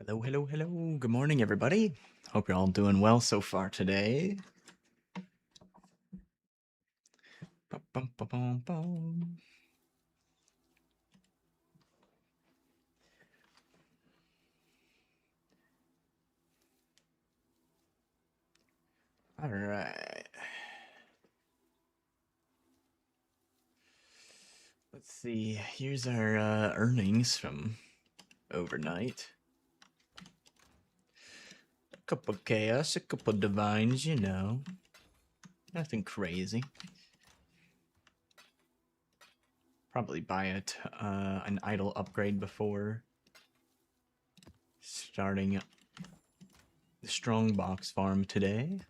Hello, hello, hello. Good morning, everybody. Hope you're all doing well so far today. Bum, bum, bum, bum, bum. All right. Let's see. Here's our earnings from overnight. A couple chaos, a couple divines, you know. Nothing crazy. Probably buy an idle upgrade before starting the strong box farm today.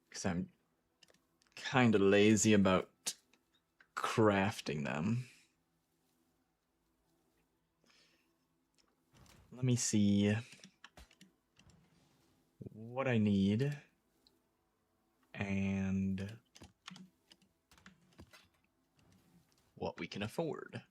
Because I'm kind of lazy about crafting them. Let me see what I need and what we can afford.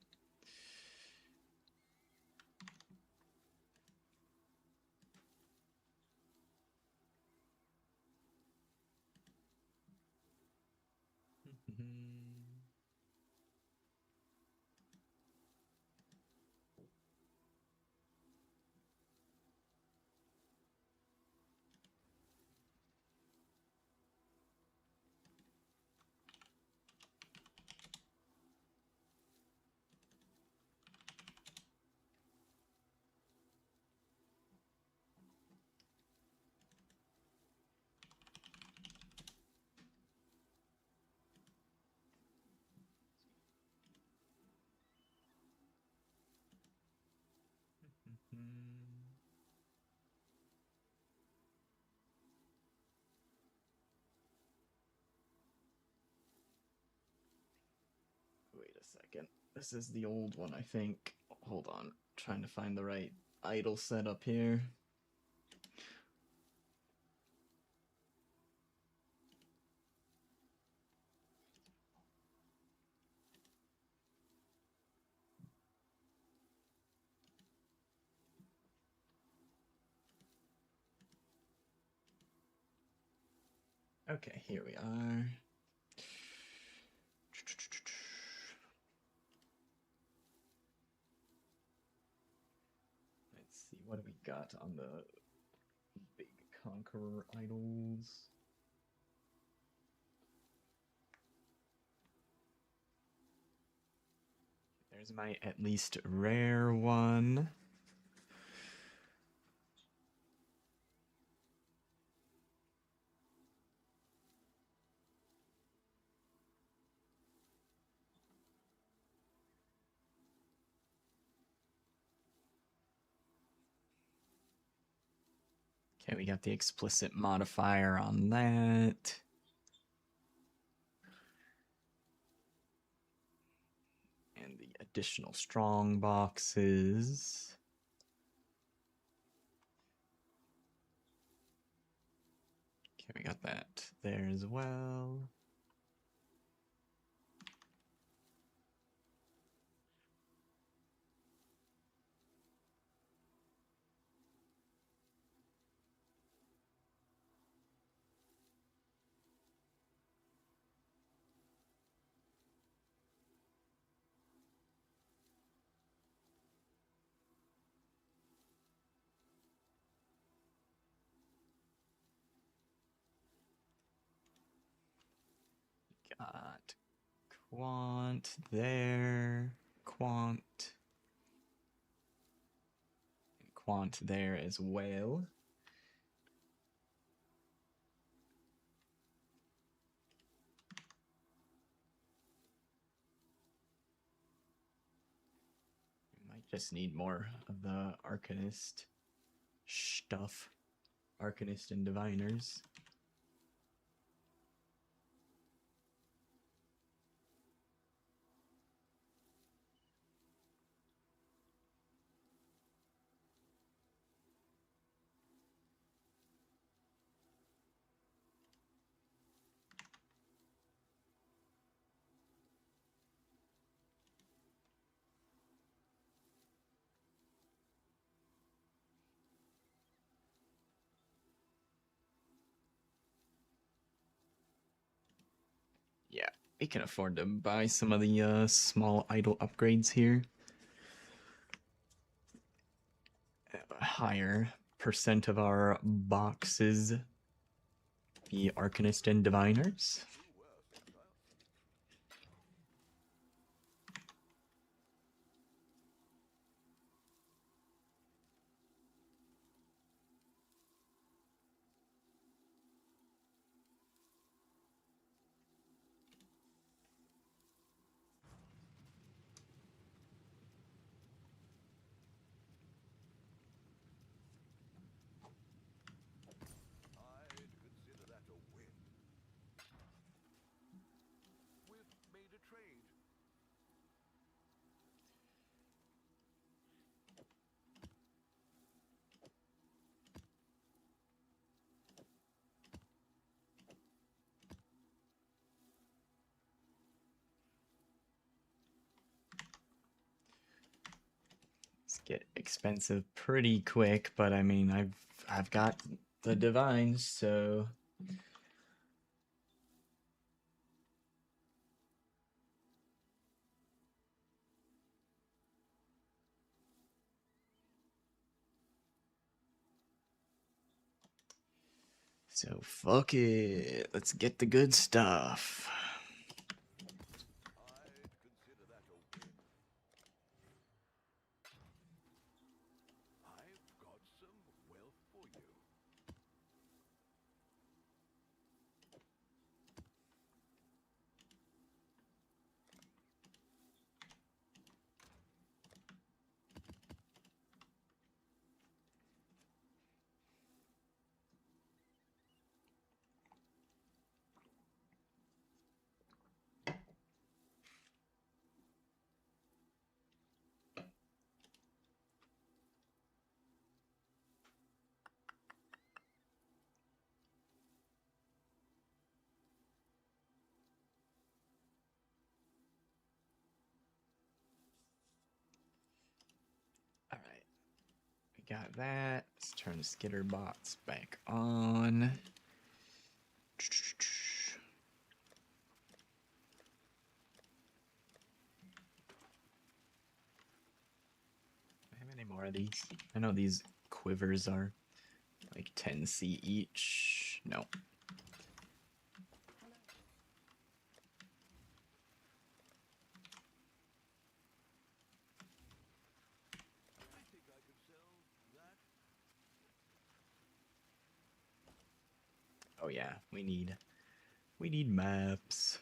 Wait a second. This is the old one, I think. Hold on. Trying to find the right idle setup here. Okay, here we are. Let's see, what do we got on the big conqueror idols? There's my at least rare one. Okay, we got the explicit modifier on that. And the additional strong boxes. Okay, we got that there as well. Got Quant there, Quant, and Quant there as well. We might just need more of the Arcanist stuff. Arcanist and Diviners. we can afford to buy some of the small idle upgrades here. A higher percent of our boxes be Arcanist and Diviners. Get expensive pretty quick, but I mean I've got the divines, so fuck it. Let's get the good stuff. Alright. We got that. Let's turn the skitter bots back on. Have any more of these? I know these quivers are like 10C each. No. Oh yeah, we need maps.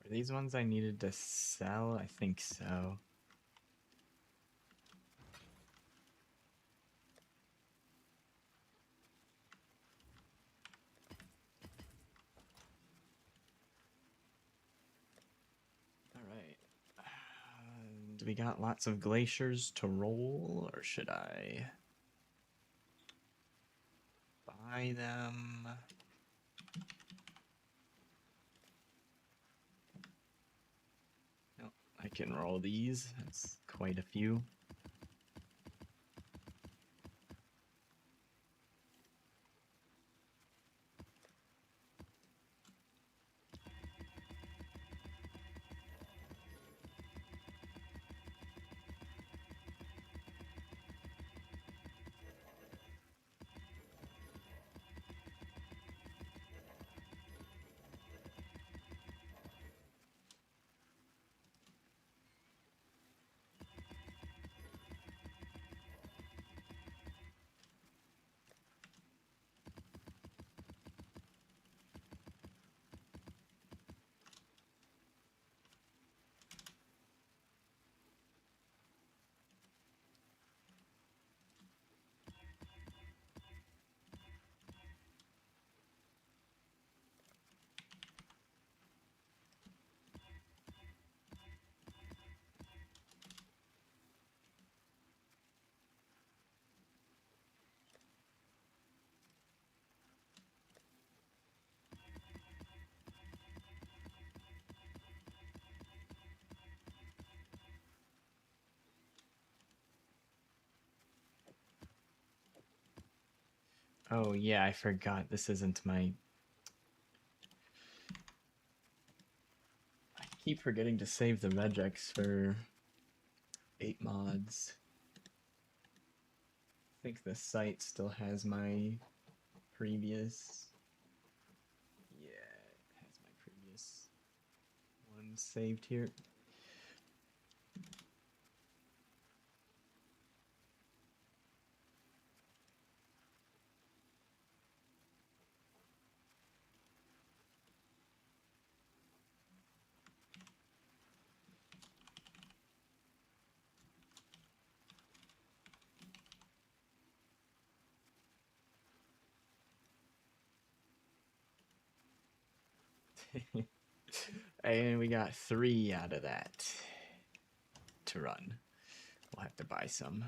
Are these ones I needed to sell? I think so. Alright. Do we got lots of glaciers to roll, or should I buy them? No, I can roll these. That's quite a few. Oh yeah, I forgot. This isn't my... I keep forgetting to save the regex for 8 mods. I think the site still has my previous... Yeah, it has my previous one saved here. And we got 3 out of that to run. We'll have to buy some.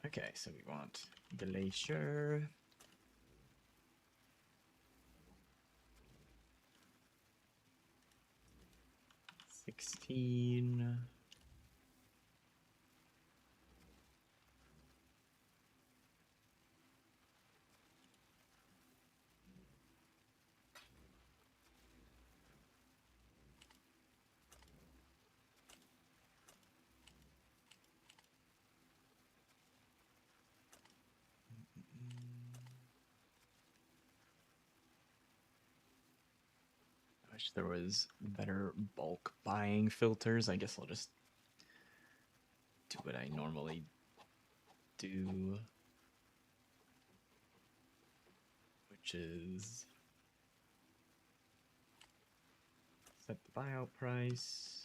Okay, so we want Glacier. $16. I wish there was better bulk buying filters. I guess I'll just do what I normally do, which is set the buyout price.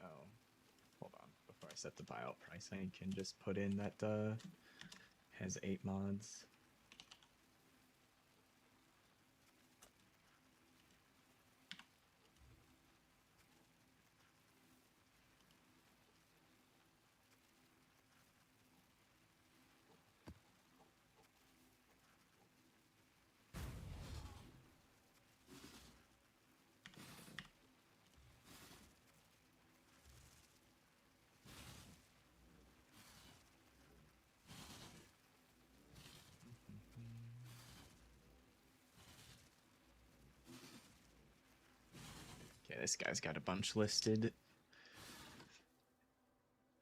Oh, hold on. Before I set the buyout price, I can just put in that has 8 mods. Okay, this guy's got a bunch listed.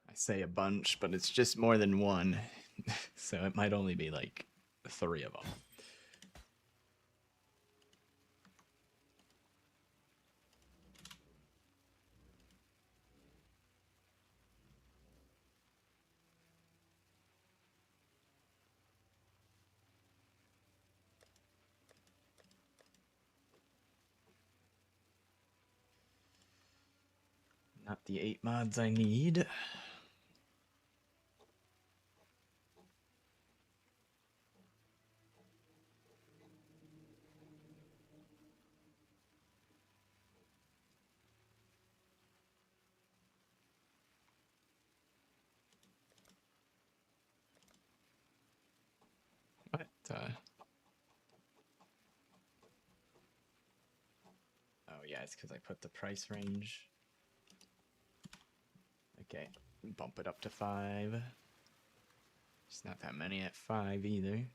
I say a bunch, but it's just more than one. So it might only be like 3 of them. Not the 8 mods I need. What? Oh yeah, it's because I put the price range. Okay, bump it up to 5. It's not that many at 5 either.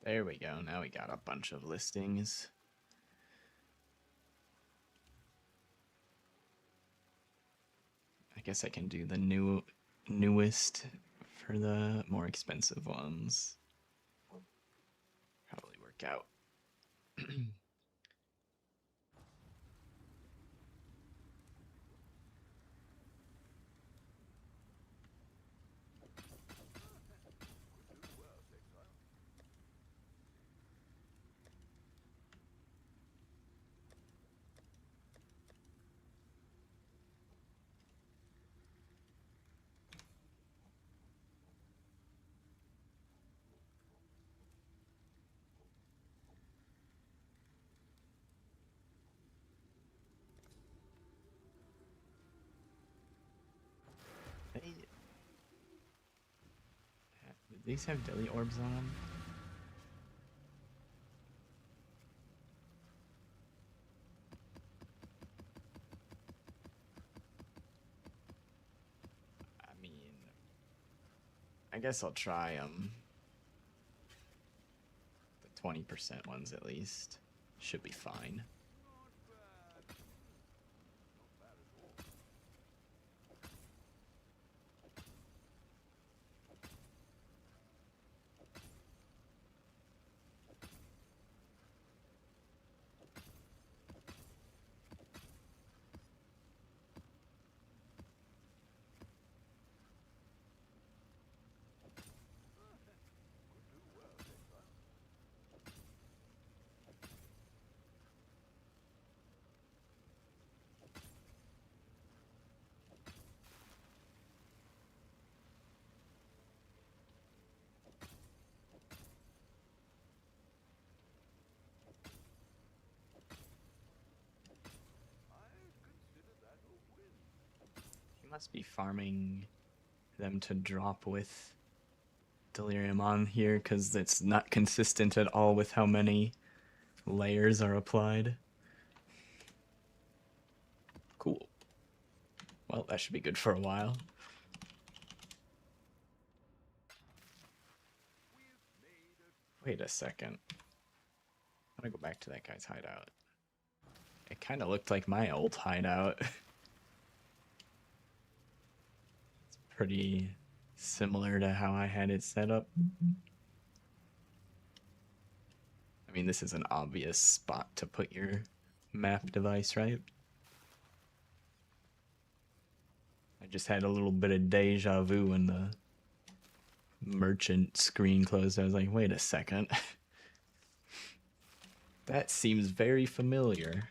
There we go. Now we got a bunch of listings. I guess I can do the newest for the more expensive ones. Probably work out. Did these have Dilly Orbs on them? I mean, I guess I'll try the 20% ones at least. Should be fine. Must be farming them to drop with Delirium on here because it's not consistent at all with how many layers are applied. Cool. Well, that should be good for a while. Wait a second. I'm gonna go back to that guy's hideout. It kind of looked like my old hideout. Pretty similar to how I had it set up. I mean, this is an obvious spot to put your map device, right? I just had a little bit of deja vu when the merchant screen closed. I was like, wait a second. That seems very familiar.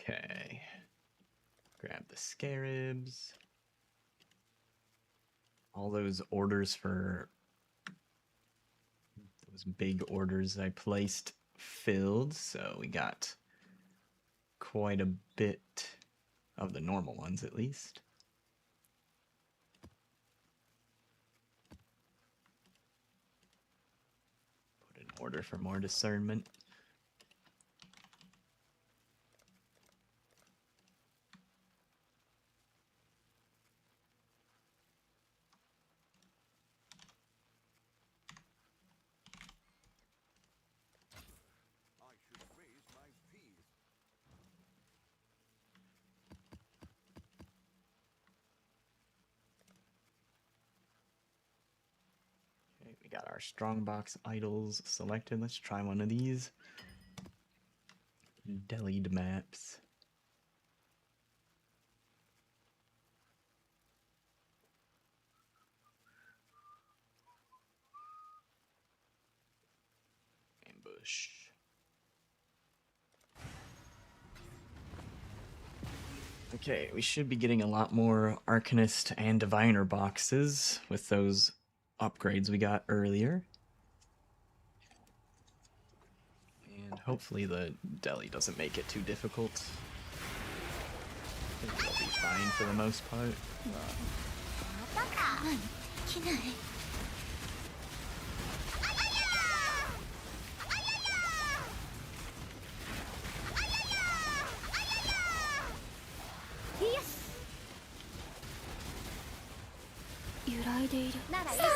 Okay. Grab the scarabs. All those orders for those big orders I placed filled, so we got quite a bit of the normal ones at least. Put an order for more discernment. We got our strongbox idols selected. Let's try one of these. Delete maps. Ambush. Okay, we should be getting a lot more Arcanist and Diviner boxes with those upgrades we got earlier. Hopefully the deli doesn't make it too difficult. I think it'll be fine for the most part. できない。よし。揺らいでいる。ならそうだよ。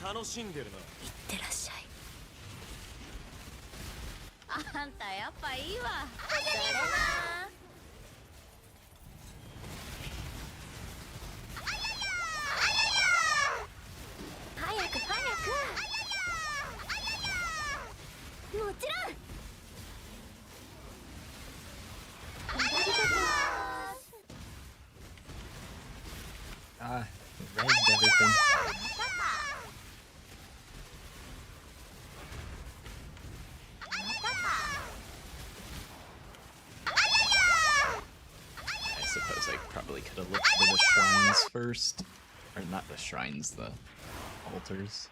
楽しんでるな。いってらっしゃい。あんたやっぱいいわ。それな。早く早く。もちろん。Ah, rezzed everything. I suppose I probably could have looked for the shrines first. Or not the shrines, the altars.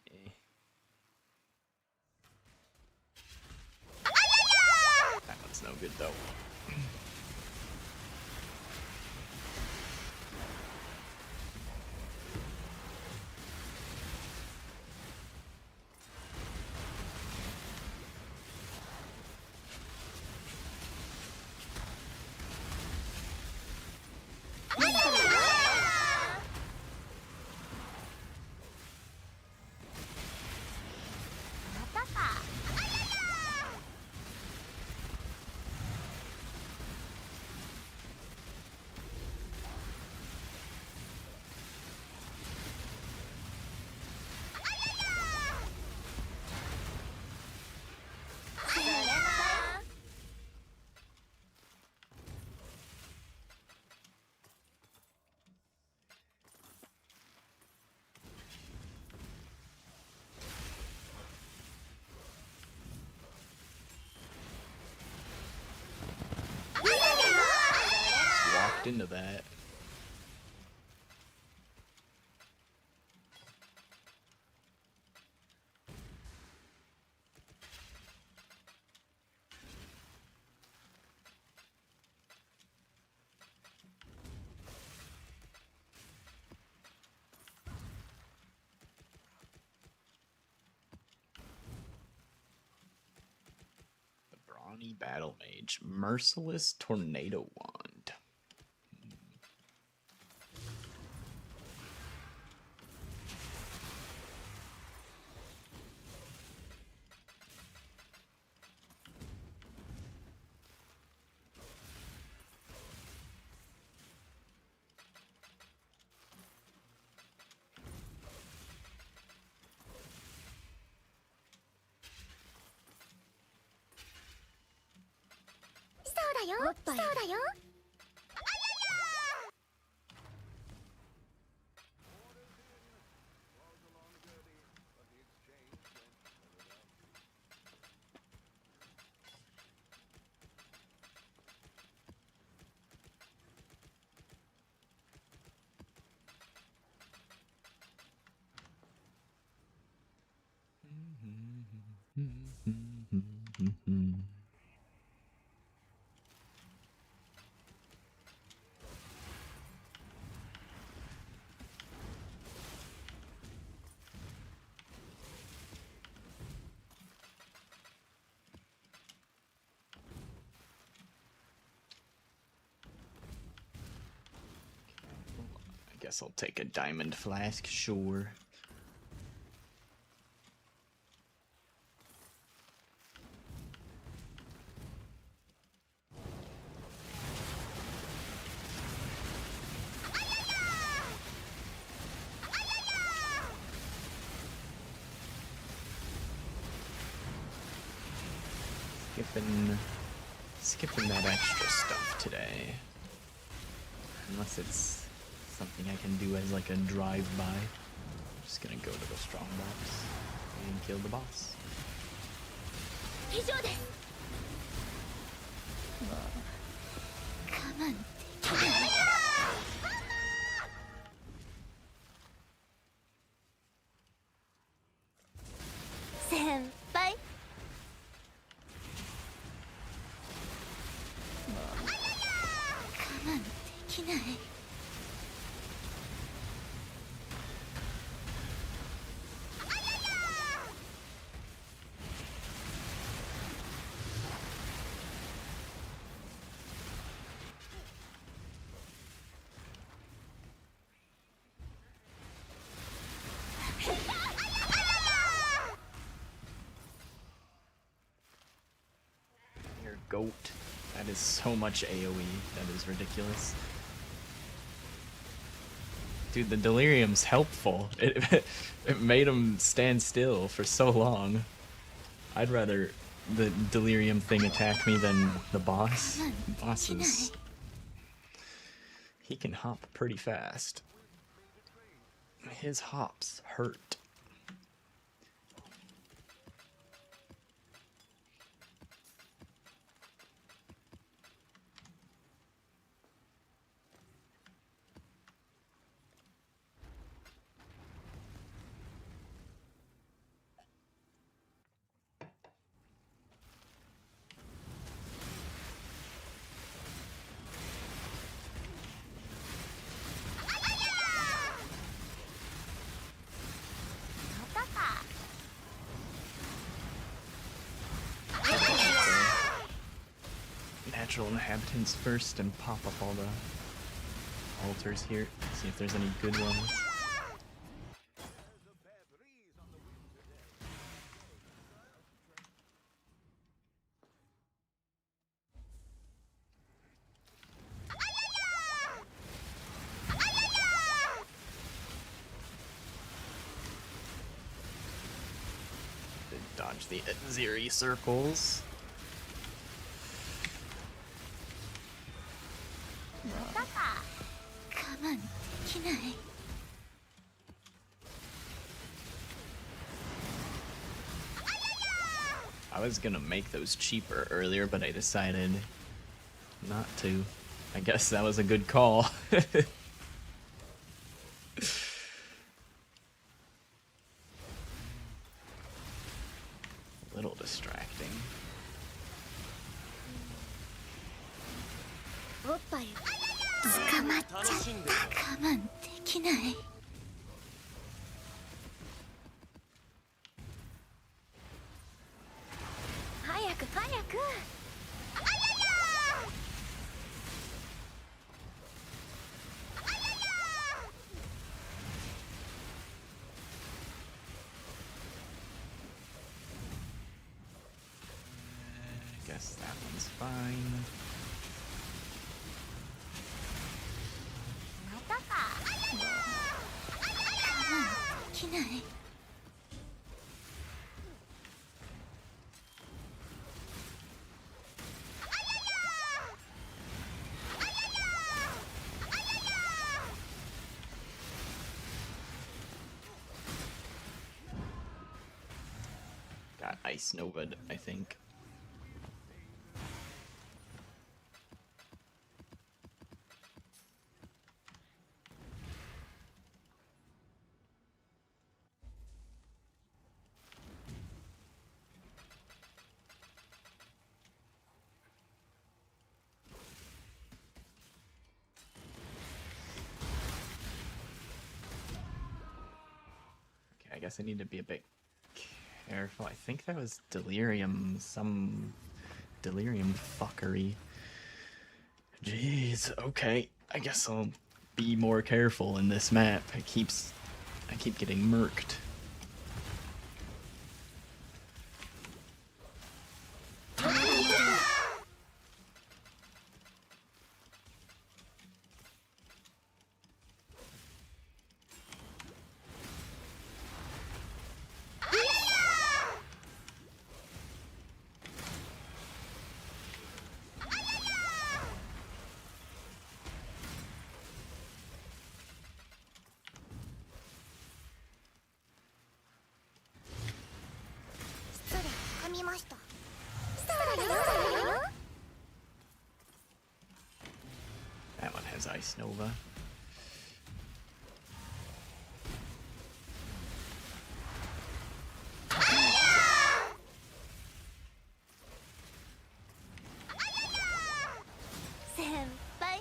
Okay. That one's no good though. Walked into that. The Brawny Battle Mage, Merciless Tornado Wand. I guess I'll take a diamond flask, sure. skipping that extra stuff today. Unless it's something I can do as like a drive-by. I'm just gonna go to the strongbox and kill the boss. 以上です。もう我慢できない。先輩。もう我慢できない。 Your goat. That is so much AoE. That is ridiculous. Dude, the delirium's helpful. It made him stand still for so long. I'd rather the delirium thing attack me than the boss. The boss is... he can hop pretty fast. His hops hurt. Natural inhabitants first and pop up all the altars here. See if there's any good ones. Dodge the Zeri circles. I was gonna make those cheaper earlier, but I decided not to. I guess that was a good call. A little distracting. おっぱい捕まっちゃった。我慢できない。早く早く。Guess that one's fine. またか。もう我慢できない。 Got Ice Nova'd, I think. Okay, I guess I need to be a bit careful. I think that was delirium, some delirium fuckery. Jeez, okay. I guess I'll be more careful in this map. I keep getting murked. Ice Nova. Senpai.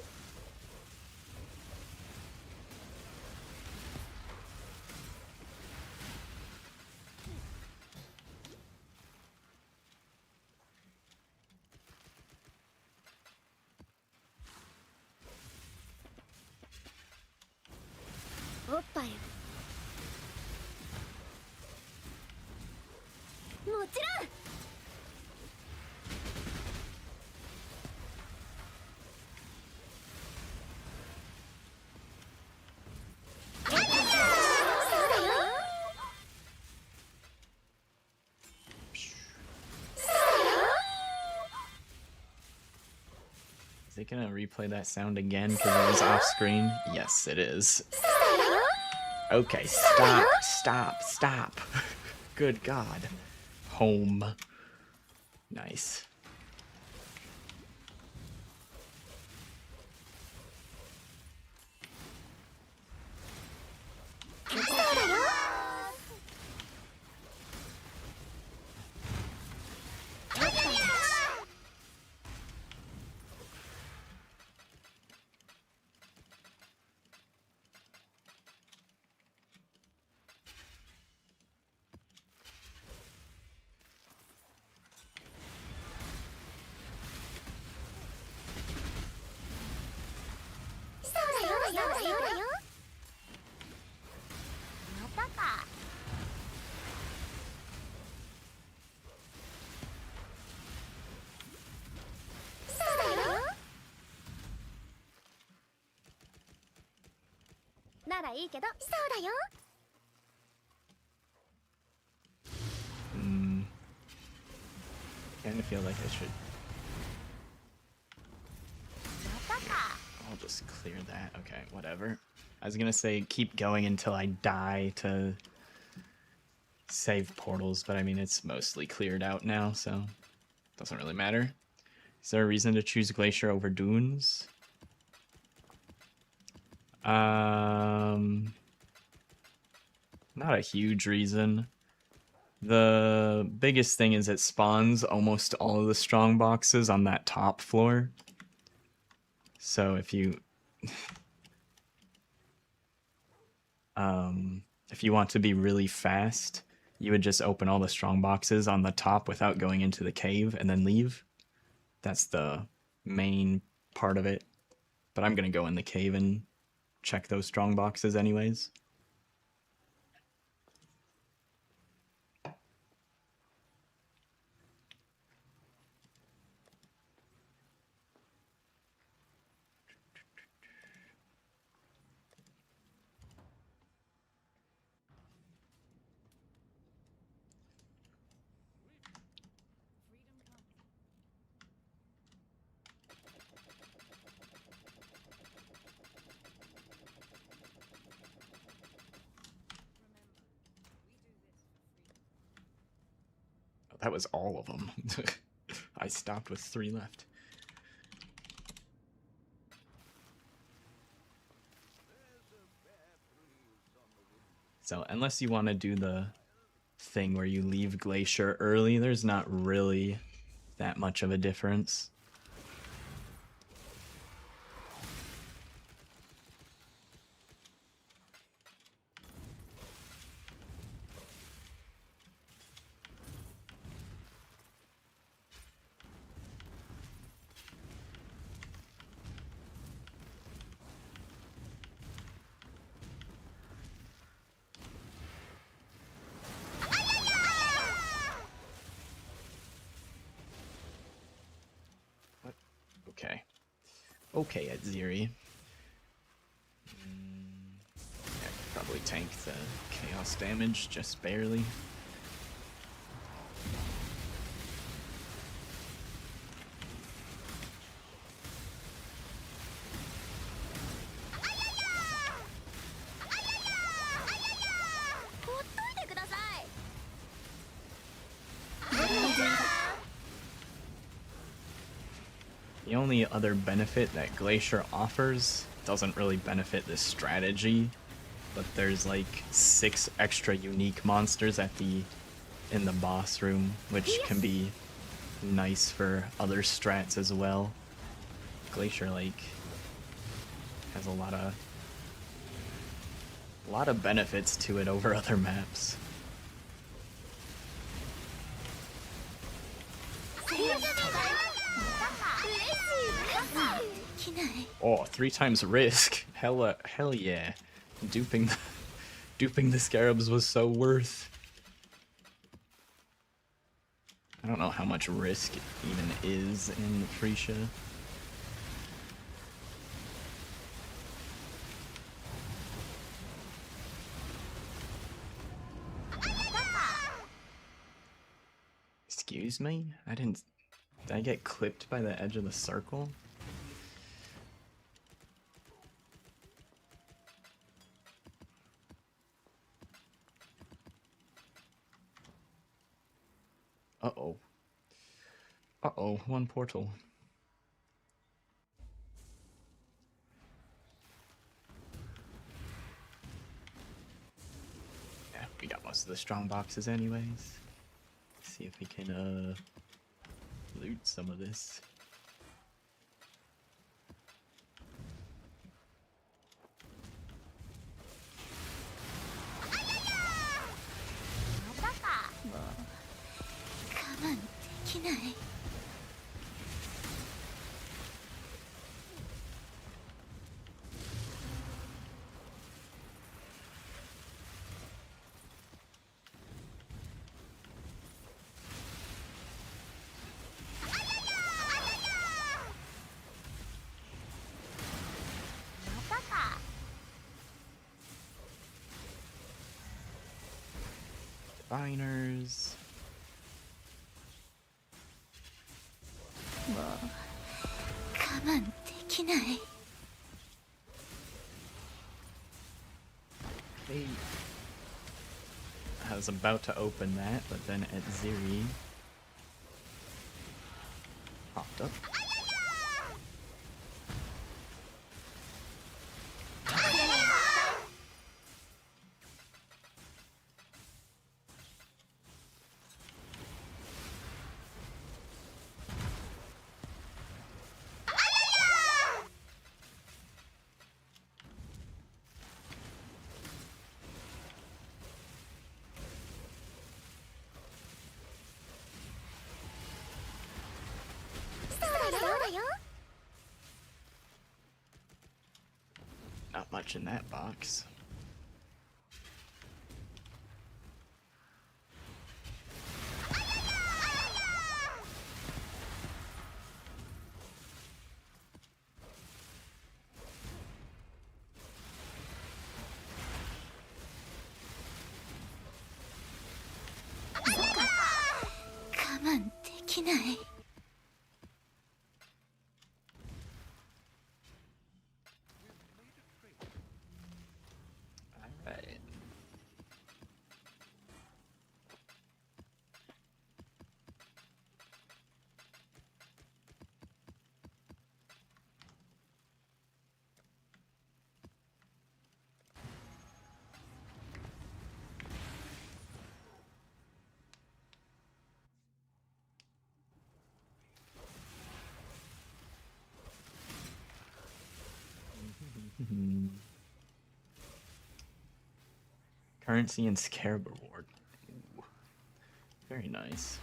Oppaよ。もちろん。Is it gonna replay that sound again because it was off screen? Yes, it is. Okay, stop. Good God. Home. Nice. Kind of feel like I should. I'll just clear that. Okay, whatever. I was gonna say keep going until I die to save portals, but I mean it's mostly cleared out now, so doesn't really matter. Is there a reason to choose Glacier over Dunes? Not a huge reason. The biggest thing is it spawns almost all of the strong boxes on that top floor. So if you if you want to be really fast, you would just open all the strong boxes on the top without going into the cave and then leave. That's the main part of it. But I'm gonna go in the cave and check those strong boxes anyways. That was all of them. I stopped with 3 left. So unless you want to do the thing where you leave Glacier early, there's not really that much of a difference. Okay at Ziri. I could probably tank the chaos damage just barely. The only other benefit that Glacier offers doesn't really benefit this strategy, but there's like 6 extra unique monsters in the boss room, which can be nice for other strats as well. Glacier Lake has a lot of benefits to it over other maps. Oh, 3 times risk. Hell yeah. Duping the scarabs was so worth. I don't know how much risk it even is in Phrecia. Excuse me? Did I get clipped by the edge of the circle? Uh-oh. Uh-oh, 1 portal. Yeah, we got most of the strong boxes anyways. Let's see if we can, loot some of this. Diviners. Hey. I was about to open that, but then Ziri popped up. Not much in that box. Alright. Currency and scarab reward. Ooh. Very nice.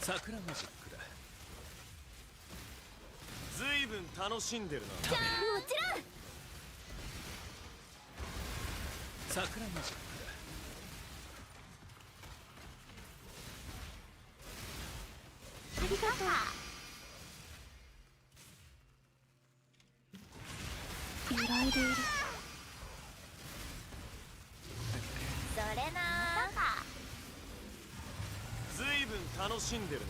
Sakura magic だ。ずいぶん楽しんでるな。じゃあもちろん。桜マジックだ。ありがとう。揺らいでいる。それなずいぶん楽しんでるな。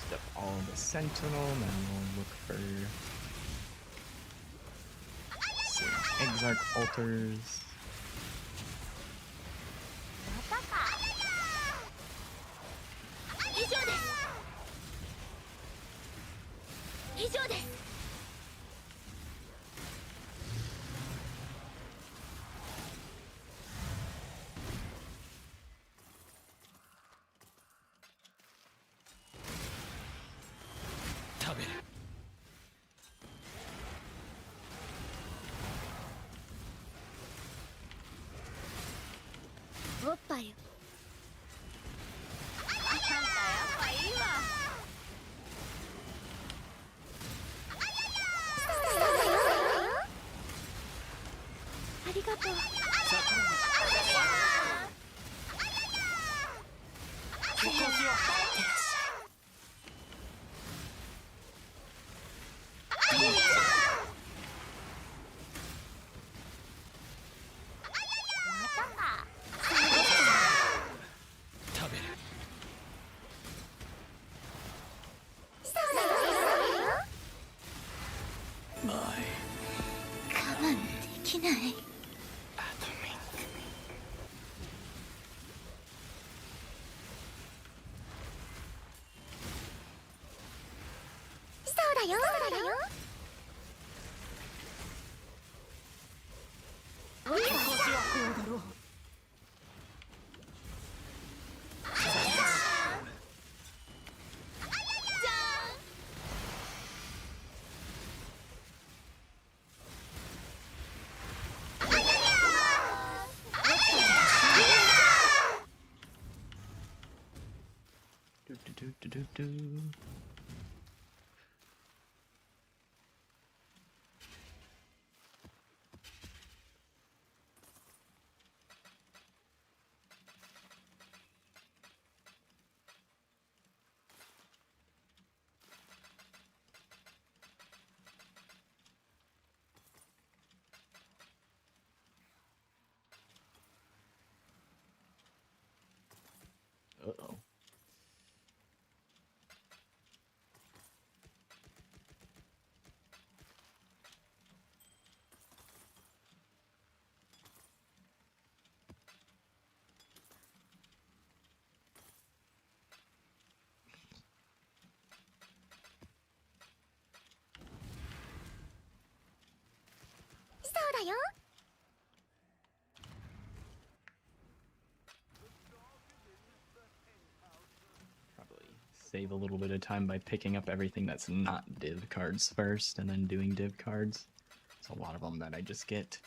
Step on the sentinel, now we'll look for some Exarch altars. 上です。食べる。おっぱい。あんたやっぱいいわ。ありがとう。桜餅。ここ気を入ってらっしゃい。またか。食べる。そうだよ。マイ我慢できない。アトミック。そうだよ。そうだよ。こっちはこうだろう。じゃDo, do, do, do, do, do. Uh-oh.そうだよ。Probably save a little bit of time by picking up everything that's not div cards first and then doing div cards. There's a lot of them that I just get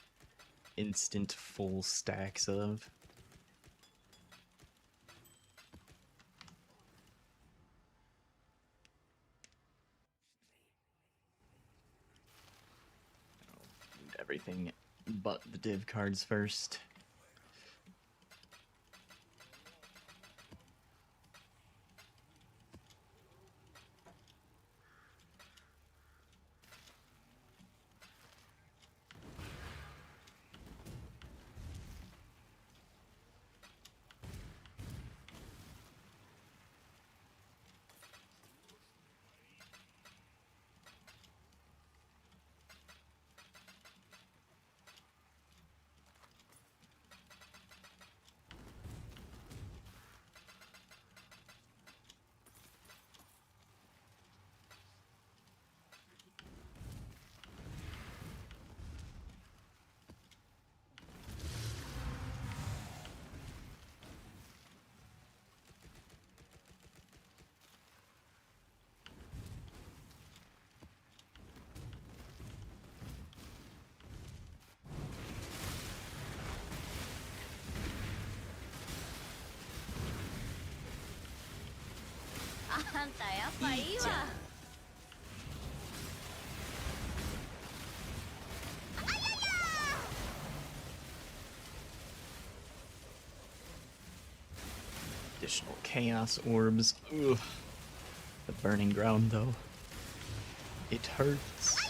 instant full stacks of. I'll do everything but the div cards first.あんたやっぱいいわ。Additional chaos orbs. Ugh. The burning ground, though. It hurts.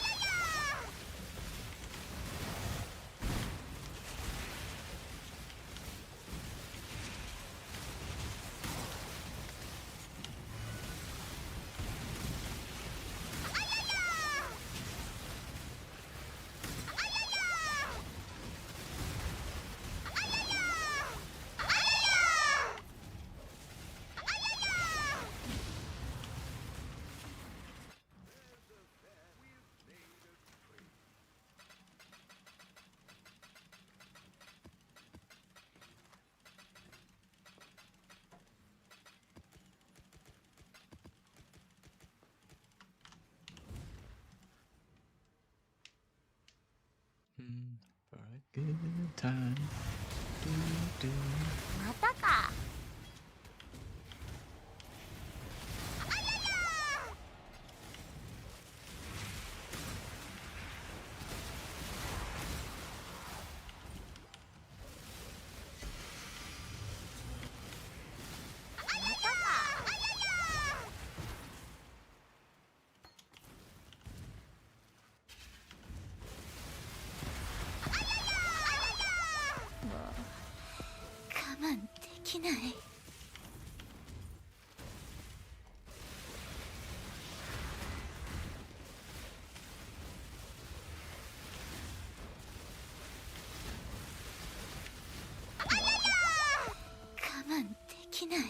Good time. Do, do. またか。我慢できない。我慢できない。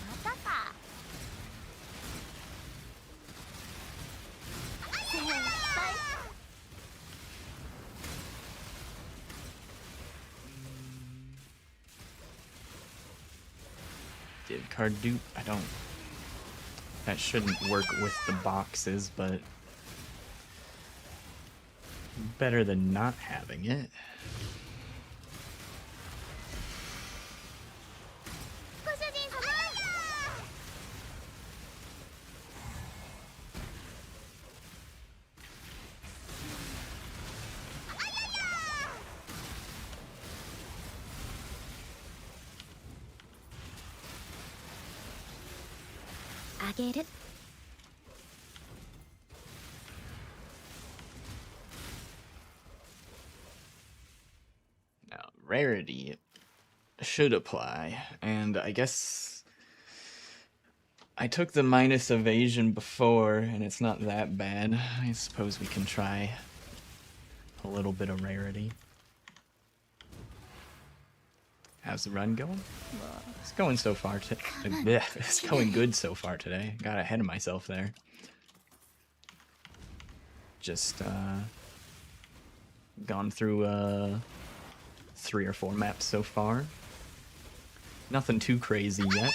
またか。先輩。Did card dupe? I don't. That shouldn't work with the boxes, but better than not having it. ご主人様。あげる。Now, rarity should apply, and I guess I took the minus evasion before, and it's not that bad. I suppose we can try a little bit of rarity. How's the run going? It's going so far. It's going good so far today. Got ahead of myself there. Just gone through 3 or 4 maps so far. Nothing too crazy yet.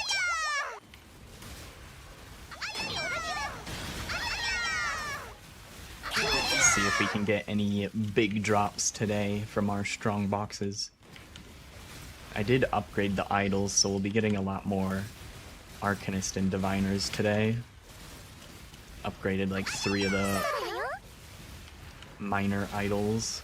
Let's see if we can get any big drops today from our strong boxes. I did upgrade the idols, so we'll be getting a lot more Arcanist and Diviners today. Upgraded like 3 of the minor idols.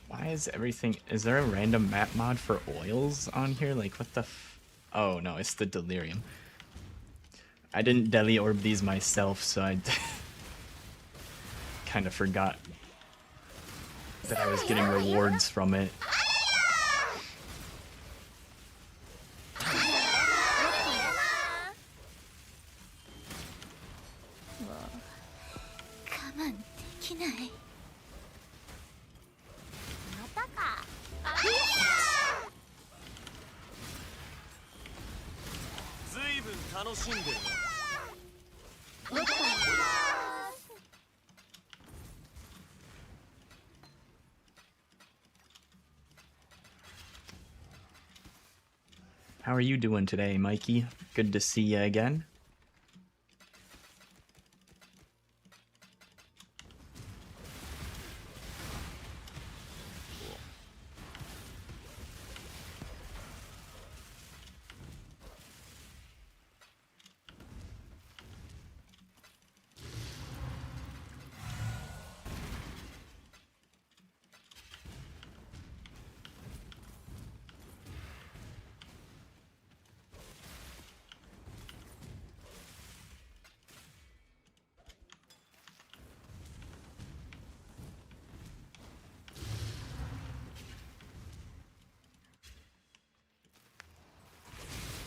Why is everything... Is there a random map mod for oils on here? Like, what the f... Oh, no, it's the Delirium. I didn't Deli Orb these myself, so I kind of forgot that I was getting rewards from it. How are you doing today, Mikey? Good to see you again.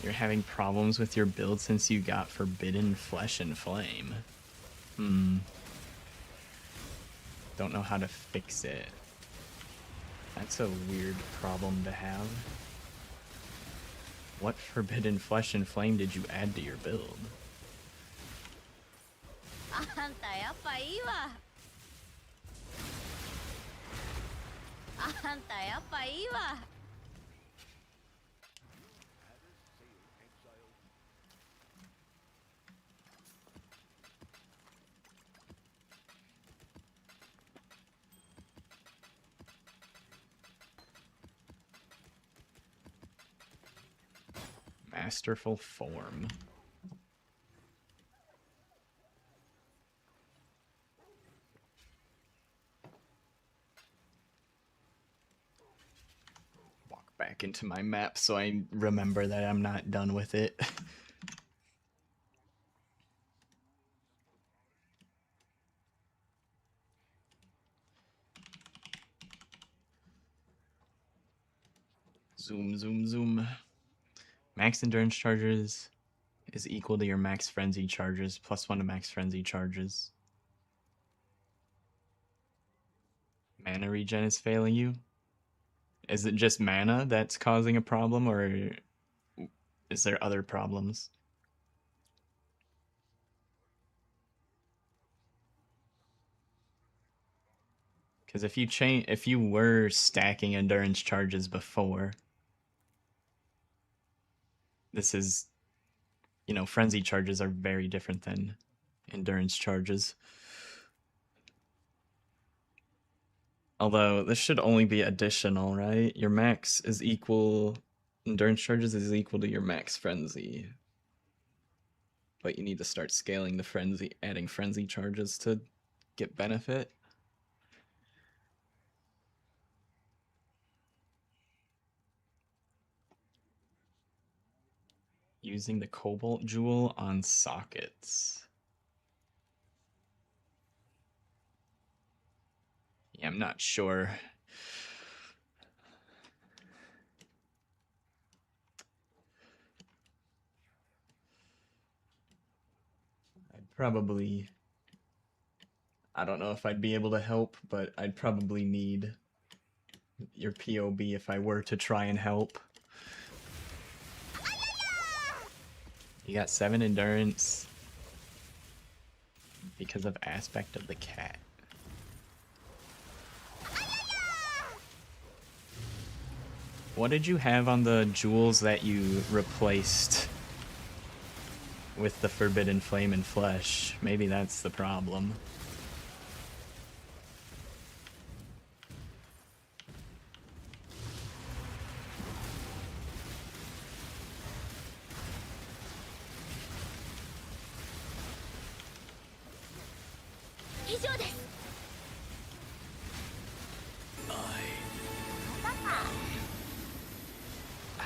You're having problems with your build since you got Forbidden Flesh and Flame. Don't know how to fix it. That's a weird problem to have. What Forbidden Flesh and Flame did you add to your build? あんたやっぱいいわあんたやっぱいいわ Masterful Form. Walk back into my map so I remember that I'm not done with it. Zoom, zoom, zoom. Max endurance charges is equal to your max frenzy charges, +1 to max frenzy charges. Mana regen is failing you? Is it just mana that's causing a problem, or is there other problems? Because if you were stacking endurance charges before, this is, you know, frenzy charges are very different than endurance charges. Although this should only be additional, right? Your max is equal, endurance charges is equal to your max frenzy. But you need to start scaling the frenzy, adding frenzy charges to get benefit. Using the Cobalt Jewel on sockets. Yeah, I'm not sure. I'd probably... I don't know if I'd be able to help, but I'd probably need your POB if I were to try and help. You got 7 endurance because of aspect of the cat. What did you have on the jewels that you replaced with the Forbidden Flame and Flesh? Maybe that's the problem.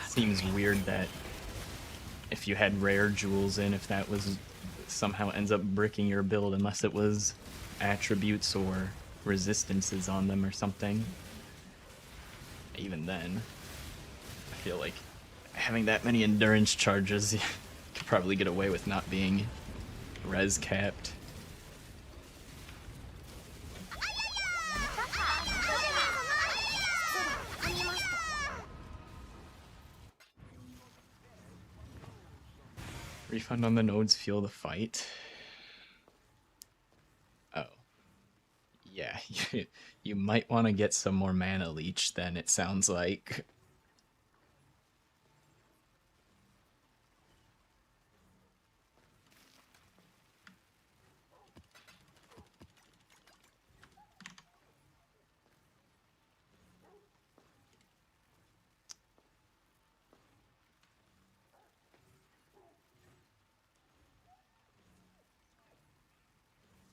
Seems weird that if you had rare jewels in, if that was somehow ends up bricking your build, unless it was attributes or resistances on them or something. Even then, I feel like having that many endurance charges, you could probably get away with not being res capped. Refund on the nodes fuel the fight. Oh. Yeah, you might want to get some more mana leech then, it sounds like.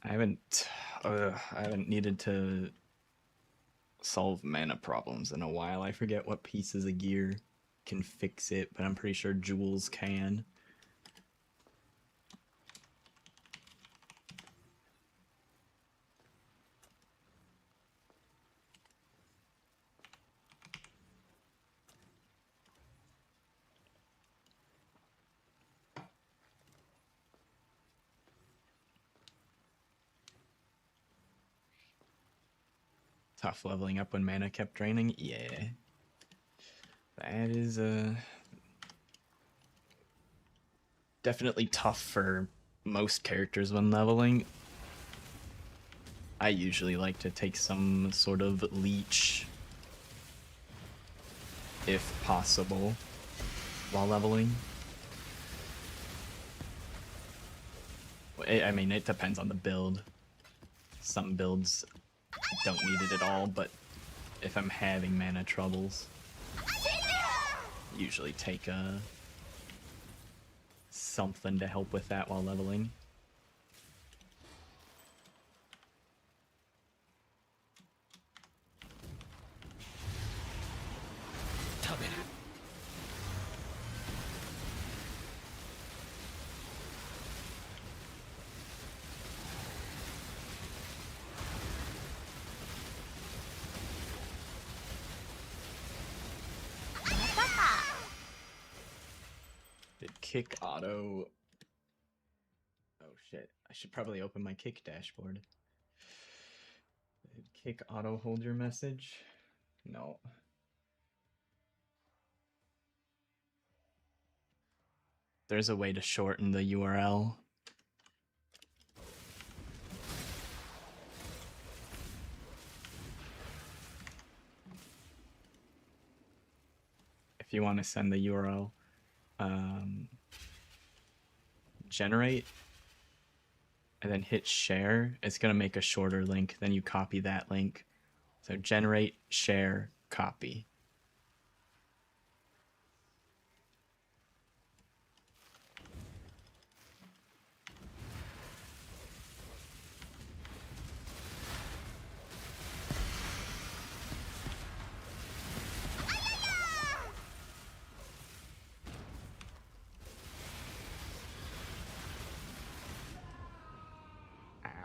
I haven't needed to solve mana problems in a while. I forget what pieces of gear can fix it, but I'm pretty sure jewels can. Tough leveling up when mana kept draining. Yeah. That is definitely tough for most characters when leveling. I usually like to take some sort of leech, if possible, while leveling. I mean, it depends on the build. Some builds don't need it at all, but if I'm having mana troubles, usually take something to help with that while leveling. Did kick auto... Oh shit, I should probably open my kick dashboard. Did kick auto hold your message? No. There's a way to shorten the URL. If you want to send the URL, generate, and then hit share. It's going to make a shorter link. Then you copy that link. So generate, share, copy.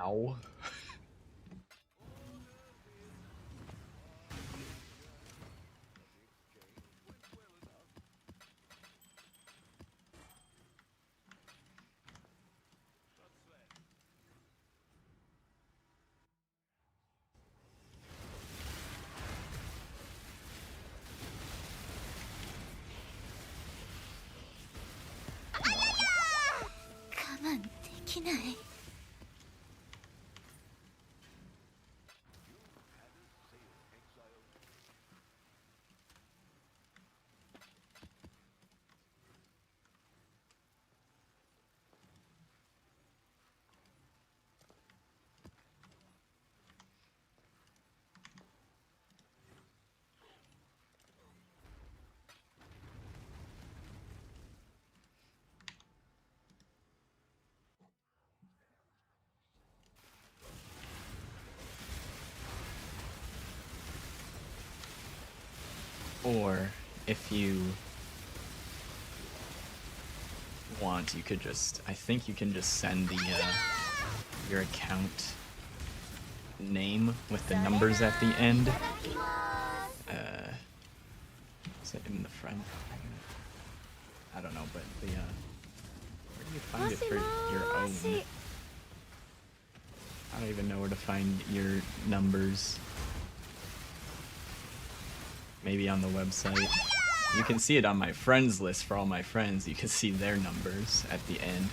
Ow. Or if you want, you could just, I think you can just send the your account name with the numbers at the end. Is it in the front? I don't know, but the where do you find it for your own? I don't even know where to find your numbers. Maybe on the website. You can see it on my friends list for all my friends. You can see their numbers at the end.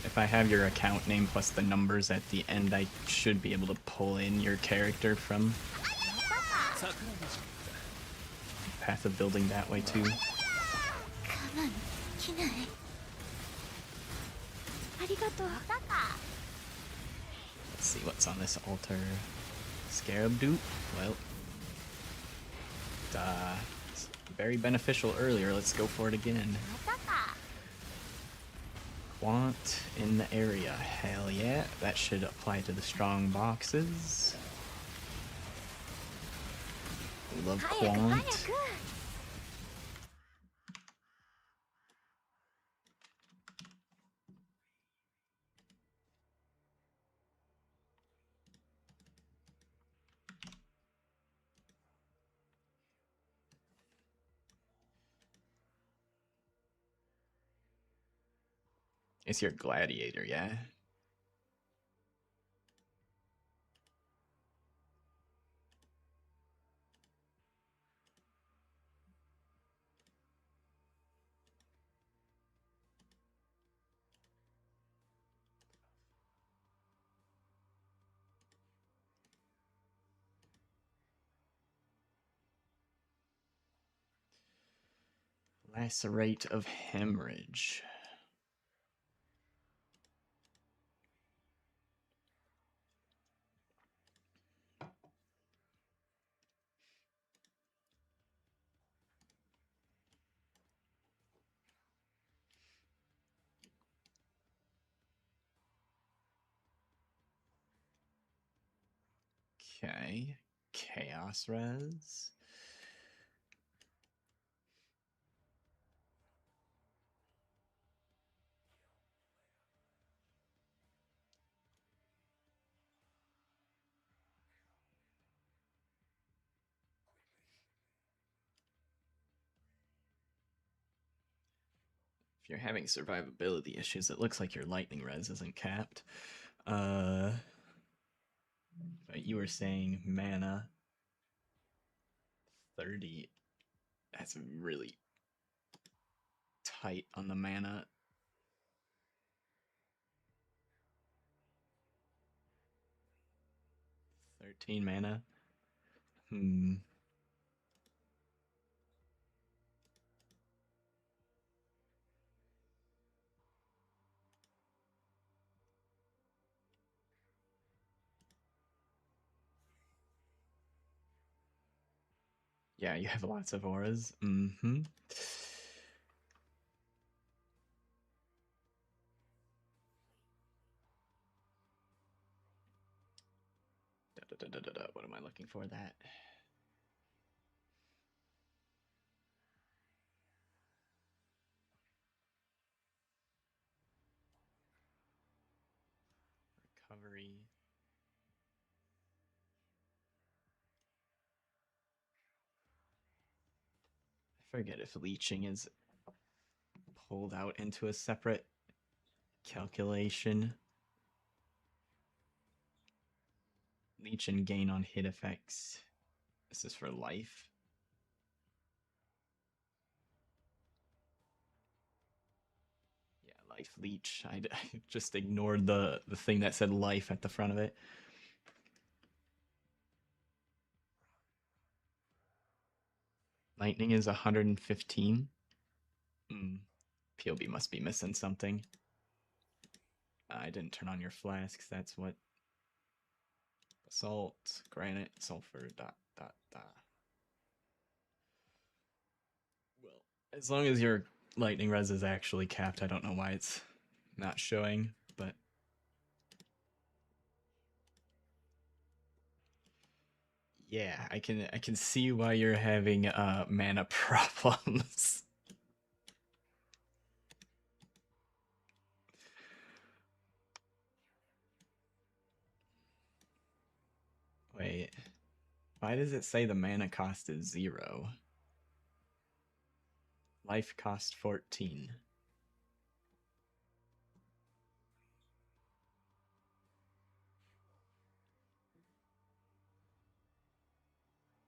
If I have your account name plus the numbers at the end, I should be able to pull in your character from Path of Building that way too. Let's see what's on this altar. Scarab dupe? Well, it's very beneficial earlier. Let's go for it again. Quant in the area. Hell yeah. That should apply to the strong boxes. We love Quant. It's your gladiator, yeah? Lacerate of Hemorrhage. Okay. Chaos Res. If you're having survivability issues, it looks like your lightning res isn't capped. But you were saying mana 30. That's really tight on the mana. 13 mana. Yeah, you have lots of auras. What am I looking for? That. Recovery. I forget if leeching is pulled out into a separate calculation. Leech and gain on hit effects. This is for life. Yeah, life leech. I just ignored the thing that said life at the front of it. Lightning is 115. PLB must be missing something. I didn't turn on your flasks. That's what. Basalt, granite, sulfur, ... Well, as long as your lightning res is actually capped, I don't know why it's not showing, but yeah, I can see why you're having mana problems. Wait, why does it say the mana cost is 0? Life cost 14.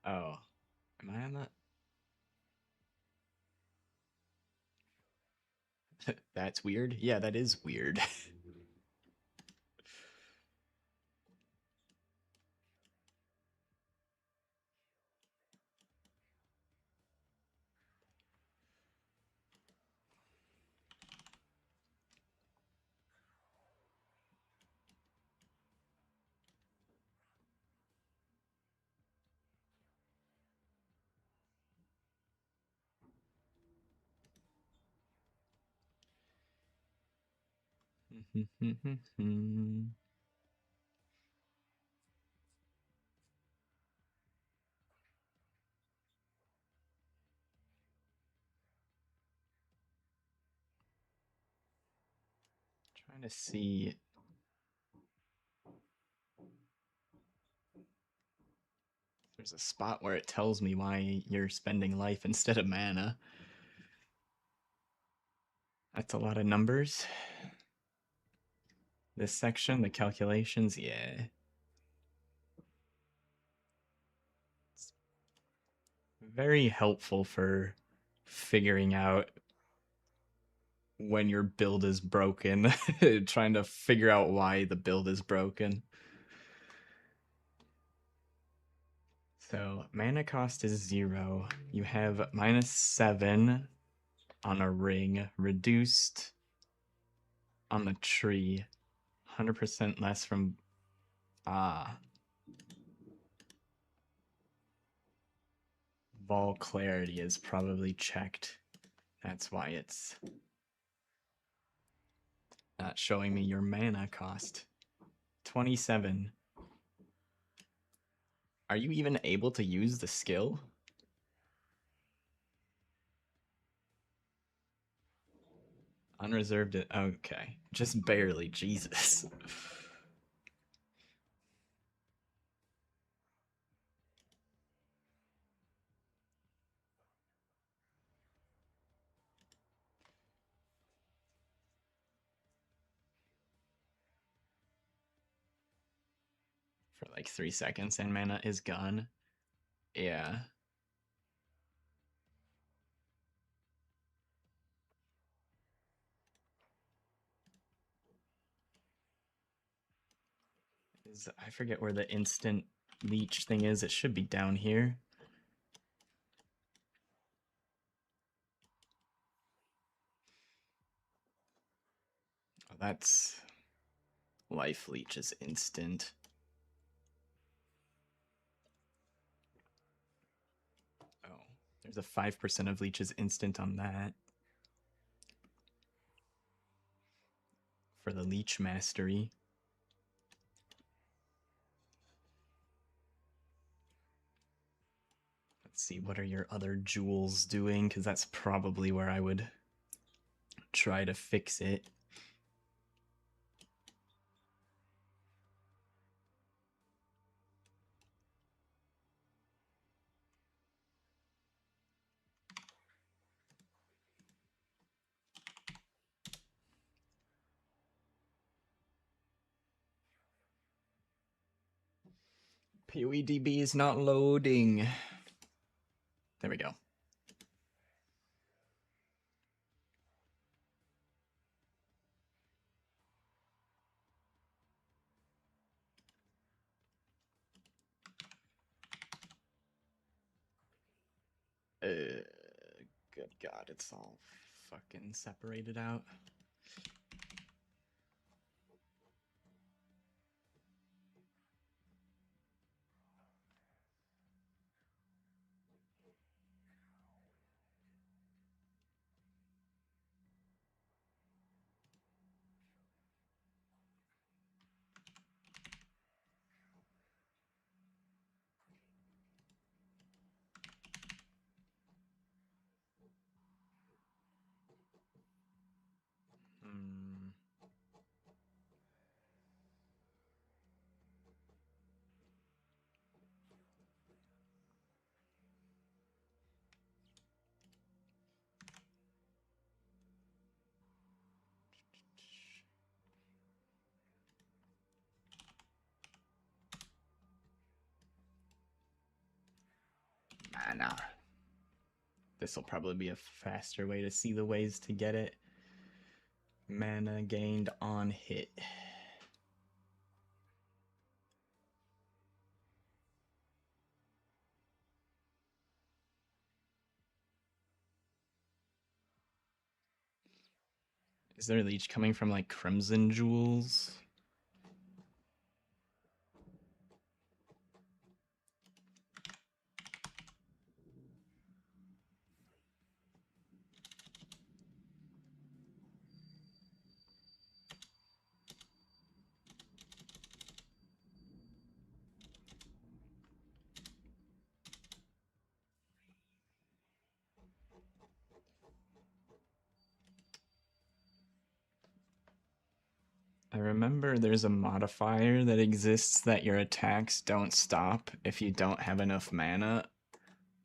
Oh, am I on that? That's weird. Yeah, that is weird. Trying to see. There's a spot where it tells me why you're spending life instead of mana. That's a lot of numbers. This section, the calculations, yeah. It's very helpful for figuring out when your build is broken, trying to figure out why the build is broken. So mana cost is 0. You have -7 on a ring, reduced on the tree, 100% less from... Ah. Vol clarity is probably checked. That's why it's not showing me your mana cost. 27. Are you even able to use the skill? Unreserved it. Okay. Just barely. Jesus. For like 3 seconds and mana is gone. Yeah. I forget where the instant leech thing is. It should be down here. Oh, that's... Life leech is instant. Oh, there's a 5% of leech is instant on that. For the leech mastery. Let's see, what are your other jewels doing? Because that's probably where I would try to fix it. PoEDB is not loading. There we go. Good God, it's all fucking separated out. Mana. This will probably be a faster way to see the ways to get it. Mana gained on hit. Is there a leech coming from like Crimson Jewels? I remember there's a modifier that exists that your attacks don't stop if you don't have enough mana,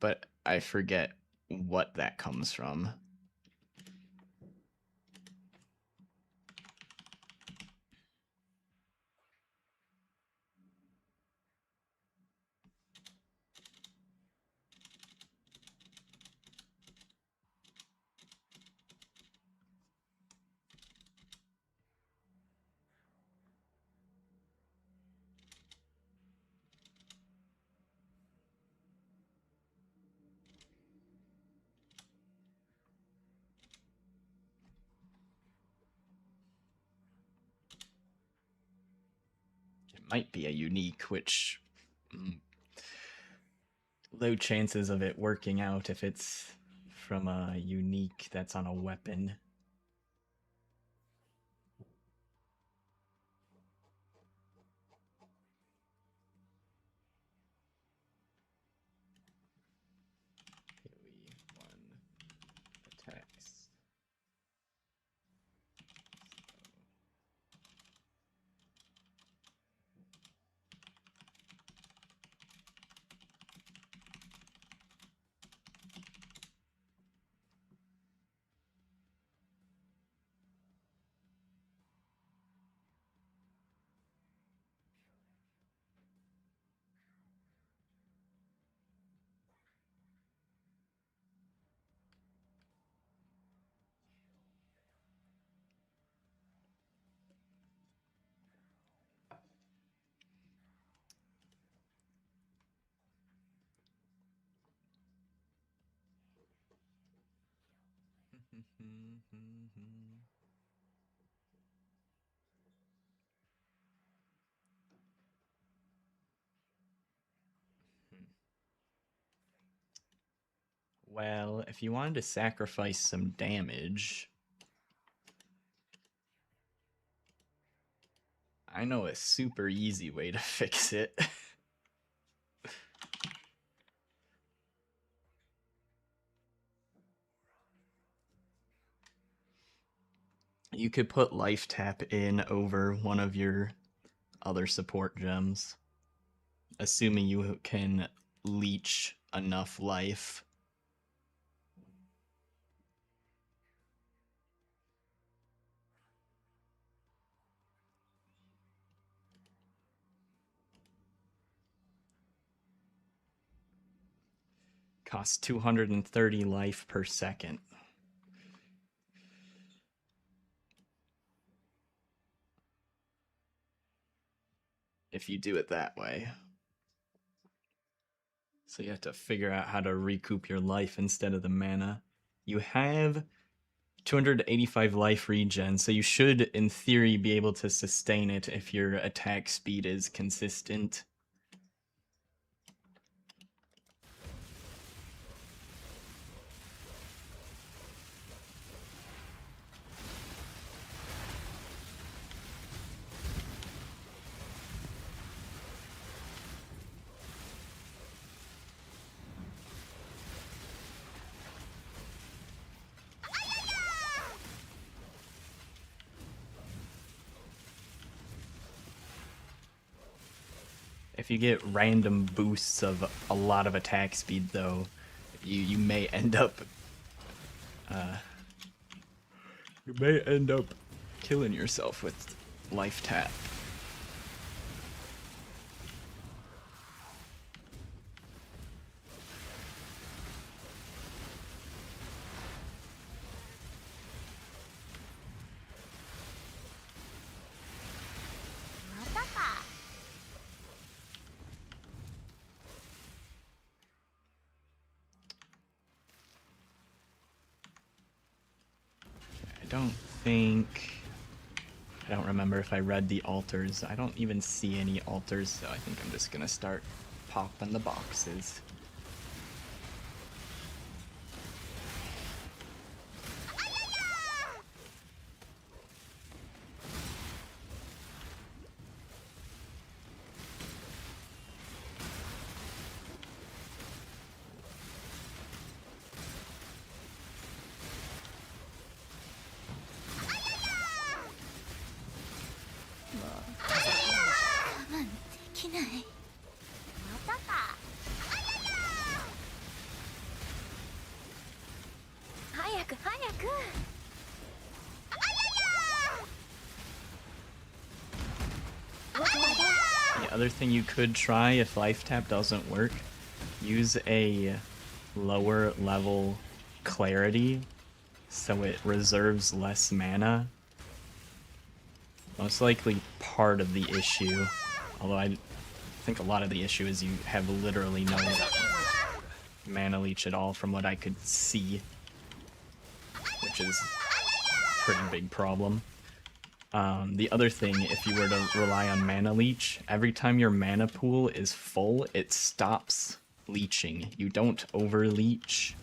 but I forget what that comes from. might be a unique, which low chances of it working out if it's from a unique that's on a weapon. Attacks. Well, if you wanted to sacrifice some damage, I know a super easy way to fix it. You could put life tap in over one of your other support gems, assuming you can leech enough life. Costs 230 life per second. If you do it that way. So you have to figure out how to recoup your life instead of the mana. You have 285 life regen, so you should, in theory, be able to sustain it if your attack speed is consistent. If you get random boosts of a lot of attack speed, though, you may end up killing yourself with life tap. I don't remember if I read the altars. I don't even see any altars, so I think I'm just gonna start popping the boxes. The other thing you could try if life tap doesn't work, use a lower level clarity so it reserves less mana. Most likely part of the issue, although I think a lot of the issue is you have literally no mana leech at all from what I could see, which is a pretty big problem. The other thing, if you were to rely on Mana Leech, every time your mana pool is full, it stops leeching. You don't overleech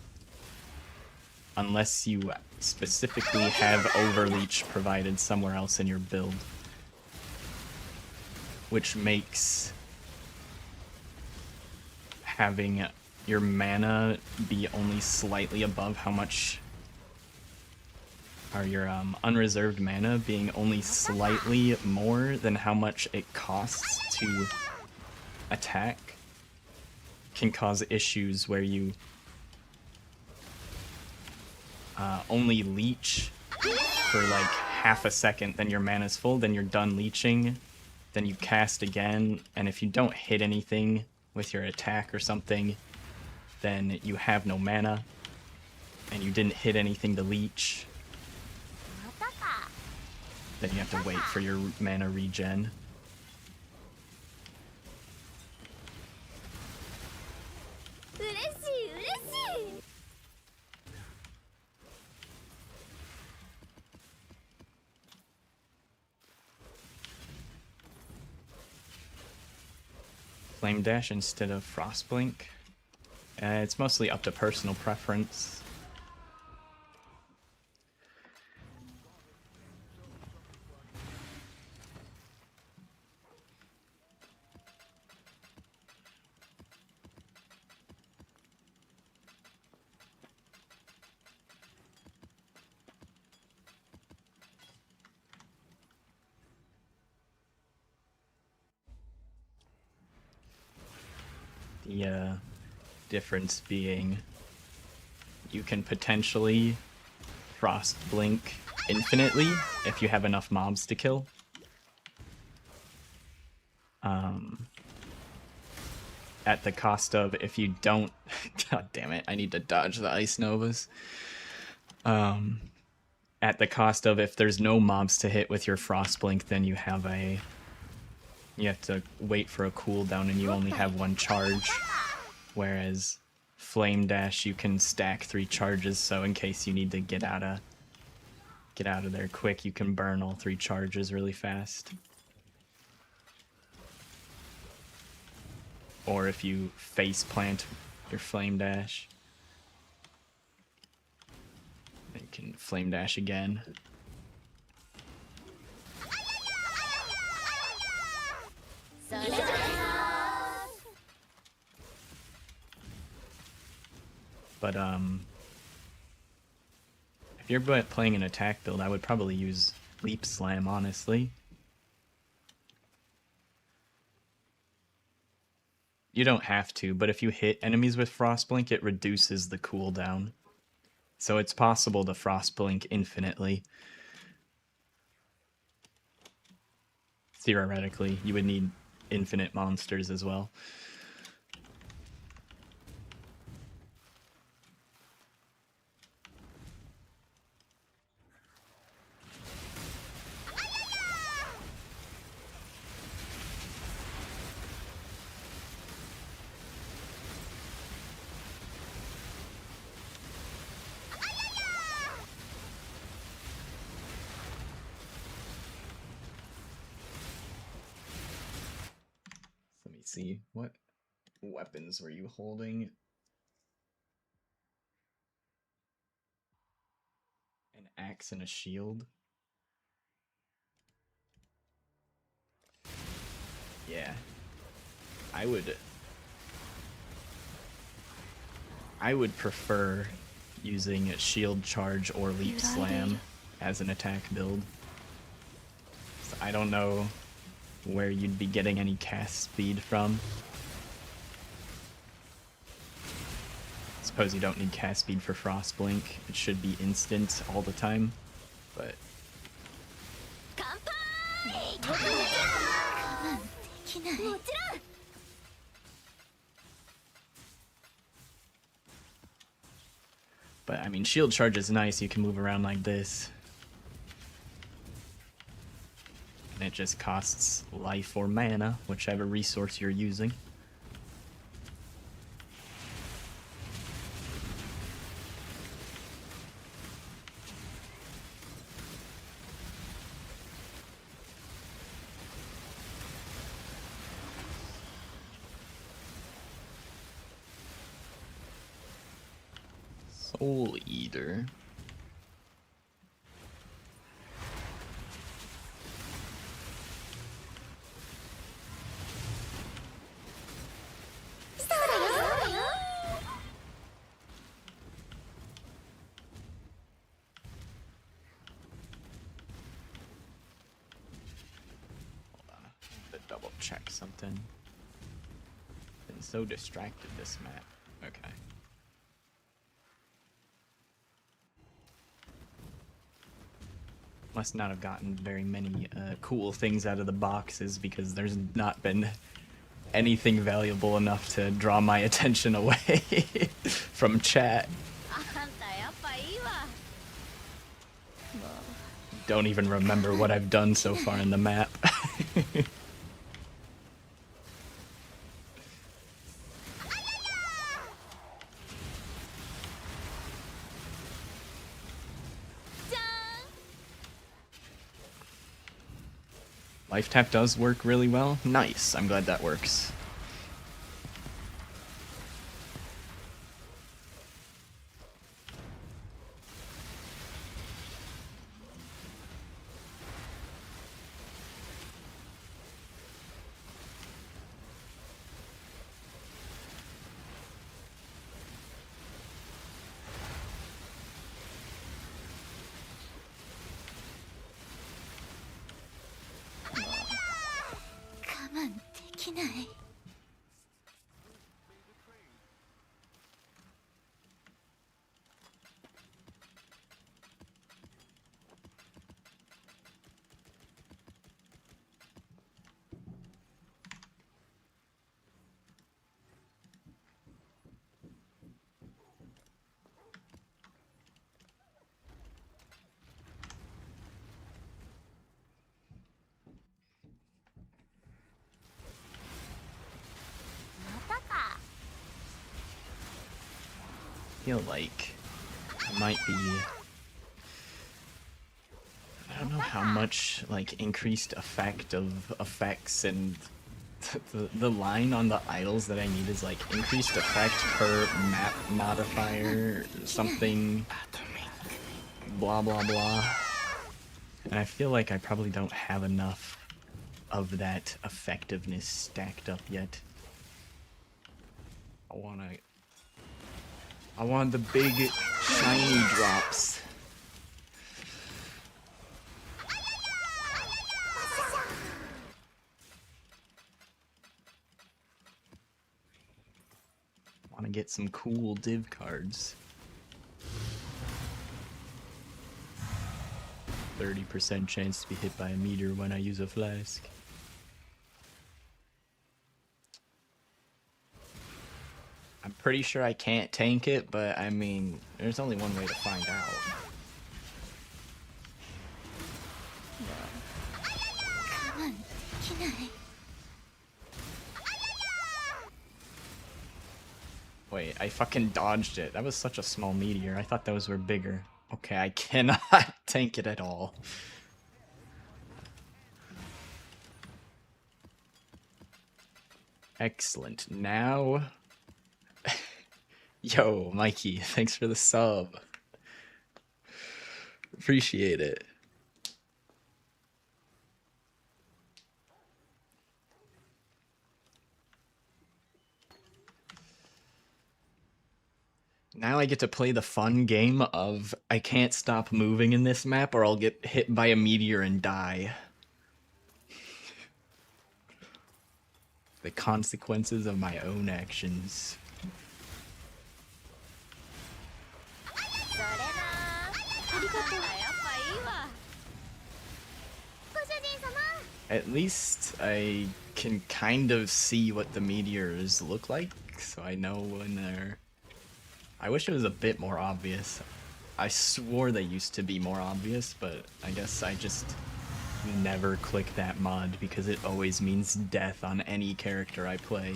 unless you specifically have overleech provided somewhere else in your build, which makes having your mana be only slightly above how much, or your unreserved mana being only slightly more than how much it costs to attack, can cause issues where you only leech for like half a second, then your mana's full, then you're done leeching, then you cast again, and if you don't hit anything with your attack or something, then you have no mana, and you didn't hit anything to leech. Then you have to wait for your mana regen. Flame Dash instead of Frostblink. It's mostly up to personal preference. The difference being you can potentially Frost Blink infinitely if you have enough mobs to kill. At the cost of, if you don't... God damn it, I need to dodge the Ice Novas. At the cost of, if there's no mobs to hit with your Frost Blink, then you have to wait for a cooldown and you only have one charge. Whereas Flame Dash, you can stack 3 charges, so in case you need to get out of there quick, you can burn all 3 charges really fast. Or if you face plant your Flame Dash, then you can Flame Dash again. But if you're playing an attack build, I would probably use Leap Slam, honestly. You don't have to, but if you hit enemies with Frostblink, it reduces the cooldown. So it's possible to Frostblink infinitely. Theoretically, you would need infinite monsters as well. Let me see, what weapons were you holding? An axe and a shield? Yeah. I would prefer using a shield charge or leap slam as an attack build. So I don't know where you'd be getting any cast speed from. Suppose you don't need cast speed for Frostblink. It should be instant all the time, but... But, I mean, shield charge is nice. You can move around like this. And it just costs life or mana, whichever resource you're using. Soul Eater. To double check something. Been so distracted this map. Okay. Must not have gotten very many cool things out of the boxes because there's not been anything valuable enough to draw my attention away from chat. Don't even remember what I've done so far in the map. Life tap does work really well. Nice. I'm glad that works. Feel like I might be, I don't know how much like increased effect of effects and the line on the idols that I need is like increased effect per map modifier something blah blah blah, and I feel like I probably don't have enough of that effectiveness stacked up yet. I want the big shiny drops. Want to get some cool div cards. 30% chance to be hit by a meteor when I use a flask. I'm pretty sure I can't tank it, but I mean, there's only one way to find out. Wait, I fucking dodged it. That was such a small meteor. I thought those were bigger. Okay, I cannot tank it at all. Excellent. Now... Yo, Mikey, thanks for the sub. Appreciate it. Now I get to play the fun game of I can't stop moving in this map or I'll get hit by a meteor and die. The consequences of my own actions. At least I can kind of see what the meteors look like, so I know when they're... I wish it was a bit more obvious. I swore they used to be more obvious, but I guess I just never click that mod because it always means death on any character I play.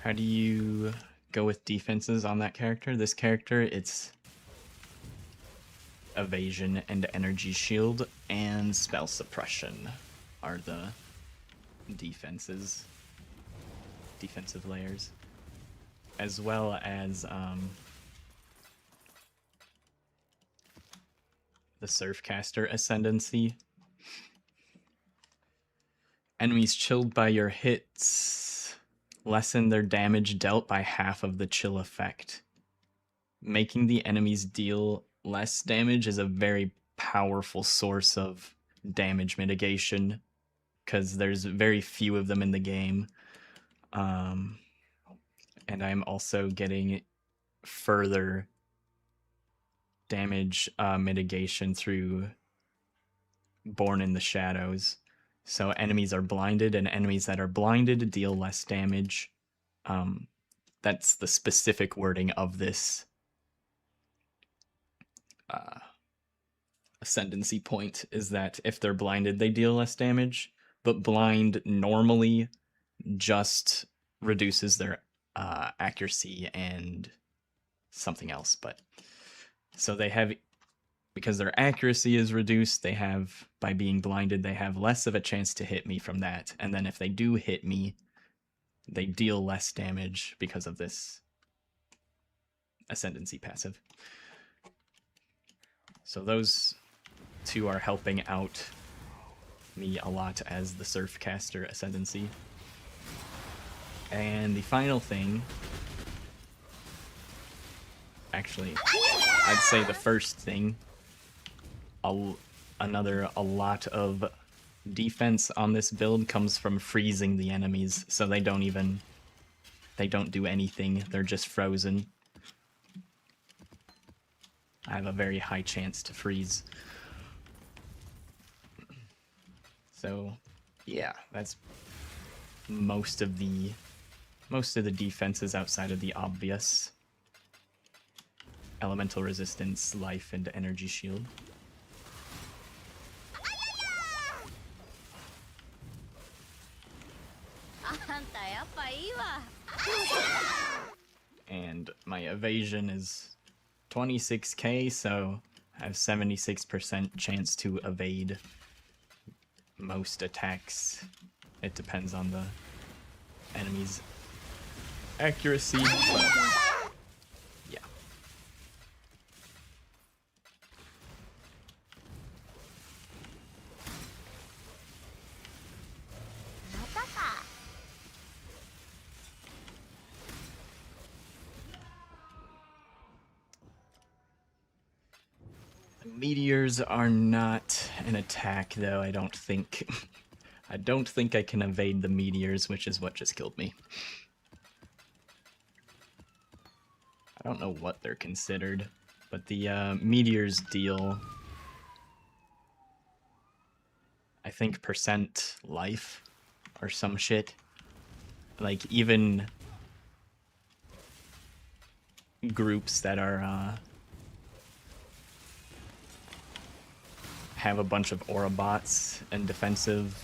How do you go with defenses on that character? This character, it's evasion and energy shield and spell suppression are the defenses, defensive layers, as well as the Surfcaster ascendancy. Enemies chilled by your hits lessen their damage dealt by half of the chill effect. Making the enemies deal less damage is a very powerful source of damage mitigation because there's very few of them in the game. And I'm also getting further damage mitigation through Born in the Shadows. So enemies are blinded, and enemies that are blinded deal less damage. That's the specific wording of this ascendancy point, is that if they're blinded, they deal less damage, but blind normally just reduces their accuracy and something else. But so they have, because their accuracy is reduced, they have, by being blinded, they have less of a chance to hit me from that. And then if they do hit me, they deal less damage because of this ascendancy passive. So those two are helping out me a lot as the Surfcaster ascendancy. And the final thing, actually, I'd say the first thing, a lot of defense on this build comes from freezing the enemies, so they don't do anything, they're just frozen. I have a very high chance to freeze. So, yeah, that's most of the defenses outside of the obvious elemental resistance, life, and energy shield. And my evasion is 26k, so I have 76% chance to evade most attacks. It depends on the enemy's accuracy, but yeah. Meteors are not an attack, though. I don't think I can evade the meteors, which is what just killed me. I don't know what they're considered, but the meteors deal, I think, percent life or some shit. Like, even groups that are have a bunch of aura bots and defensive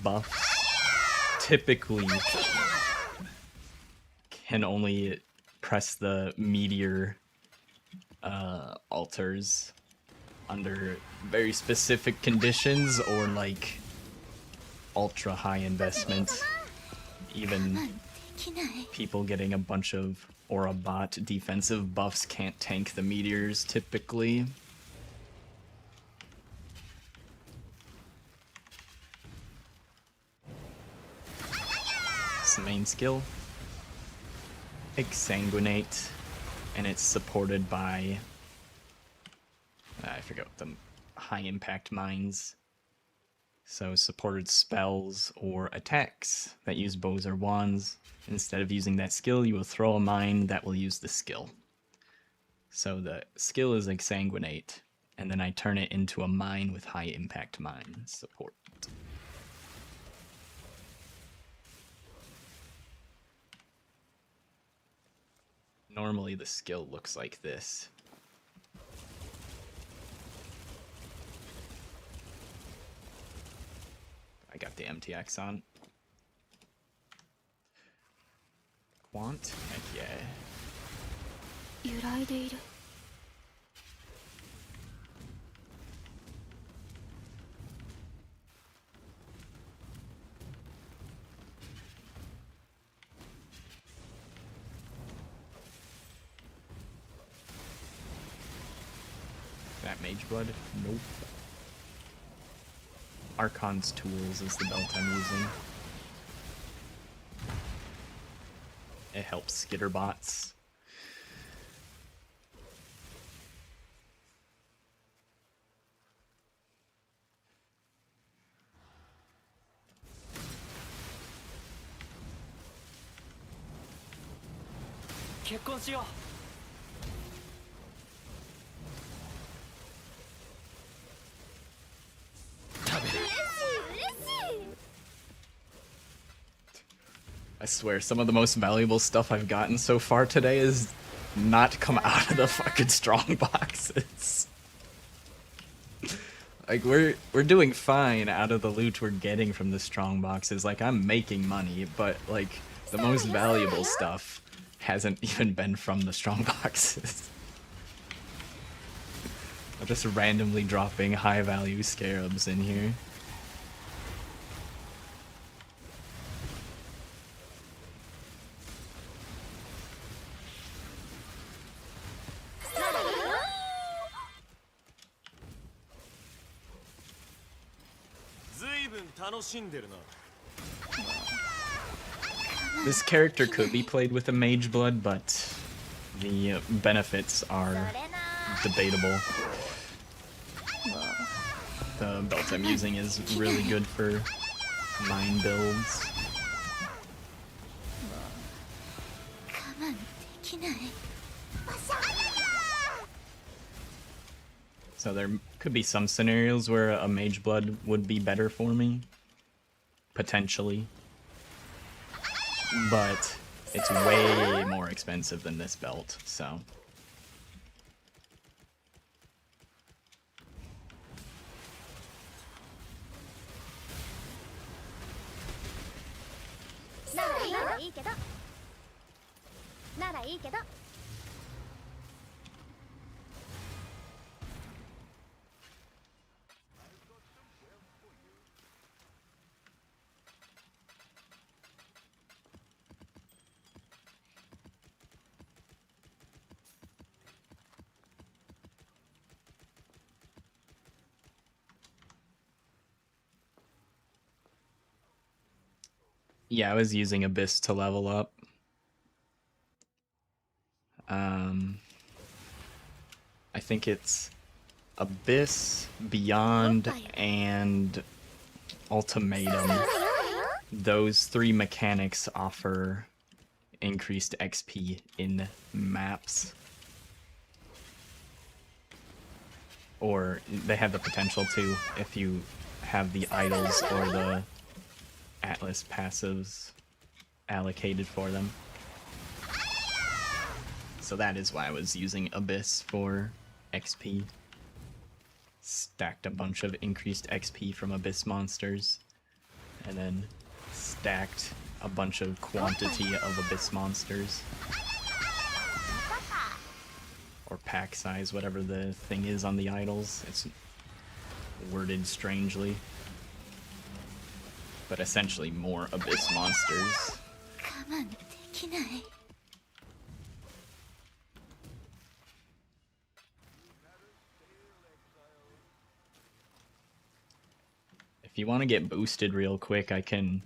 buffs typically can only press the meteor altars under very specific conditions, or like ultra high investment. Even people getting a bunch of aura bot defensive buffs can't tank the meteors typically. It's the main skill. Exsanguinate, and it's supported by, I forget what the high impact mines. So supported spells or attacks that use bows or wands. Instead of using that skill, you will throw a mine that will use the skill. So the skill is Exsanguinate, and then I turn it into a mine with high impact mine support. Normally the skill looks like this. I got the MTX on. Quant? Heck yeah. 揺らいでいる That Mage Blood? Nope. Archon's Tools is the belt I'm using. It helps skitter bots. I swear, some of the most valuable stuff I've gotten so far today is not come out of the fucking strong boxes. Like, we're doing fine out of the loot we're getting from the strong boxes. Like, I'm making money, but, like, the most valuable stuff hasn't even been from the strong boxes. I'm just randomly dropping high-value scarabs in here. This character could be played with a Mage Blood, but the benefits are debatable. The belt I'm using is really good for mine builds. 我慢できない So there could be some scenarios where a Mage Blood would be better for me. Potentially. But it's way more expensive than this belt, so... Yeah, I was using Abyss to level up. I think it's Abyss, Beyond, and Ultimatum. Those three mechanics offer increased XP in maps. Or they have the potential to if you have the idols or the Atlas passives allocated for them. So that is why I was using Abyss for XP. Stacked a bunch of increased XP from Abyss monsters, and then stacked a bunch of quantity of Abyss monsters. Or pack size, whatever the thing is on the idols. It's worded strangely. But essentially more Abyss monsters. 我慢できない If you want to get boosted real quick, I can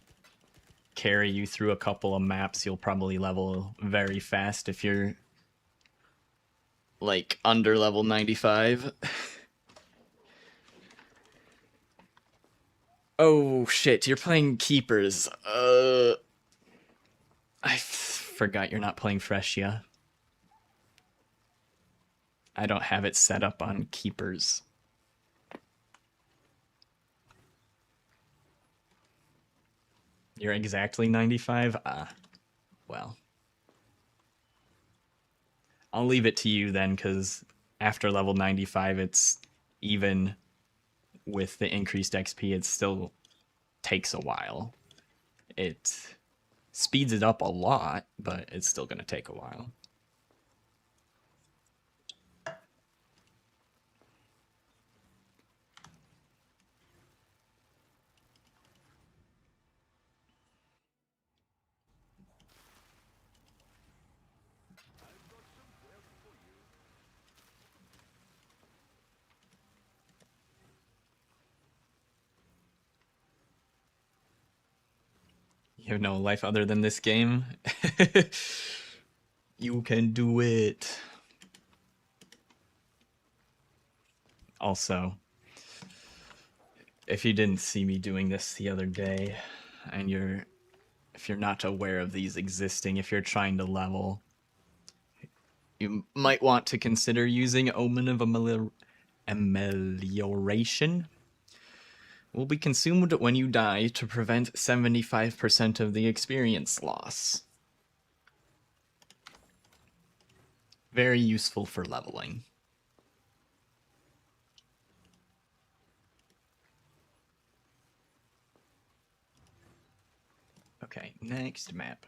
carry you through a couple of maps. You'll probably level very fast if you're like under level 95. Oh shit, you're playing Keepers. I forgot you're not playing Phrecia. I don't have it set up on Keepers. You're exactly 95? Ah, well. I'll leave it to you then, because after level 95, it's even with the increased XP, it still takes a while. It Speeds it up a lot, but it's still going to take a while. You have no life other than this game? You can do it. Also, if you didn't see me doing this the other day, and if you're not aware of these existing, if you're trying to level, you might want to consider using Omen of Amelioration. Will be consumed when you die to prevent 75% of the experience loss. Very useful for leveling. Okay, next map.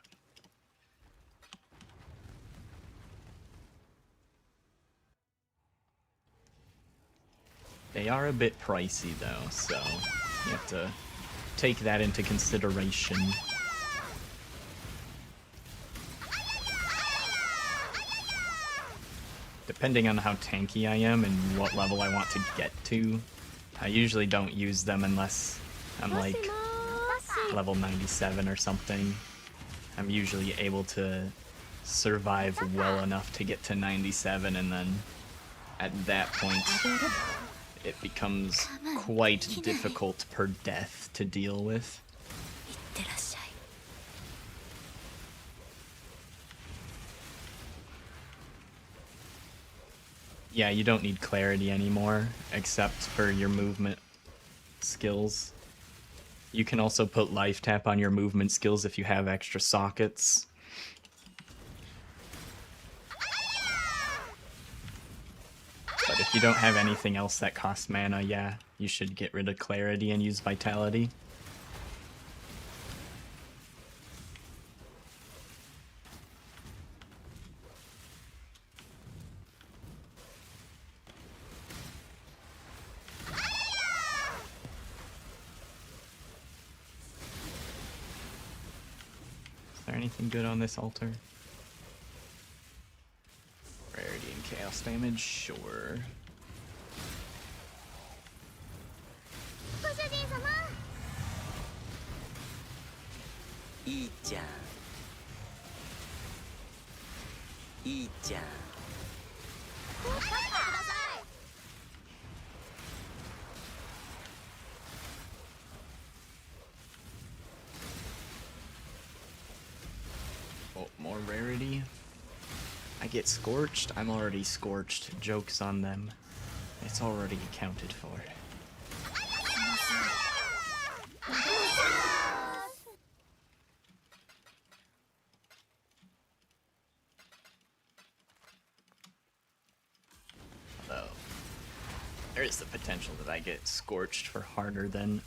They are a bit pricey though, so you have to take that into consideration. Depending on how tanky I am and what level I want to get to, I usually don't use them unless I'm like level 97 or something. I'm usually able to survive well enough to get to 97, and then at that point it becomes quite difficult per death to deal with. Yeah, you don't need clarity anymore, except for your movement skills. You can also put life tap on your movement skills if you have extra sockets. But if you don't have anything else that costs mana, yeah, you should get rid of clarity and use vitality. Is there anything good on this altar? Rarity and chaos damage, sure. Oh, more rarity. I get scorched? I'm already scorched. Joke's on them. It's already accounted for. Although, there is the potential that I get scorched for harder than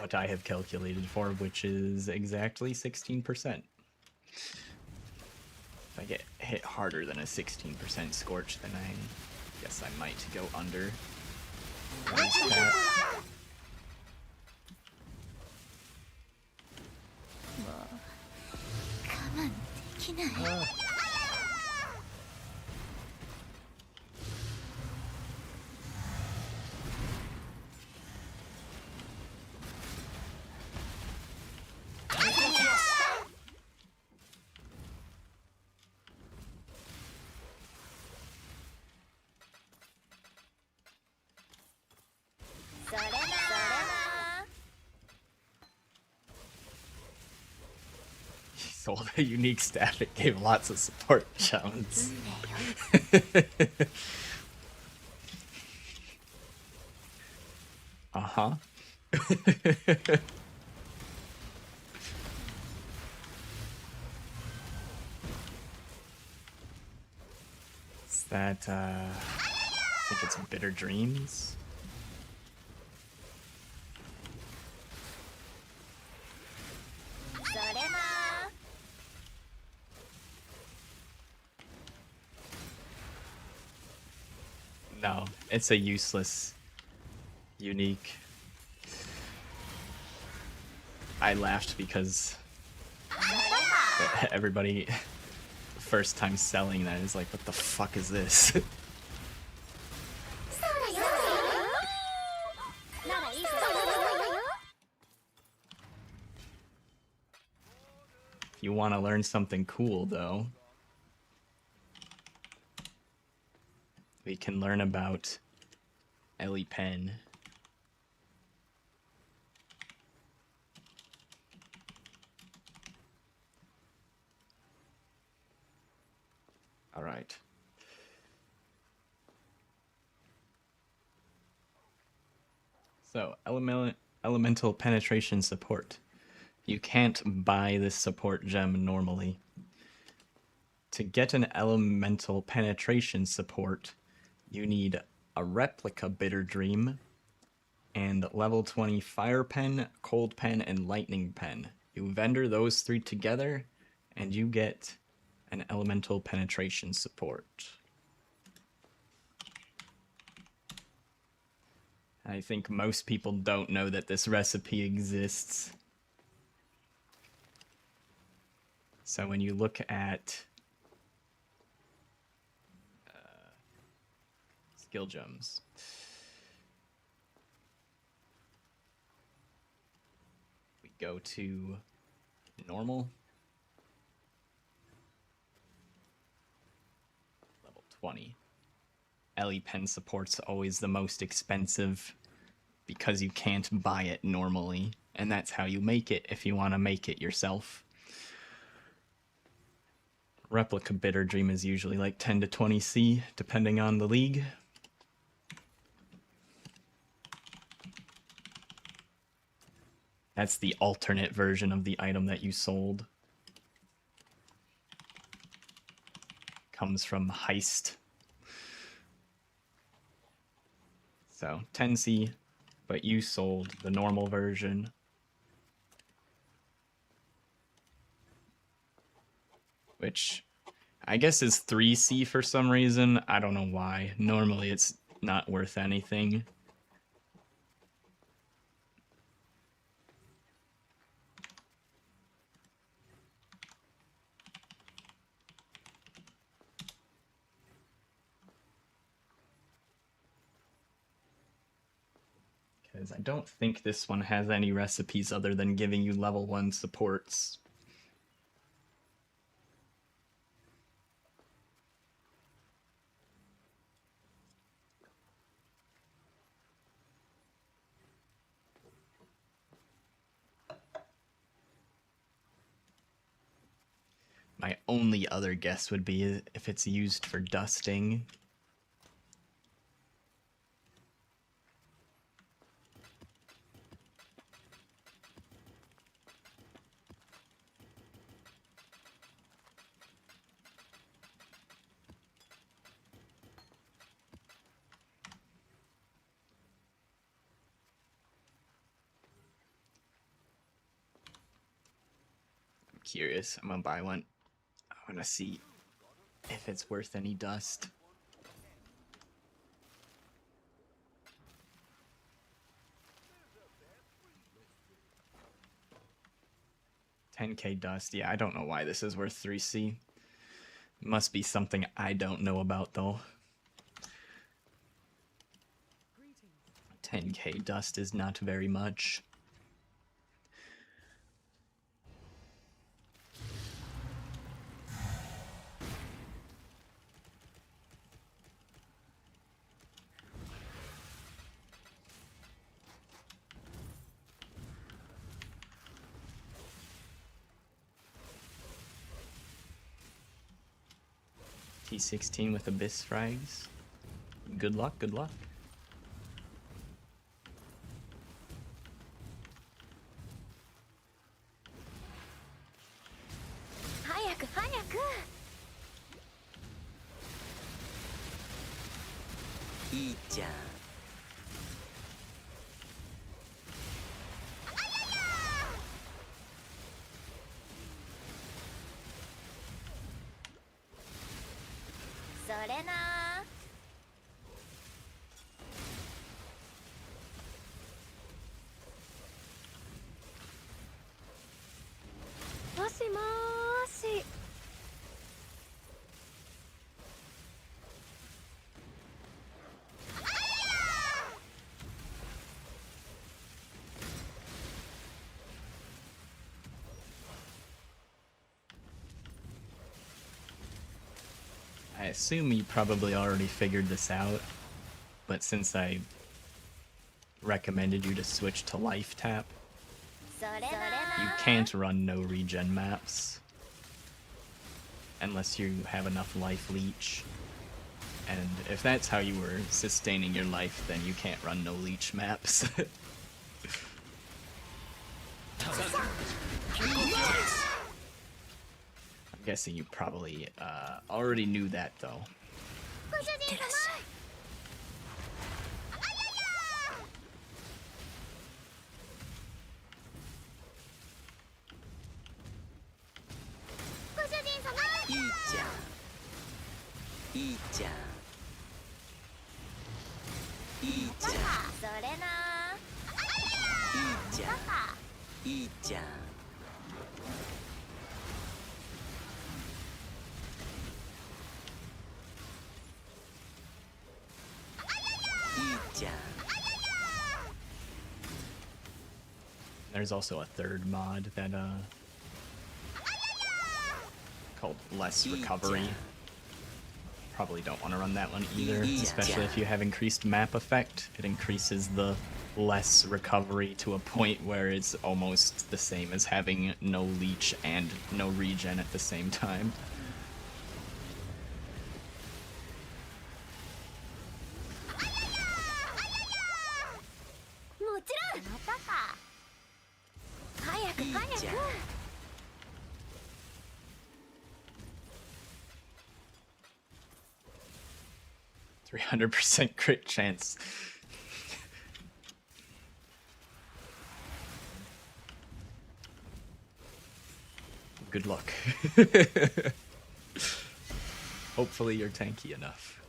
what I have calculated for, which is exactly 16%. If I get hit harder than a 16% scorch, then I guess I might go under. Sold a unique stat that gave lots of support challenge. Uh-huh. Is that, I think it's Bitter Dreams? No, it's a useless unique. I laughed because everybody first time selling that is like, what the fuck is this? If you want to learn something cool though, we can learn about Ellie Pen. All right. So, elemental penetration support. You can't buy this support gem normally. To get an elemental penetration support, you need a replica Bitter Dream and level 20 Fire Pen, Cold Pen, and Lightning Pen. You vendor those three together, and you get an elemental penetration support. I think most people don't know that this recipe exists. So when you look at skill gems, we go to normal, level 20. Ellie Pen support's always the most expensive because you can't buy it normally, and that's how you make it if you want to make it yourself. Replica Bitter Dream is usually like 10 to 20 C, depending on the league. That's the alternate version of the item that you sold. Comes from Heist. So 10 C, but you sold the normal version. Which I guess is 3C for some reason. I don't know why. Normally it's not worth anything. Because I don't think this one has any recipes other than giving you level 1 supports. My only other guess would be if it's used for dusting. I'm curious. I'm gonna buy one. I wanna see if it's worth any dust. $10K dust. Yeah, I don't know why this is worth 3C. Must be something I don't know about though. 10K dust is not very much. T16 with Abyss frags. Good luck, good luck. I assume you probably already figured this out, but since I recommended you to switch to life tap, you can't run no regen maps unless you have enough life leech. And if that's how you were sustaining your life, then you can't run no leech maps. I'm guessing you probably already knew that, though. There's also a third mod that called Less Recovery. Probably don't want to run that one either, especially if you have increased map effect. It increases the less recovery to a point where it's almost the same as having no leech and no regen at the same time. %300 crit chance. Good luck. Hopefully you're tanky enough.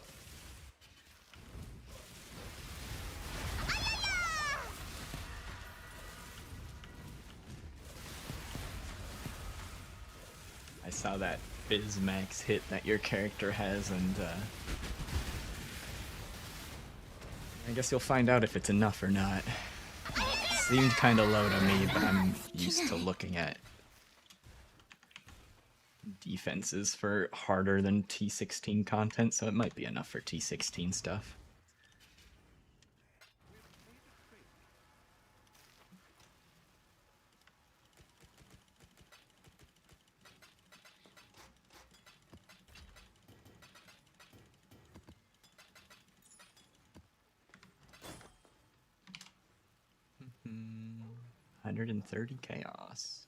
I saw that Fizz Max hit that your character has, and I guess you'll find out if it's enough or not. It seemed kinda low to me, but I'm used to looking at defenses for harder than T16 content, so it might be enough for T16 stuff. Mm-hmm. 130 chaos.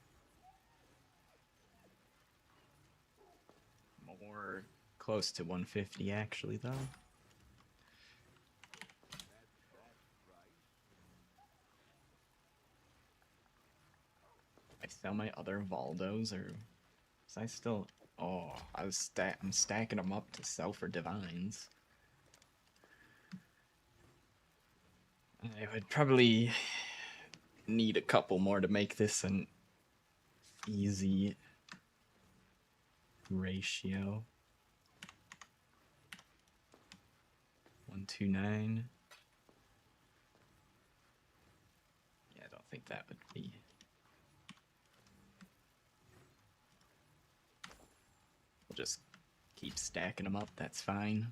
More close to 150 actually, though. I sell my other Valdos, or was I still? Oh, I'm stacking them up to sell for divines. I would probably need a couple more to make this an easy ratio. 129. Yeah, I don't think that would be. We'll just keep stacking them up, that's fine.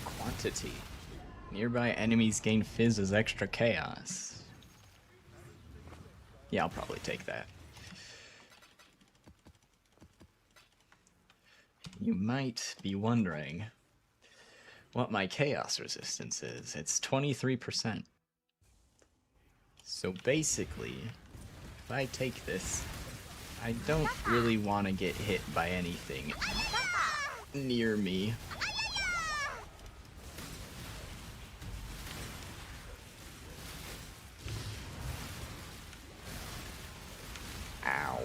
Quantity. Nearby enemies gain Fizz as extra chaos. Yeah, I'll probably take that. You might be wondering, what my chaos resistance is. It's 23%. So basically, if I take this, I don't really want to get hit by anything near me. Ow.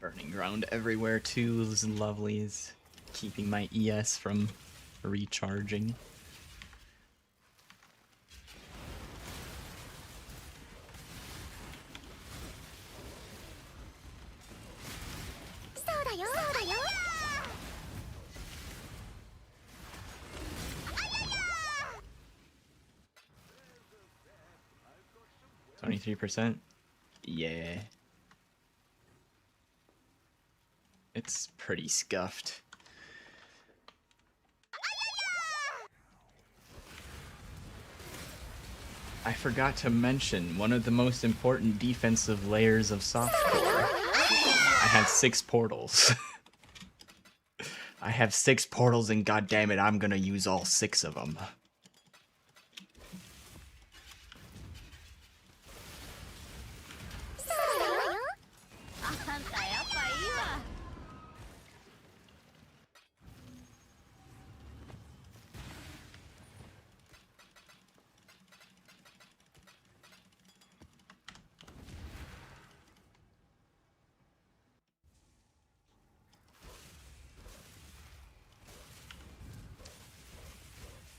Burning ground everywhere too, those lovelies. Keeping my ES from recharging. So da yo. 23%? Yeah. It's pretty scuffed. I forgot to mention one of the most important defensive layers of softcore. I have 6 portals. I have 6 portals and goddammit, I'm gonna use all 6 of them.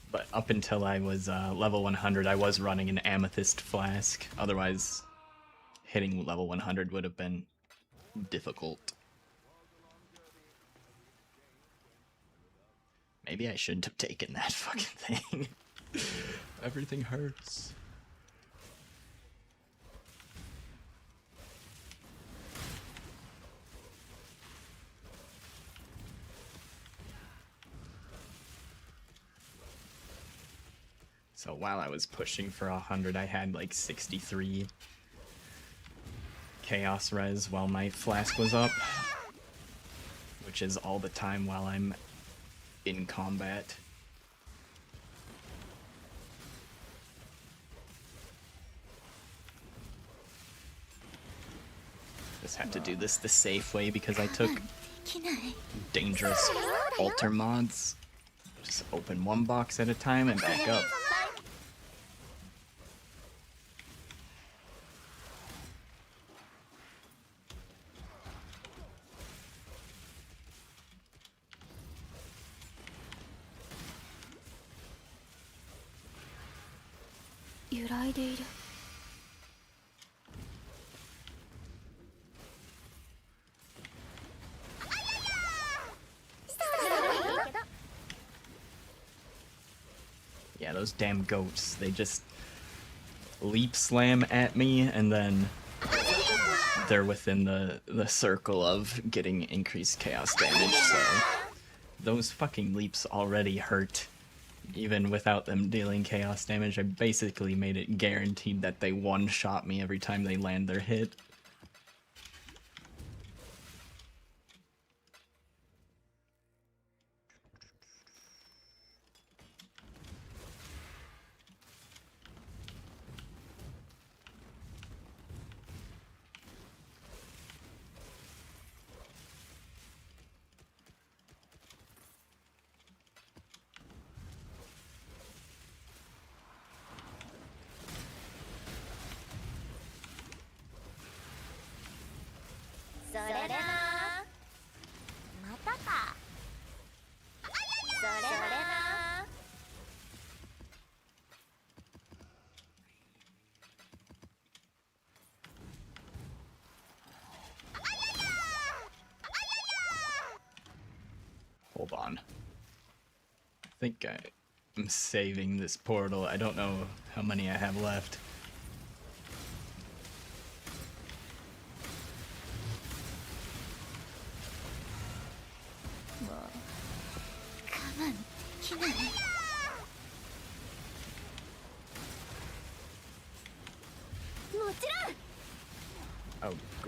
But up until I was level 100, I was running an amethyst flask. Otherwise, hitting level 100 would have been difficult. Maybe I shouldn't have taken that fucking thing. Everything hurts. So while I was pushing for 100, I had like 63 chaos res while my flask was up, which is all the time while I'm in combat. Just have to do this the safe way because I took dangerous altar mods. Just open one box at a time and back up. Yeah, those damn goats, they just leap slam at me and then they're within the circle of getting increased chaos damage, so those fucking leaps already hurt. Even without them dealing chaos damage, I basically made it guaranteed that they one-shot me every time they land their hit. Hold on. I think I'm saving this portal. I don't know how many I have left.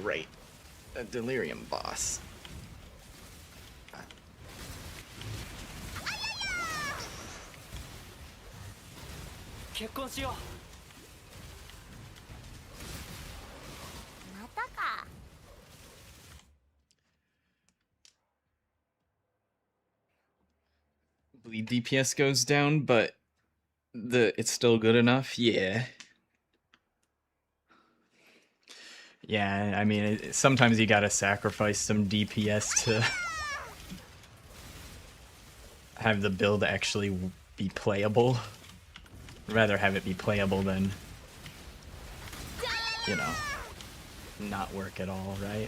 great. A delirium boss. 結婚しよう。またか。 Bleed DPS goes down, but it's still good enough. Yeah. Yeah, I mean, sometimes you gotta sacrifice some DPS to have the build actually be playable. I'd rather have it be playable than, you know, not work at all, right?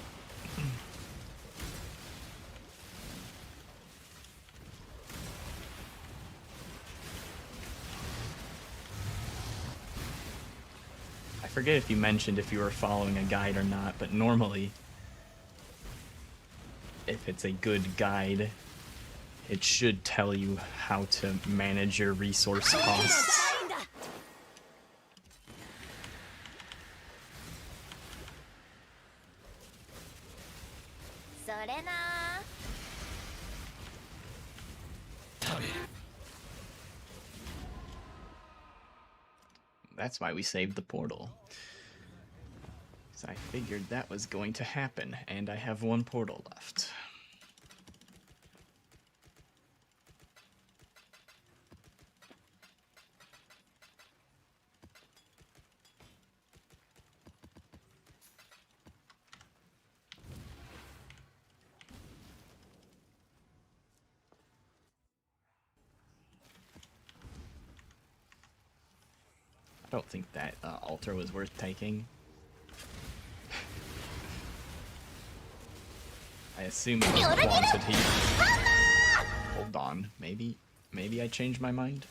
I forget if you mentioned if you were following a guide or not, but normally, if it's a good guide, it should tell you how to manage your resource costs. それな。 That's why we saved the portal. So I figured that was going to happen, and I have one portal left. I don't think that altar was worth taking. I assume it was quantity. Hold on, maybe I changed my mind.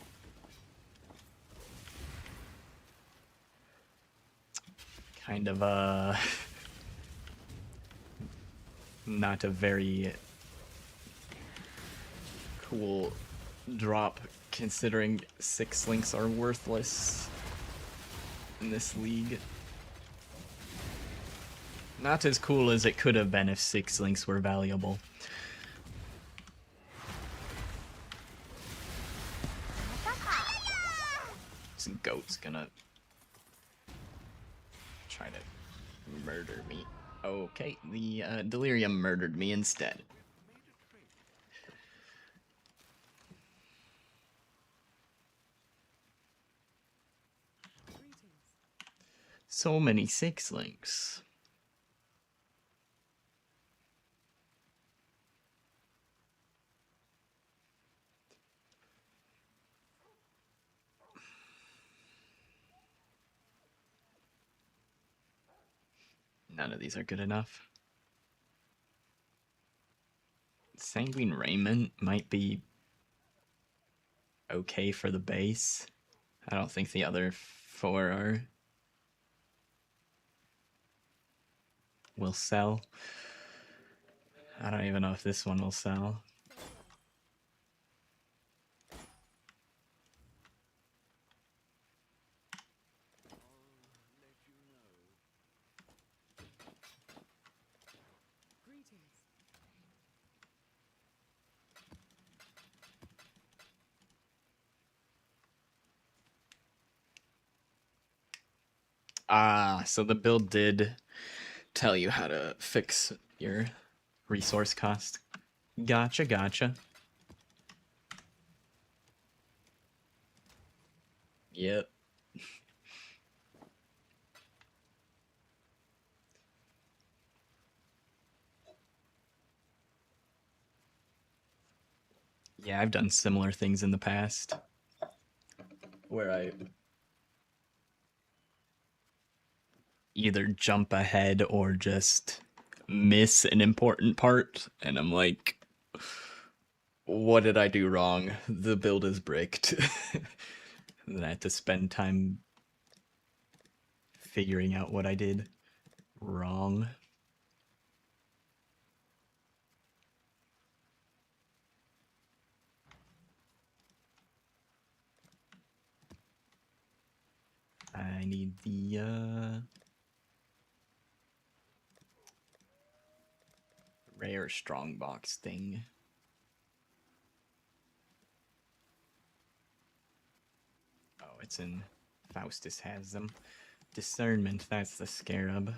Kind of not a very cool drop considering 6 links are worthless in this league. Not as cool as it could have been if 6 links were valuable. This goat's gonna try to murder me. Okay, the delirium murdered me instead. So many 6 links. None of these are good enough. Sanguine Raiment might be okay for the base. I don't think the other 4 will sell. I don't even know if this one will sell. Ah, so the build did tell you how to fix your resource cost. Gotcha, gotcha. Yep. Yeah, I've done similar things in the past. Where I either jump ahead or just miss an important part, and I'm like, what did I do wrong? The build is bricked. And then I had to spend time figuring out what I did wrong. I need the rare strongbox thing. Oh, it's in... Faustus has them. Discernment, that's the scarab.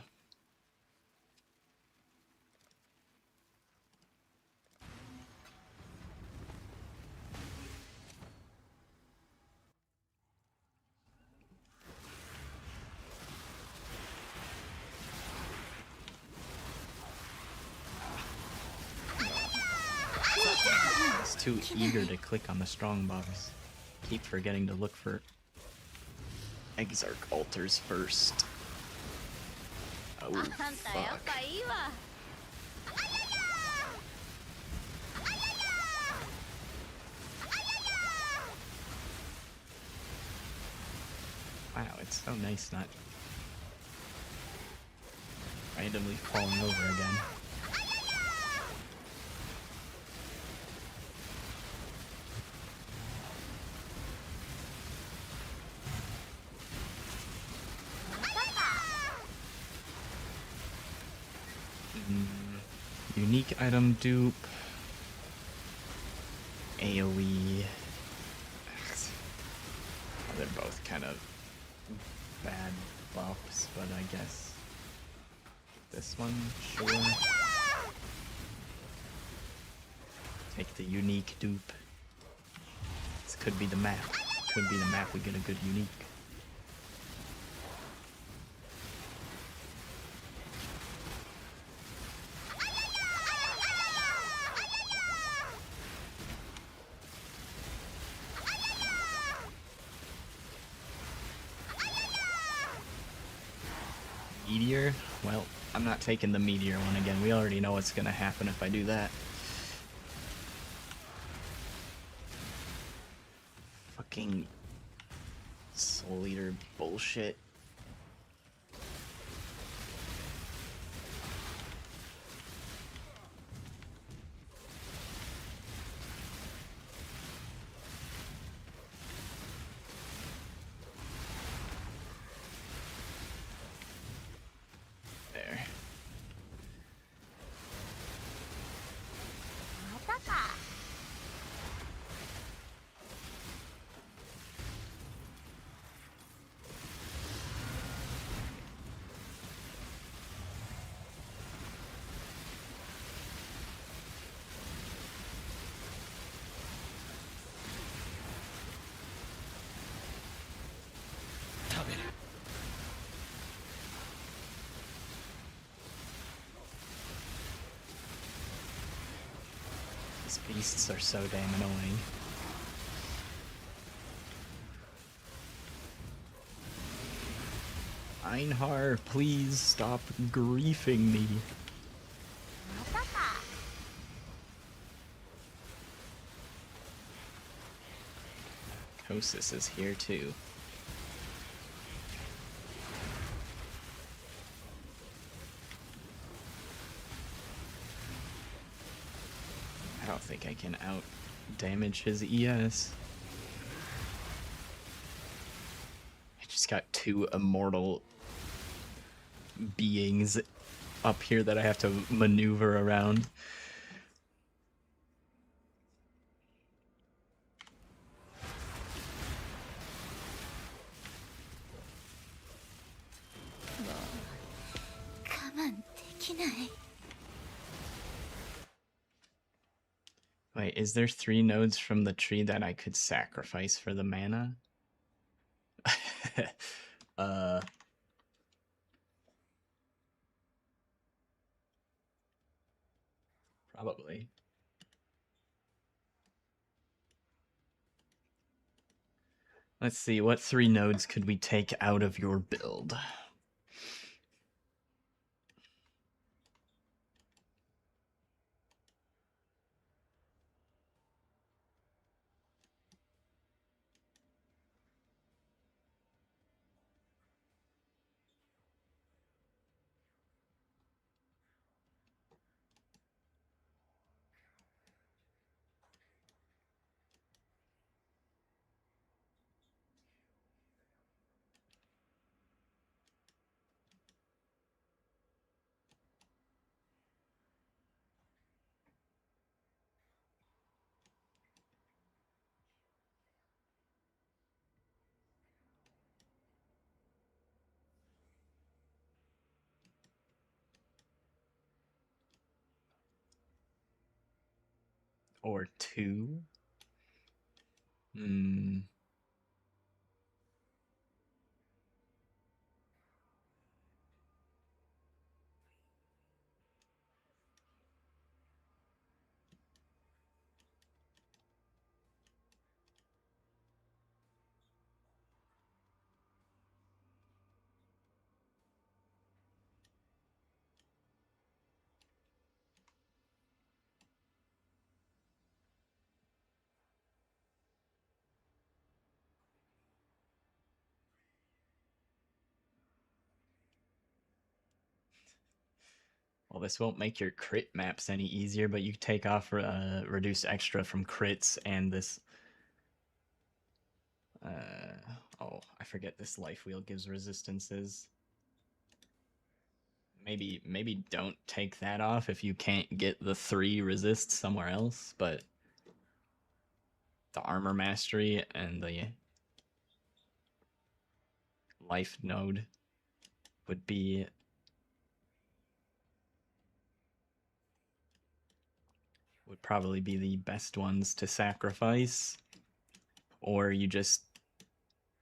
It's too eager to click on the strongbox. Keep forgetting to look for Exarch altars first. Oh, あんたやっ fuck. ぱいいわ Wow, it's so nice not randomly falling over again. Unique item dupe. AoE. They're both kind of bad buffs, but I guess this one, sure. Take the unique dupe. This could be the map. Could be the map we get a good unique. Meteor? Well, I'm not taking the meteor one again. We already know what's gonna happen if I do that. Fucking Soul Eater bullshit. There. またか 食べる These beasts are so damn annoying. Einhar, please stop griefing me. またか Kosis is here too. I don't think I can out damage his ES. I just got two immortal beings up here that I have to maneuver around. Wait, is there 3 nodes from the tree that I could sacrifice for the mana? Probably. Let's see, what 3 nodes could we take out of your build? Or 2? Hmm. Well, this won't make your crit maps any easier, but you take off reduce extra from crits and this. Oh, I forget this life wheel gives resistances. Maybe don't take that off if you can't get the 3 resists somewhere else, but the armor mastery and the life node would be probably be the best ones to sacrifice, or you just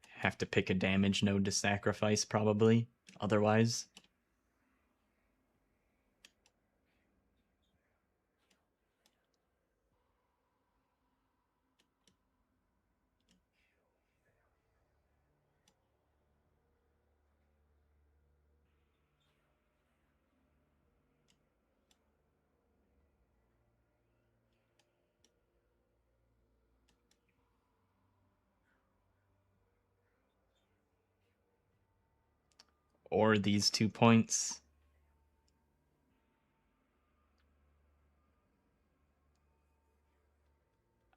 have to pick a damage node to sacrifice probably otherwise. Or these 2 points.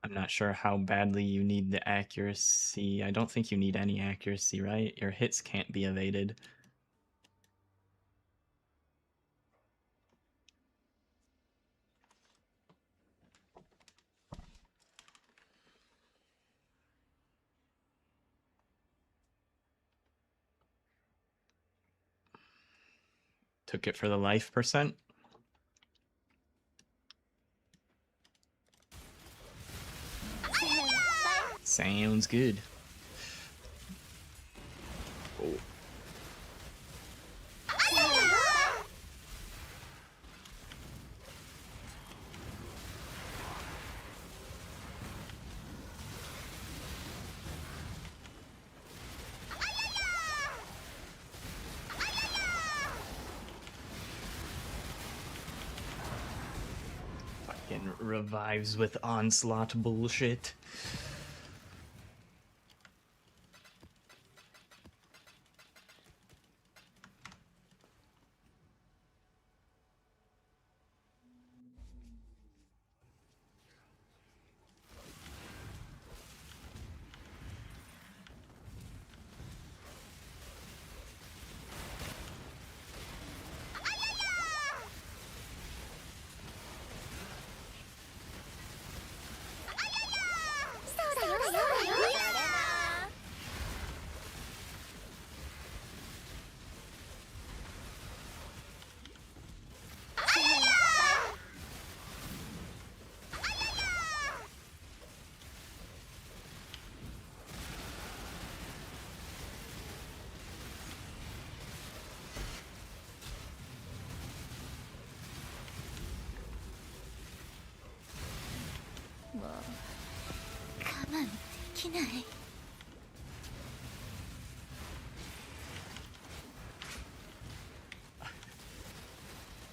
I'm not sure how badly you need the accuracy. I don't think you need any accuracy, right? Your hits can't be evaded. Took it for the life percent. Sounds good. Oh. Fucking revives with onslaught bullshit.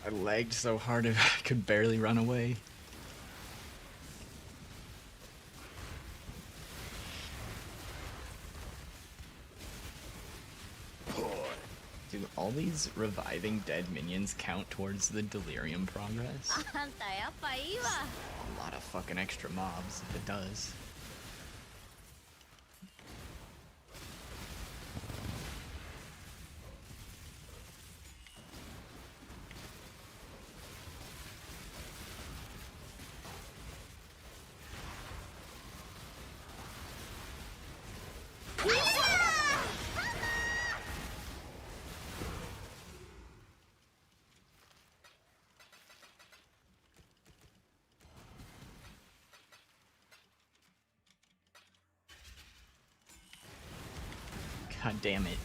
I lagged so hard I could barely run away. Do all these reviving dead minions count towards the delirium progress? A lot of fucking extra mobs if it does. God damn it.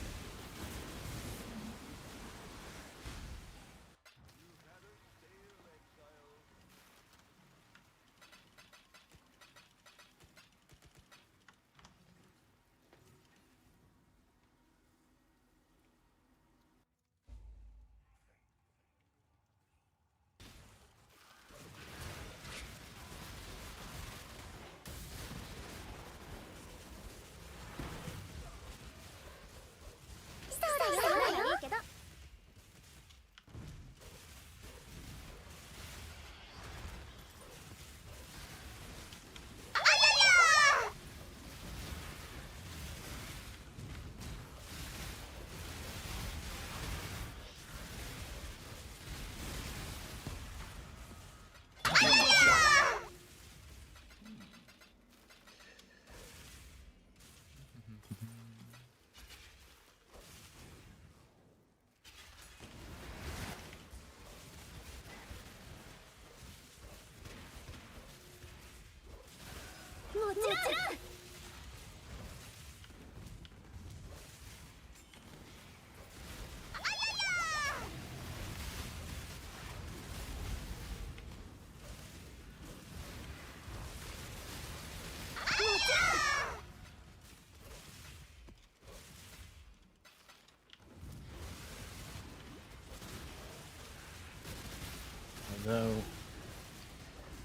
Although,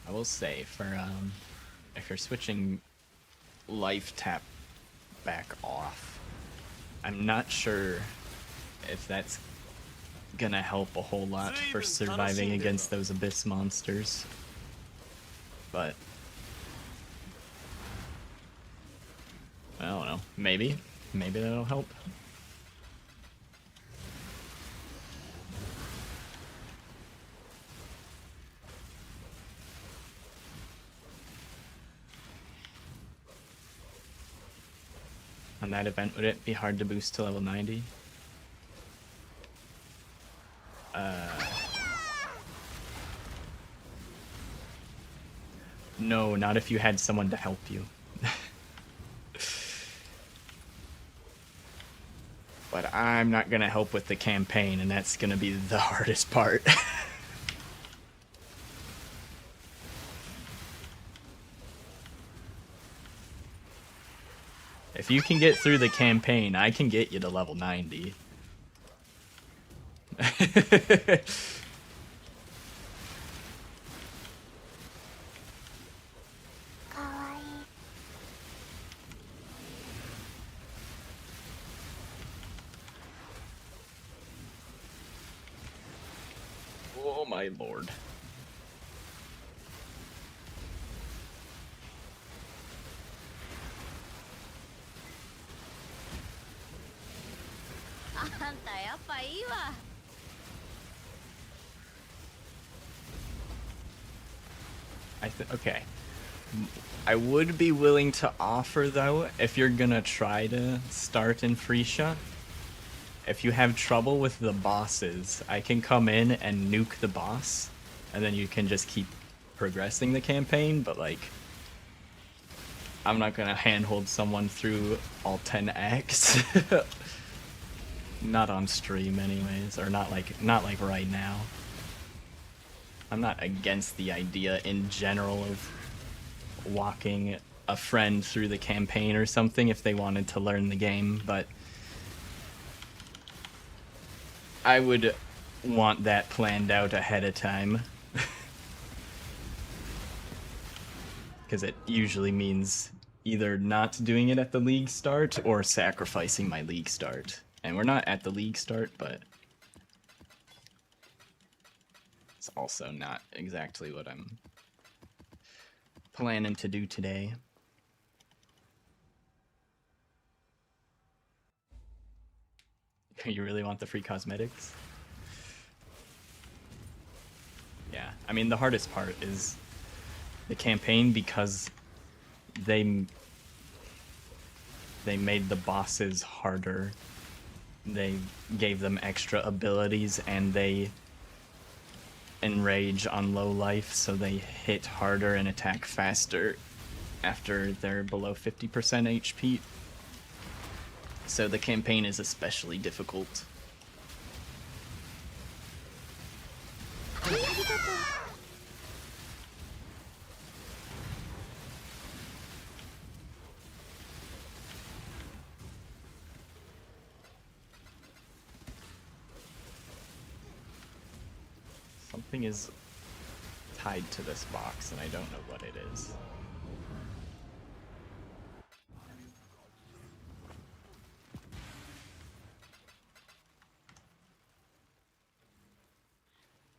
I will say, for if you're switching life tap back off, I'm not sure if that's gonna help a whole lot for surviving against those abyss monsters. But I don't know. Maybe that'll help. On that event, would it be hard to boost to level 90? No, not if you had someone to help you. But I'm not gonna help with the campaign, and that's gonna be the hardest part. If you can get through the campaign, I can get you to level 90. Oh my lord. Okay. I would be willing to offer, though, if you're gonna try to start in Phrecia, if you have trouble with the bosses, I can come in and nuke the boss, and then you can just keep progressing the campaign, but, like, I'm not gonna handhold someone through all 10 acts. Not on stream, anyways, or not like right now. I'm not against the idea in general of walking a friend through the campaign or something if they wanted to learn the game, but I would want that planned out ahead of time. Because it usually means either not doing it at the league start or sacrificing my league start. And we're not at the league start, but it's also not exactly what I'm planning to do today. You really want the free cosmetics? Yeah, I mean, the hardest part is the campaign, because they made the bosses harder. They gave them extra abilities, and they enrage on low life, so they hit harder and attack faster after they're below 50% HP. So the campaign is especially difficult. Something is tied to this box, and I don't know what it is.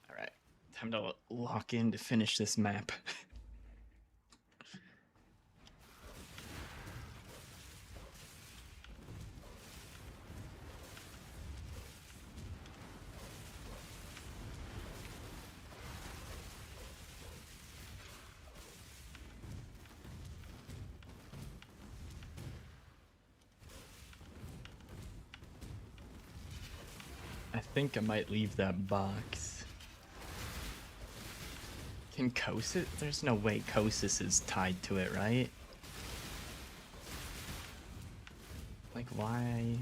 Alright, time to lock in to finish this map. I think I might leave that box. Can Kosis? There's no way Kosis is tied to it, right? Like, why?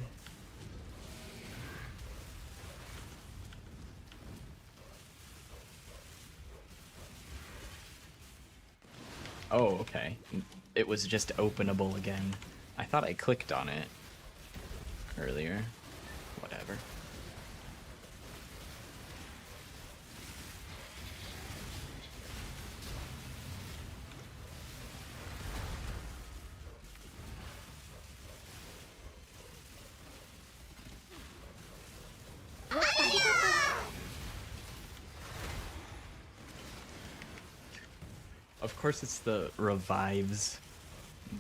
Oh, okay. It was just openable again. I thought I clicked on it earlier. Whatever. Of course, it's the revives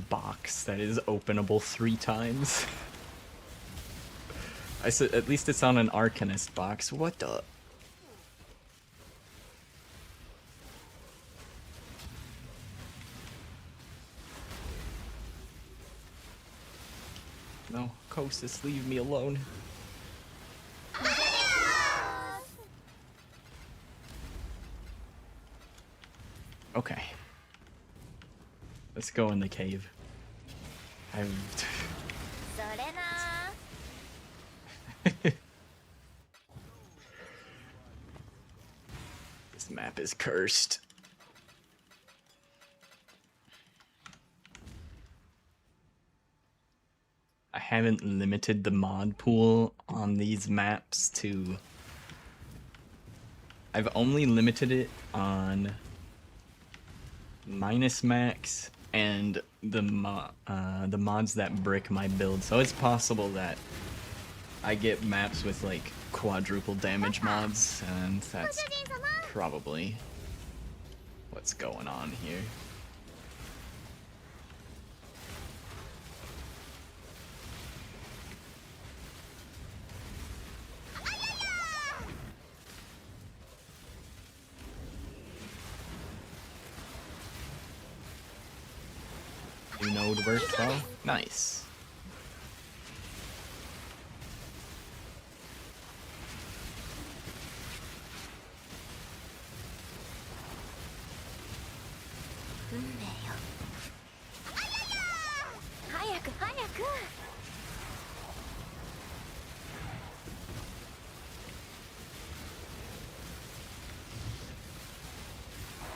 box that is openable 3 times. I said at least it's on an Arcanist box. What the? No, Kosis, leave me alone. Okay. Let's go in the cave. This map is cursed. I haven't limited the mod pool on these maps to... I've only limited it on minus max and the mods that brick my build. So it's possible that I get maps with like quadruple damage mods, and that's probably what's going on here. New node work though? Nice.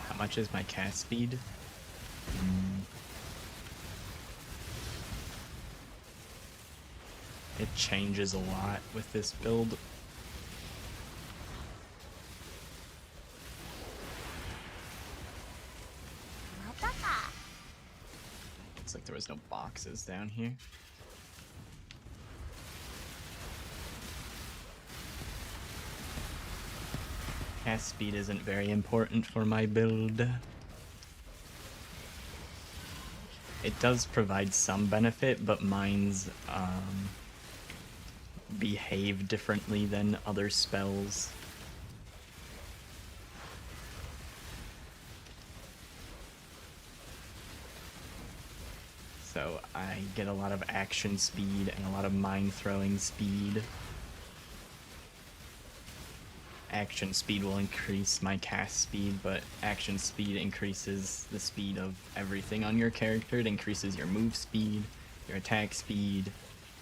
How much is my cast speed? It changes a lot with this build. Looks like there was no boxes down here. Cast speed isn't very important for my build. It does provide some benefit, but mine's behave differently than other spells. So I get a lot of action speed and a lot of mind throwing speed. Action speed will increase my cast speed, but action speed increases the speed of everything on your character. It increases your move speed, your attack speed,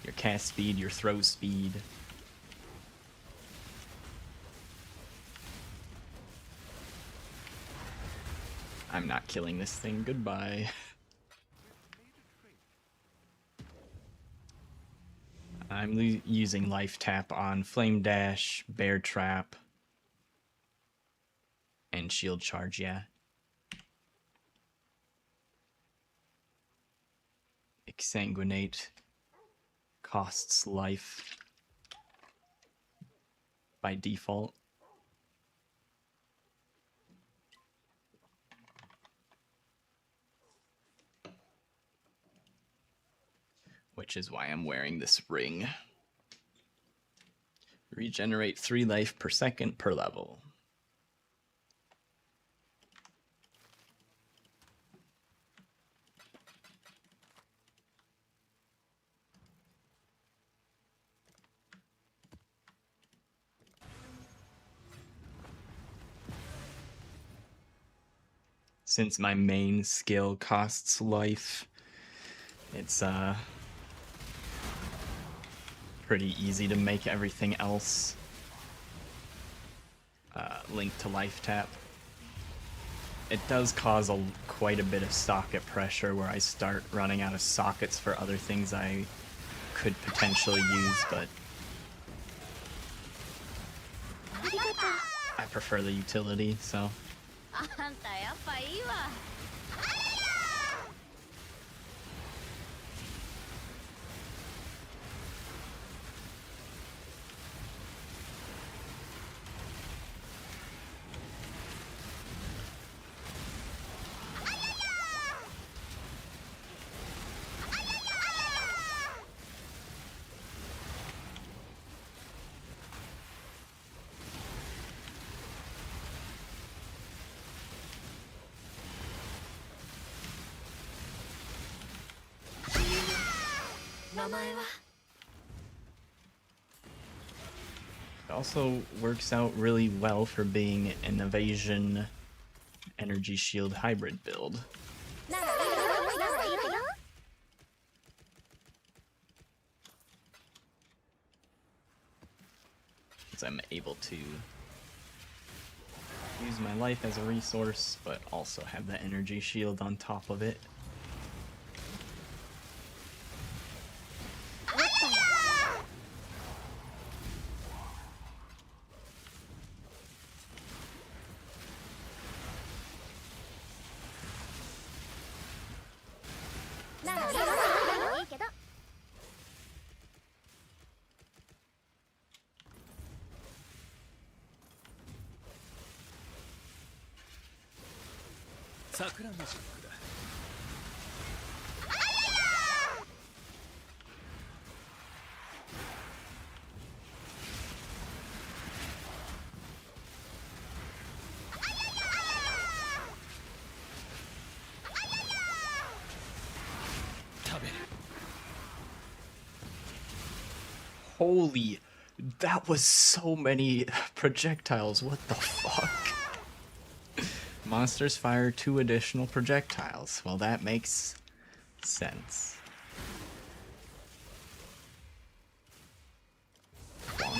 your cast speed, your throw speed. I'm not killing this thing. Goodbye. I'm using Life Tap on Flame Dash, Bear Trap, and Shield Charge, yeah. Exsanguinate costs life by default. Which is why I'm wearing this ring. Regenerate 3 life per second per level. Since my main skill costs life, it's pretty easy to make everything else linked to Life Tap. It does cause quite a bit of socket pressure where I start running out of sockets for other things I could potentially use, but I prefer the utility, so. あんたやっぱいいわ。名前は It also works out really well for being an evasion energy shield hybrid build. ならいいわよ。 Because I'm able to use my life as a resource, but also have the energy shield on top of it. Holy, that was so many projectiles. What the fuck? Monsters fire 2 additional projectiles. Well, that makes sense. What?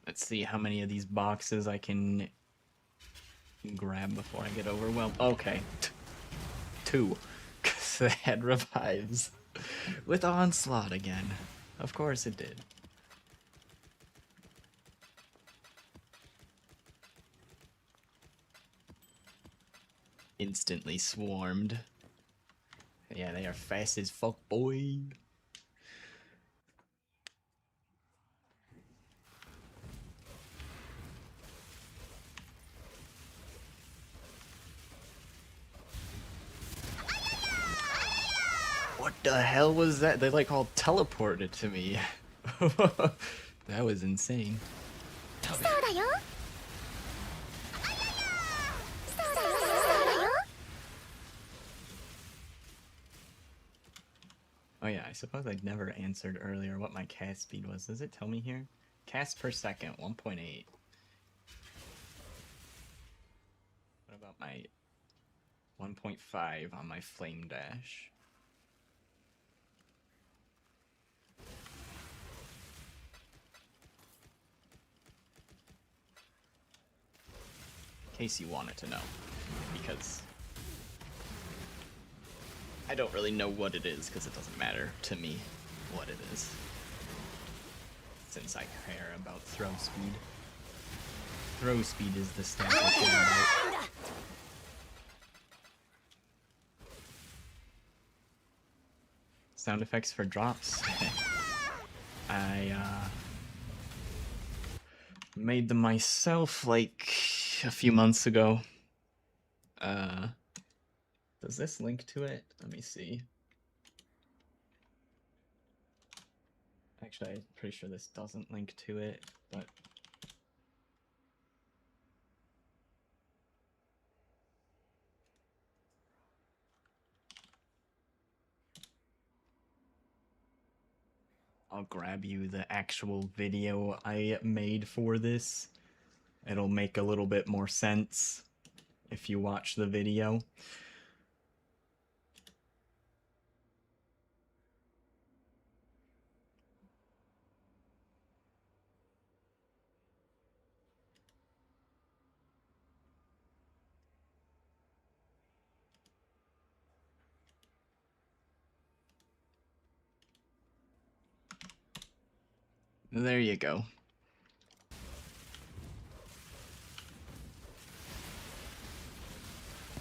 Let's see how many of these boxes I can grab before I get overwhelmed. Okay. Two. Because the head revives. With Onslaught again. Of course it did. Instantly swarmed. Yeah, they are fast as fuck, boy. What the hell was that? They like all teleported to me. That was insane. そうだよそうだよそうだよ Oh yeah, I suppose I never answered earlier what my cast speed was. Does it tell me here? Cast per second, 1.8. What about my 1.5 on my flame dash? In case you wanted to know, because I don't really know what it is, because it doesn't matter to me what it is, since I care about throw speed. Throw speed is the stat I care about. Sound effects for drops. I made them myself like a few months ago. Does this link to it? Let me see. Actually, I'm pretty sure this doesn't link to it, but I'll grab you the actual video I made for this. It'll make a little bit more sense if you watch the video. There you go.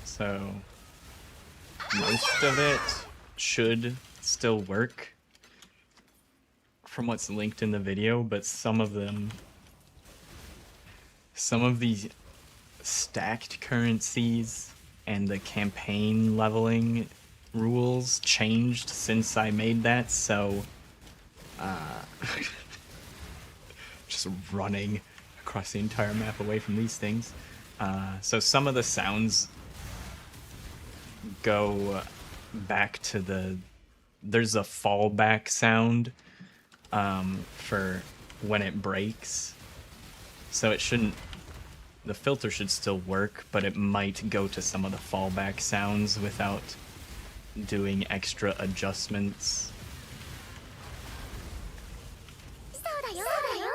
So, most of it should still work from what's linked in the video, but some of these stacked currencies and the campaign leveling rules changed since I made that, so just running across the entire map away from these things. So some of the sounds go back to there's a fallback sound for when it breaks. So it shouldn't, the filter should still work, but it might go to some of the fallback sounds without doing extra adjustments. そうだよそうだよ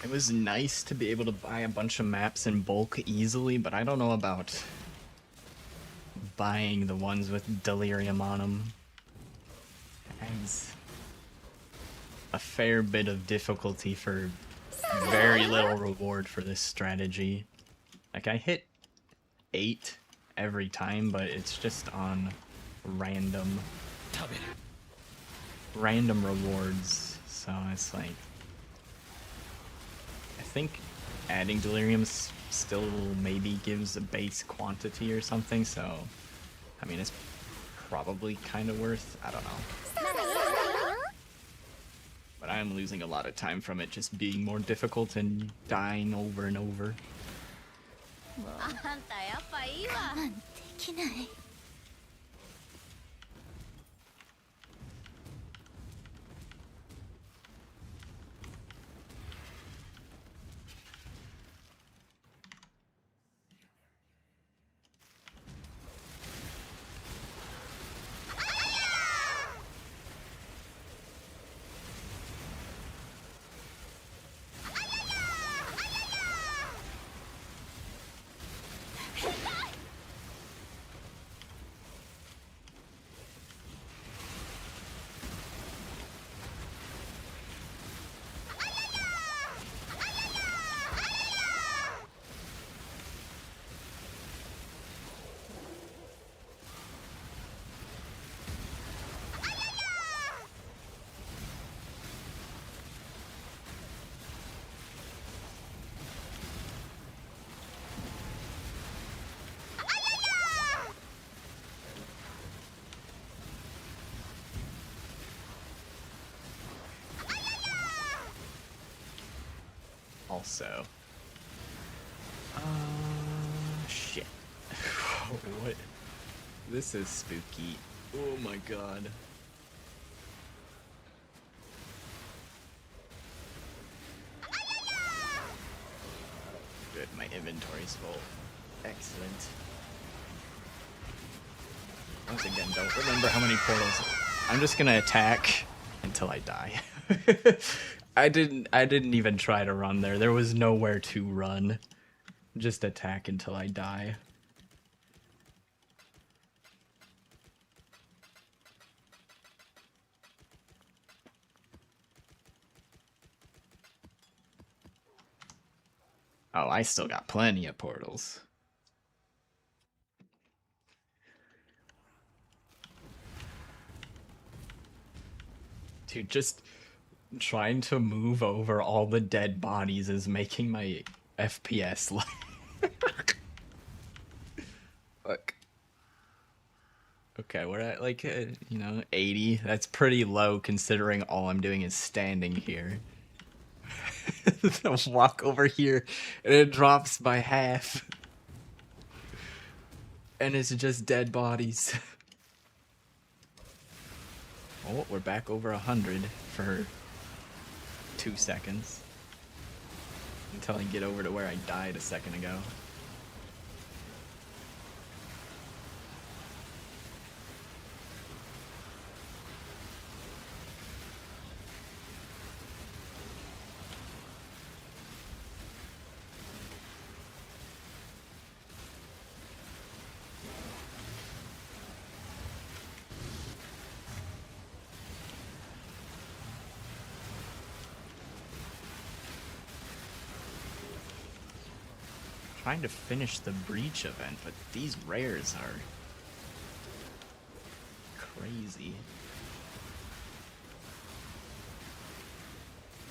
It was nice to be able to buy a bunch of maps in bulk easily, but I don't know about buying the ones with Delirium on them. Adds a fair bit of difficulty for very little reward for this strategy. Like, I hit 8 every time, but it's just on random rewards, so it's like, I think adding Delirium still maybe gives a base quantity or something, so I mean, it's probably kind of worth, I don't know. そうだよそうだよ I'm losing a lot of time from it just being more difficult and dying over and over. あんたやっぱいいわ。我慢できない。Also. Shit. What? This is spooky. Oh my god. Good, my inventory's full. Excellent. Once again, don't remember how many portals. I'm just gonna attack until I die. I didn't even try to run there. There was nowhere to run. Just attack until I die. Oh, I still got plenty of portals. Dude, just trying to move over all the dead bodies is making my FPS like... Fuck. Okay, we're at like, you know, 80. That's pretty low considering all I'm doing is standing here. I'll walk over here and it drops by half. And it's just dead bodies. Oh, we're back over 100 for 2 seconds. Until I get over to where I died a second ago. Trying to finish the breach event, but these rares are crazy.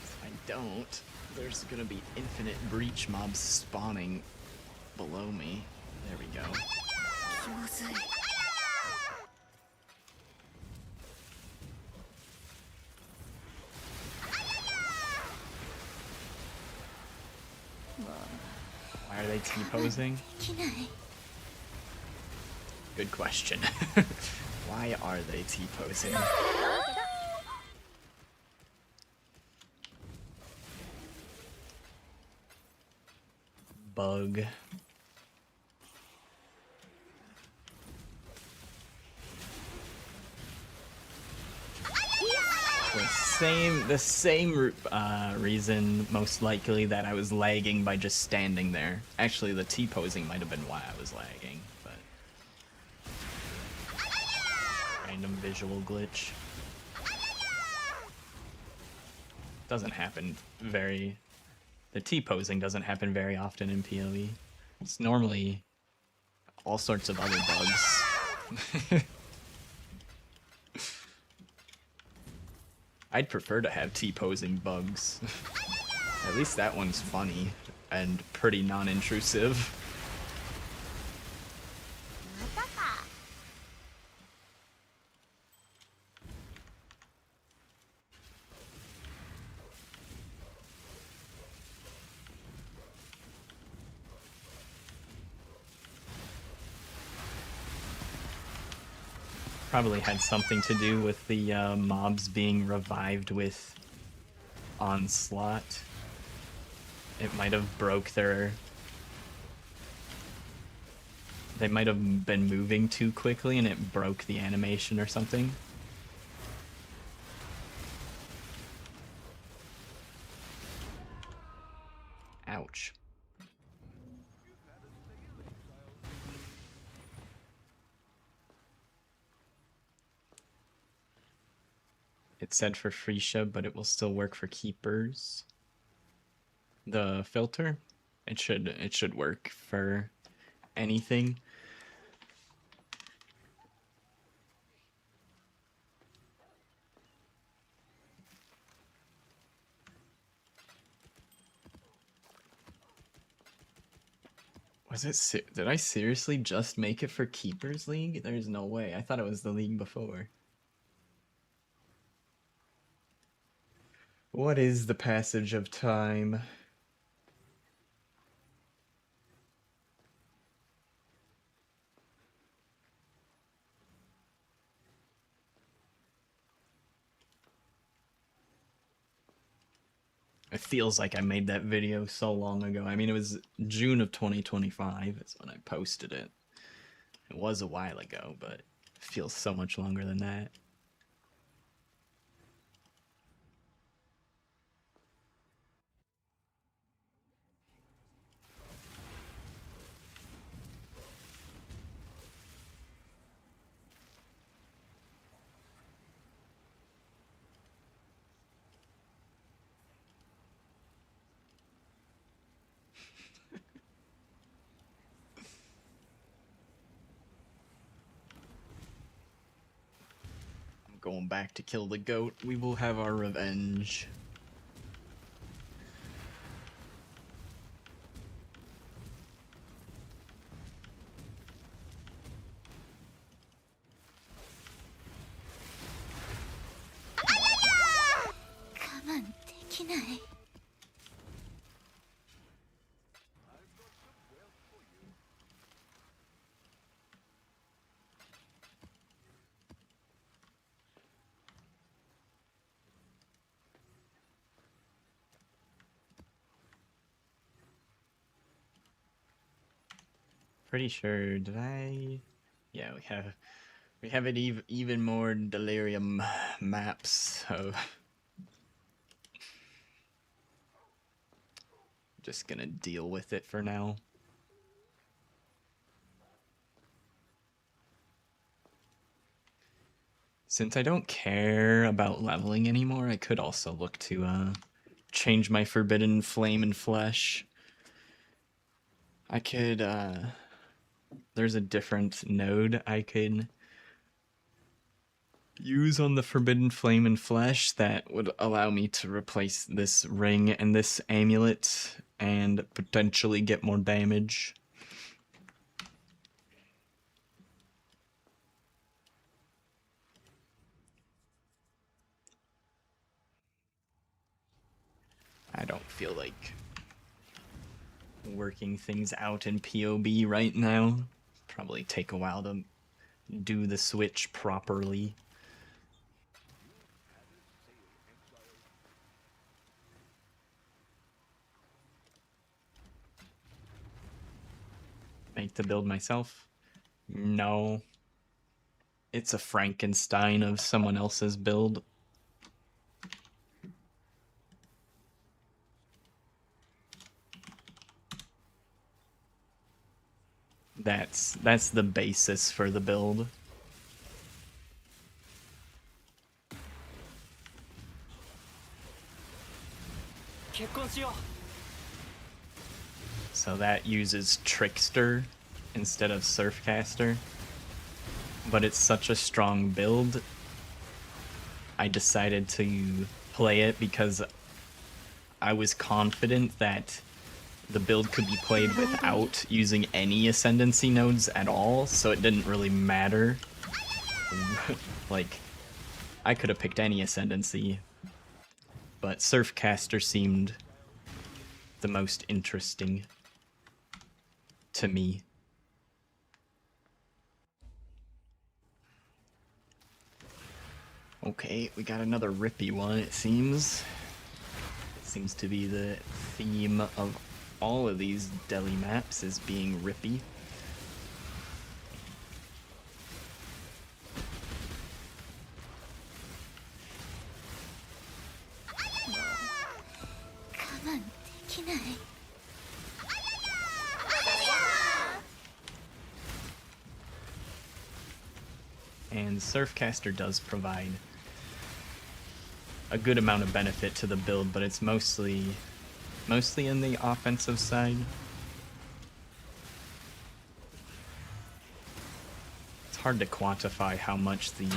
If I don't, there's gonna be infinite breach mobs spawning below me. There we go. 気まずい。Why are they T-posing? できない。 Good question. Why are they T-posing? Bug. The same reason, most likely, that I was lagging by just standing there. Actually, the T-posing might have been why I was lagging, but... Random visual glitch. Doesn't happen very... The T-posing doesn't happen very often in PoE. It's normally all sorts of other bugs. I'd prefer to have T-posing bugs. At least that one's funny and pretty non-intrusive. またか。 Why probably had something to do with the mobs being revived with Onslaught. It might have broke their... They might have been moving too quickly and it broke the animation or something. Ouch. It said for Phrecia, but it will still work for keepers. The filter, it should work for anything. Was it? Did I seriously just make it for Keepers League? There's no way. I thought it was the league before. What is the passage of time? It feels like I made that video so long ago. I mean, it was June of 2025 is when I posted it. It was a while ago, but it feels so much longer than that. I'm going back to kill the goat. We will have our revenge. Pretty sure, did I? Yeah, we have it even more delirium maps of... Just gonna deal with it for now. Since I don't care about leveling anymore, I could also look to change my Forbidden Flame and Flesh. I could, there's a different node I could use on the Forbidden Flame and Flesh that would allow me to replace this ring and this amulet and potentially get more damage. I don't feel like working things out in POB right now. Probably take a while to do the switch properly. Make the build myself? No. It's a Frankenstein of someone else's build. That's the basis for the build. So that uses Trickster instead of Surfcaster. But it's such a strong build, I decided to play it because I was confident that the build could be played without using any Ascendancy nodes at all, so it didn't really matter. Like, I could have picked any Ascendancy, but Surfcaster seemed the most interesting to me. Okay, we got another rippy one, it seems. It seems to be the theme of all of these deli maps is being rippy. And Surfcaster does provide a good amount of benefit to the build, but it's mostly in the offensive side. It's hard to quantify how much the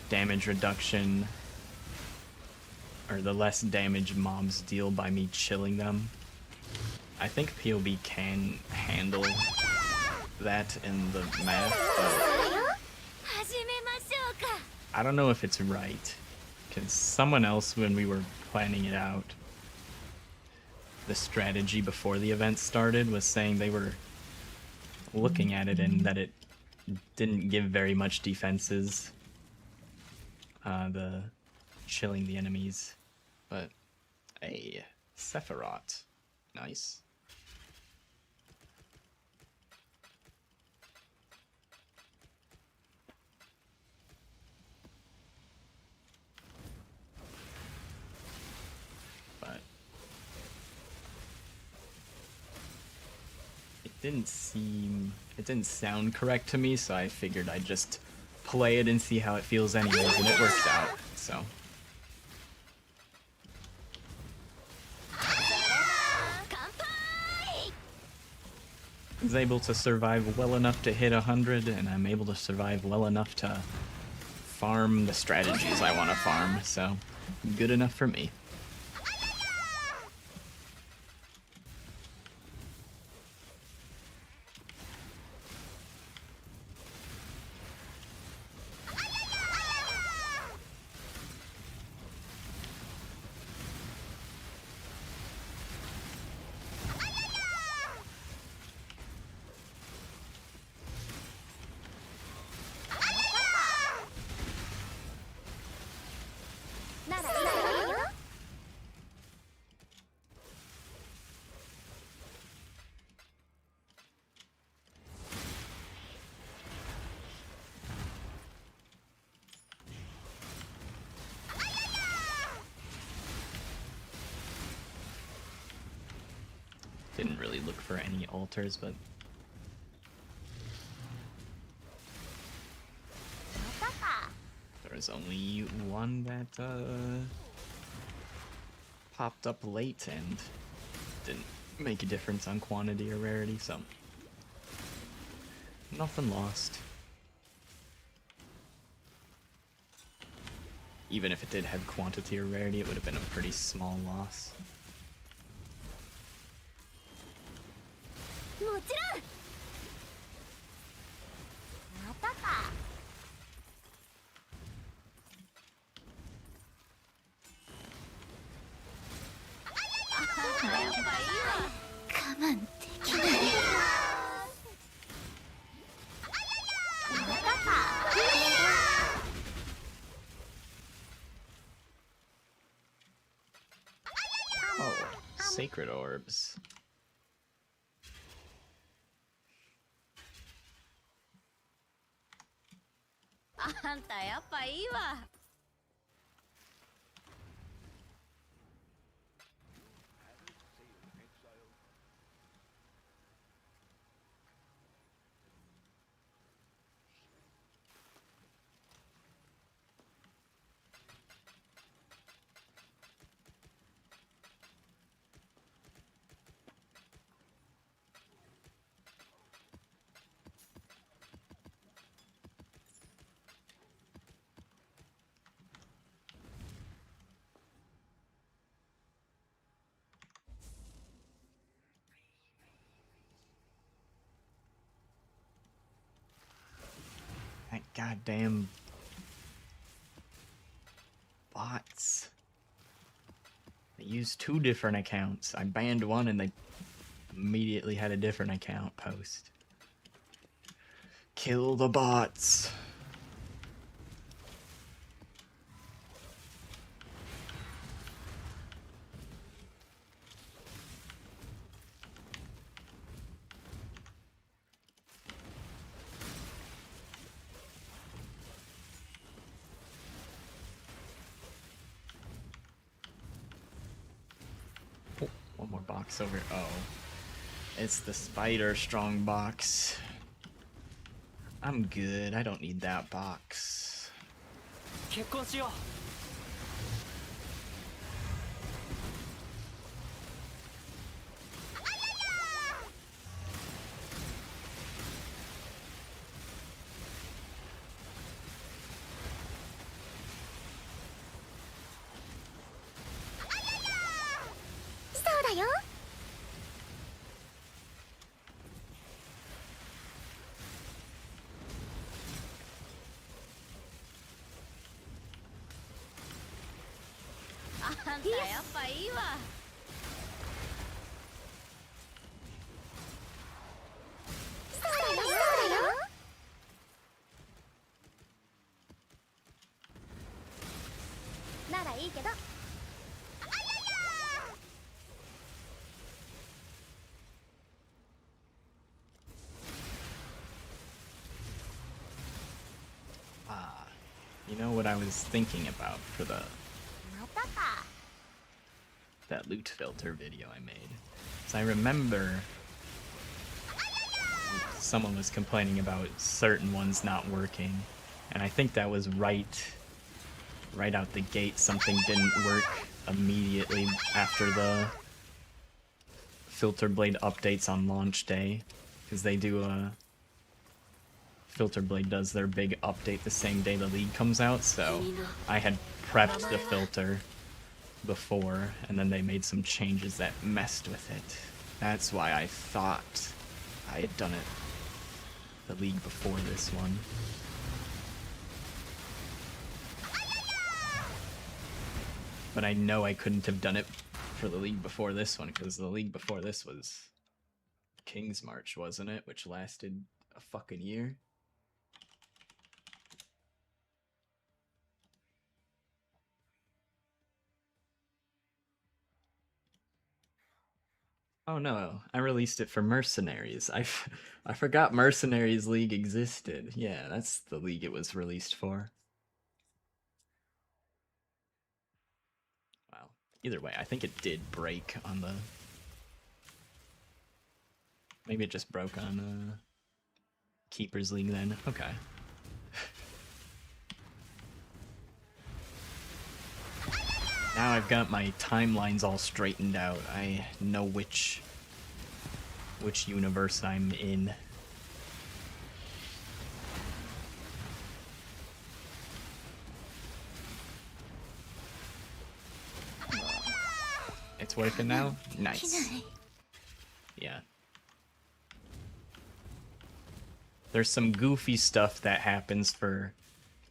damage reduction or the less damage mobs deal by me chilling them. I think POB can handle that in the math, but I don't know if it's right, because someone else, when we were planning it out, the strategy before the event started was saying they were looking at it and that it didn't give very much defenses, the chilling the enemies. But hey, Sephiroth, nice. But it didn't sound correct to me, so I figured I'd just play it and see how it feels anyways, and it worked out, so. I was able to survive well enough to hit 100, and I'm able to survive well enough to farm the strategies I want to farm, so good enough for me. Didn't really look for any altars, but there was only one that popped up late and didn't make a difference on quantity or rarity, so nothing lost. Even if it did have quantity or rarity, it would have been a pretty small loss. Oh, sacred orbs. That goddamn bots. They used 2 different accounts. I banned one and they immediately had a different account post. Kill the bots. One more box over. Oh. It's the spider strong box. I'm good. I don't need that box. 結婚しよう。そうだよ。あんたやっぱいいわ。そうだよ。そうだよ。ならいいけど。Ah, you know what I was thinking about for the またか。 that loot filter video I made. So I remember someone was complaining about certain ones not working, and I think that was right out the gate. Something didn't work immediately after the Filter Blade updates on launch day, because they do a Filter Blade does their big update the same day the league comes out, so I had prepped the filter before, and then they made some changes that messed with it. That's why I thought I had done it the league before this one. But I know I couldn't have done it for the league before this one, because the league before this was King's March, wasn't it? Which lasted a fucking year. Oh no, I released it for Mercenaries. I forgot Mercenaries League existed. Yeah, that's the league it was released for. Wow. Either way, I think it did break on the... Maybe it just broke on Keepers League then. Okay. Now I've got my timelines all straightened out. I know which universe I'm in. It's working now? Nice. Yeah. There's some goofy stuff that happens for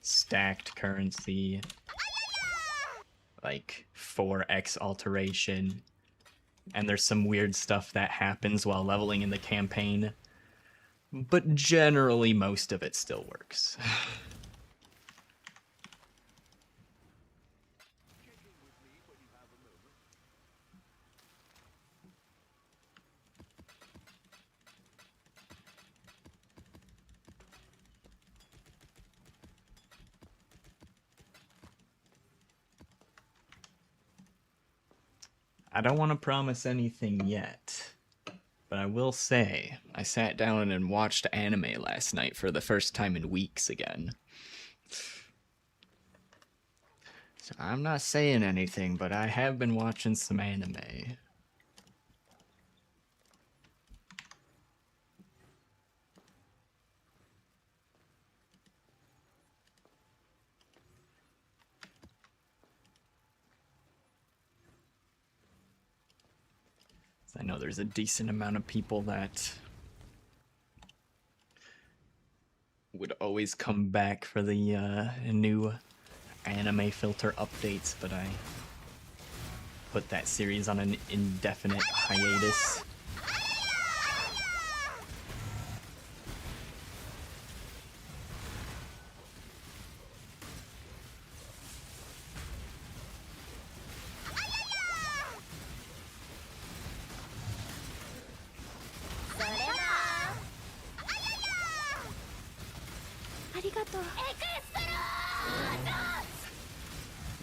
stacked currency, like 4x alteration, and there's some weird stuff that happens while leveling in the campaign, but generally most of it still works. I don't want to promise anything yet, but I will say I sat down and watched anime last night for the first time in weeks again. So I'm not saying anything, but I have been watching some anime. I know there's a decent amount of people that would always come back for the new anime filter updates, but I put that series on an indefinite hiatus.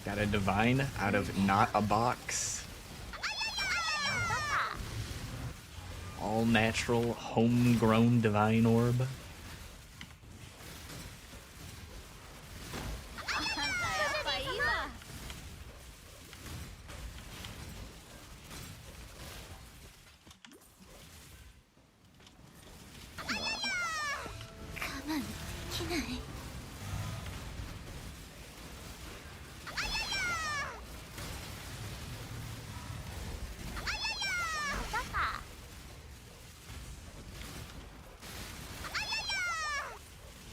Got a divine out of not a box. all natural, homegrown divine orb. あんたやっぱいいわ 我慢できない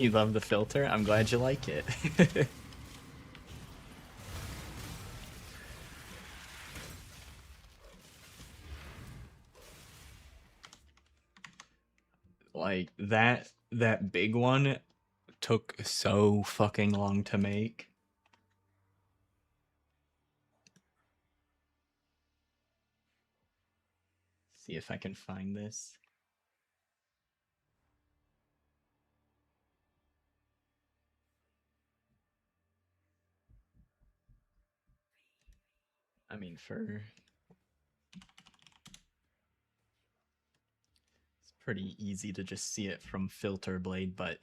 You love the filter? I'm glad you like it. Like that big one took so fucking long to make. See if I can find this. I mean, it's pretty easy to just see it from Filter Blade, but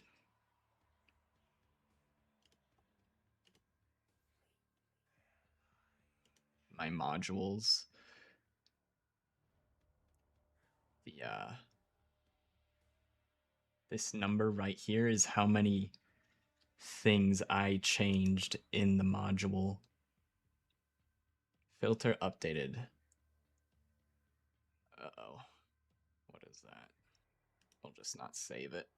my modules, this number right here is how many things I changed in the module. Filter updated. Uh-oh. What is that? I'll just not save it.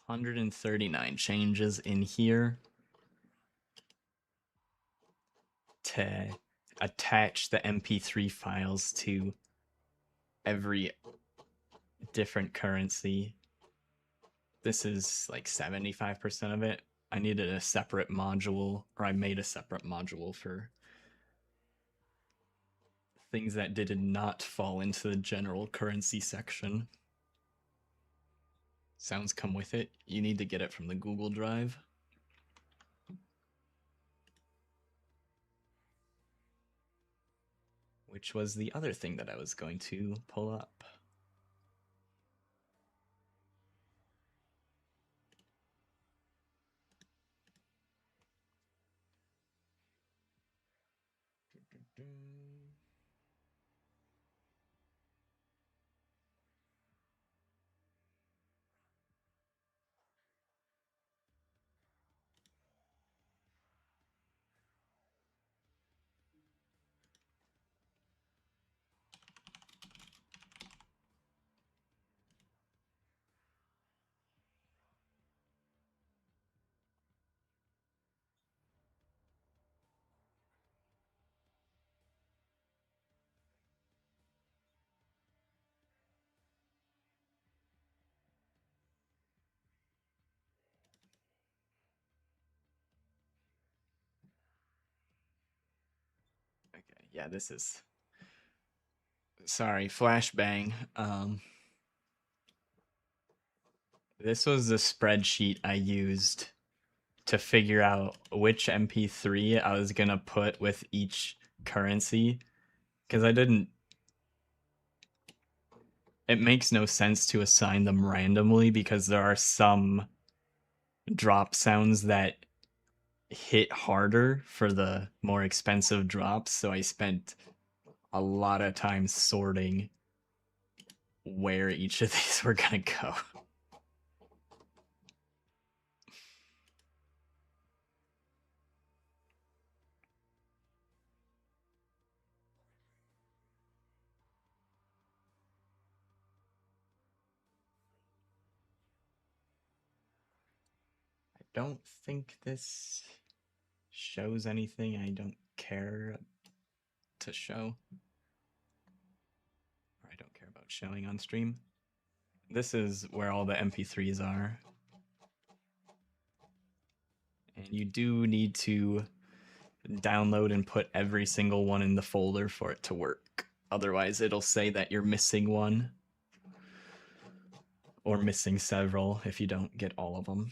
$139 changes in here to attach the MP3 files to every different currency. This is like 75% of it. I needed a separate module, or I made a separate module for things that did not fall into the general currency section. Sounds come with it. You need to get it from the Google Drive. Which was the other thing that I was going to pull up. Okay, yeah, this is... Sorry, flashbang. This was the spreadsheet I used to figure out which MP3 I was gonna put with each currency. Because I didn't... It makes no sense to assign them randomly because there are some drop sounds that hit harder for the more expensive drops, so I spent a lot of time sorting where each of these were gonna go. I don't think this shows anything I don't care to show. Or I don't care about showing on stream. This is where all the MP3s are. And you do need to download and put every single one in the folder for it to work. Otherwise, it'll say that you're missing one. Or missing several if you don't get all of them.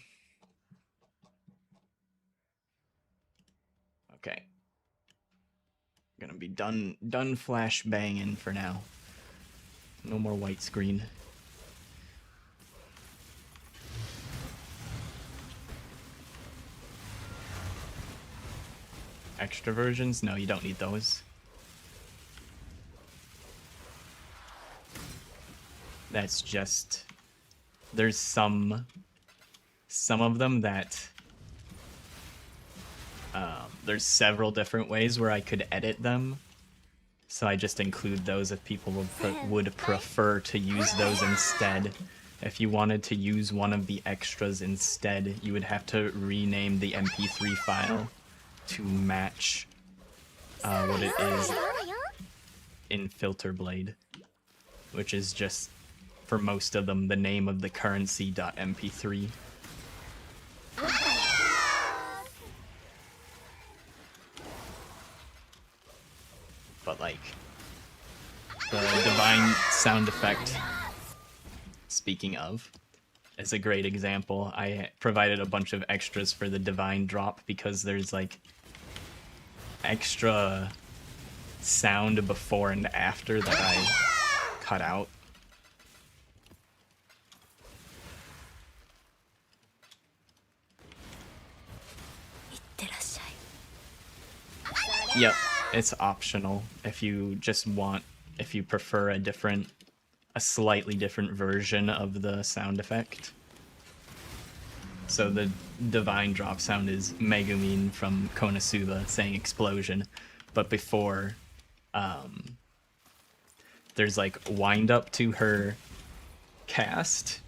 Okay. Gonna be done flash banging for now. No more white screen. Extra versions? No, you don't need those. That's just... There's some of them that... there's several different ways where I could edit them. So I just include those if people would prefer to use those instead. If you wanted to use one of the extras instead, you would have to rename the MP3 file to match what it is in Filterblade, which is just, for most of them, the name of the currency.mp3. But like, the divine sound effect, speaking of, is a great example. I provided a bunch of extras for the divine drop because there's like extra sound before and after that I cut out. Yep, it's optional if you just want, if you prefer a slightly different version of the sound effect. So the divine drop sound is Megumin from Konosuba saying explosion, but before, there's like wind up to her cast,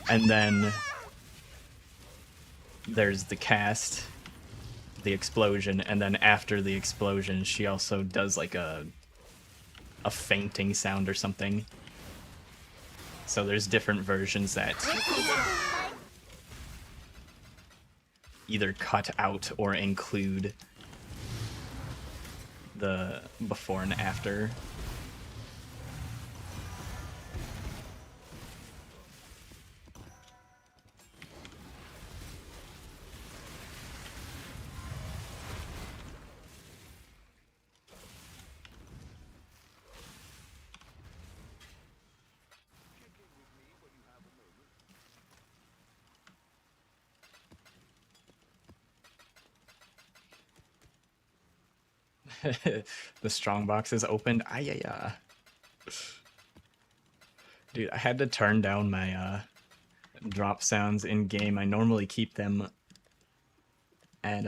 and then there's the cast, the explosion, and then after the explosion she also does like a fainting sound or something. So there's different versions that either cut out or include the before and after. The strongbox is opened. Ayaya. Dude, I had to turn down my drop sounds in game. I normally keep them at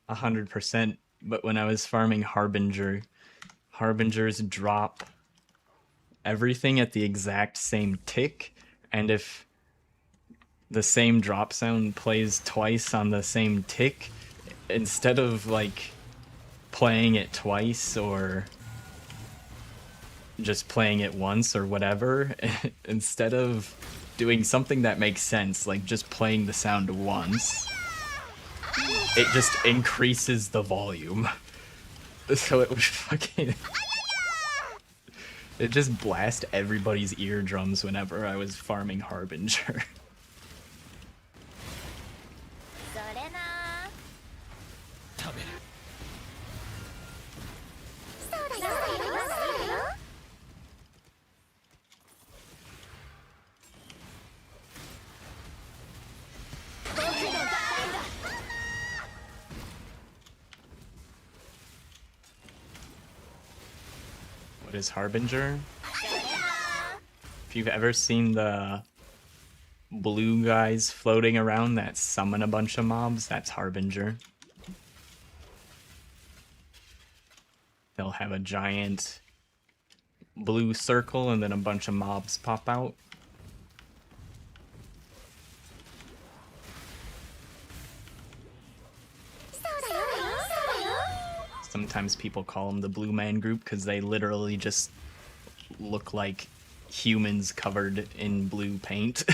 100%, but when I was farming Harbingers drop everything at the exact same tick, and if the same drop sound plays twice on the same tick, instead of like playing it twice or just playing it once or whatever, instead of doing something that makes sense, like just playing the sound once, it just increases the volume. So it would fucking... It just blast everybody's eardrums whenever I was farming Harbinger. What is Harbinger? If you've ever seen the blue guys floating around that summon a bunch of mobs, that's Harbinger. They'll have a giant blue circle and then a bunch of mobs pop out. Sometimes people call them the Blue Man Group because they literally just look like humans covered in blue paint.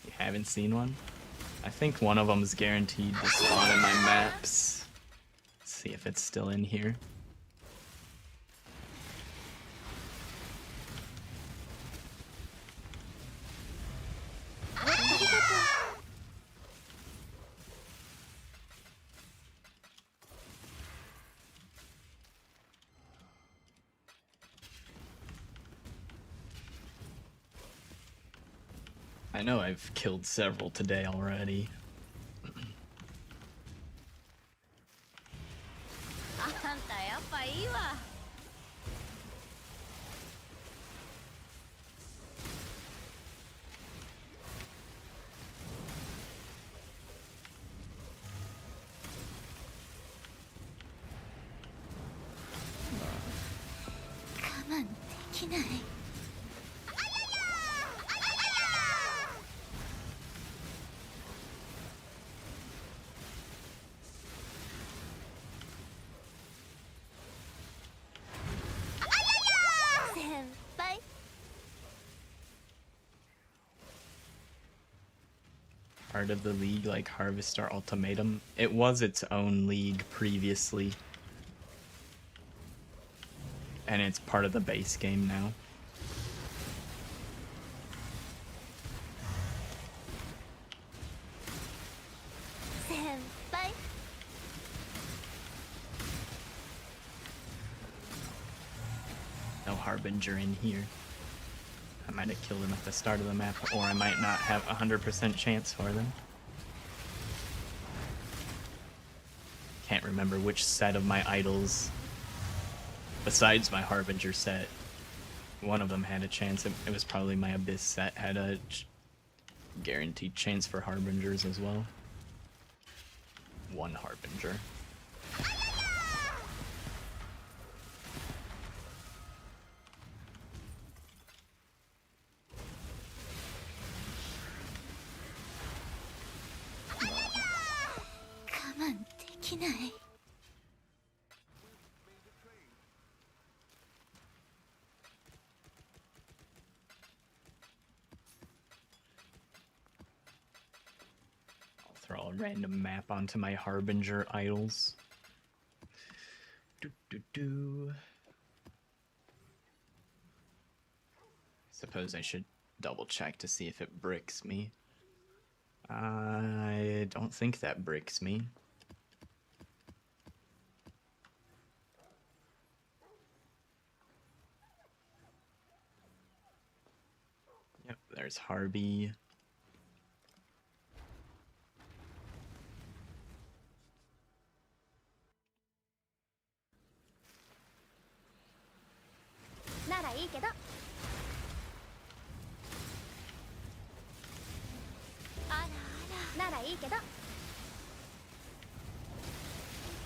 You haven't seen one? I think one of them's guaranteed to spawn in my maps. Let's See if it's still in here. I know I've killed several today already. あんたやっぱいいわ。我慢できない。先輩。 Part of the league like Harvester Ultimatum. It was its own league previously. And it's part of the base game now. No Harbinger in here. I might have killed them at the start of the map, or I might not have 100% chance for them. Can't remember which set of my idols, besides my Harbinger set, one of them had a chance. It was probably my Abyss set had a guaranteed chance for Harbingers as well. One Harbinger. Throw a random map onto my Harbinger idols. Suppose I should double check to see if it bricks me. I don't think that bricks me. Yep, there's Harby.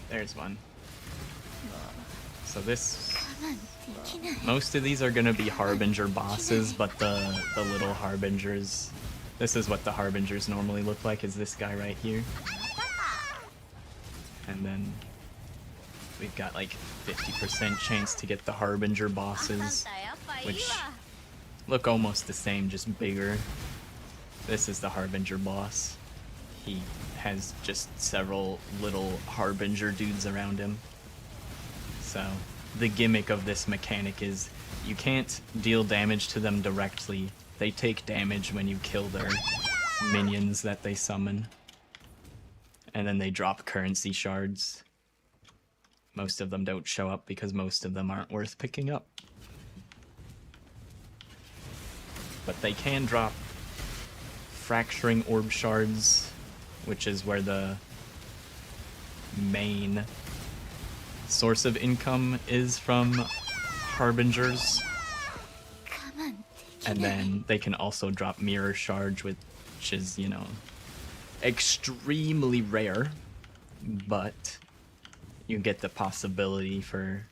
There's one. So this... most of these are gonna be Harbinger bosses, but the little Harbingers... this is what the Harbingers normally look like, is this guy right here. And then we've got like 50% chance to get the Harbinger bosses, which look almost the same, just bigger. This is the Harbinger boss. He has just several little Harbinger dudes around him. So the gimmick of this mechanic is you can't deal damage to them directly. They take damage when you kill their minions that they summon. And then they drop currency shards. Most of them don't show up because most of them aren't worth picking up. But they can drop fracturing orb shards, which is where the main source of income is from Harbingers. And then they can also drop mirror shards, which is, you know, extremely rare, but you get the possibility for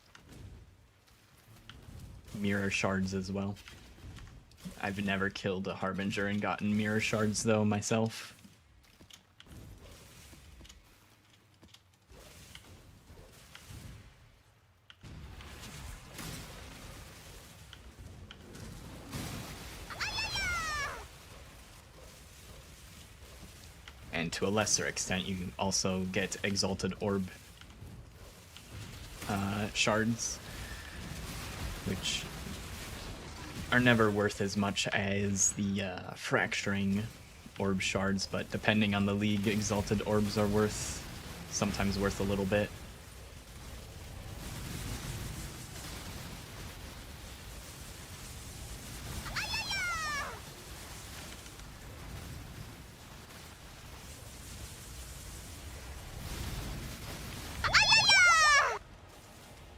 mirror shards as well. I've never killed a Harbinger and gotten mirror shards though myself. And to a lesser extent, you also get Exalted Orb shards, which are never worth as much as the fracturing orb shards, but depending on the league, exalted orbs are sometimes worth a little bit.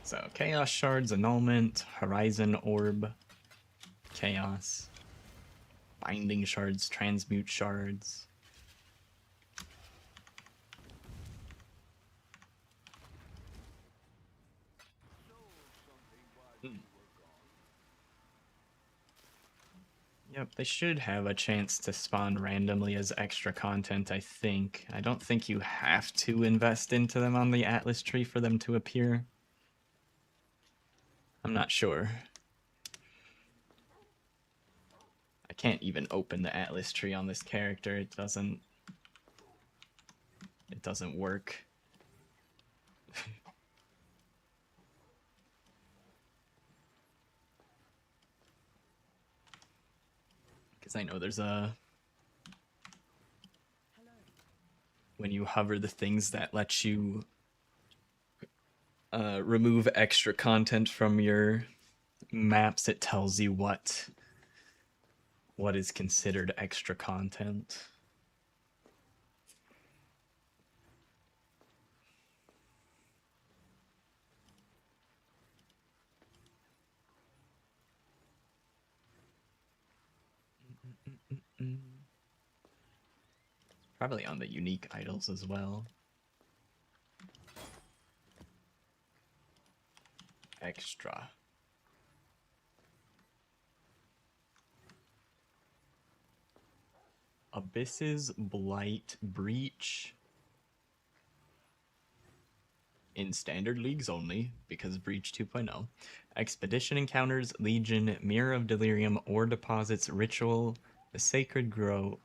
So, Chaos Shards, Annulment, Horizon Orb, Chaos, Binding Shards, Transmute Shards. Yep, they should have a chance to spawn randomly as extra content, I think. I don't think you have to invest into them on the Atlas tree for them to appear. I'm not sure. I can't even open the Atlas tree on this character. It doesn't work. Because I know there's when you hover the things that let you remove extra content from your maps, it tells you what is considered extra content. Probably on the unique idols as well. Extra. Abysses, Blight, Breach. In standard leagues only, because Breach 2.0. Expedition Encounters, Legion, Mirror of Delirium, Ore Deposits, Ritual, The Sacred Grove,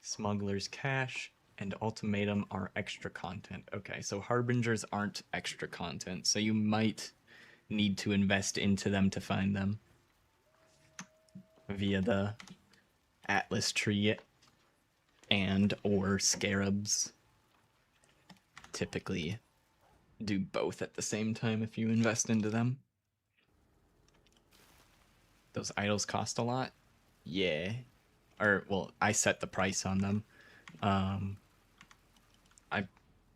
Smuggler's Cache, and Ultimatum are extra content. Okay, so Harbingers aren't extra content, so you might need to invest into them to find them via the Atlas tree and or Scarabs. Typically do both at the same time if you invest into them. Those idols cost a lot? Yeah. Or, well, I set the price on them. I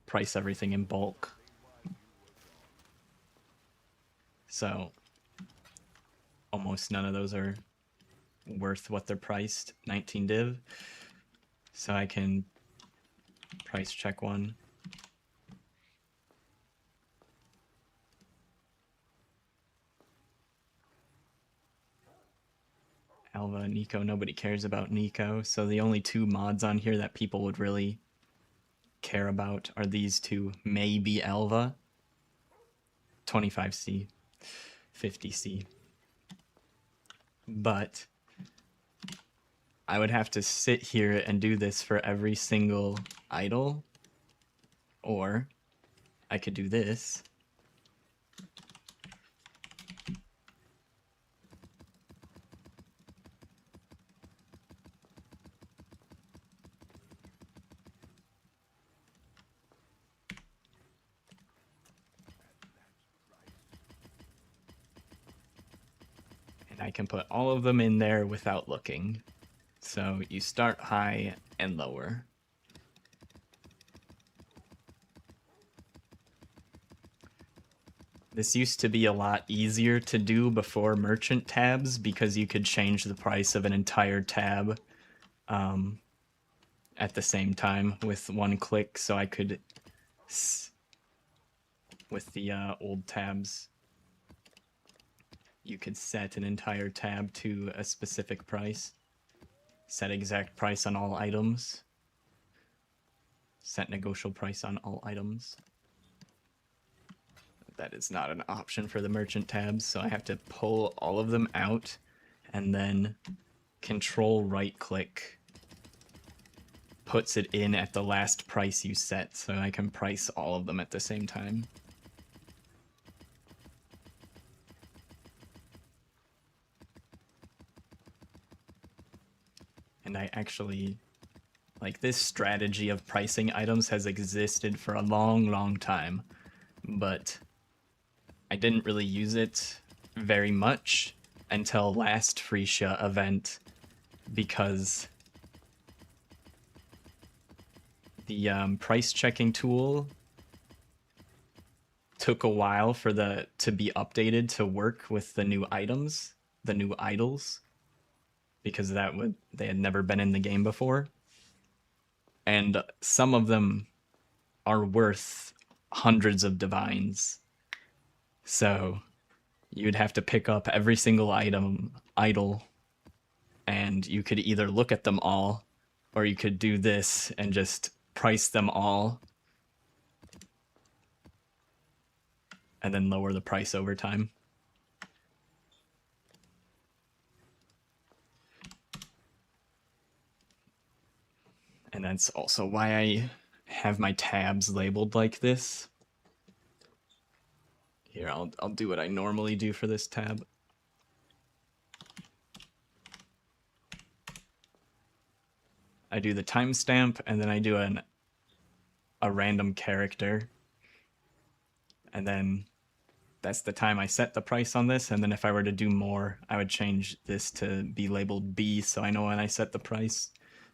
price everything in bulk. So, almost none of those are worth what they're priced. 19 div. So I can price check one. Alva, Nico, nobody cares about Nico. So the only two mods on here that people would really care about are these two. Maybe Alva. 25C. 50C. But I would have to sit here and do this for every single idol. Or I could do this. And I can put all of them in there without looking. So you start high and lower. This used to be a lot easier to do before merchant tabs because you could change the price of an entire tab at the same time with one click. So I could, with the old tabs, you could set an entire tab to a specific price. Set exact price on all items. Set negotiable price on all items. That is not an option for the merchant tabs, so I have to pull all of them out and then control right click puts it in at the last price you set, so I can price all of them at the same time. actually, like, this strategy of pricing items has existed for a long, long time, but I didn't really use it very much until last Phrecia event, because the price checking tool took a while for to be updated to work with the new items, the new idols, because they had never been in the game before, and some of them are worth hundreds of divines. So you'd have to pick up every single idol, and you could either look at them all, or you could do this and just price them all, and then lower the price over time. And that's also why I have my tabs labeled like this. Here, I'll do what I normally do for this tab. I do the timestamp, and then I do a random character. And then that's the time I set the price on this, and then if I were to do more, I would change this to be labeled B so I know when I set the price.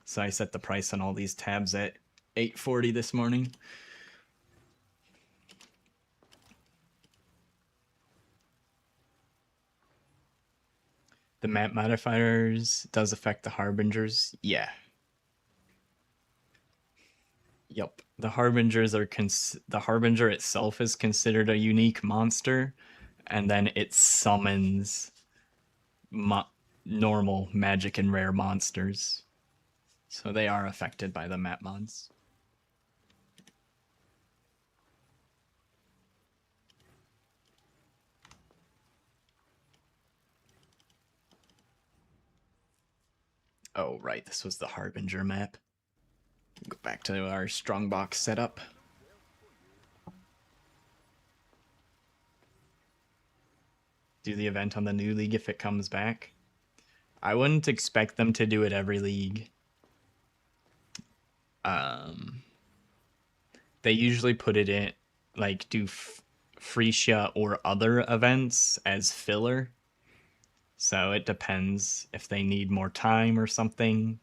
So I set the price on all these tabs at 8:40 this morning. The map modifiers does affect the harbingers. Yeah. Yep. The harbingers are the harbinger itself is considered a unique monster, and then it summons normal magic and rare monsters. So they are affected by the map mods. Oh, right, this was the Harbinger map. Go back to our strongbox setup. Do the event on the new league if it comes back. I wouldn't expect them to do it every league. They usually put it in, like, do Phrecia or other events as filler. So it depends if they need more time or something,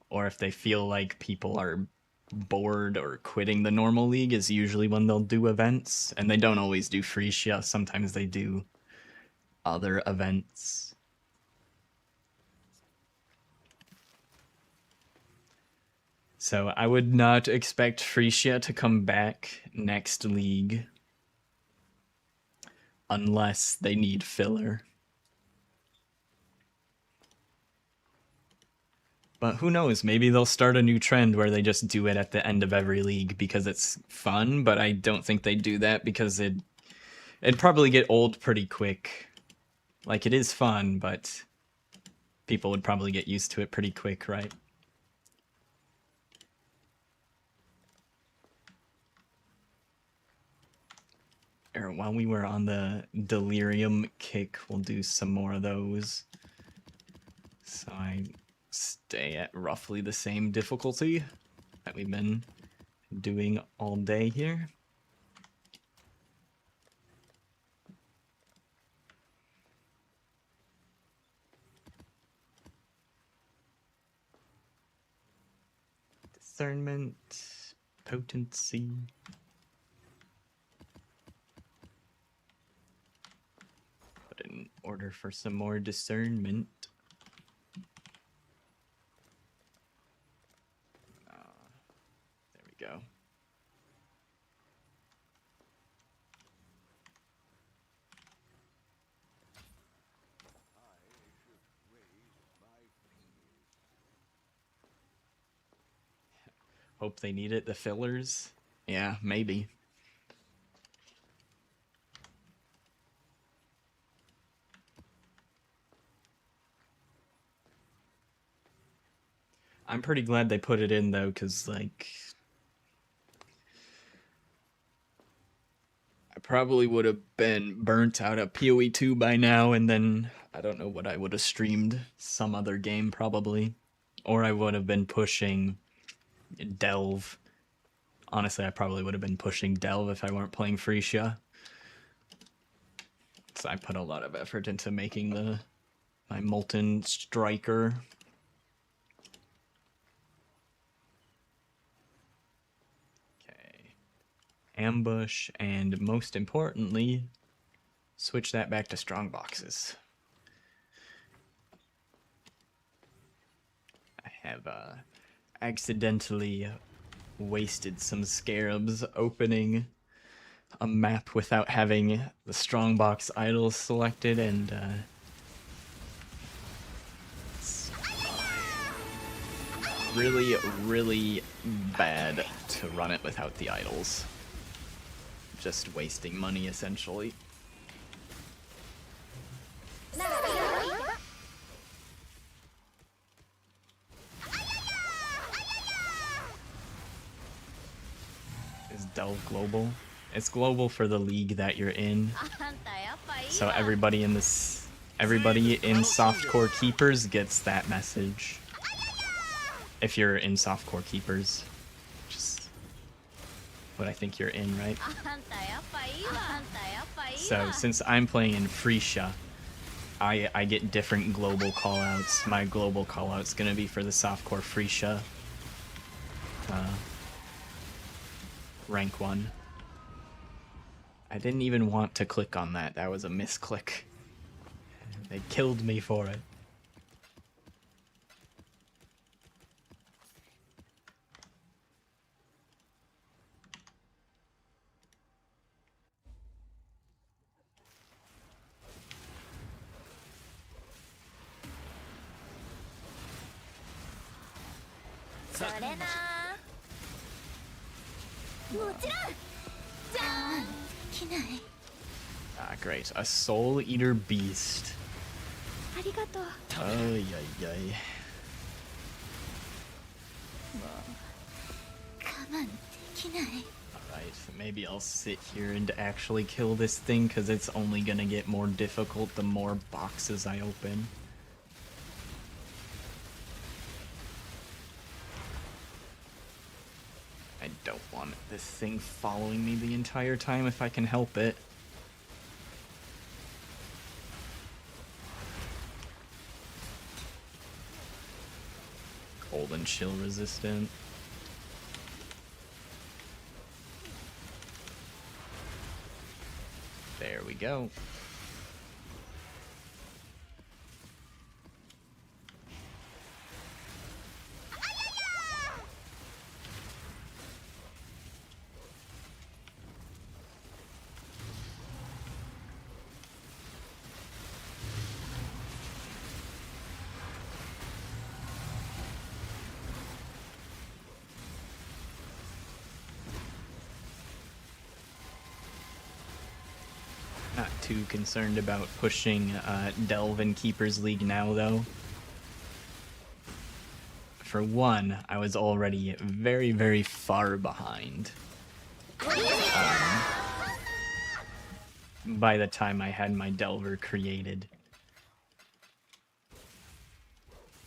or if they feel like people are bored or quitting the normal league is usually when they'll do events. And they don't always do Phrecia, sometimes they do other events. So I would not expect Phrecia to come back next league unless they need filler. But who knows, maybe they'll start a new trend where they just do it at the end of every league because it's fun, but I don't think they'd do that because it'd probably get old pretty quick. Like, it is fun, but people would probably get used to it pretty quick, right? While we were on the delirium kick, we'll do some more of those. So I stay at roughly the same difficulty that we've been doing all day here. Discernment, potency. Put in order for some more discernment. There we go. Hope they need it, the fillers. Yeah, maybe. I'm pretty glad they put it in, though, because, like, I probably would have been burnt out of PoE 2 by now, and then I don't know what I would have streamed. Some other game, probably. Or I would have been pushing Delve. Honestly, I probably would have been pushing Delve if I weren't playing Phrecia. So I put a lot of effort into making my Molten Striker. Okay. Ambush, and most importantly, switch that back to strong boxes. I have accidentally wasted some scarabs opening a map without having the strongbox idols selected, and it's really, really bad to run it without the idols. Just wasting money, essentially. Is Delve global? It's global for the league that you're in. So everybody in softcore keepers gets that message. If you're in softcore keepers, which is what I think you're in, right? So since I'm playing in Phrecia, I get different global callouts. My global callout's gonna be for the softcore Phrecia rank 1. I didn't even want to click on that. That was a misclick. They killed me for it. Ah, great. A Soul Eater Beast. Ay, ay, ay. Alright, maybe I'll sit here and actually kill this thing, because it's only gonna get more difficult the more boxes I open. I don't want this thing following me the entire time if I can help it. Cold and chill resistant. There we go. Not too concerned about pushing Delve in Keepers League now, though. For one, I was already very, very far behind. By the time I had my Delver created.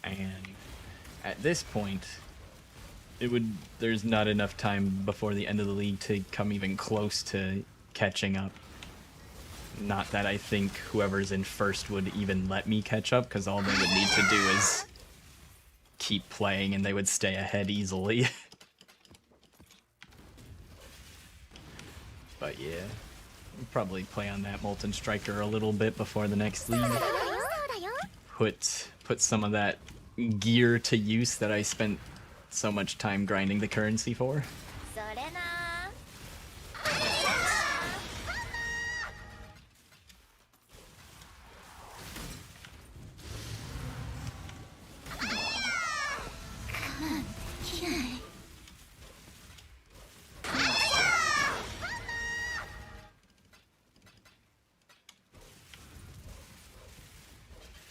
And at this point, there's not enough time before the end of the league to come even close to catching up. Not that I think whoever's in first would even let me catch up, because all they would need to do is keep playing and they would stay ahead easily. But yeah, I'll probably play on that Molten Striker a little bit before the next league. Put some of that gear to use that I spent so much time grinding the currency for.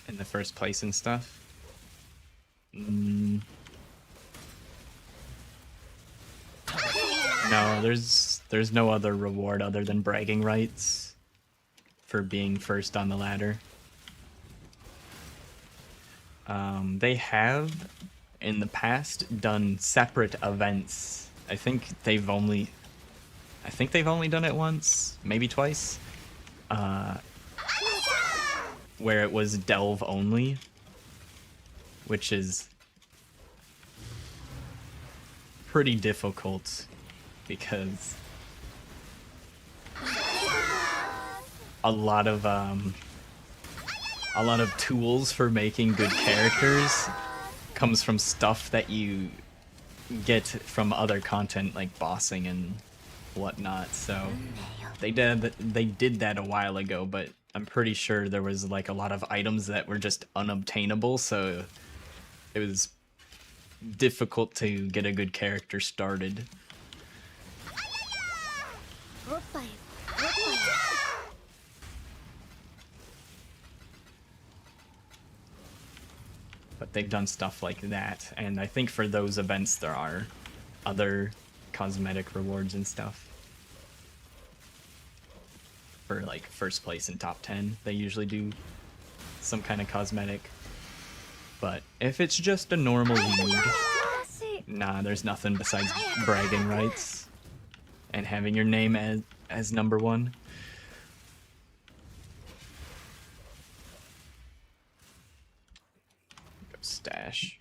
In the first place and stuff. No, there's no other reward other than bragging rights for being first on the ladder. They have in the past done separate events. I think they've only done it once, maybe twice, where it was delve only, which is pretty difficult because a lot of tools for making good characters comes from stuff that you get from other content like bossing and whatnot. So they did that a while ago, but I'm pretty sure there was like a lot of items that were just unobtainable, so it was difficult to get a good character started. But they've done stuff like that, and I think for those events there are other cosmetic rewards and stuff. For like first place and top 10, they usually do some kind of cosmetic. But if it's just a normal league, nah, there's nothing besides bragging rights and having your name as number one. Go stash.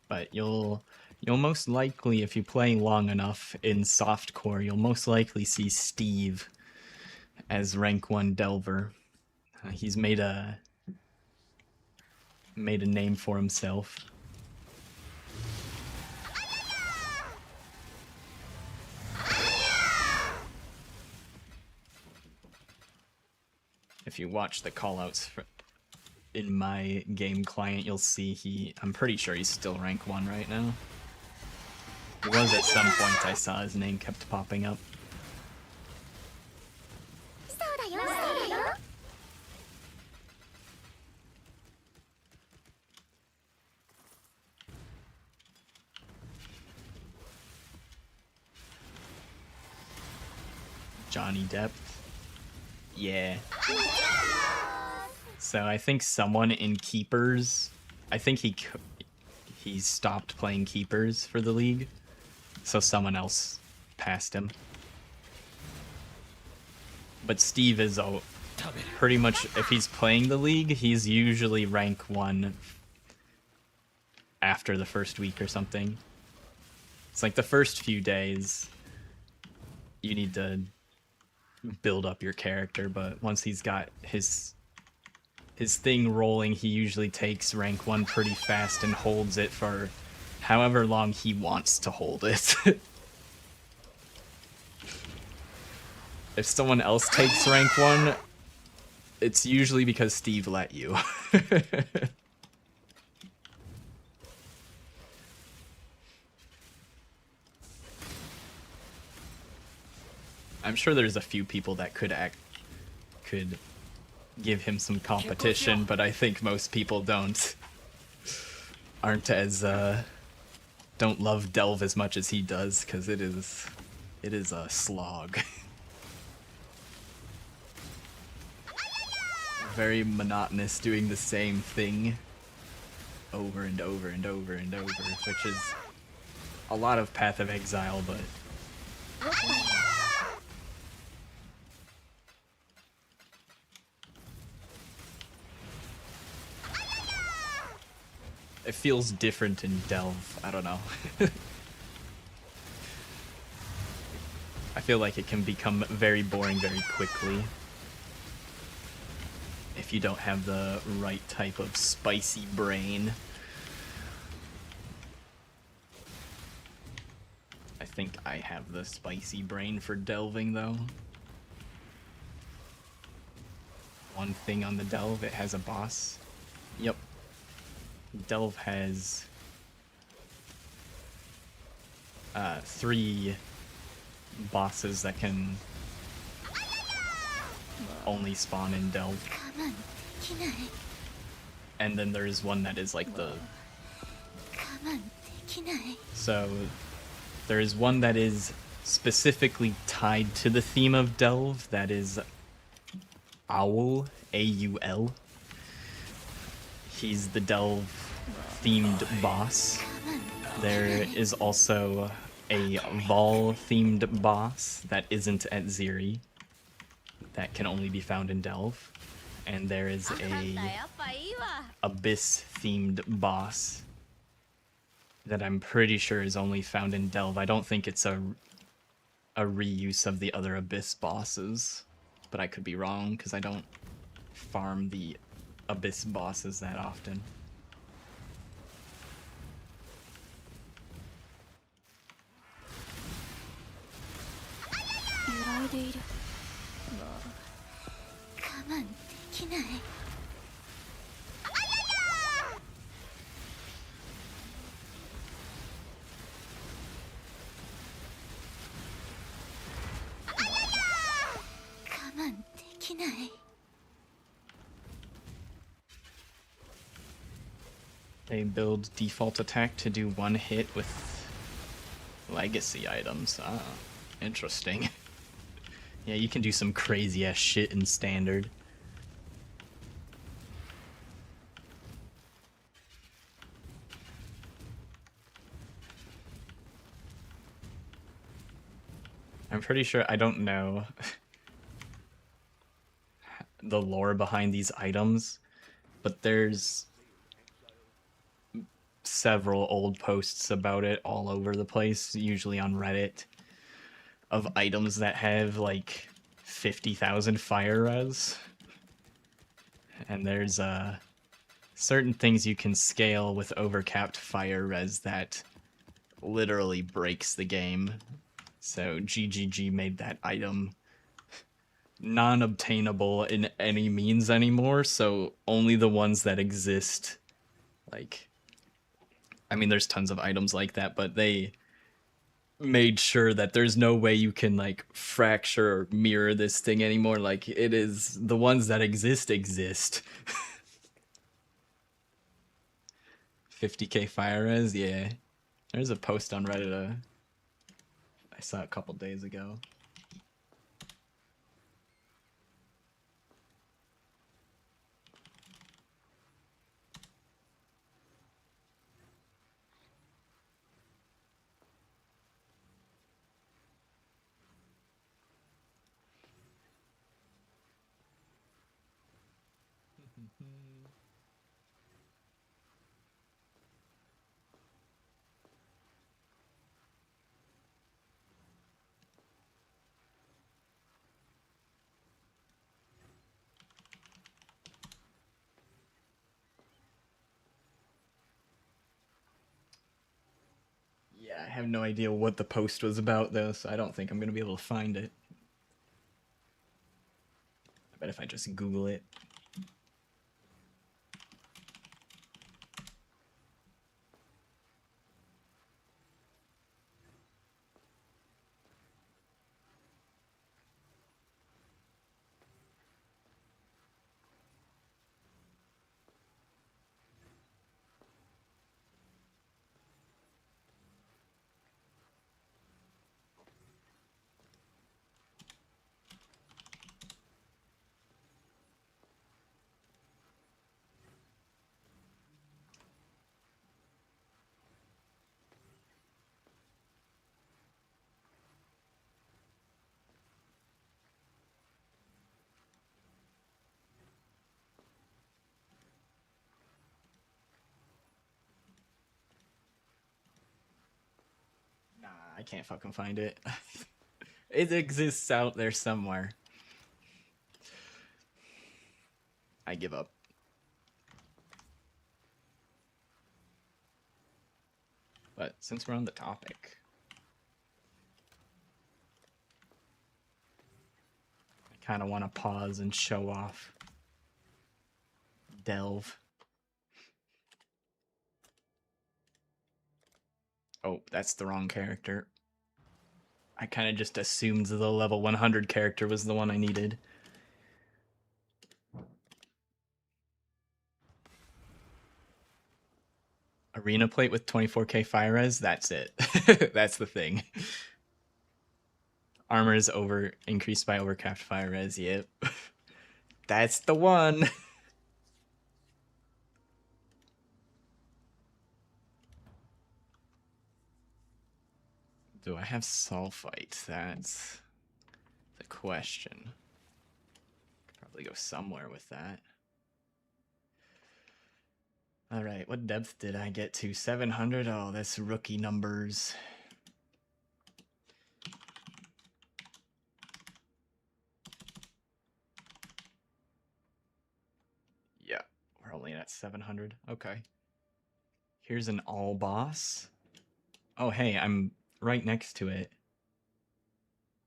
But you'll most likely, if you play long enough in softcore, you'll most likely see Steve as rank 1 Delver. He's made a name for himself. If you watch the callouts in my game client, you'll see I'm pretty sure he's still rank 1 right now. He was at some point. I saw his name kept popping up. Johnny Depth. Yeah. So I think someone in Keepers, I think he stopped playing Keepers for the league, so someone else passed him. But Steve is pretty much, if he's playing the league, he's usually rank 1 after the first week or something. It's like the first few days, you need to build up your character, but once he's got his thing rolling, he usually takes rank 1 pretty fast and holds it for however long he wants to hold it. If someone else takes rank 1, it's usually because Steve let you. I'm sure there's a few people that could give him some competition, but I think most people aren't as don't love Delve as much as he does, because it is a slog. Very monotonous, doing the same thing over and over and over and over, which is a lot of Path of Exile, but it feels different in Delve. I don't know. I feel like it can become very boring very quickly if you don't have the right type of spicy brain. I think I have the spicy brain for delving, though. One thing on the delve, it has a boss. Yep. Delve has 3 bosses that can only spawn in Delve. And then there's one that is like so there is one that is specifically tied to the theme of Delve. That is Owl, A-U-L. He's the Delve-themed boss. There is also a Vol-themed boss that isn't at Ziri, that can only be found in Delve. And there is a Abyss-themed boss that I'm pretty sure is only found in Delve. I don't think it's a reuse of the other Abyss bosses, but I could be wrong because I don't farm the Abyss bosses that often. They build default attack to do one hit with legacy items. Ah, interesting. Yeah, you can do some crazy ass shit in standard. I'm pretty sure, I don't know the lore behind these items, but there's several old posts about it all over the place, usually on Reddit, of items that have like 50,000 fire res. And there's certain things you can scale with overcapped fire res that literally breaks the game. So GGG made that item non-obtainable in any means anymore, so only the ones that exist, like, I mean, there's tons of items like that, but they made sure that there's no way you can, like, fracture or mirror this thing anymore. Like, it is, the ones that exist. 50k fire res, yeah. There's a post on Reddit I saw a couple days ago. Yeah, I have no idea what the post was about, though, so I don't think I'm going to be able to find it. I bet if I just Google it. Nah, I can't fucking find it. It exists out there somewhere. I give up. But since we're on the topic, I kind of want to pause and show off Delve. Oh, that's the wrong character. I kind of just assumed the level 100 character was the one I needed. Arena plate with 24k fire res, that's it. That's the thing. Armor is increased by overcapped fire res. Yep. That's the one. Do I have sulfite? That's the question. Could probably go somewhere with that. All right, what depth did I get to? 700? Oh, that's rookie numbers. Yeah, we're only at 700. Okay. Here's an all boss. Oh, hey, I'm right next to it.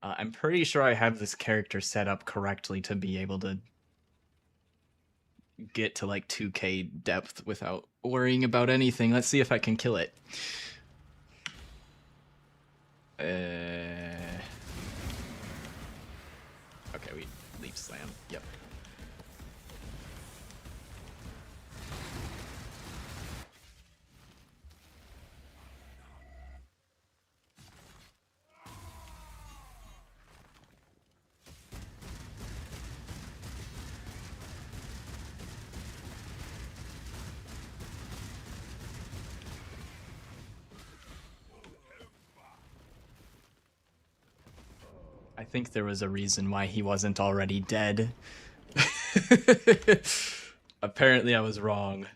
I'm pretty sure I have this character set up correctly to be able to get to like 2k depth without worrying about anything. Let's see if I can kill it. Okay, we leaf slam. Yep. I think there was a reason why he wasn't already dead. Apparently I was wrong.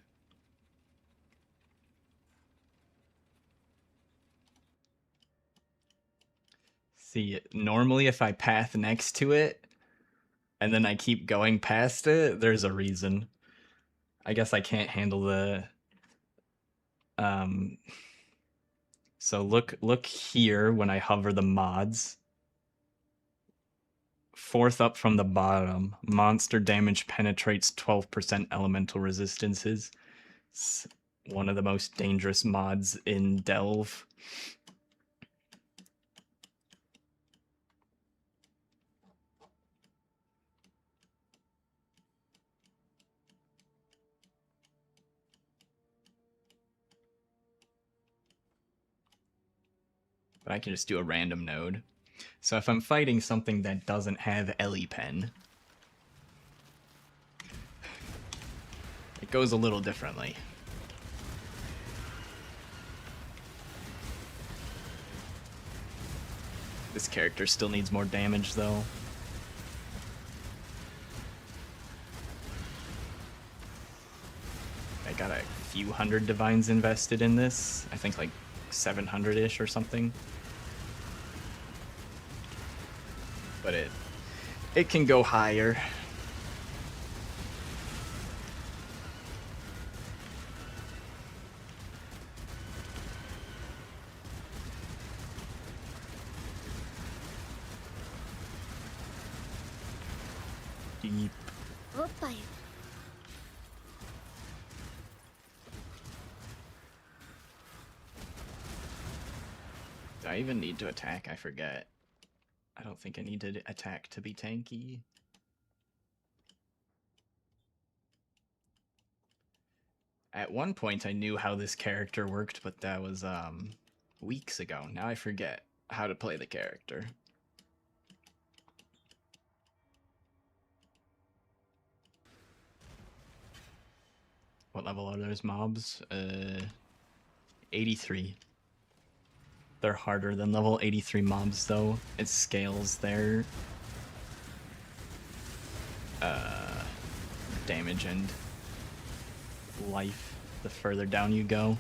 See, normally if I path next to it, and then I keep going past it, there's a reason. I guess I can't handle the... So look here when I hover the mods. Fourth up from the bottom, monster damage penetrates 12% elemental resistances. It's one of the most dangerous mods in Delve. But I can just do a random node. So if I'm fighting something that doesn't have Elipen, it goes a little differently. This character still needs more damage though. I got a few hundred divines invested in this. I think like 700-ish or something. But it can go higher. Deep. Do I even need to attack? I forget. I don't think I need to attack to be tanky. At one point I knew how this character worked, but that was weeks ago. Now I forget how to play the character. What level are those mobs? 83. They're harder than level 83 mobs though. It scales their damage and life the further down you go.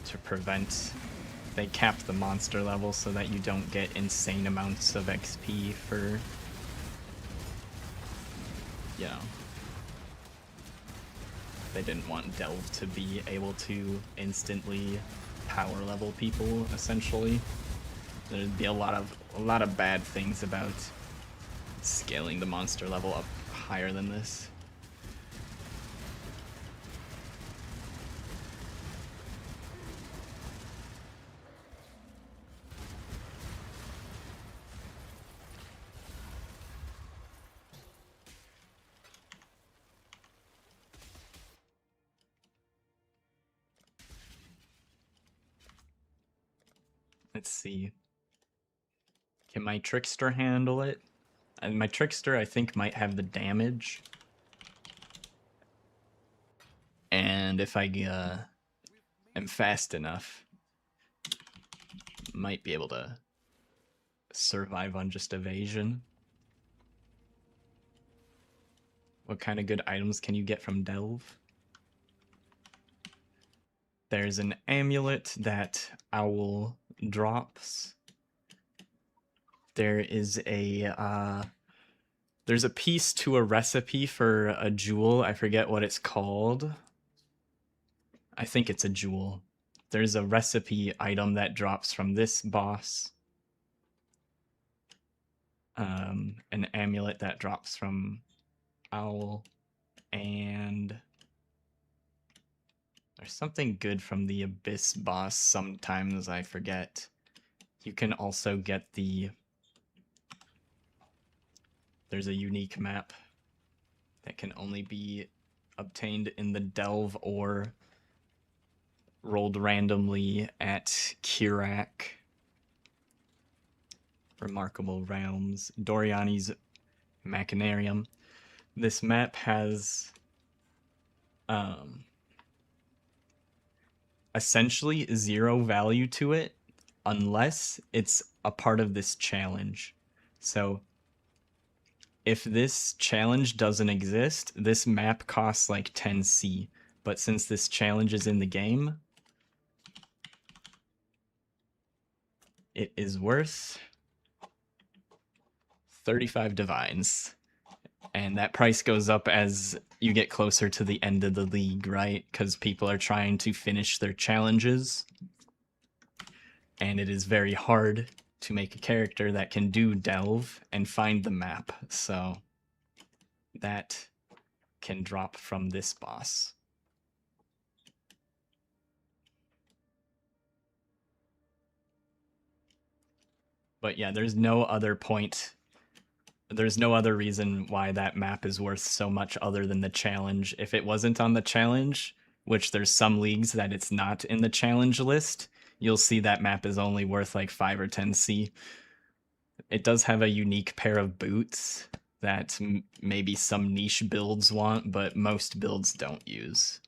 To prevent... They cap the monster level so that you don't get insane amounts of XP for... You know... They didn't want Delve to be able to instantly power level people, essentially. There'd be a lot of bad things about scaling the monster level up higher than this. Let's see. Can my Trickster handle it? And my Trickster, I think, might have the damage. And if I am fast enough, might be able to survive on just evasion. What kind of good items can you get from Delve? There's an amulet that Owl drops. There is a there's a piece to a recipe for a jewel. I forget what it's called. I think it's a jewel. There's a recipe item that drops from this boss. An amulet that drops from Owl, and there's something good from the Abyss boss sometimes, I forget. You can also get there's a unique map that can only be obtained in the Delve or rolled randomly at Kirak. Remarkable Realms. Doriani's Machinarium. This map has essentially 0 value to it unless it's a part of this challenge. So if this challenge doesn't exist, this map costs like 10C. But since this challenge is in the game, it is worth 35 divines. And that price goes up as you get closer to the end of the league, right? Because people are trying to finish their challenges. And it is very hard to make a character that can do Delve and find the map. So that can drop from this boss. But yeah, there's no other point. There's no other reason why that map is worth so much other than the challenge. If it wasn't on the challenge, which there's some leagues that it's not in the challenge list, you'll see that map is only worth like 5 or 10C. It does have a unique pair of boots that maybe some niche builds want, but most builds don't use.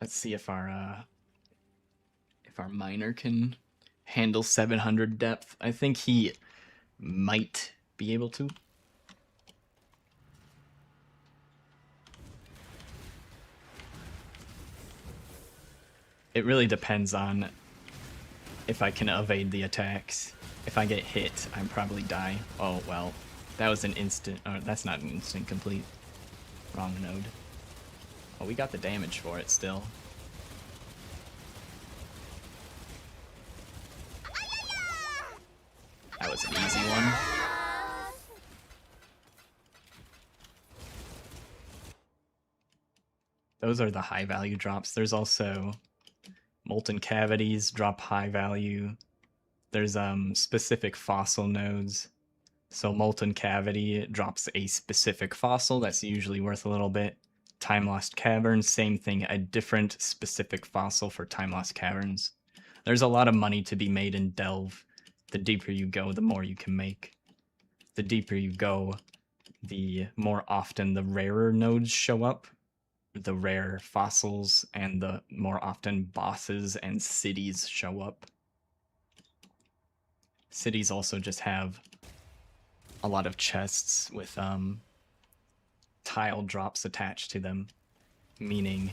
Let's see if our miner can handle 700 depth. I think he might be able to. It really depends on if I can evade the attacks. If I get hit, I'd probably die. Oh, well. That was an instant... Oh, that's not an instant complete. Wrong node. Oh, we got the damage for it still. That was an easy one. Those are the high value drops. There's also molten cavities drop high value. There's specific fossil nodes. So molten cavity drops a specific fossil that's usually worth a little bit. Time Lost Caverns, same thing, a different specific fossil for Time Lost Caverns. There's a lot of money to be made in Delve. The deeper you go, the more you can make. The deeper you go, the more often the rarer nodes show up, the rare fossils, and the more often bosses and cities show up. Cities also just have a lot of chests with tile drops attached to them, meaning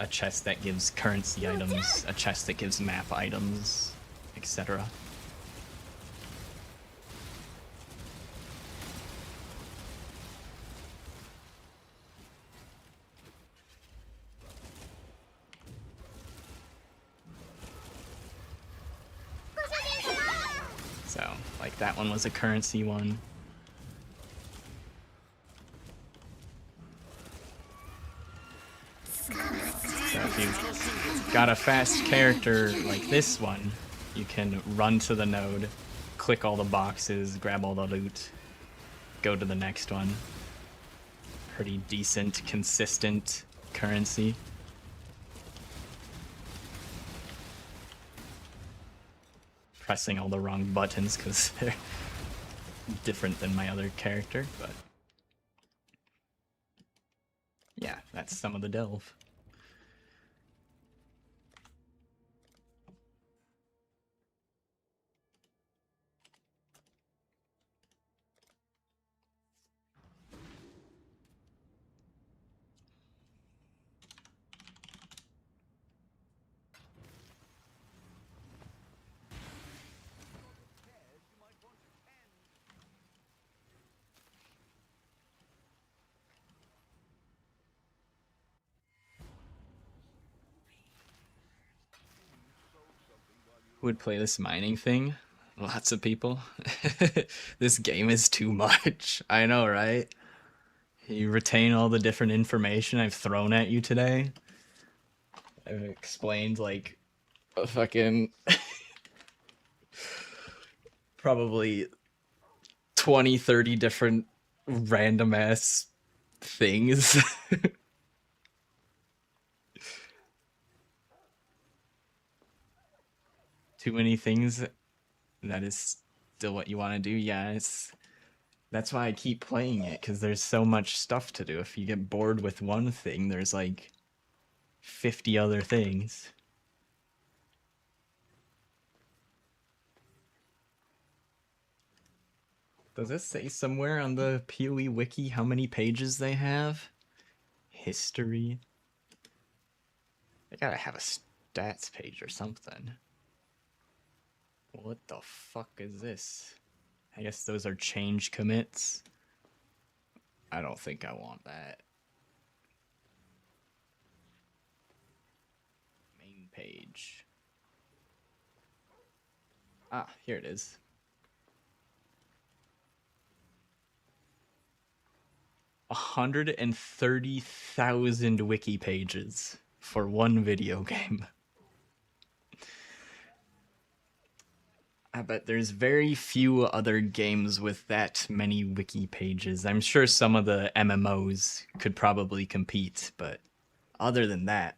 a chest that gives currency items, a chest that gives map items, etc. So, like that one was a currency one. So if you've got a fast character like this one, you can run to the node, click all the boxes, grab all the loot, go to the next one. Pretty decent, consistent currency. pressing all the wrong buttons because they're different than my other character, but yeah, that's some of the delve. Who would play this mining thing? Lots of people. This game is too much. I know, right? You retain all the different information I've thrown at you today. I've explained like a fucking probably 20, 30 different random ass things. Too many things. That is still what you want to do. Yeah, that's why I keep playing it, because there's so much stuff to do. If you get bored with one thing, there's like 50 other things. Does it say somewhere on the PoE wiki how many pages they have? History. They gotta have a stats page or something. What the fuck is this? I guess those are change commits. I don't think I want that. Main page. Ah, here it is. 130,000 wiki pages for one video game. I bet there's very few other games with that many wiki pages. I'm sure some of the MMOs could probably compete, but other than that,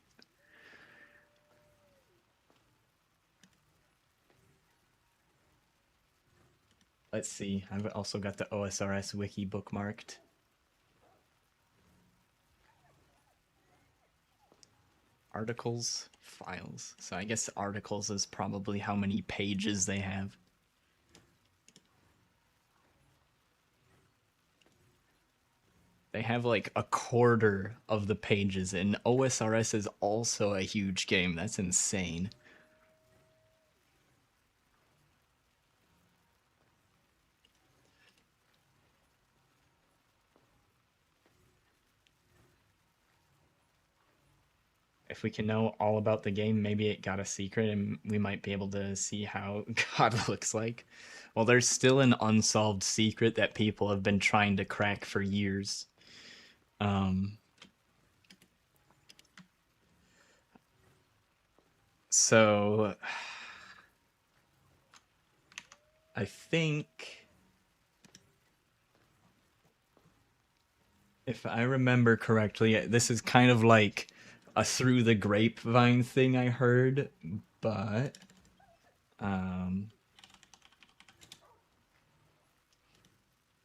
let's see. I've also got the OSRS wiki bookmarked. Articles, files. So I guess articles is probably how many pages they have. They have like a quarter of the pages, and OSRS is also a huge game. That's insane. If we can know all about the game, maybe it got a secret and we might be able to see how God looks like. Well, there's still an unsolved secret that people have been trying to crack for years. So I think, if I remember correctly, this is kind of like a through the grapevine thing I heard, but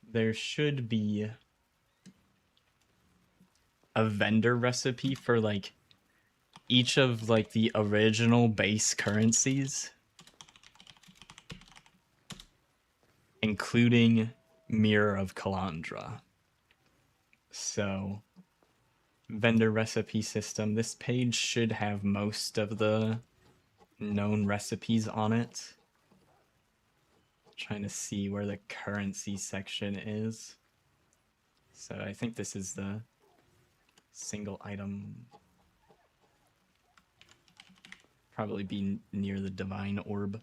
there should be a vendor recipe for like each of like the original base currencies, including Mirror of Kalandra. So, vendor recipe system. This page should have most of the known recipes on it. Trying to see where the currency section is. So I think this is the single item. Probably be near the divine orb.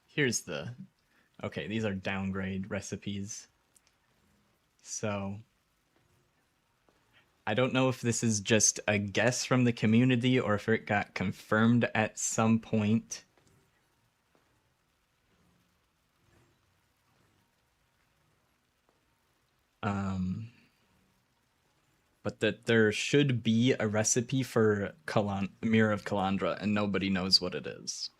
Here's the... Okay, these are downgrade recipes. So... I don't know if this is just a guess from the community or if it got confirmed at some point. but that there should be a recipe for Mirror of Kalandra, and nobody knows what it is.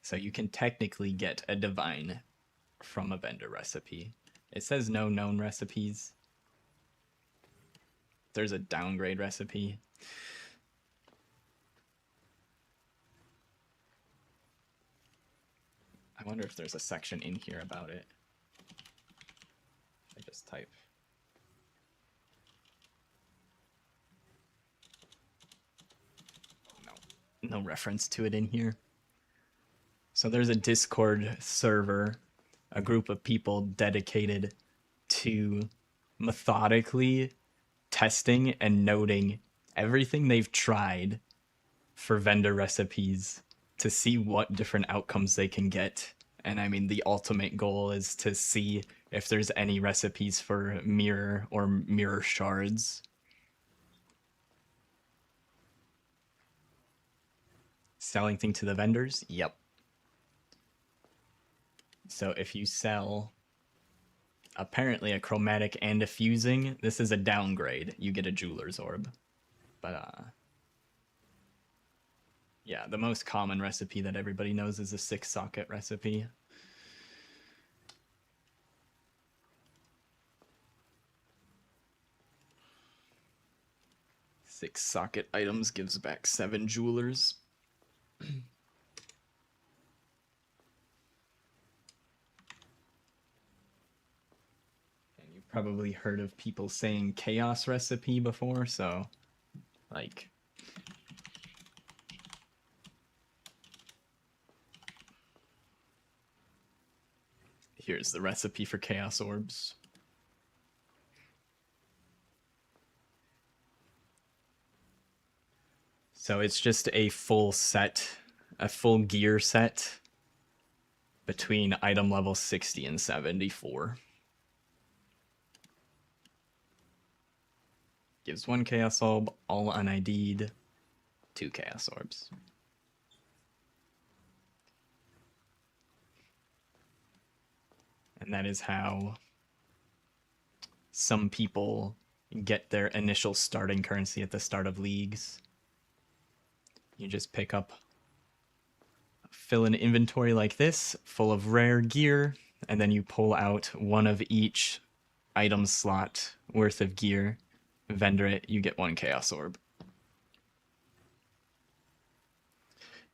So you can technically get a divine from a vendor recipe. It says no known recipes. There's a downgrade recipe. I wonder if there's a section in here about it. I just type. No reference to it in here. So there's a Discord server, a group of people dedicated to methodically testing and noting everything they've tried for vendor recipes to see what different outcomes they can get. And I mean, the ultimate goal is to see if there's any recipes for mirror or mirror shards. Selling thing to the vendors? Yep. So if you sell apparently a chromatic and a fusing, this is a downgrade. You get a jeweler's orb. But yeah, the most common recipe that everybody knows is a 6-socket recipe. Six-socket items gives back 7 jewelers. Probably heard of people saying chaos recipe before, so like here's the recipe for chaos orbs. So it's just a full set, a full gear set between item level 60 and 74. Gives 1 chaos orb, all unID'd, 2 chaos orbs. And that is how some people get their initial starting currency at the start of leagues. You just pick up, fill an inventory like this, full of rare gear, and then you pull out one of each item slot worth of gear, vendor it, you get 1 chaos orb.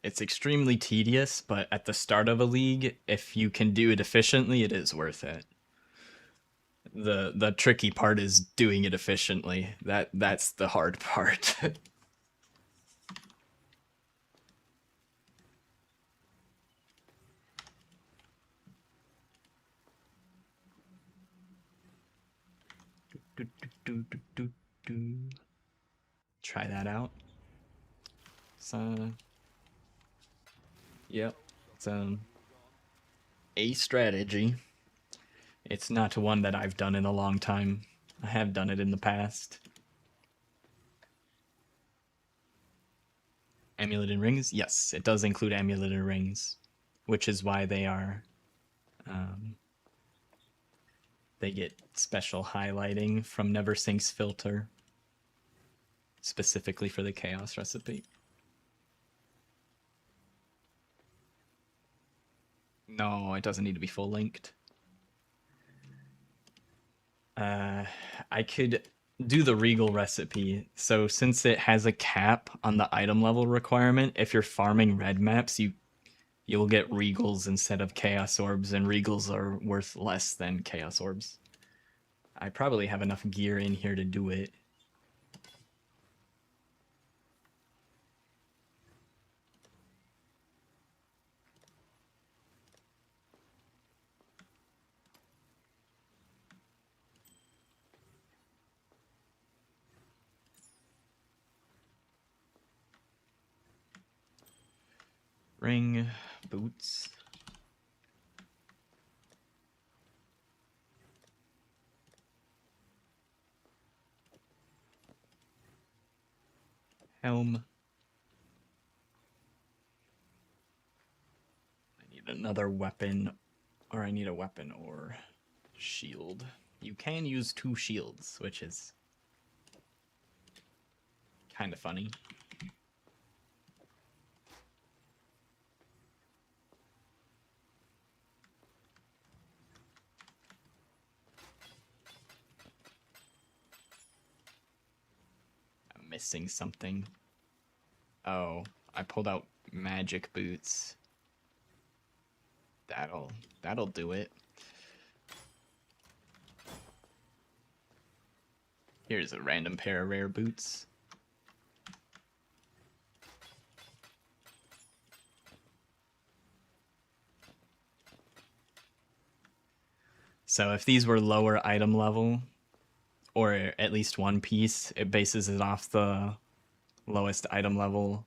It's extremely tedious, but at the start of a league, if you can do it efficiently, it is worth it. The tricky part is doing it efficiently. That's the hard part. Try that out. So, yep, it's a strategy. It's not one that I've done in a long time. I have done it in the past. Amuleted rings? Yes, it does include amuleted rings, which is why they are they get special highlighting from Neversink's filter, specifically for the chaos recipe. No, it doesn't need to be full linked. I could do the Regal recipe. So since it has a cap on the item level requirement, if you're farming red maps, you'll get Regals instead of Chaos Orbs, and Regals are worth less than Chaos Orbs. I probably have enough gear in here to do it. Ring, boots. Helm. I need another weapon Or I need a weapon or shield. You can use 2 shields, which is kind of funny. I'm missing something. Oh, I pulled out magic boots. That'll do it. Here's a random pair of rare boots. So if these were lower item level, or at least one piece, it bases it off the lowest item level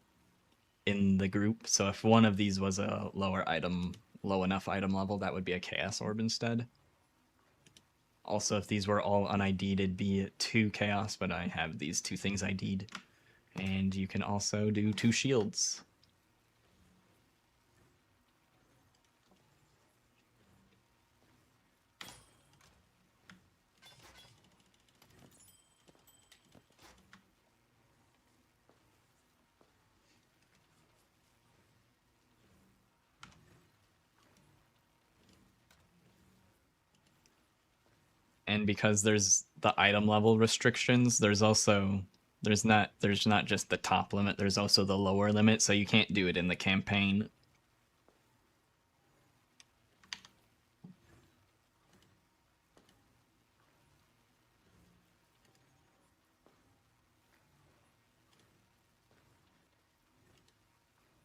in the group. So if one of these was a low enough item level, that would be a Chaos Orb instead. Also, if these were all un-ID'd, it'd be 2 Chaos, but I have these 2 things ID'd. And you can also do 2 shields. And because there's the item level restrictions, there's not just the top limit, there's also the lower limit, so you can't do it in the campaign.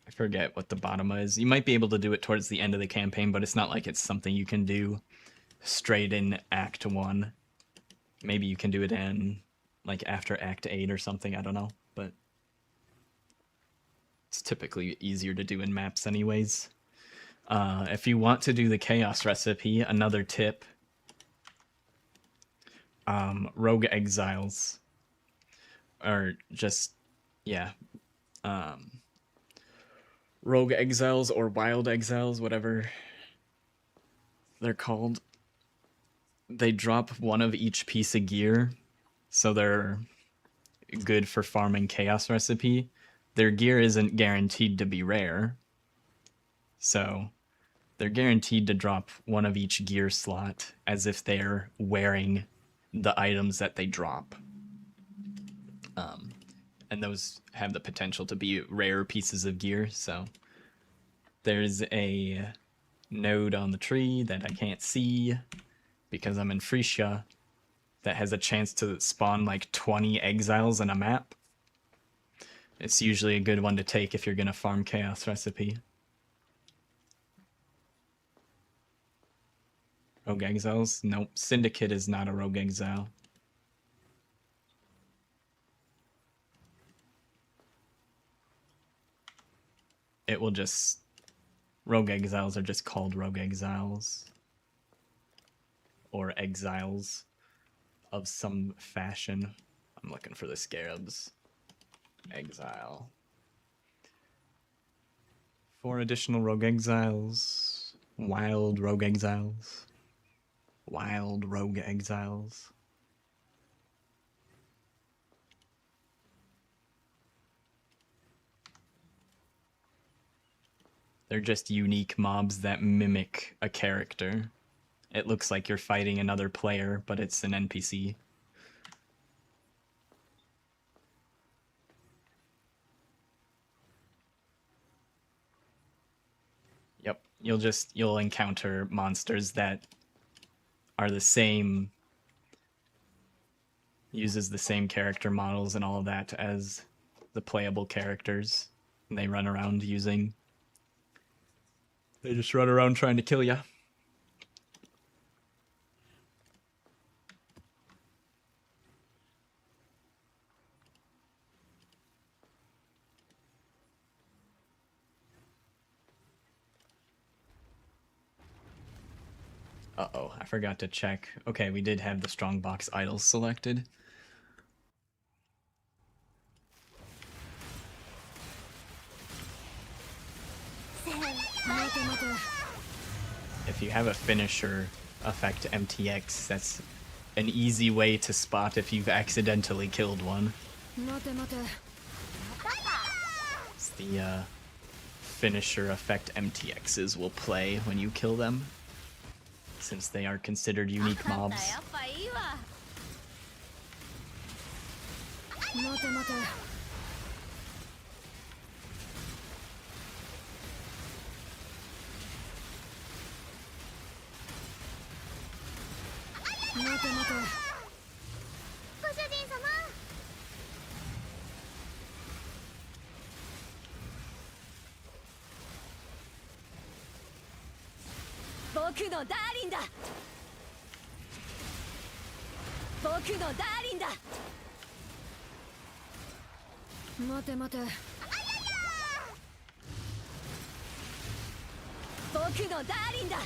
I forget what the bottom is. You might be able to do it towards the end of the campaign, but it's not like it's something you can do straight in Act 1. Maybe you can do it in, like, after Act 8 or something, I don't know, but it's typically easier to do in maps anyways. If you want to do the Chaos recipe, another tip, Rogue Exiles, or just, yeah, Rogue Exiles or Wild Exiles, whatever they're called. They drop one of each piece of gear, so they're good for farming Chaos recipe. Their gear isn't guaranteed to be rare, so they're guaranteed to drop one of each gear slot as if they're wearing the items that they drop. And those have the potential to be rare pieces of gear, so there's a node on the tree that I can't see because I'm in Phrecia that has a chance to spawn like 20 exiles in a map. It's usually a good one to take if you're going to farm Chaos recipe. Rogue Exiles? Nope. Syndicate is not a Rogue Exile. It will just... Rogue Exiles are just called Rogue Exiles. Or Exiles of some fashion. I'm looking for the Scarabs. Exile. 4 additional Rogue Exiles. Wild Rogue Exiles. Wild Rogue Exiles. They're just unique mobs that mimic a character. It looks like you're fighting another player, but it's an NPC. Yep, you'll encounter monsters that are the same, uses the same character models and all of that as the playable characters. And they run around using... They just run around trying to kill you. Uh-oh, I forgot to check. Okay, we did have the Strongbox idols selected. if you have a finisher effect MTX, that's an easy way to spot if you've accidentally killed one. It's the finisher effect MTXs will play when you kill them, since they are considered unique mobs. やっぱいいわ ご主人様。僕のダーリンだ僕のダーリンだ待て待て僕のダーリンだ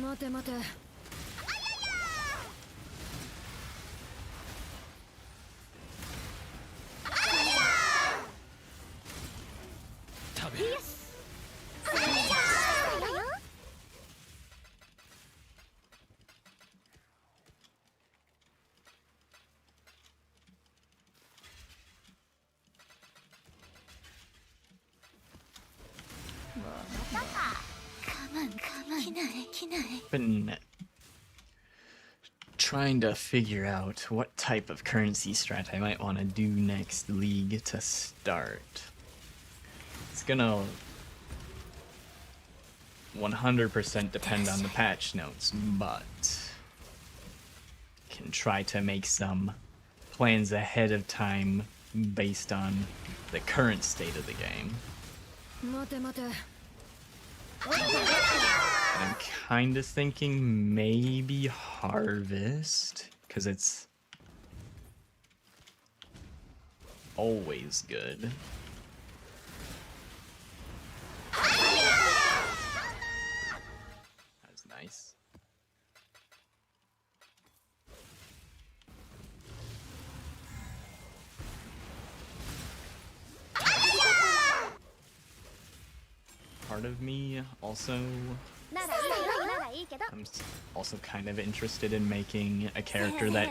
待て待て Been trying to figure out what type of currency strat I might want to do next league to start. It's gonna 100% depend on the patch notes, but can try to make some plans ahead of time based on the current state of the game. And I'm kind of thinking maybe Harvest, because it's always good. That's nice. Part of me also I'm also kind of interested in making a character that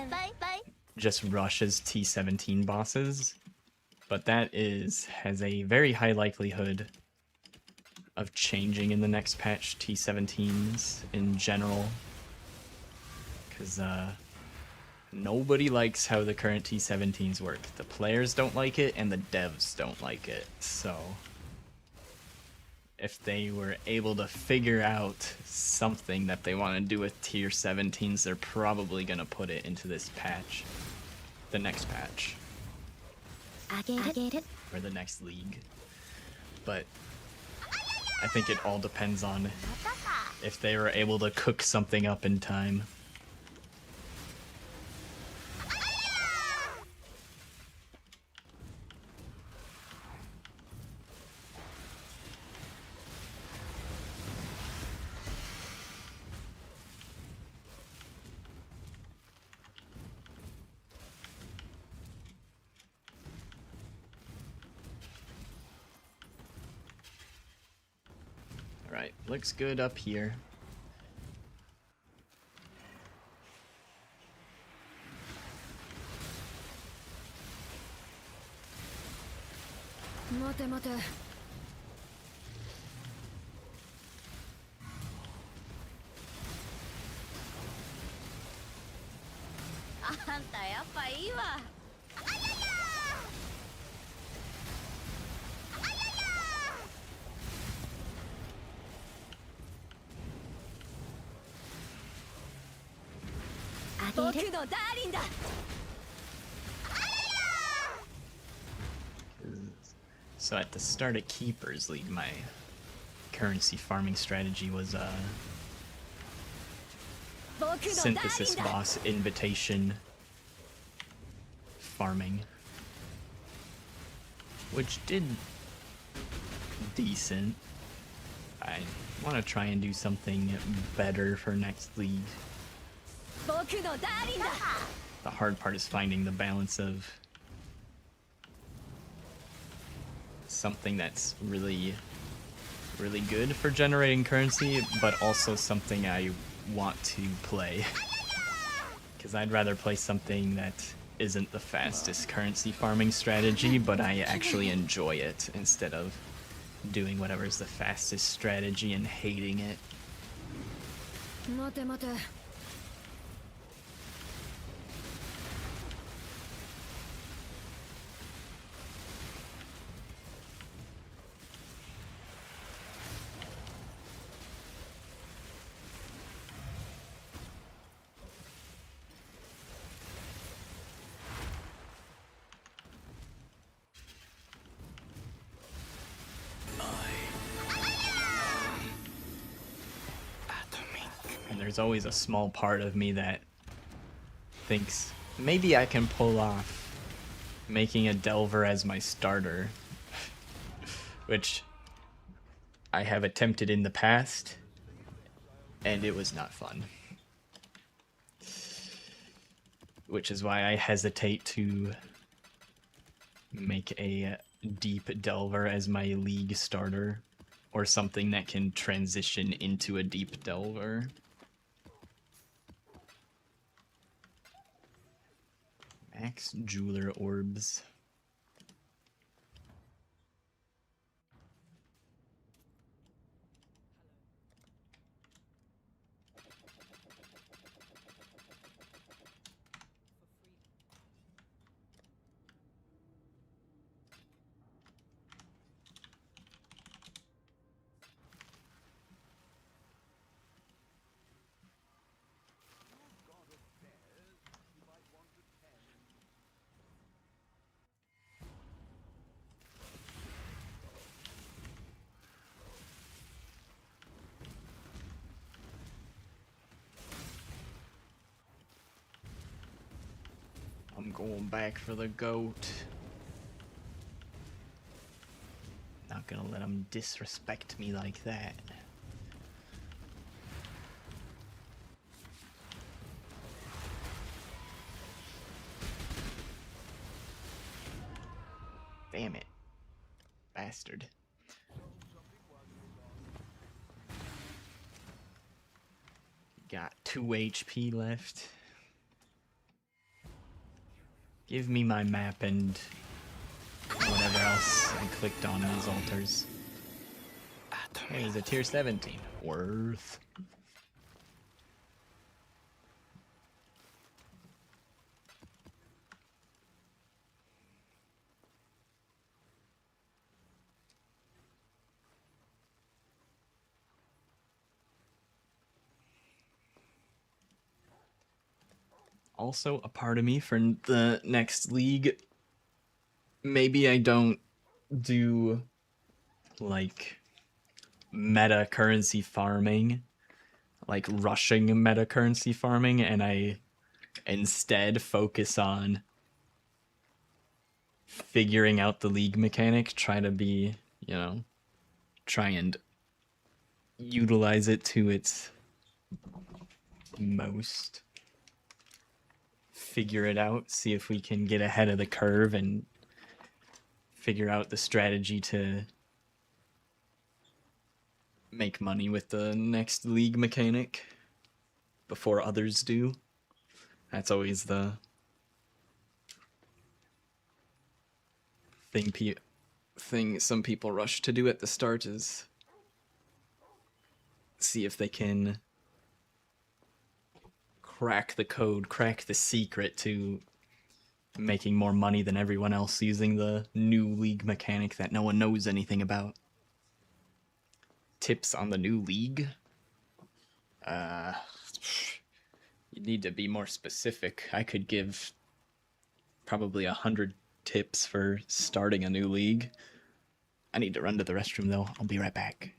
just rushes T17 bosses, but that has a very high likelihood of changing in the next patch. T17s in general, because nobody likes how the current T17s work. The players don't like it and the devs don't like it, so if they were able to figure out something that they want to do with tier 17s, they're probably going to put it into this patch. The next patch. Or the next league. But I think it all depends on if they were able to cook something up in time. Alright, looks good up here. Mate, mate. あんたやっぱいいわ。僕のダーリンだ。So at the start of Keepers League, my currency farming strategy was synthesis boss invitation farming, which did decent. I want to try and do something better for next league. The hard part is finding the balance of something that's really good for generating currency, but also something I want to play. Because I'd rather play something that isn't the fastest currency farming strategy, but I actually enjoy it instead of doing whatever's the fastest strategy and hating it. And there's always a small part of me that thinks maybe I can pull off making a Delver as my starter, which I have attempted in the past, and it was not fun. Which is why I hesitate to make a deep Delver as my league starter, or something that can transition into a deep Delver. Max Jeweler Orbs. I'm going back for the goat. Not gonna let him disrespect me like that. Damn it. Bastard. Got 2 HP left. Give me my map and whatever else I clicked on these altars. Hey, he's a tier 17. Worth. Also, a part of me for the next league, maybe I don't do like meta currency farming, like rushing meta currency farming, and I instead focus on figuring out the league mechanic, try to be, you know, try and utilize it to its most. Figure it out, see if we can get ahead of the curve and figure out the strategy to make money with the next league mechanic before others do. That's always the thing some people rush to do at the start, is see if they can crack the code, crack the secret to making more money than everyone else using the new league mechanic that no one knows anything about. Tips on the new league? You need to be more specific. I could give probably 100 tips for starting a new league. I need to run to the restroom though. I'll be right back.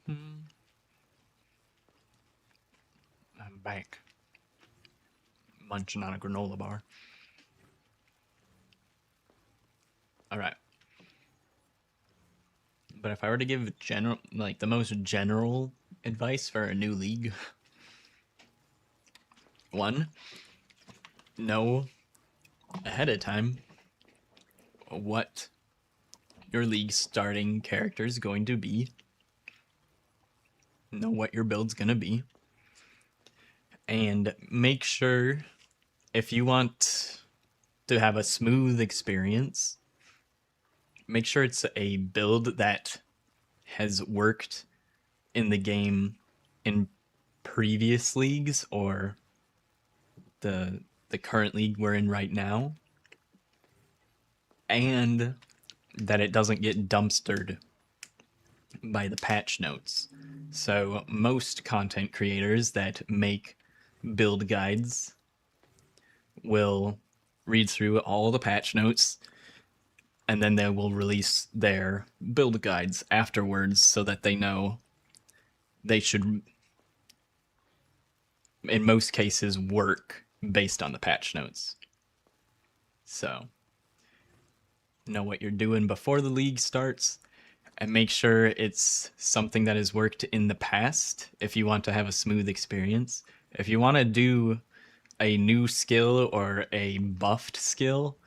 I'm back. Munching on a granola bar. Alright. But if I were to give general, like the most general advice for a new league, one, know ahead of time what your league's starting character is going to be. Know what your build's going to be. And make sure if you want to have a smooth experience, make sure it's a build that has worked in the game in previous leagues or the current league we're in right now, and that it doesn't get dumpstered by the patch notes. So most content creators that make build guides will read through all the patch notes, and then they will release their build guides afterwards so that they know they should, in most cases, work based on the patch notes. So, know what you're doing before the league starts, and make sure it's something that has worked in the past if you want to have a smooth experience. If you want to do a new skill or a buffed skill,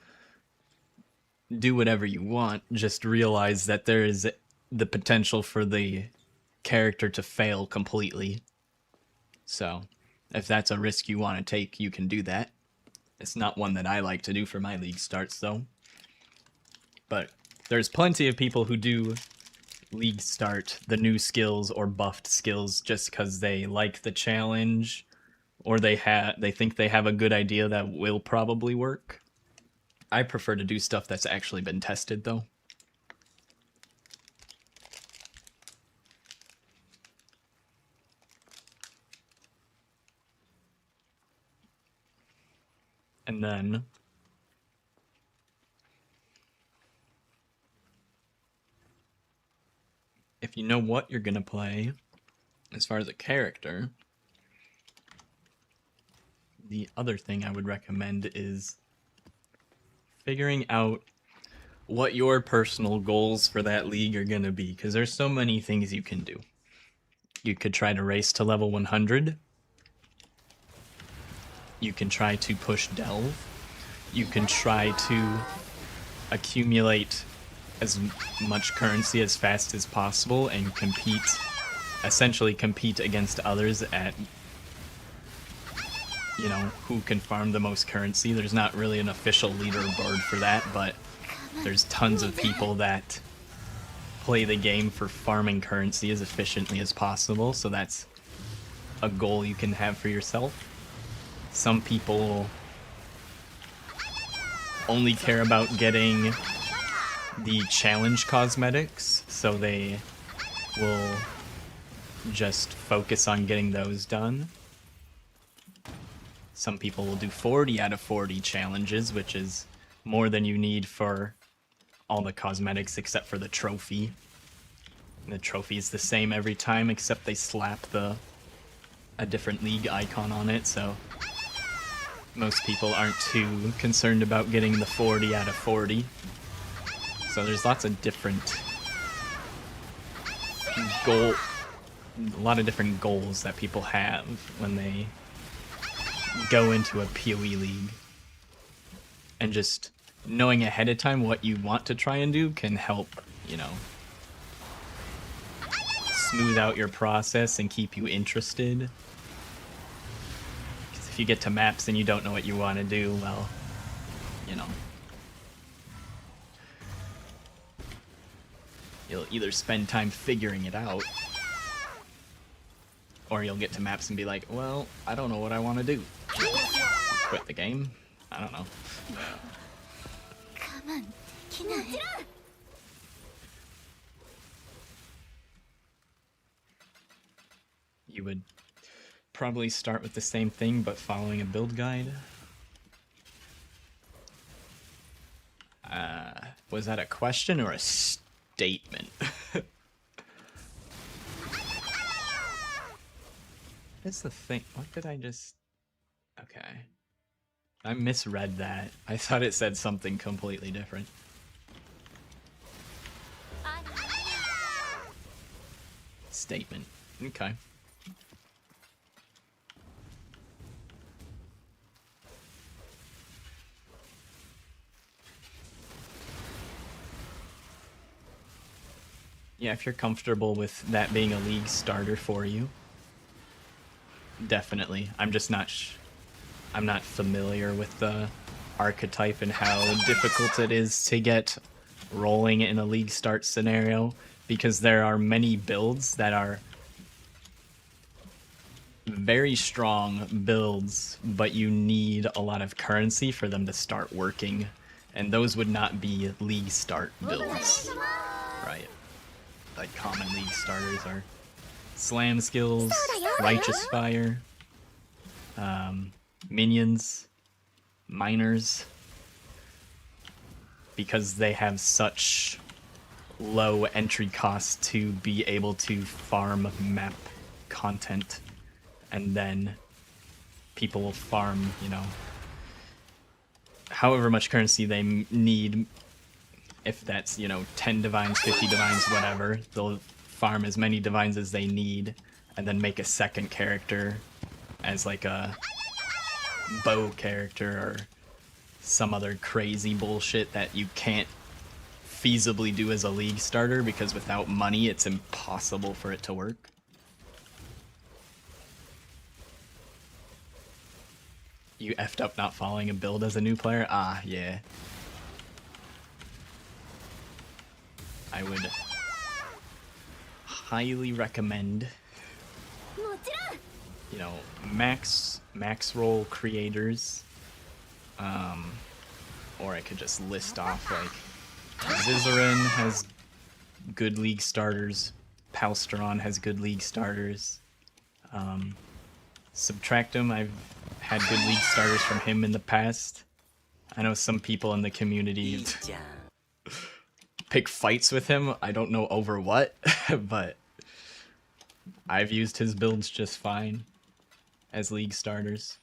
do whatever you want. Just realize that there is the potential for the character to fail completely. So, if that's a risk you want to take, you can do that. It's not one that I like to do for my league starts, though. But there's plenty of people who do league start the new skills or buffed skills just because they like the challenge, or they think they have a good idea that will probably work. I prefer to do stuff that's actually been tested, though. And then if you know what you're gonna play, as far as a character, the other thing I would recommend is figuring out what your personal goals for that league are gonna be, because there's so many things you can do. You could try to race to level 100. You can try to push delve. You can try to accumulate as much currency as fast as possible and essentially compete against others at, you know, who can farm the most currency. There's not really an official leaderboard for that, but there's tons of people that play the game for farming currency as efficiently as possible, so that's a goal you can have for yourself. Some people only care about getting the challenge cosmetics, so they will just focus on getting those done. Some people will do 40 out of 40 challenges, which is more than you need for all the cosmetics except for the trophy. And the trophy is the same every time, except they slap a different league icon on it, so most people aren't too concerned about getting the 40 out of 40. So there's lots of different a lot of different goals that people have when they go into a PoE league. And just knowing ahead of time what you want to try and do can help, you know, smooth out your process and keep you interested. Because if you get to maps and you don't know what you want to do, well, you know, you'll either spend time figuring it out, or you'll get to maps and be like, well, I don't know what I want to do. Quit the game? I don't know. You would probably start with the same thing, but following a build guide. Was that a question or a statement? That's the thing. What did I just... Okay. I misread that. I thought it said something completely different. Statement. Okay. Yeah, if you're comfortable with that being a league starter for you, definitely. I'm just not I'm not familiar with the archetype and how difficult it is to get rolling in a league start scenario, because there are many builds that are very strong builds, but you need a lot of currency for them to start working, and those would not be league start builds, right? Like common league starters are slam skills, righteous fire, minions, miners, because they have such low entry costs to be able to farm map content, and then people will farm, you know, however much currency they need. If that's, you know, 10 divines, 50 divines, whatever, they'll farm as many divines as they need and then make a second character as like a bow character or some other crazy bullshit that you can't feasibly do as a league starter, because without money it's impossible for it to work. You effed up not following a build as a new player? Ah, yeah. I would highly recommend, you know, max roll creators, or I could just list off, like, Zizaran has good league starters, Palsteron has good league starters, Subtractum, I've had good league starters from him in the past. I know some people in the community pick fights with him. I don't know over what, but I've used his builds just fine as league starters.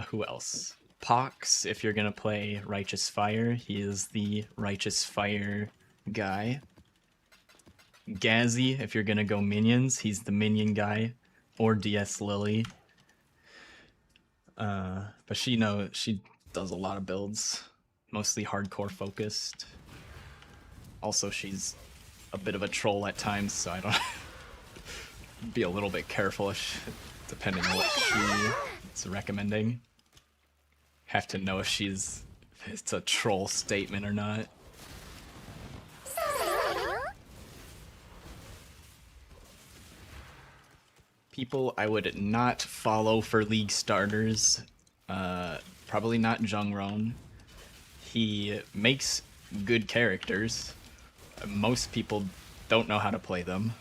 Who else? Pox, if you're gonna play Righteous Fire, he is the Righteous Fire guy. Gazzy, if you're gonna go minions, he's the minion guy. Or DS Lily. But she does a lot of builds, mostly hardcore focused. Also, she's a bit of a troll at times, so I don't be a little bit careful depending on what she's recommending. Have to know if it's a troll statement or not. People I would not follow for league starters, probably not Jungron. He makes good characters. Most people don't know how to play them.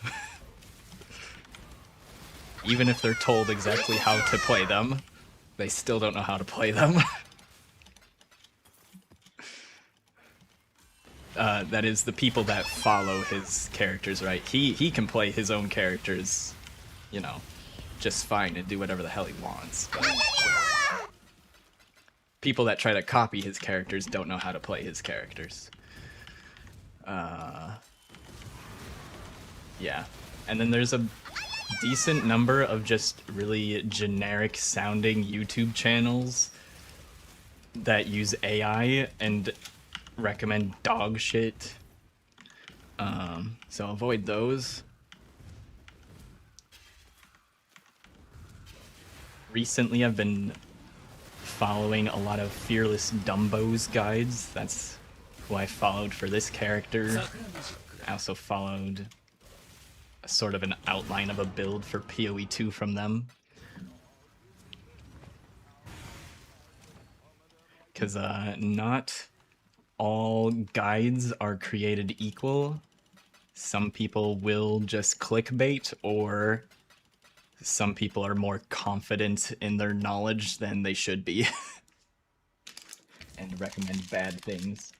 Even if they're told exactly how to play them, they still don't know how to play them. That is, the people that follow his characters, right? He can play his own characters, you know, just fine and do whatever the hell he wants. But people that try to copy his characters don't know how to play his characters. Yeah. And then there's a decent number of just really generic sounding YouTube channels that use AI and recommend dog shit. So avoid those. Recently I've been following a lot of Fearless Dumbo's guides. That's who I followed for this character. I also followed a sort of an outline of a build for PoE 2 from them. Because not all guides are created equal. Some people will just clickbait, or some people are more confident in their knowledge than they should be and recommend bad things.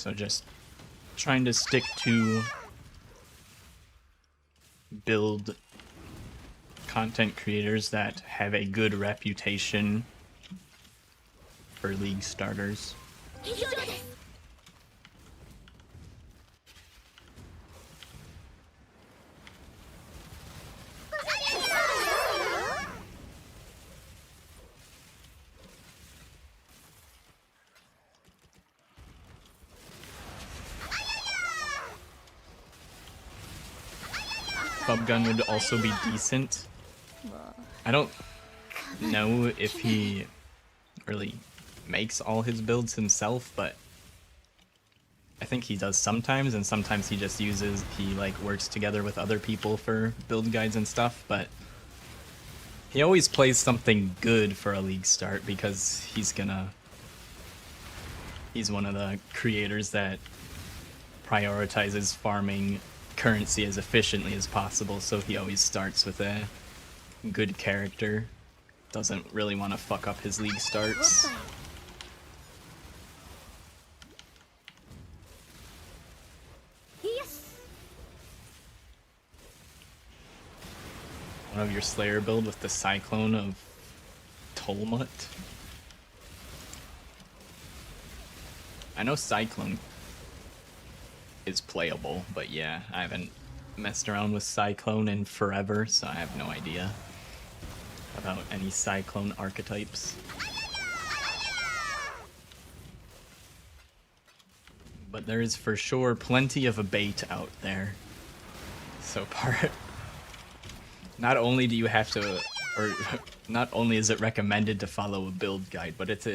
So just trying to stick to build content creators that have a good reputation for League starters. 以上です Bub Gun would also be decent. I don't know if he really makes all his builds himself, but I think he does sometimes, and sometimes he just like works together with other people for build guides and stuff, but he always plays something good for a League start because he's one of the creators that prioritizes farming currency as efficiently as possible, so he always starts with a good character. Doesn't really want to fuck up his League starts. One of your Slayer build with the Cyclone of Tolmut. I know Cyclone is playable, but yeah, I haven't messed around with Cyclone in forever, so I have no idea about any Cyclone archetypes. But there is for sure plenty of a bait out there. So not only do you have to, or not only is it recommended to follow a build guide, but it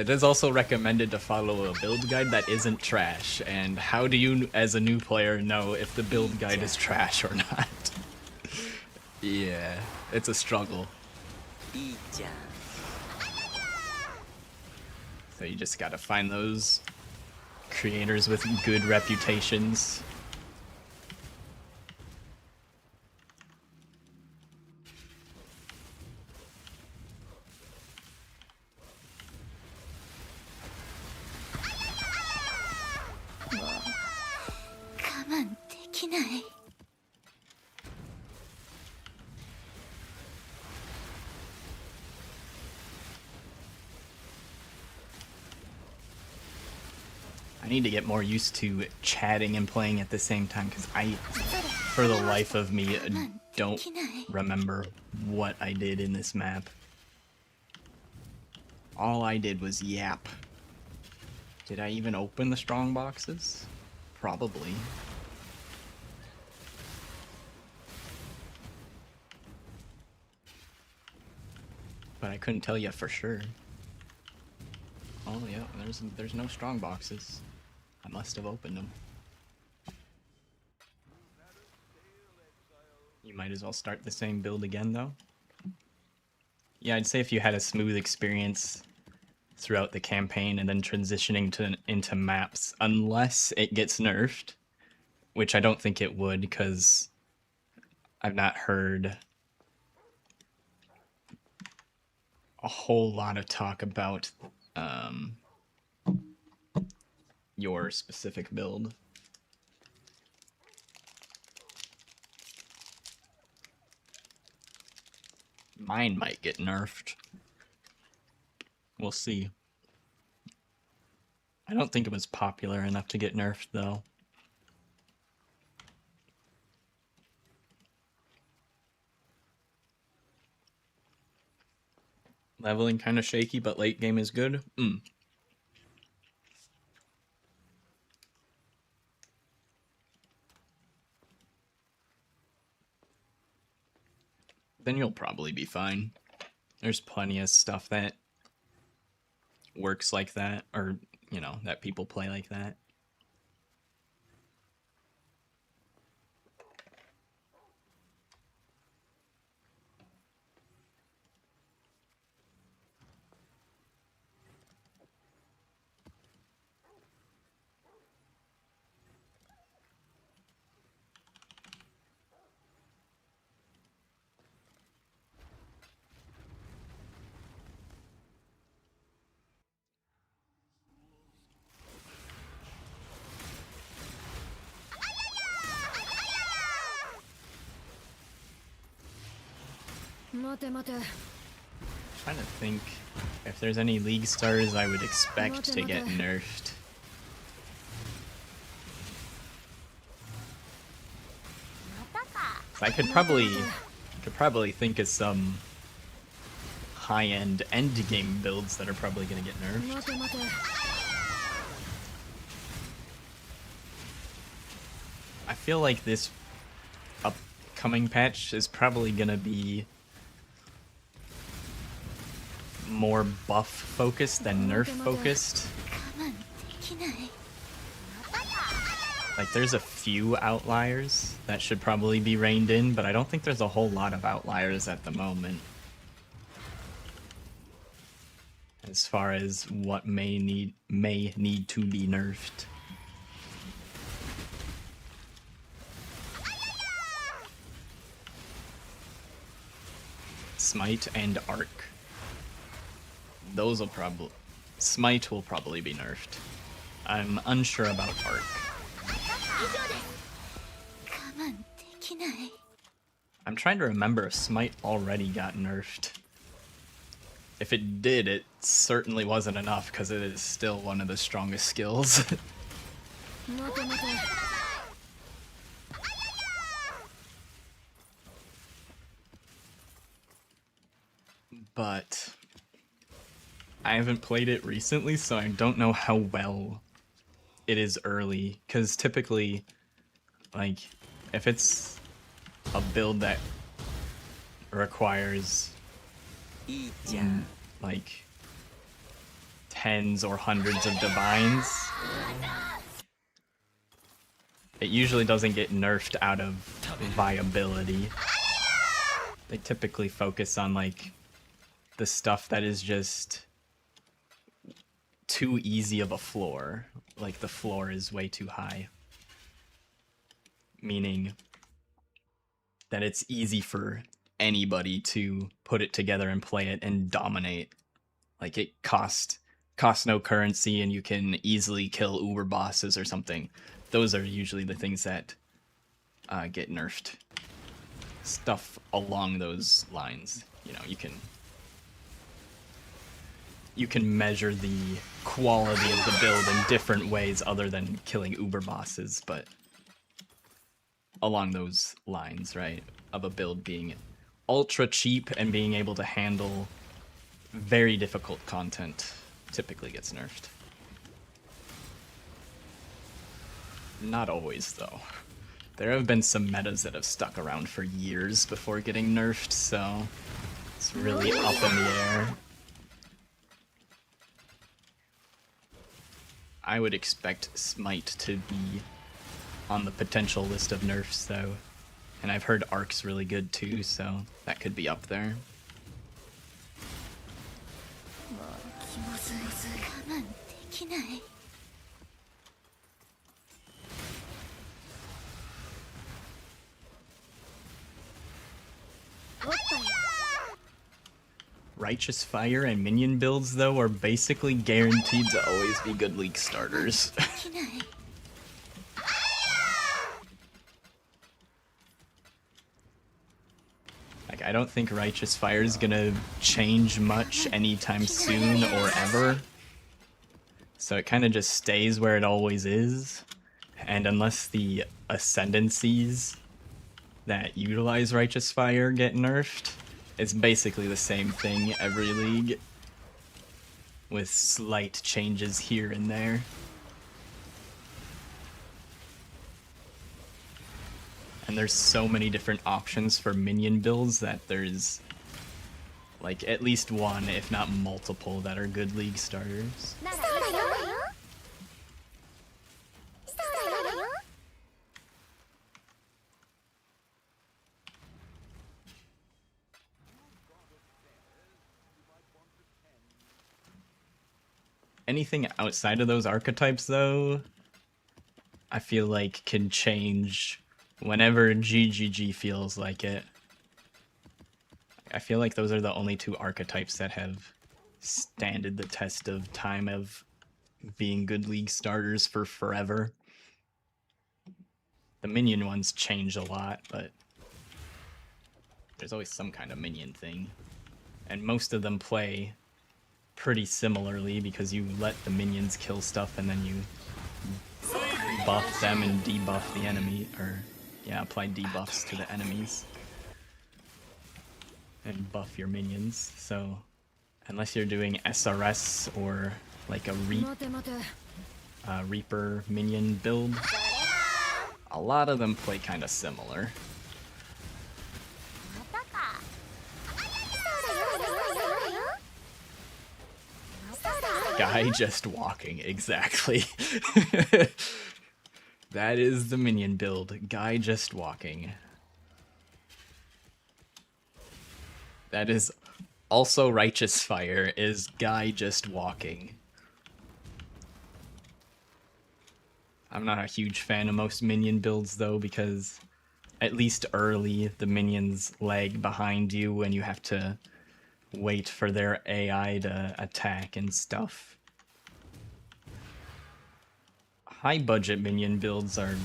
is also recommended to follow a build guide that isn't trash. And how do you, as a new player, know if the build guide is trash or not? Yeah, it's a struggle. So you just gotta find those creators with good reputations. I need to get more used to chatting and playing at the same time, because for the life of me, don't remember what I did in this map. All I did was yap. Did I even open the strong boxes? Probably. But I couldn't tell you for sure. Oh yeah, there's no strong boxes. I must have opened them. You might as well start the same build again though. Yeah, I'd say if you had a smooth experience throughout the campaign and then transitioning into maps, unless it gets nerfed, which I don't think it would, because I've not heard a whole lot of talk about your specific build. Mine might get nerfed. We'll see. I don't think it was popular enough to get nerfed, though. Leveling kind of shaky, but late game is good. Then you'll probably be fine. There's plenty of stuff that works like that, or, you know, that people play like that. 待て待て Trying to think if there's any league stars I would expect to get nerfed. I could probably think of some high-end endgame builds that are probably gonna get nerfed. 待て待て I feel like this upcoming patch is probably gonna be more buff focused than nerf focused. 我慢できない Like there's a few outliers that should probably be reined in, but I don't think there's a whole lot of outliers at the moment. As far as what may need to be nerfed. Smite and Arc. Those will probably... Smite will probably be nerfed. I'm unsure about Arc. 我慢できない I'm trying to remember if Smite already got nerfed. If it did, it certainly wasn't enough because it is still one of the strongest skills. 待て待て But I haven't played it recently, so I don't know how well it is early. Because typically, like, if it's a build that requires like tens or hundreds of divines, it usually doesn't get nerfed out of viability. They typically focus on like the stuff that is just too easy of a floor. Like the floor is way too high. Meaning that it's easy for anybody to put it together and play it and dominate. Like it costs no currency and you can easily kill uber bosses or something. Those are usually the things that get nerfed. Stuff along those lines. You know, you can measure the quality of the build in different ways other than killing uber bosses, but along those lines, right? Of a build being ultra cheap and being able to handle very difficult content typically gets nerfed. Not always, though. There have been some metas that have stuck around for years before getting nerfed, so it's really up in the air. I would expect Smite to be on the potential list of nerfs, though. And I've heard Arc's really good too, so that could be up there. 気まずい我慢できない Righteous Fire and minion builds, though, are basically guaranteed to always be good league starters. できない Like, I don't think Righteous Fire is gonna change much anytime soon or ever. So it kind of just stays where it always is. And unless the ascendancies that utilize Righteous Fire get nerfed, it's basically the same thing every league, with slight changes here and there. And there's so many different options for minion builds that there's like at least one, if not multiple, that are good league starters. そうだよそうだよ Anything outside of those archetypes, though, I feel like can change whenever GGG feels like it. I feel like those are the only two archetypes that have standed the test of time of being good league starters for forever. The minion ones change a lot, but There's always some kind of minion thing. And most of them play pretty similarly because you let the minions kill stuff and then you buff them and debuff the enemy, or yeah, apply debuffs to the enemies and buff your minions. So unless you're doing SRS or like a Reaper minion build, a lot of them play kind of similar. Guy just walking, exactly. That is the minion build. Guy just walking. That is also Righteous Fire, is Guy just walking. I'm not a huge fan of most minion builds though, because at least early the minions lag behind you and you have to wait for their AI to attack and stuff. High budget minion builds are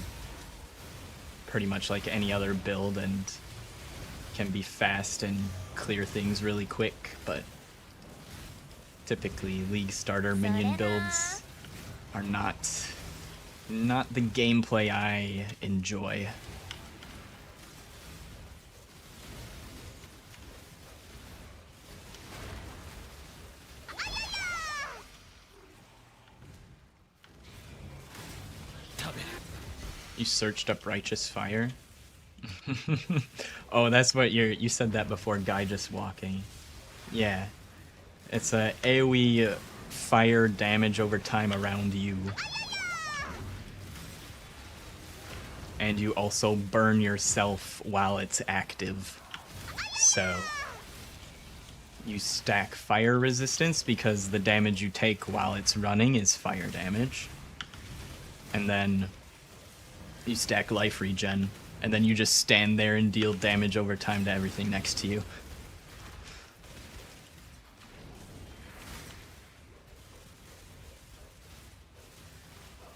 pretty much like any other build and can be fast and clear things really quick, but typically League starter minion builds are not the gameplay I enjoy. You searched up Righteous Fire? Oh, that's what you said that before, Guy just walking. Yeah. It's a AoE fire damage over time around you. And you also burn yourself while it's active. So you stack fire resistance because the damage you take while it's running is fire damage. And then you stack life regen, and then you just stand there and deal damage over time to everything next to you.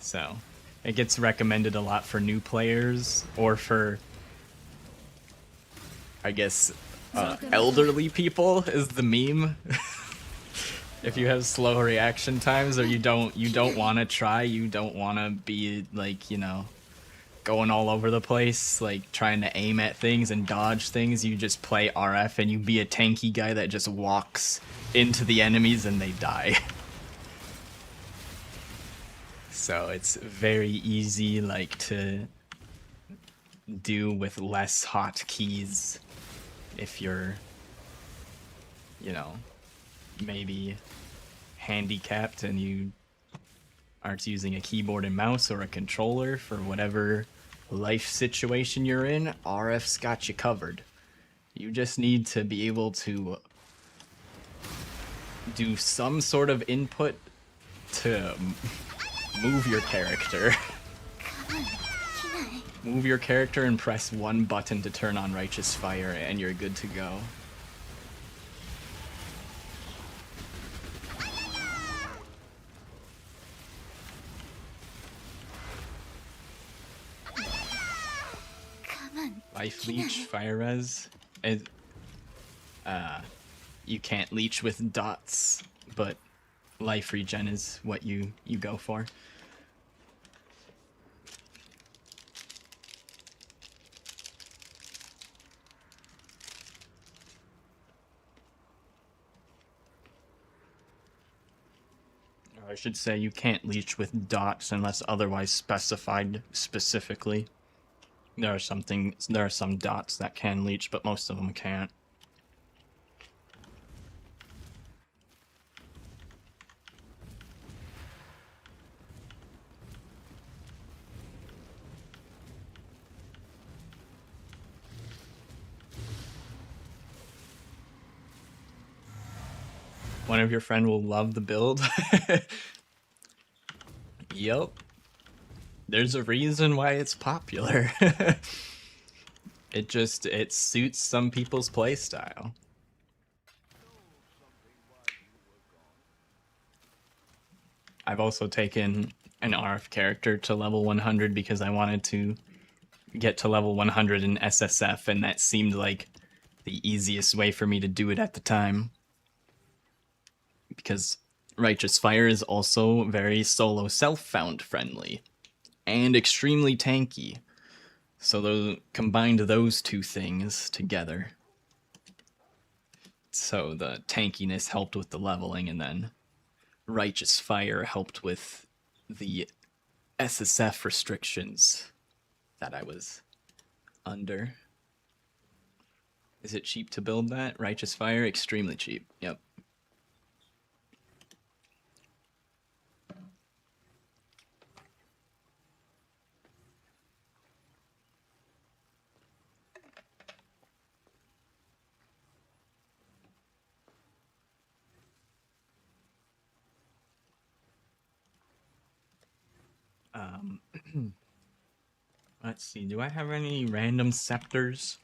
So it gets recommended a lot for new players, or for, I guess, elderly people is the meme. If you have slow reaction times, or you don't want to try, you don't want to be like, you know, going all over the place, like trying to aim at things and dodge things, you just play RF and you be a tanky guy that just walks into the enemies and they die. So it's very easy, like, to do with less hotkeys if you're, you know, maybe handicapped and you aren't using a keyboard and mouse or a controller for whatever life situation you're in. RF's got you covered. You just need to be able to do some sort of input to move your character. Move your character and press one button to turn on Righteous Fire and you're good to go. Life leech, fire res. You can't leech with dots, but life regen is what you go for. Or I should say you can't leech with dots unless otherwise specified specifically. There are some dots that can leech, but most of them can't. One of your friend will love the build. Yep. There's a reason why it's popular. It suits some people's playstyle. I've also taken an RF character to level 100 because I wanted to get to level 100 in SSF, and that seemed like the easiest way for me to do it at the time. Because Righteous Fire is also very solo self-found friendly and extremely tanky. So combined those two things together. So the tankiness helped with the leveling, and then Righteous Fire helped with the SSF restrictions that I was under. Is it cheap to build that? Righteous Fire? Extremely cheap. Yep. Let's see, do I have any random scepters?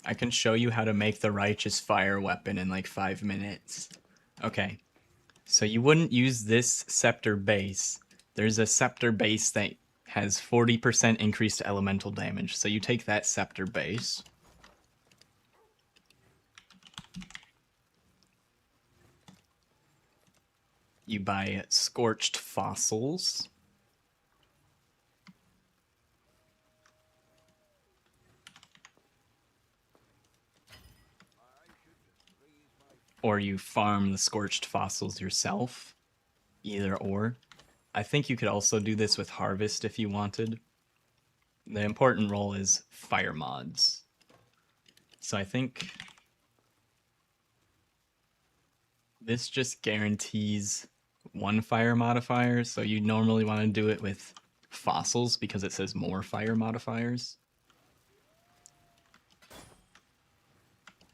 I can show you how to make the Righteous Fire weapon in like 5 minutes. Okay, so you wouldn't use this scepter base. There's a scepter base that has 40% increased elemental damage. So you take that scepter base. You buy Scorched Fossils. Or you farm the Scorched Fossils yourself. Either or. I think you could also do this with Harvest if you wanted. The important role is fire mods. So I think this just guarantees 1 fire modifier, so you normally want to do it with fossils because it says more fire modifiers.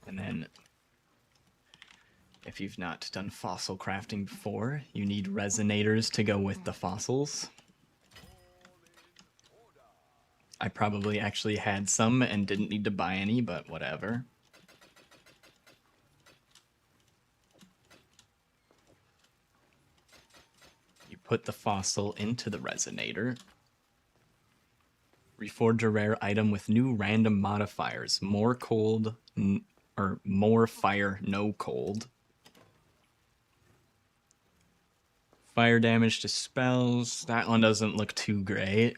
And then if you've not done fossil crafting before, you need resonators to go with the fossils. I probably actually had some and didn't need to buy any, but whatever. You put the fossil into the resonator. Reforge a rare item with new random modifiers. More cold, or more fire, no cold. Fire damage to spells. That one doesn't look too great.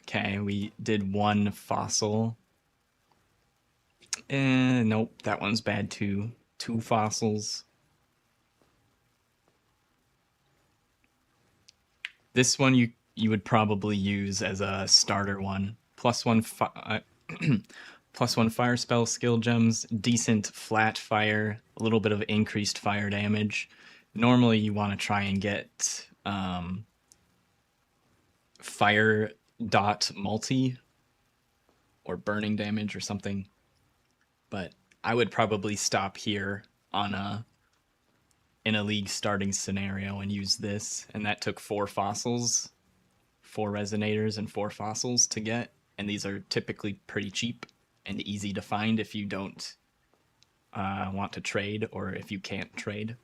Okay, we did 1 fossil. Nope, that one's bad too. 2 fossils. This one you would probably use as a starter one. +1 +1 fire spell skill gems, decent flat fire, a little bit of increased fire damage. Normally you want to try and get fire dot multi or burning damage or something, but I would probably stop here on in a league starting scenario and use this, and that took 4 fossils, 4 resonators and 4 fossils to get, and these are typically pretty cheap and easy to find if you don't want to trade or if you can't trade.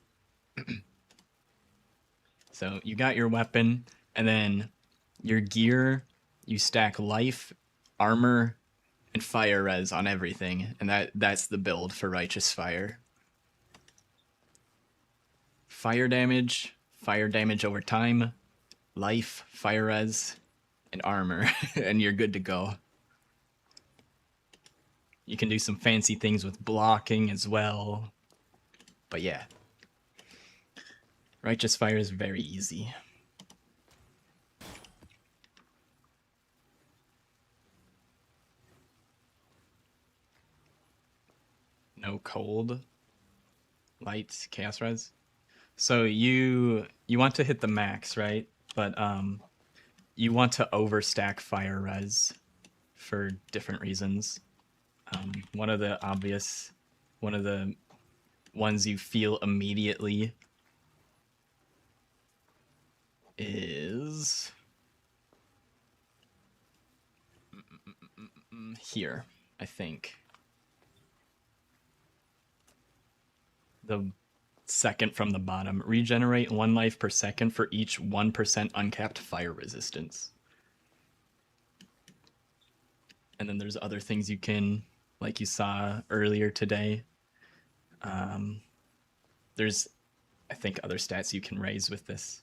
So you got your weapon, and then your gear, you stack life, armor, and fire res on everything, and that's the build for Righteous Fire. Fire damage over time, life, fire res, and armor, and you're good to go. You can do some fancy things with blocking as well, but yeah. Righteous Fire is very easy. No cold. Light, chaos res. So you want to hit the max, right? But you want to overstack fire res for different reasons. One of the ones you feel immediately is here, I think. The second from the bottom. Regenerate 1 life per second for each 1% uncapped fire resistance. And then there's other things you can like you saw earlier today. There's, I think, other stats you can raise with this.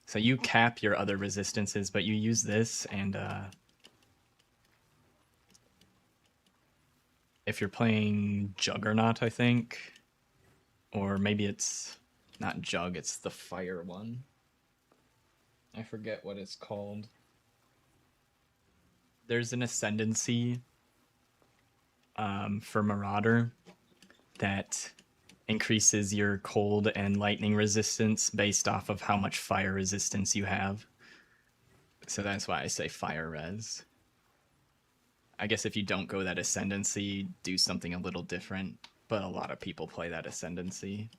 So you cap your other resistances, but you use this, and if you're playing Juggernaut, I think, or maybe it's not Jug, it's the fire one. I forget what it's called. There's an ascendancy for Marauder that increases your cold and lightning resistance based off of how much fire resistance you have. So that's why I say fire res. I guess if you don't go that ascendancy, do something a little different, but a lot of people play that ascendancy.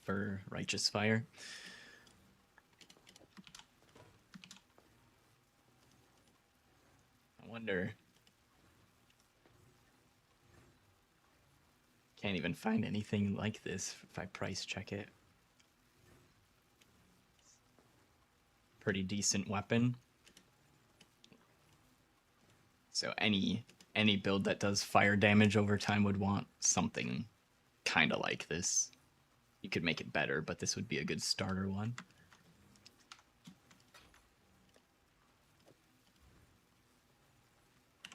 For Righteous Fire. I wonder. Can't even find anything like this if I price check it. Pretty decent weapon. So any build that does fire damage over time would want something kind of like this. You could make it better, but this would be a good starter one.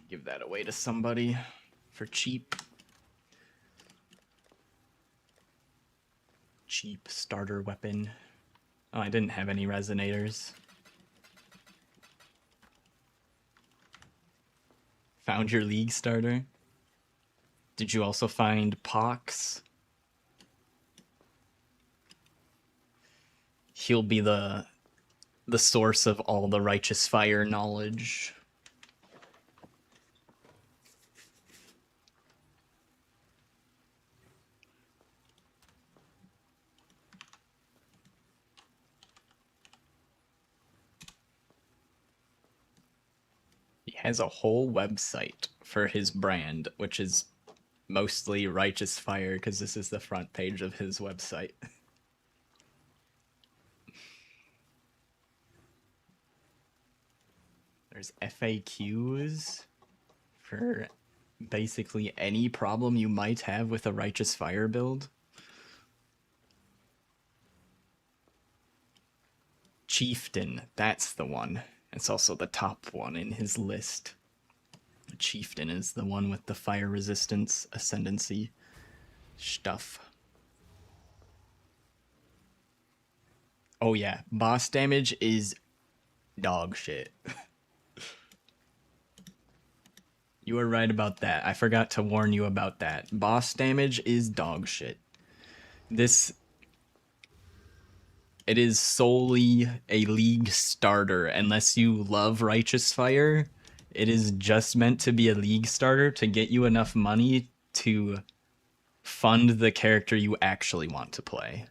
Give that away to somebody for cheap. Cheap starter weapon. Oh, I didn't have any resonators. Found your league starter? Did you also find Pox? He'll be the source of all the Righteous Fire knowledge. He has a whole website for his brand, which is mostly Righteous Fire, because this is the front page of his website. There's FAQs for basically any problem you might have with a Righteous Fire build. Chieftain, that's the one. It's also the top one in his list. Chieftain is the one with the fire resistance ascendancy stuff. Oh yeah, boss damage is dog shit. You were right about that. I forgot to warn you about that. Boss damage is dog shit. It is solely a league starter. Unless you love Righteous Fire, it is just meant to be a league starter to get you enough money to fund the character you actually want to play.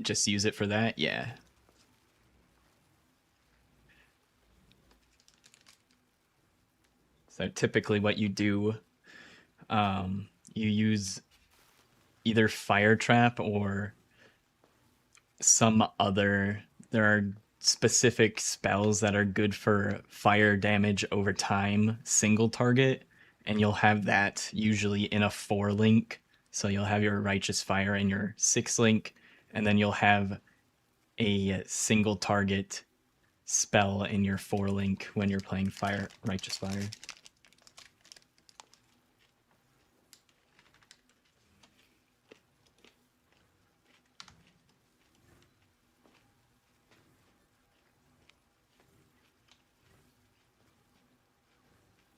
Just use it for that? Yeah. So typically what you do, you use either Fire Trap or some other... There are specific spells that are good for fire damage over time, single target, and you'll have that usually in a 4-link. So you'll have your Righteous Fire and your 6-link, and then you'll have a single target spell in your 4-link when you're playing Righteous Fire.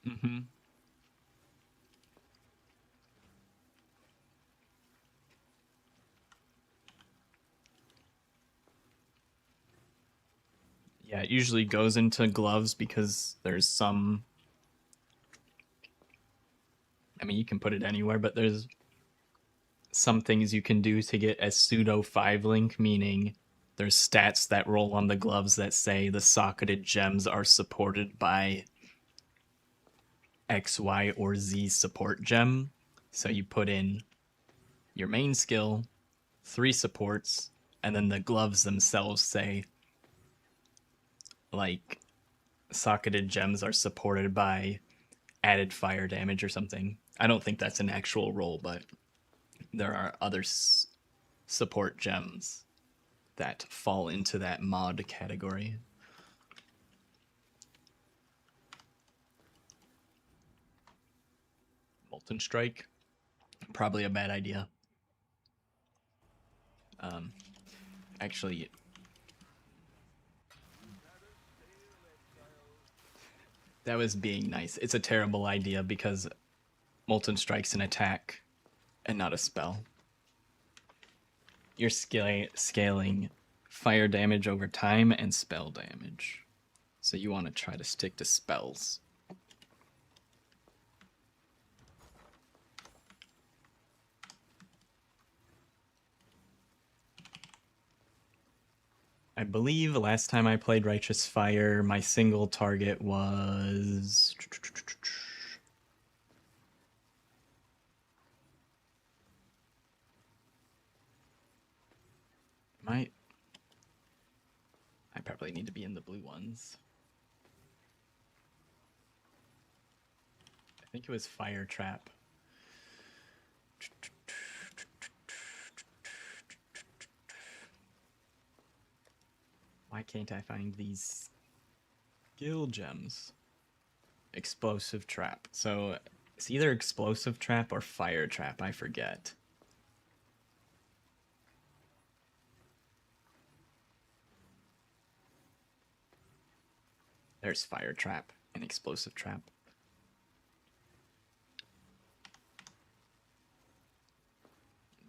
Mm-hmm. Yeah, it usually goes into gloves because there's some... I mean, you can put it anywhere, but there's some things you can do to get a pseudo 5-link, meaning there's stats that roll on the gloves that say the socketed gems are supported by X, Y, or Z support gem. So you put in your main skill, 3 supports, and then the gloves themselves say, like, socketed gems are supported by added fire damage or something. I don't think that's an actual role, but there are other support gems that fall into that mod category. Molten Strike, probably a bad idea. Actually, that was being nice. It's a terrible idea because Molten Strike's an attack and not a spell. You're scaling fire damage over time and spell damage. So you want to try to stick to spells. I believe last time I played Righteous Fire, my single target was... I probably need to be in the blue ones. I think it was Fire Trap. Why can't I find these skill gems? Explosive Trap. So it's either Explosive Trap or Fire Trap, I forget. There's Fire Trap and Explosive Trap.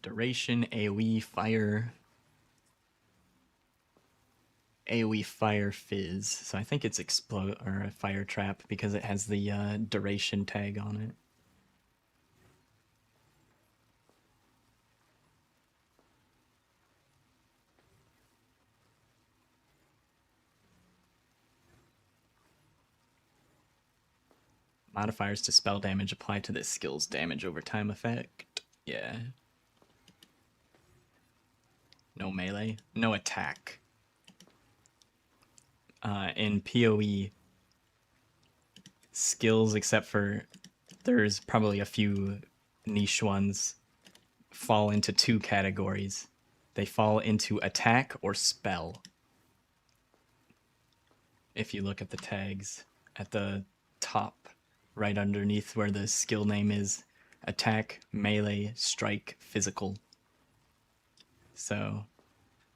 Duration, AoE, Fire. AoE Fire Fizz. So I think it's or Fire Trap because it has the duration tag on it. Modifiers to spell damage apply to this skill's damage over time effect. Yeah. No melee. No attack. In PoE, skills, except for there's probably a few niche ones, fall into 2 categories. They fall into attack or spell. If you look at the tags at the top, right underneath where the skill name is, attack, melee, strike, physical. So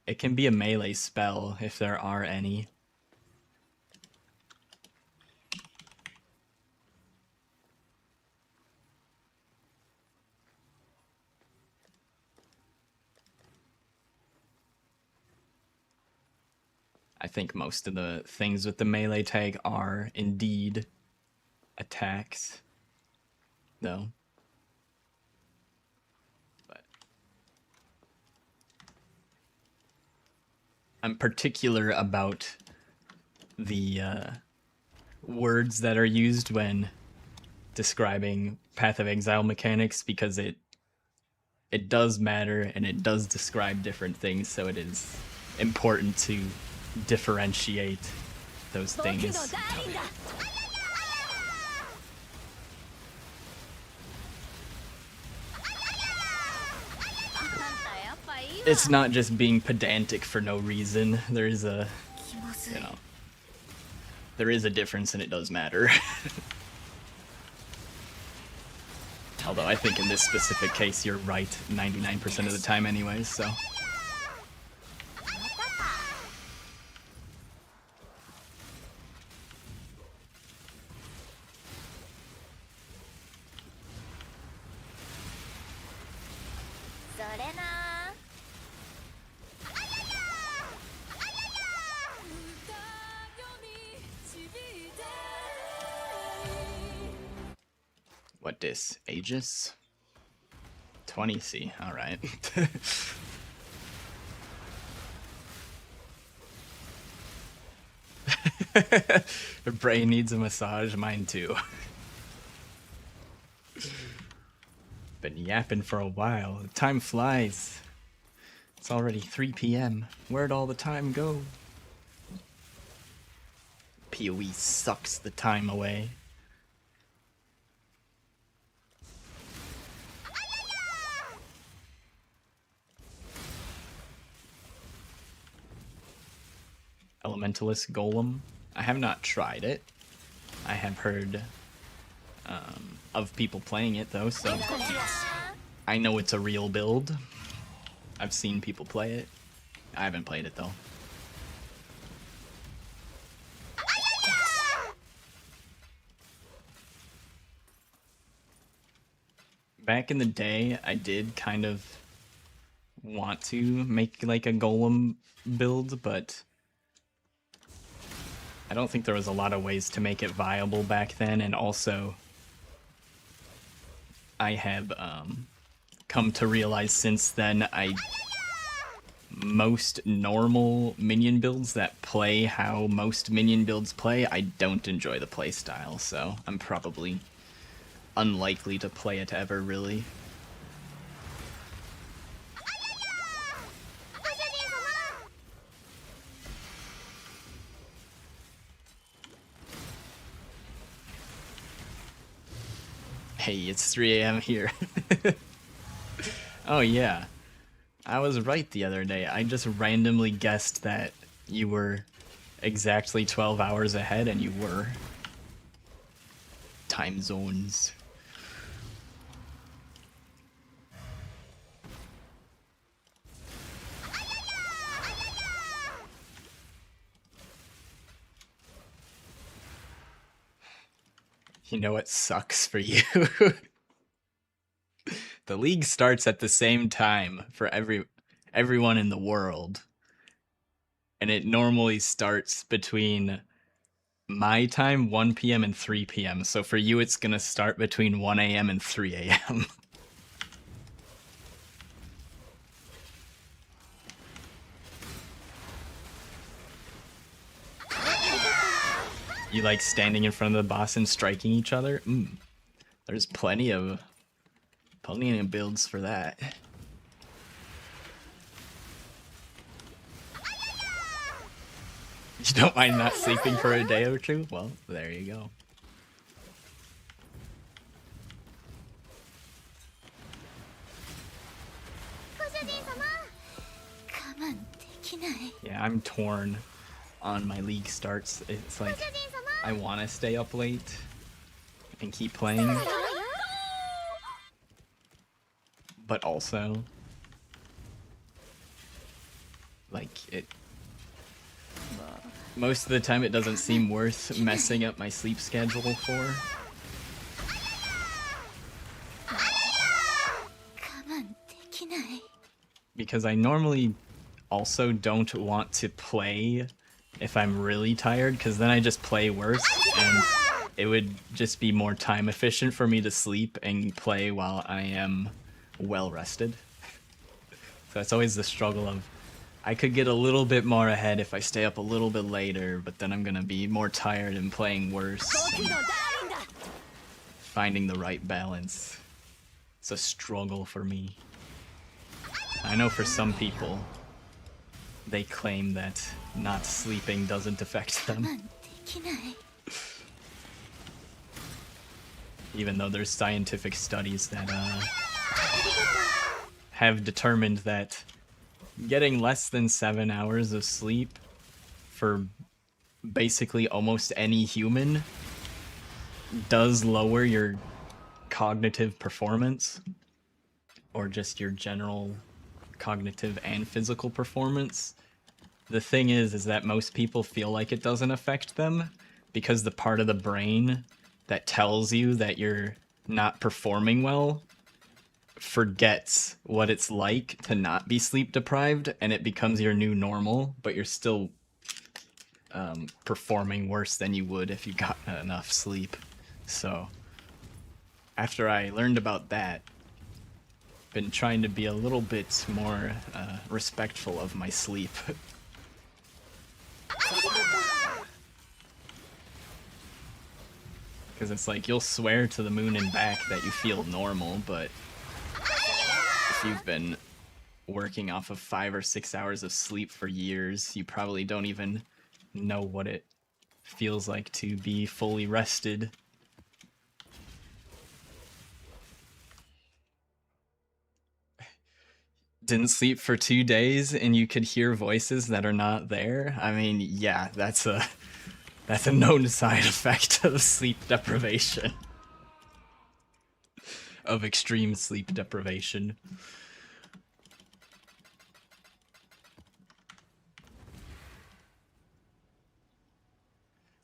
it can be a melee spell if there are any. I think most of the things with the melee tag are indeed attacks, though. But I'm particular about the words that are used when describing Path of Exile mechanics, because it does matter and it does describe different things, so it is important to differentiate those things. It's not just being pedantic for no reason. There is a, there is a difference and it does matter. Although I think in this specific case you're right 99% of the time anyways, so. What dis? Aegis? 20C, alright. Her brain needs a massage, mine too. been yapping for a while. Time flies. It's already 3 p.m. Where'd all the time go? PoE sucks the time away. Elementalist Golem. I have not tried it. I have heard of people playing it though, so I know it's a real build. I've seen people play it. I haven't played it though. Back in the day, I did kind of want to make like a golem build, but I don't think there was a lot of ways to make it viable back then, and also I have come to realize since then most normal minion builds that play how most minion builds play, I don't enjoy the play style, so I'm probably unlikely to play it ever, really. Hey, it's 3 a.m. here. Oh yeah, I was right the other day. I just randomly guessed that you were exactly 12 hours ahead, and you were. Time zones. You know what sucks for you? The league starts at the same time for everyone in the world. And it normally starts between my time, 1 p.m. and 3 p.m. So for you, it's going to start between 1 a.m. and 3 a.m. You like standing in front of the boss and striking each other? There's plenty of builds for that. You don't mind not sleeping for a day or two? Well, there you go. Yeah, I'm torn on my league starts. It's like I want to stay up late and keep playing, but also like it most of the time it doesn't seem worth messing up my sleep schedule for. Because I normally also don't want to play if I'm really tired, because then I just play worse, and it would just be more time efficient for me to sleep and play while I am well rested. So that's always the struggle of, I could get a little bit more ahead if I stay up a little bit later, but then I'm gonna be more tired and playing worse. And finding the right balance. It's a struggle for me. I know for some people, they claim that not sleeping doesn't affect them. Even though there's scientific studies that have determined that getting less than 7 hours of sleep for basically almost any human does lower your cognitive performance, or just your general cognitive and physical performance. The thing is that most people feel like it doesn't affect them because the part of the brain that tells you that you're not performing well forgets what it's like to not be sleep deprived, and it becomes your new normal, but you're still performing worse than you would if you got enough sleep. So after I learned about that, been trying to be a little bit more respectful of my sleep. Because it's like, you'll swear to the moon and back that you feel normal, but if you've been working off of 5 or 6 hours of sleep for years, you probably don't even know what it feels like to be fully rested. Didn't sleep for 2 days and you could hear voices that are not there? I mean, yeah, that's a known side effect of sleep deprivation. Of extreme sleep deprivation.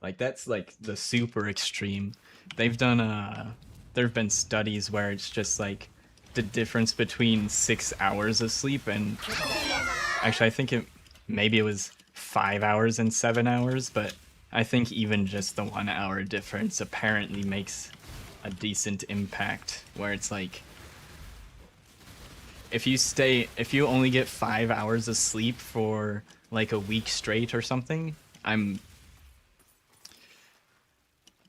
Like, that's like the super extreme. They've done there have been studies where it's just like the difference between 6 hours of sleep and actually I think maybe it was 5 hours and 7 hours, but I think even just the 1 hour difference apparently makes a decent impact, where it's like if you only get 5 hours of sleep for like a week straight or something,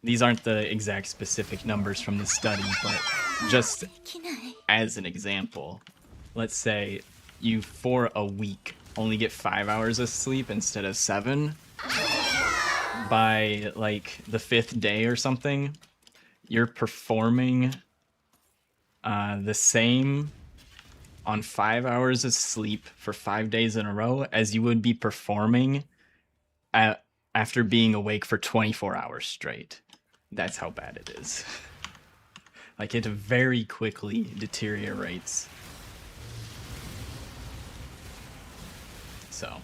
these aren't the exact specific numbers from the study, but just as an example, let's say you for a week only get 5 hours of sleep instead of 7. By like the 5th day or something, you're performing the same on 5 hours of sleep for 5 days in a row as you would be performing after being awake for 24 hours straight. That's how bad it is. Like, it very quickly deteriorates. So,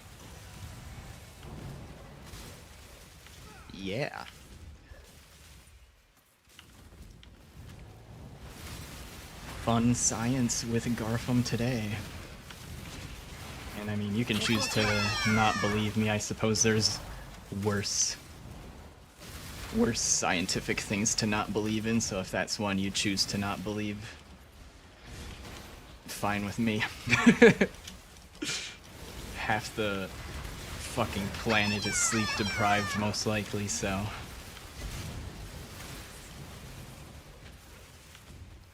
yeah. Fun science with Garfum today. And I mean, you can choose to not believe me. I suppose there's worse scientific things to not believe in, so if that's one you choose to not believe, fine with me. Half the fucking planet is sleep deprived, most likely, so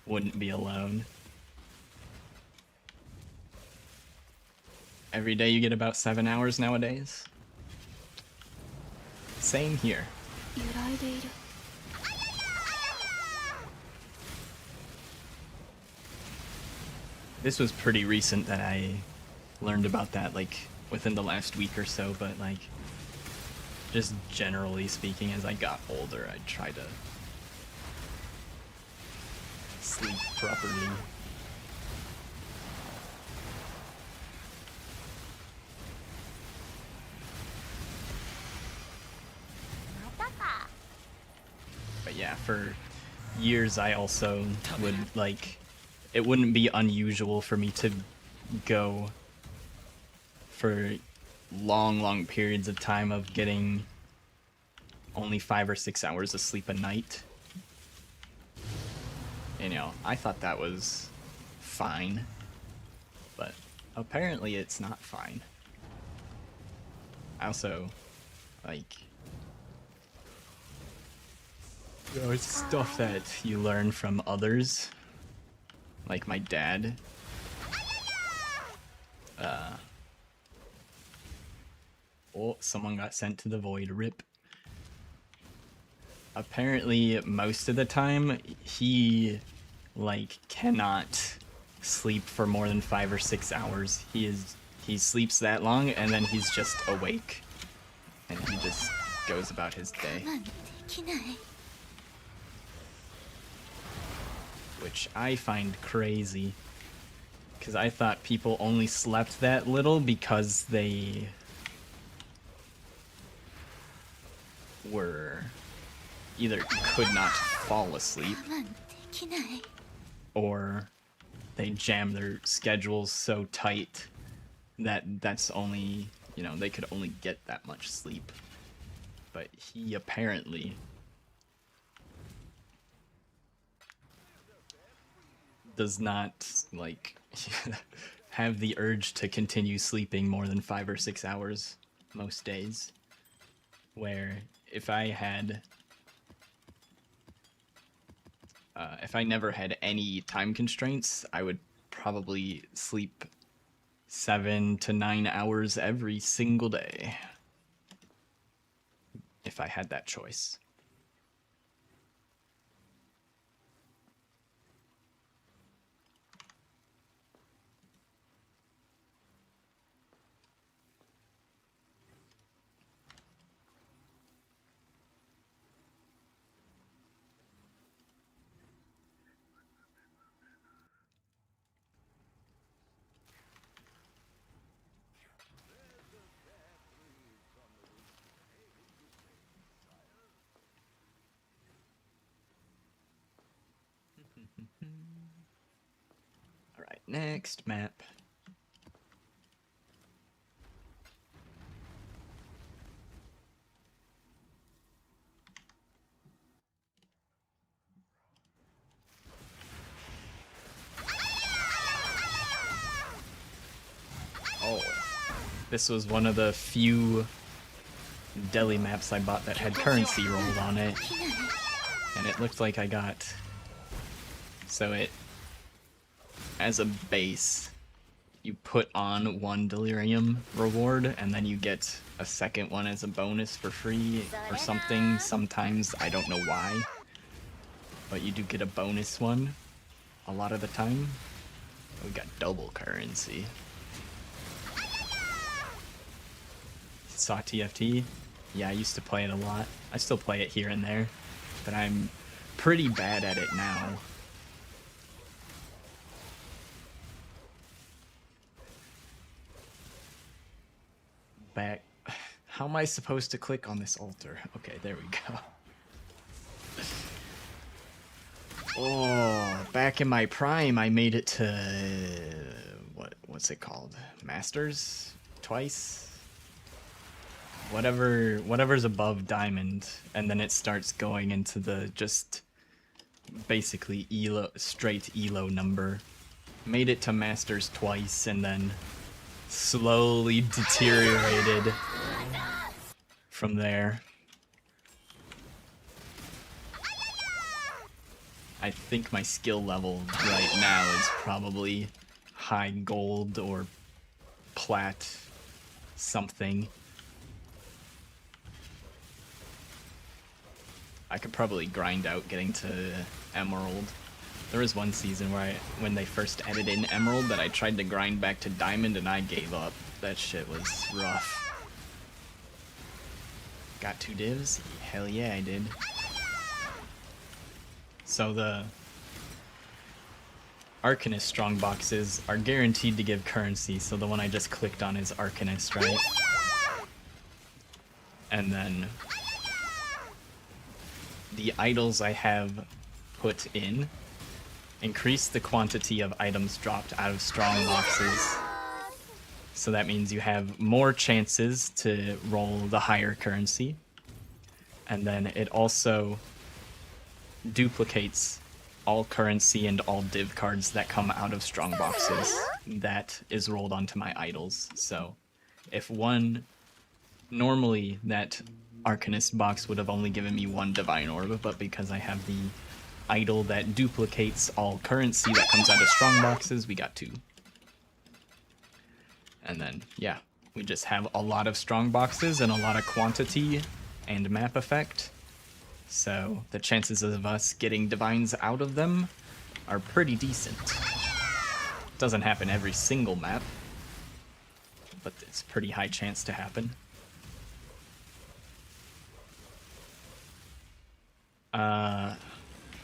wouldn't be alone. Every day you get about 7 hours nowadays. Same here. This was pretty recent that I learned about that, like, within the last week or so, but, like, just generally speaking, as I got older, I tried to sleep properly. But yeah, for years I also would, like, it wouldn't be unusual for me to go for long periods of time of getting only 5 or 6 hours of sleep a night. You know, I thought that was fine, but apparently it's not fine. I also, like, you know, it's stuff that you learn from others. Like my dad. Oh, someone got sent to the void. RIP. Apparently, most of the time, he, like, cannot sleep for more than 5 or 6 hours. He sleeps that long, and then he's just awake. And he just goes about his day. Which I find crazy. Because I thought people only slept that little because they were either could not fall asleep or they jam their schedules so tight that that's only, you know, they could only get that much sleep. But he apparently does not, like, have the urge to continue sleeping more than 5 or 6 hours most days. Where if I never had any time constraints, I would probably sleep 7 to 9 hours every single day if I had that choice. All right, next map. Oh, this was one of the few deli maps I bought that had currency rolled on it, and it looked like I got, so it, as a base, you put on one delirium reward and then you get a second one as a bonus for free or something. Sometimes, I don't know why, but you do get a bonus one a lot of the time. We got double currency. Saw TFT? Yeah, I used to play it a lot. I still play it here and there, but I'm pretty bad at it now. Back. How am I supposed to click on this altar? Okay, there we go. Oh, back in my prime, I made it to what's it called? Masters? Twice? Whatever's above diamond, and then it starts going into the just basically elo, straight elo number. Made it to masters twice, and then slowly deteriorated from there. I think my skill level right now is probably high gold or plat something. I could probably grind out getting to emerald. There was one season where when they first added in emerald, that I tried to grind back to diamond and I gave up. That shit was rough. Got 2 divs? Hell yeah, I did. So the Arcanist strongboxes are guaranteed to give currency, so the one I just clicked on is Arcanist, right? And then the idols I have put in increase the quantity of items dropped out of strong boxes. So that means you have more chances to roll the higher currency. And then it also duplicates all currency and all div cards that come out of strong boxes that is rolled onto my idols. So if one, normally that Arcanist box would have only given me 1 divine orb, but because I have the idol that duplicates all currency that comes out of strong boxes, we got 2. And then, yeah, we just have a lot of strong boxes and a lot of quantity and map effect. So the chances of us getting divines out of them are pretty decent. Doesn't happen every single map, but it's pretty high chance to happen.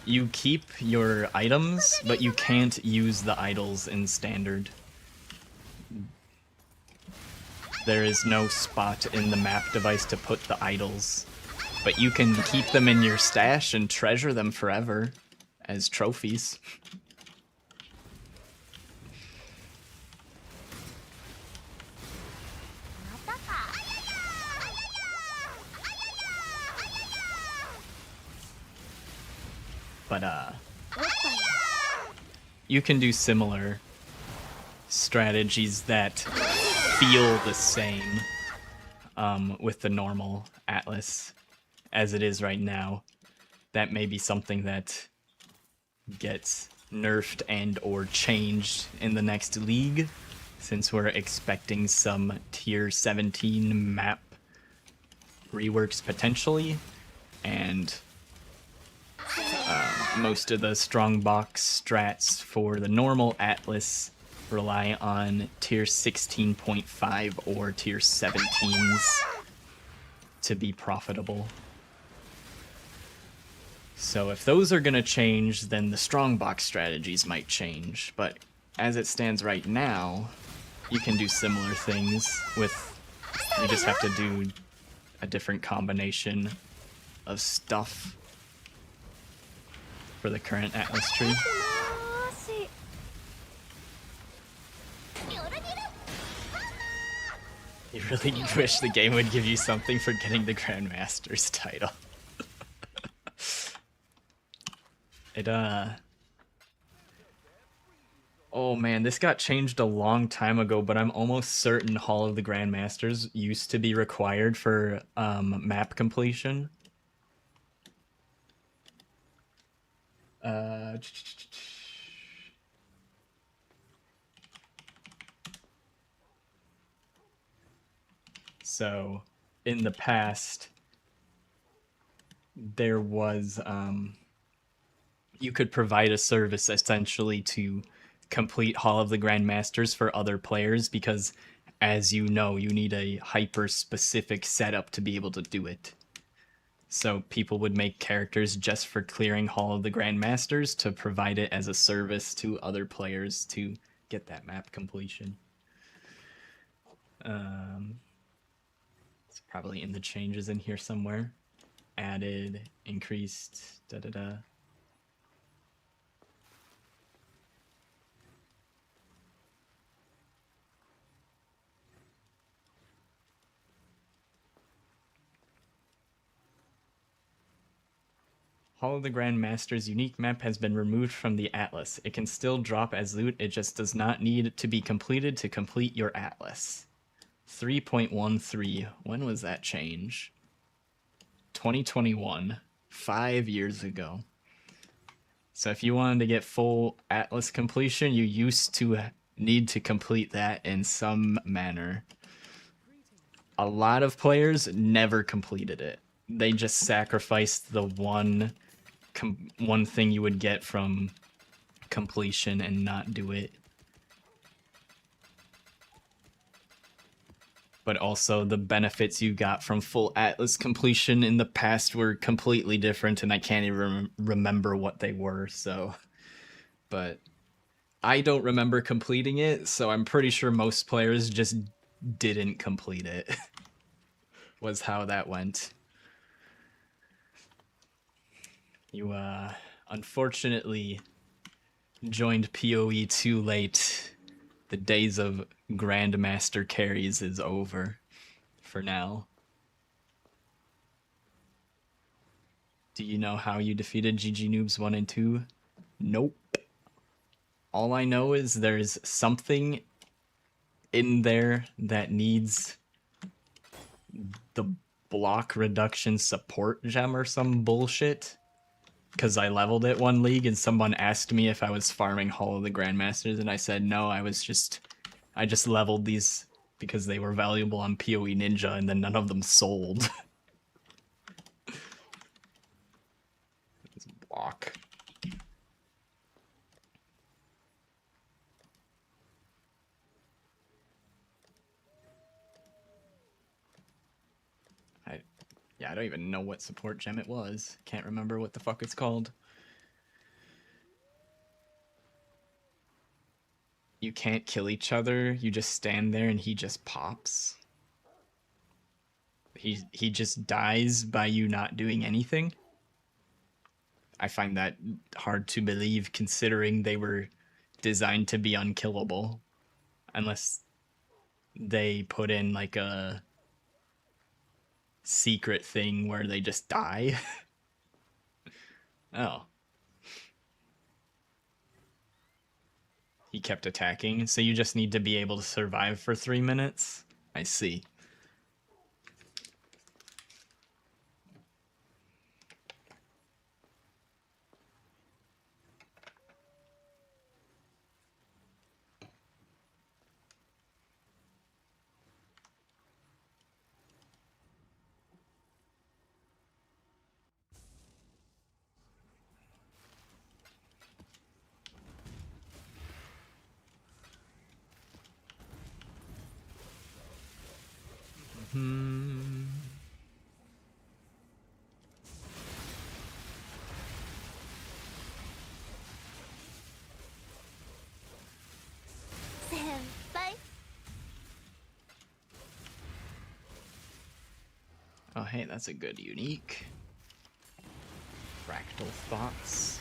You keep your items, but you can't use the idols in standard. There is no spot in the map device to put the idols, but you can keep them in your stash and treasure them forever as trophies. But you can do similar strategies that feel the same with the normal Atlas as it is right now. That may be something that gets nerfed and or changed in the next league, since we're expecting some tier 17 map reworks potentially, and most of the strongbox strats for the normal Atlas rely on tier 16.5 or tier 17s to be profitable. So if those are going to change, then the strongbox strategies might change. But as it stands right now, you can do similar things with... You just have to do a different combination of stuff for the current Atlas tree. もし You really wish the game would give you something for getting the Grandmaster's title. Oh man, this got changed a long time ago, but I'm almost certain Hall of the Grandmasters used to be required for map completion. So, in the past, there was, you could provide a service essentially to complete Hall of the Grandmasters for other players because, as you know, you need a hyper-specific setup to be able to do it. So people would make characters just for clearing Hall of the Grandmasters to provide it as a service to other players to get that map completion. It's probably in the changes in here somewhere. Added, increased, da-da-da. Hall of the Grandmaster's unique map has been removed from the Atlas. It can still drop as loot, it just does not need to be completed to complete your Atlas. 3.13. When was that change? 2021. 5 years ago. So if you wanted to get full Atlas completion, you used to need to complete that in some manner. A lot of players never completed it. They just sacrificed the one thing you would get from completion and not do it. But also the benefits you got from full Atlas completion in the past were completely different, and I can't even remember what they were, so... But I don't remember completing it, so I'm pretty sure most players just didn't complete it. Was how that went. You, unfortunately joined PoE too late. The days of Grandmaster carries is over for now. Do you know how you defeated GG Noobs 1 and 2? Nope. All I know is there's something in there that needs the block reduction support gem or some bullshit. Because I leveled it one league and someone asked me if I was farming Hall of the Grandmasters, and I said no, I just leveled these because they were valuable on PoE Ninja, and then none of them sold. This block. Yeah, I don't even know what support gem it was. Can't remember what the fuck it's called. You can't kill each other. You just stand there and he just pops. He just dies by you not doing anything. I find that hard to believe considering they were designed to be unkillable. Unless they put in like a secret thing where they just die. Oh. He kept attacking, so you just need to be able to survive for 3 minutes? I see. Oh, hey, that's a good unique. Fractal thoughts.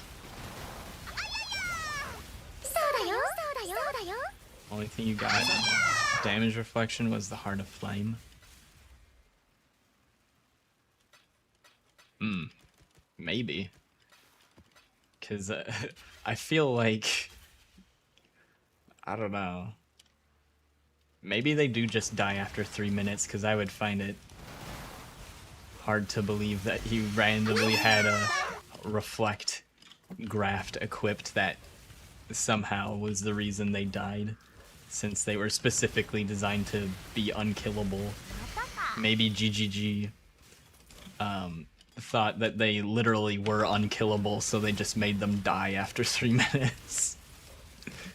そうだよそうだよ Only thing you got damage reflection was the Heart of Flame. Maybe. Because I feel like... I don't know. Maybe they do just die after 3 minutes, because I would find it hard to believe that he randomly had a reflect graft equipped that somehow was the reason they died, since they were specifically designed to be unkillable. Maybe GGG thought that they literally were unkillable, so they just made them die after 3 minutes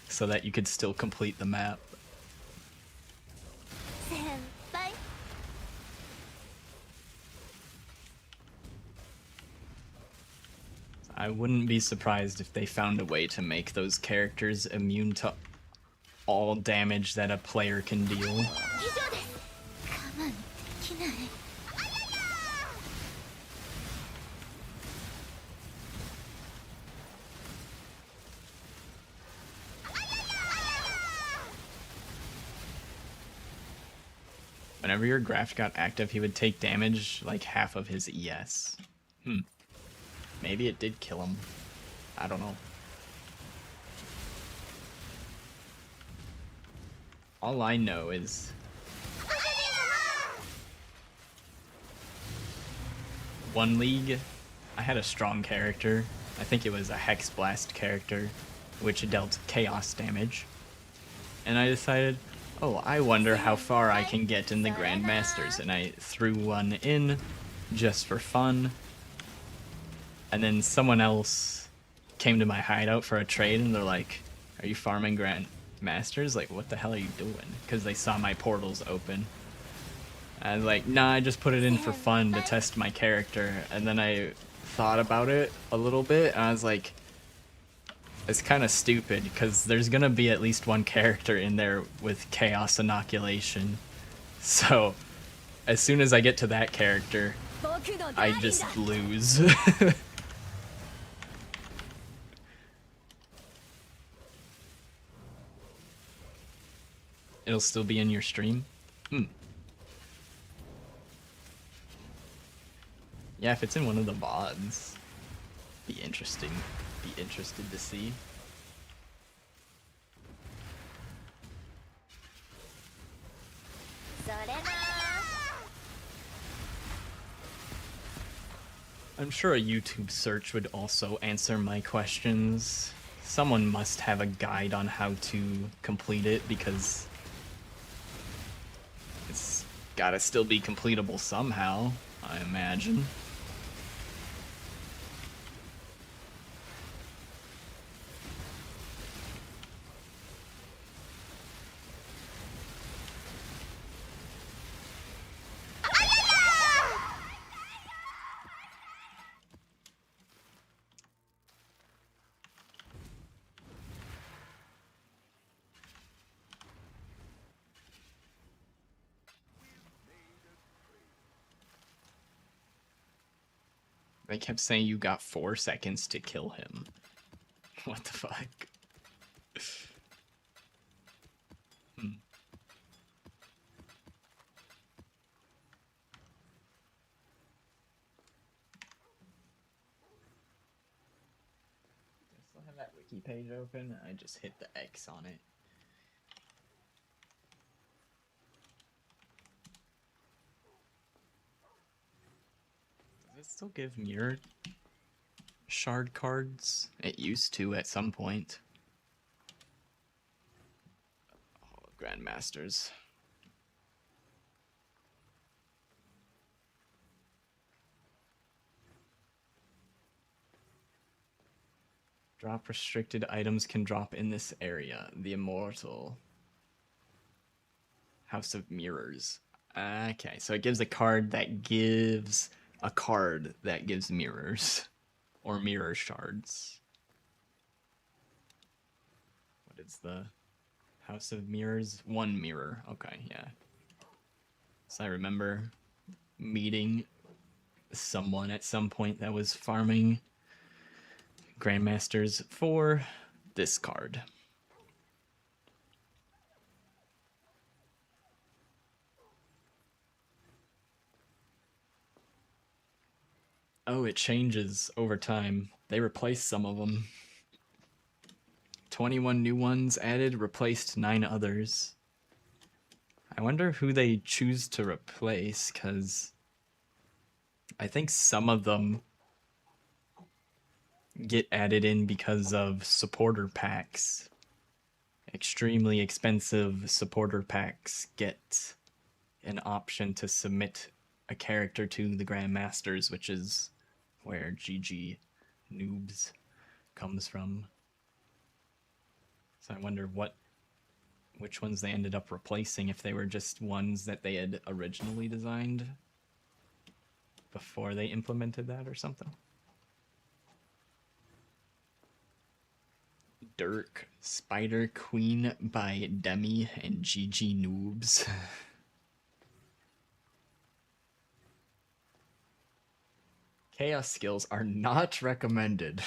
so that you could still complete the map. 先輩 I wouldn't be surprised if they found a way to make those characters immune to all damage that a player can deal. 以上です我慢できない Whenever your graft got active, he would take damage like half of his ES. Maybe it did kill him. I don't know. All I know is... One league, I had a strong character. I think it was a Hex Blast character, which dealt chaos damage. And I decided, oh, I wonder how far I can get in the Grandmasters. And I threw one in just for fun. And then someone else came to my hideout for a trade, and they're like, are you farming Grandmasters? Like, what the hell are you doing? Because they saw my portals open. I was like, nah, I just put it in for fun to test my character. And then I thought about it a little bit, and I was like, it's kind of stupid, because there's going to be at least one character in there with Chaos Inoculation. So, as soon as I get to that character, I just lose. It'll still be in your stream? Yeah, if it's in one of the VODs, be interesting. Be interested to see. I'm sure a YouTube search would also answer my questions. Someone must have a guide on how to complete it, because it's gotta still be completable somehow, I imagine. They kept saying you got 4 seconds to kill him. What the fuck? I still have that wiki page open. I just hit the X on it. Does it still give mirror shard cards? It used to at some point. Oh, Grandmasters. Drop restricted items can drop in this area. The Immortal. House of Mirrors. Okay, so it gives a card that gives a card that gives mirrors. Or mirror shards. What is the House of Mirrors? 1 mirror. Okay, yeah. So I remember meeting someone at some point that was farming Grandmasters for this card. Oh, it changes over time. They replaced some of them. 21 new ones added, replaced 9 others. I wonder who they choose to replace, because I think some of them get added in because of supporter packs. Extremely expensive supporter packs get an option to submit a character to the Grandmasters, which is where GG Noobs comes from. So I wonder which ones they ended up replacing, if they were just ones that they had originally designed before they implemented that or something. Dirk, Spider Queen by Demi and GG Noobs. Chaos skills are not recommended.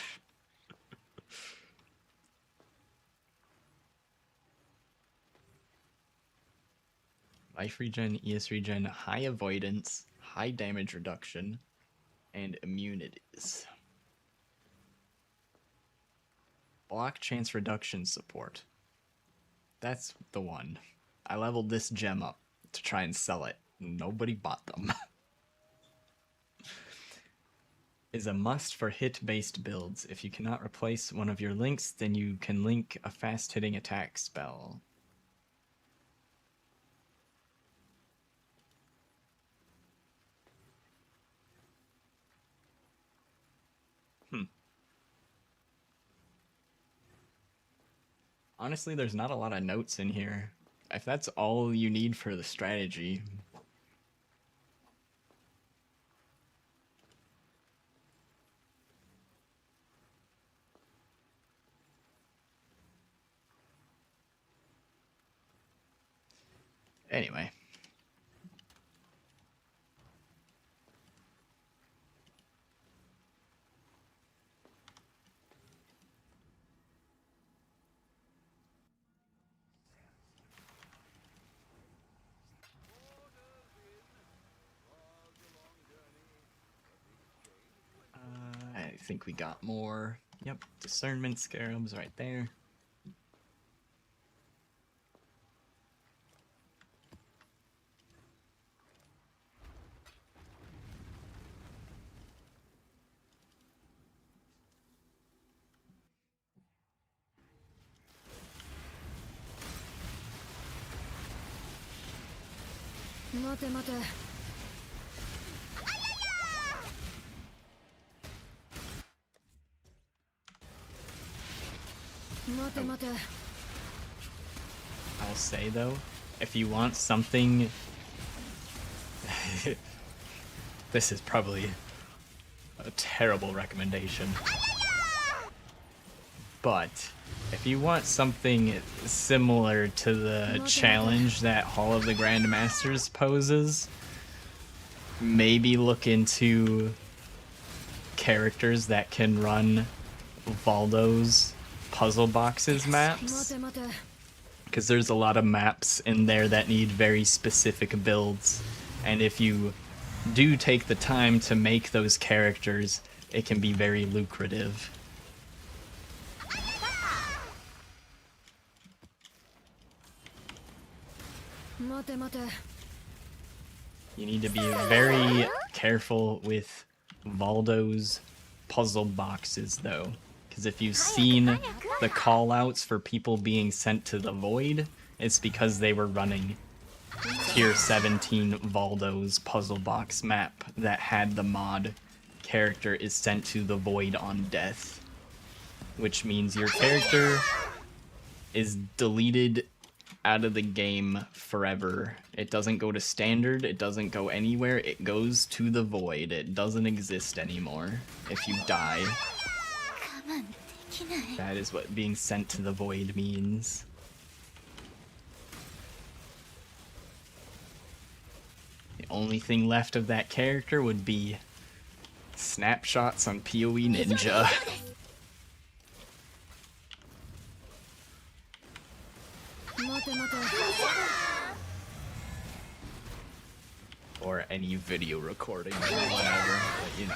Life regen, ES regen, high avoidance, high damage reduction, and immunities. Block chance reduction support. That's the one. I leveled this gem up to try and sell it. Nobody bought them. Is a must for hit-based builds. If you cannot replace one of your links, then you can link a fast-hitting attack spell. Honestly, there's not a lot of notes in here. If that's all you need for the strategy. Anyway. I think we got more. Yep, discernment scarabs right there. Mate, mate. Mate, mate. I'll say though, if you want something... This is probably a terrible recommendation. But if you want something similar to the challenge that Hall of the Grandmasters poses, maybe look into characters that can run Valdo's puzzle boxes maps. Mate, mate. Because there's a lot of maps in there that need very specific builds. And if you do take the time to make those characters, it can be very lucrative. Mate, mate. You need to be very careful with Valdo's puzzle boxes, though. Because if you've seen the call-outs for people being sent to the Void, it's because they were running Tier 17 Valdo's puzzle box map that had the mod character is sent to the Void on death. Which means your character is deleted out of the game forever. It doesn't go to standard, it doesn't go anywhere, it goes to the Void. It doesn't exist anymore if you die. That is what being sent to the Void means. The only thing left of that character would be snapshots on PoE Ninja. Or any video recording or whatever, but you know.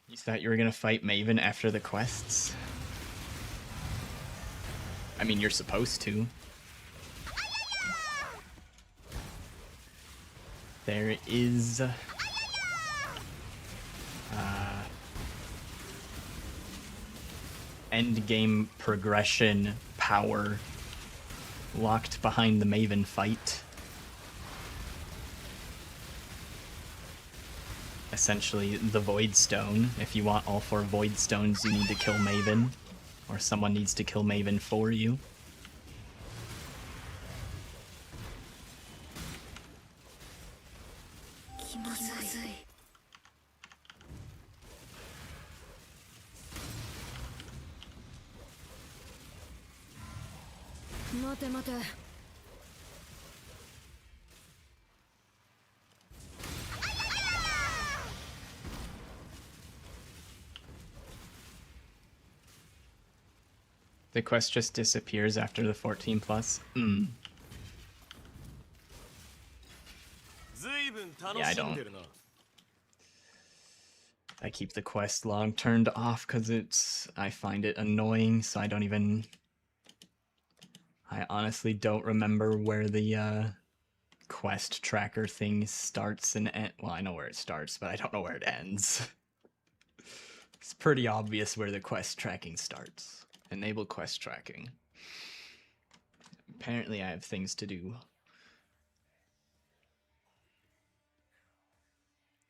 You thought you were gonna fight Maven after the quests? I mean, you're supposed to. There is end game progression power locked behind the Maven fight. Essentially, the Void Stone. If you want all 4 Void Stones, you need to kill Maven, or someone needs to kill Maven for you. The quest just disappears after the 14 plus. Yeah, I don't. I keep the quest log turned off because I find it annoying, so I don't even... I honestly don't remember where the quest tracker thing starts and ends. Well, I know where it starts, but I don't know where it ends. It's pretty obvious where the quest tracking starts. Enable quest tracking. Apparently I have things to do.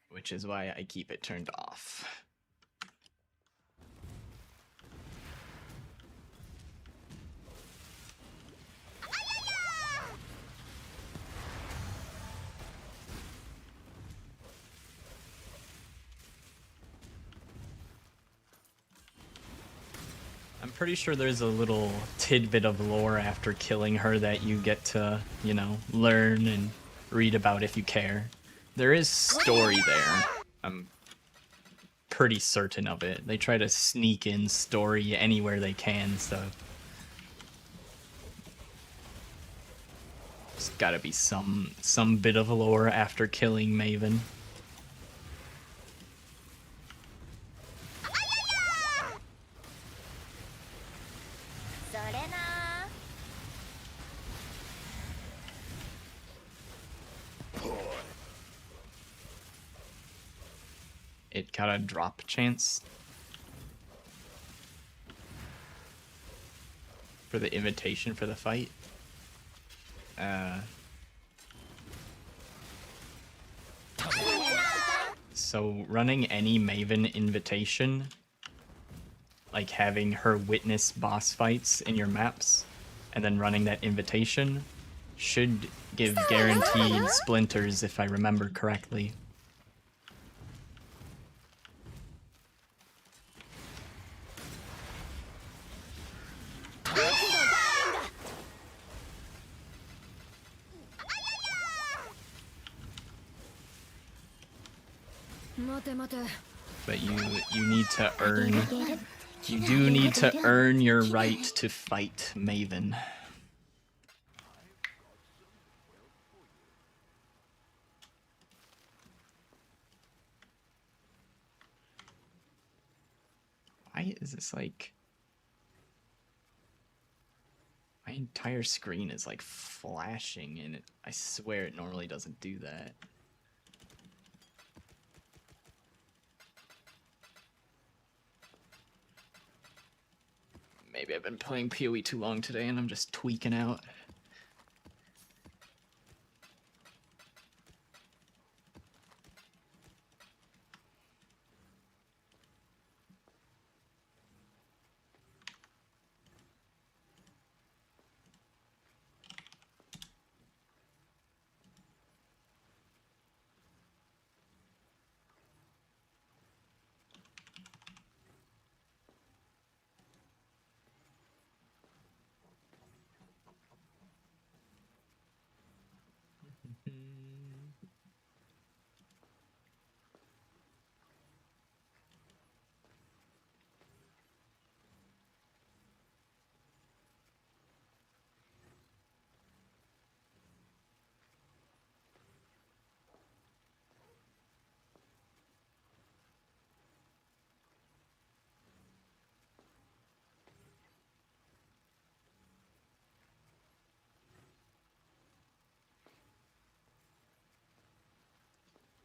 Which is why I keep it turned off. I'm pretty sure there's a little tidbit of lore after killing her that you get to, you know, learn and read about if you care. There is story there. I'm pretty certain of it. They try to sneak in story anywhere they can, so... There's gotta be some bit of lore after killing Maven. It got a drop chance for the invitation for the fight. So running any Maven invitation, like having her witness boss fights in your maps, and then running that invitation, should give guaranteed splinters if I remember correctly. But you need to earn... You do need to earn your right to fight Maven. Why is this like... My entire screen is like flashing and I swear it normally doesn't do that. Maybe I've been playing PoE too long today and I'm just tweaking out.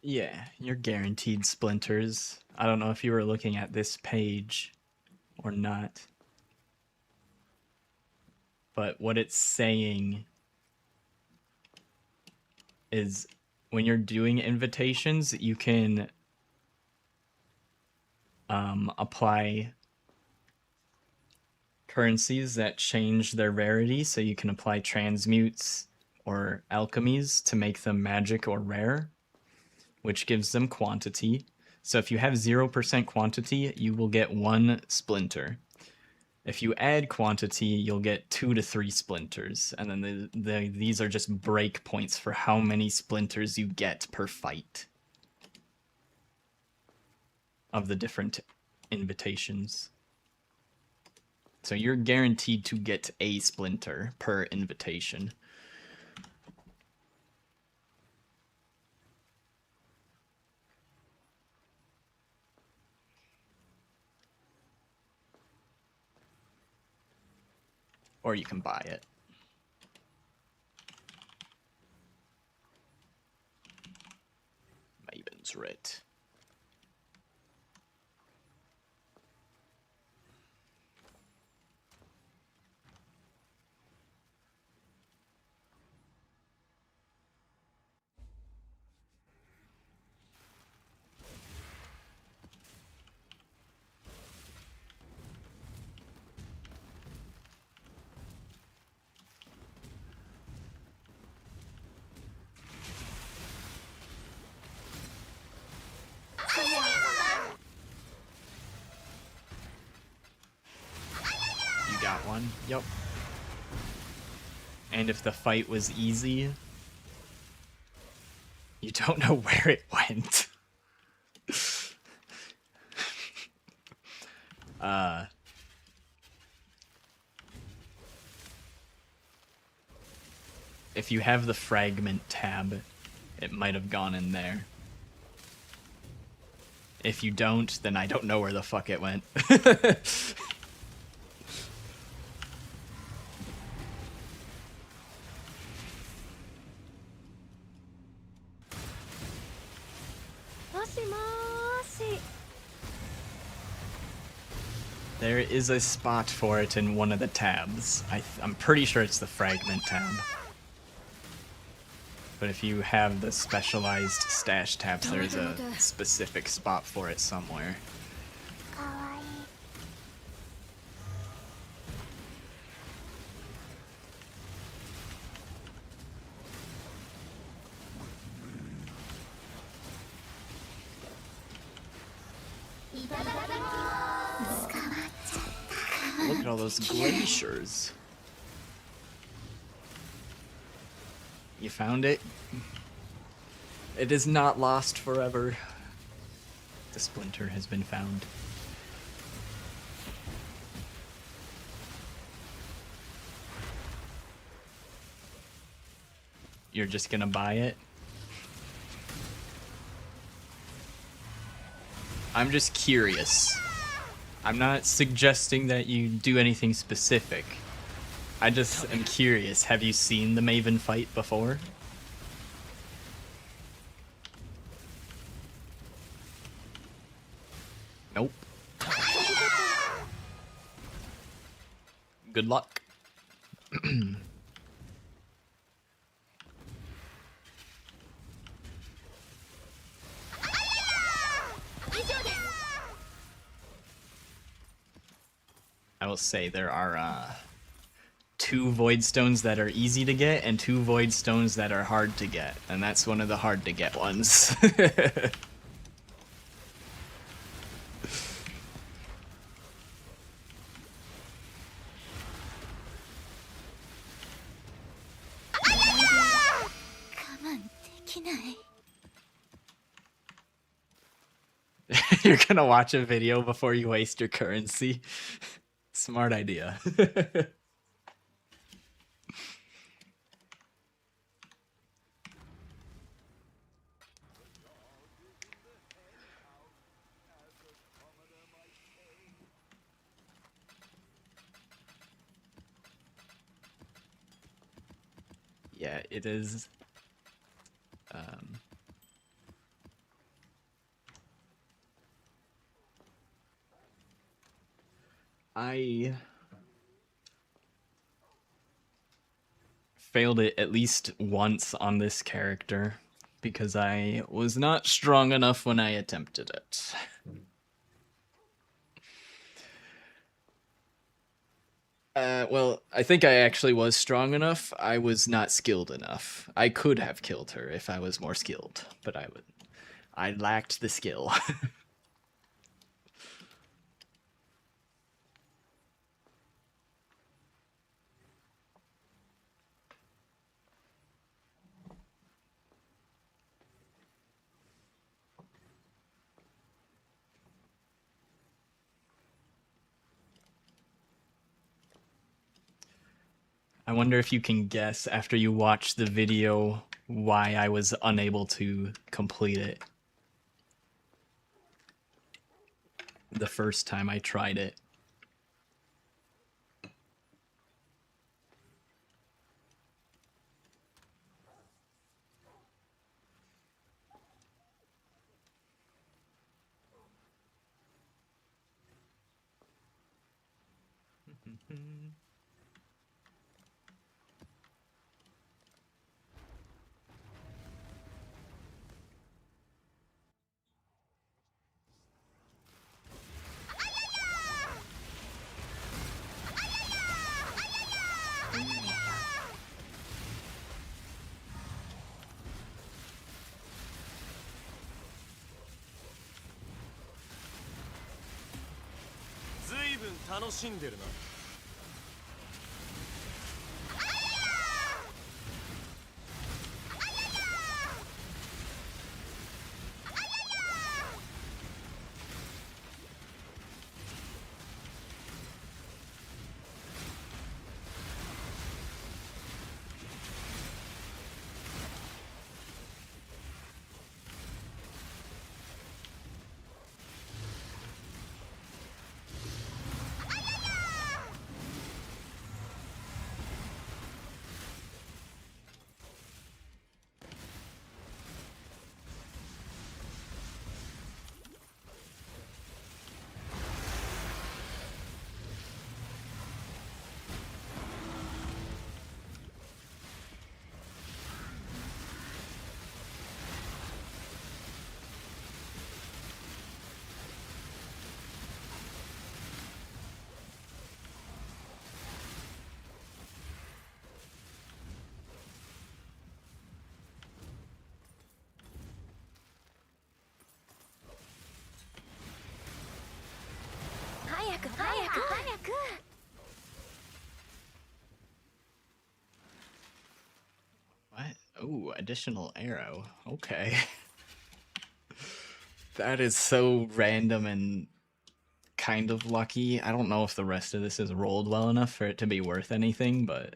Yeah, you're guaranteed splinters. I don't know if you were looking at this page or not. But what it's saying is when you're doing invitations, you can apply currencies that change their rarity. So you can apply transmutes or alchemies to make them magic or rare, which gives them quantity. So if you have 0% quantity, you will get 1 splinter. If you add quantity, you'll get 2 to 3 splinters, and then these are just break points for how many splinters you get per fight of the different invitations. So you're guaranteed to get a splinter per invitation. Or you can buy it. Maven's Writ. You got one? Yep. And if the fight was easy, you don't know where it went. If you have the fragment tab, it might have gone in there. If you don't, then I don't know where the fuck it went. There is a spot for it in one of the tabs. I'm pretty sure it's the fragment tab. But if you have the specialized stash tabs, there's a specific spot for it somewhere. かわいい Look at all those glaciers. You found it? It is not lost forever. The splinter has been found. You're just gonna buy it? I'm just curious. I'm not suggesting that you do anything specific. I just am curious. Have you seen the Maven fight before? Nope. Good luck. I will say there are 2 void stones that are easy to get and 2 void stones that are hard to get, and that's one of the hard to get ones. You're gonna watch a video before you waste your currency. Smart idea. Yeah, it is. I failed it at least once on this character because I was not strong enough when I attempted it. Well, I think I actually was strong enough. I was not skilled enough. I could have killed her if I was more skilled, but I lacked the skill. I wonder if you can guess after you watch the video why I was unable to complete it the first time I tried it. What? Ooh, additional arrow. Okay. That is so random and kind of lucky. I don't know if the rest of this is rolled well enough for it to be worth anything, but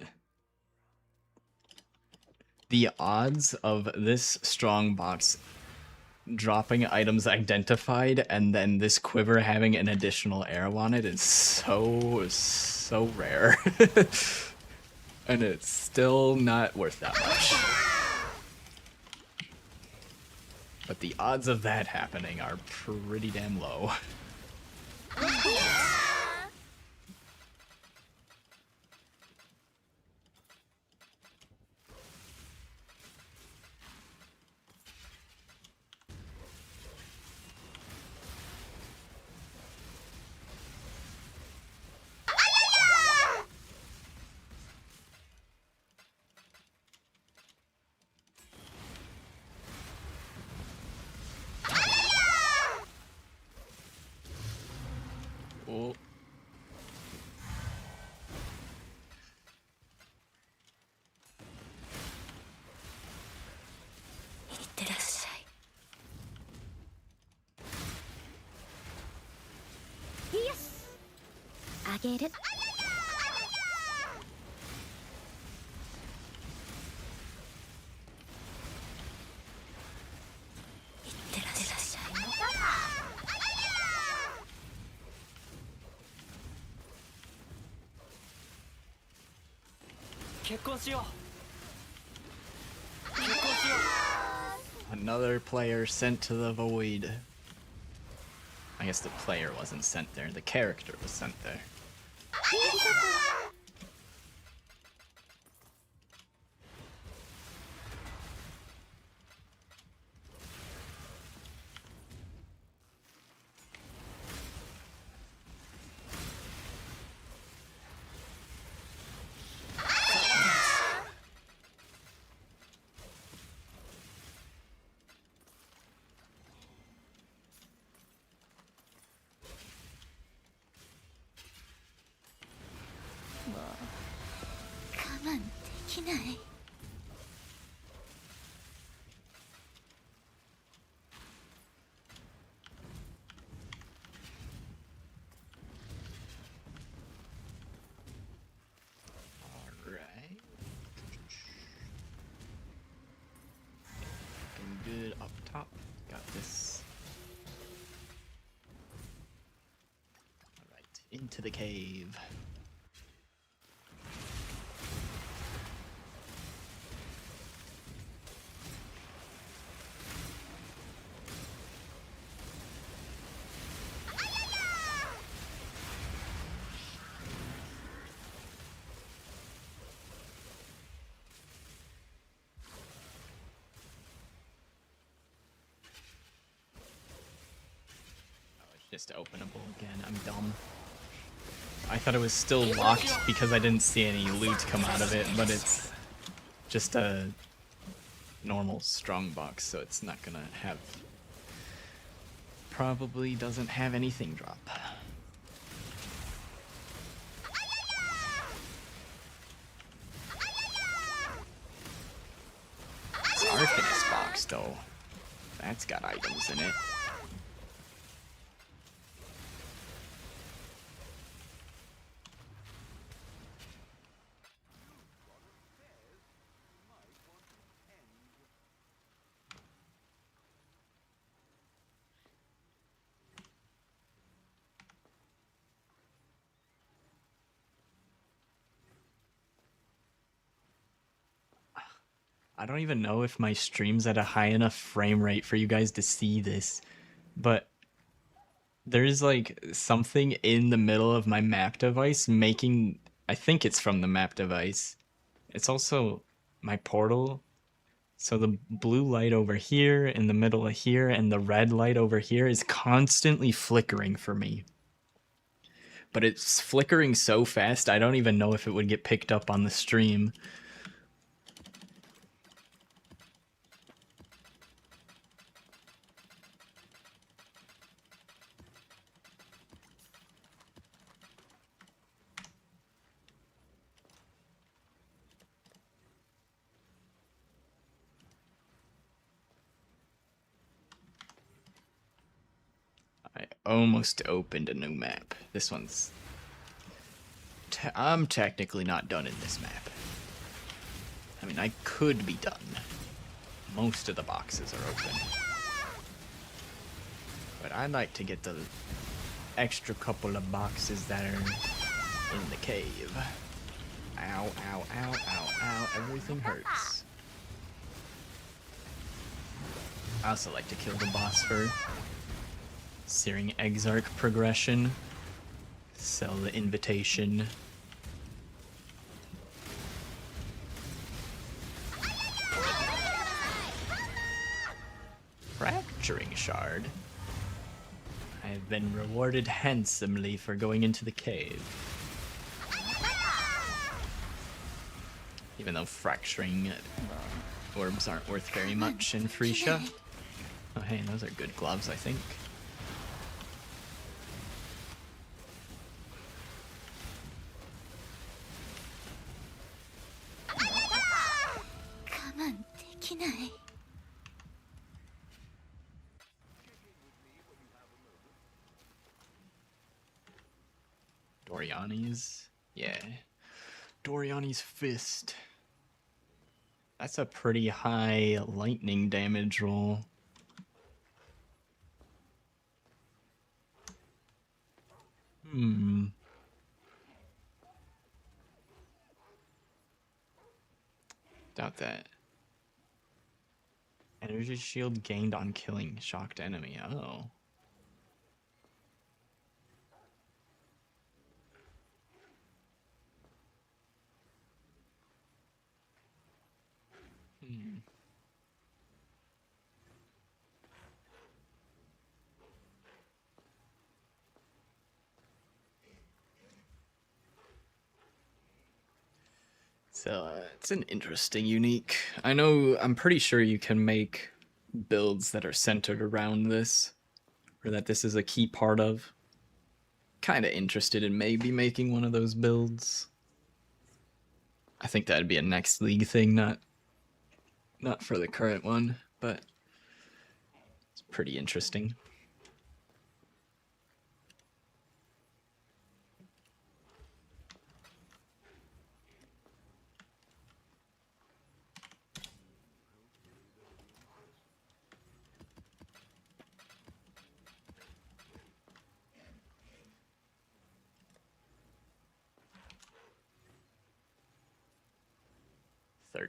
the odds of this strong box dropping items identified and then this quiver having an additional arrow on it is so rare. And it's still not worth that much. But the odds of that happening are pretty damn low. Oh. Another player sent to the void. I guess the player wasn't sent there, the character was sent there. 我慢できない。 Alright. Looking good up top. Got this. Alright, into the cave. Just openable again. I'm dumb. I thought it was still locked because I didn't see any loot come out of it, but it's just a normal strong box, so it's not gonna have... Probably doesn't have anything drop. This Arcanist box, though. That's got items in it. I don't even know if my stream's at a high enough frame rate for you guys to see this, but there's like something in the middle of my map device making... I think it's from the map device. It's also my portal. So the blue light over here in the middle of here and the red light over here is constantly flickering for me. But it's flickering so fast I don't even know if it would get picked up on the stream. I almost opened a new map. This one's... I'm technically not done in this map. I mean, I could be done. Most of the boxes are open. But I'd like to get the extra couple of boxes that are in the cave. Ow, ow, ow, ow, ow. Everything hurts. I also like to kill the boss for Searing Exarch progression. Sell the invitation. Fracturing shard. I have been rewarded handsomely for going into the cave. Even though fracturing orbs aren't worth very much in Phrecia. Oh hey, those are good gloves, I think. Doriani's? Yeah. Doriani's fist. That's a pretty high lightning damage roll. Doubt that. Energy shield gained on killing shocked enemy. Oh. It's an interesting unique. I'm pretty sure you can make builds that are centered around this, or that this is a key part of. Kind of interested in maybe making one of those builds. I think that'd be a next league thing, not for the current one, but it's pretty interesting.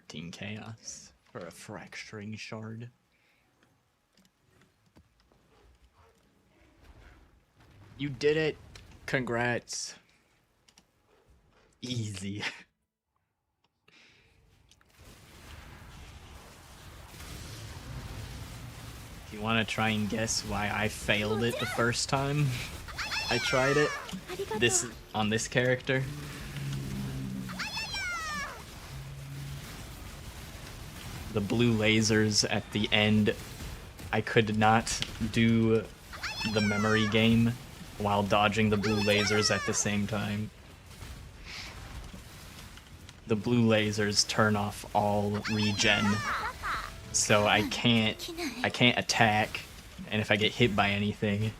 $13 chaos for a fracturing shard. You did it! Congrats! Easy. If you want to try and guess why I failed it the first time I tried it, on this character. The blue lasers at the end, I could not do the memory game while dodging the blue lasers at the same time. The blue lasers turn off all regen, so I can't attack, and if I get hit by anything,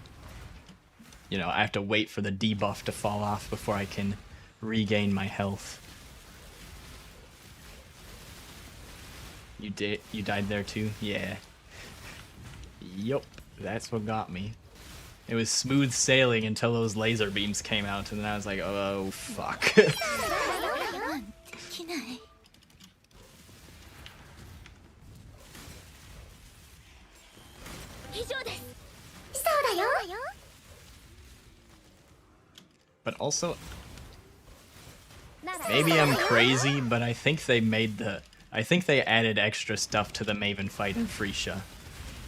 you know, I have to wait for the debuff to fall off before I can regain my health. You died there too? Yeah. Yup, that's what got me. It was smooth sailing until those laser beams came out, and then I was like, oh, fuck. But also, maybe I'm crazy, but I think they added extra stuff to the Maven fight in Phrecia,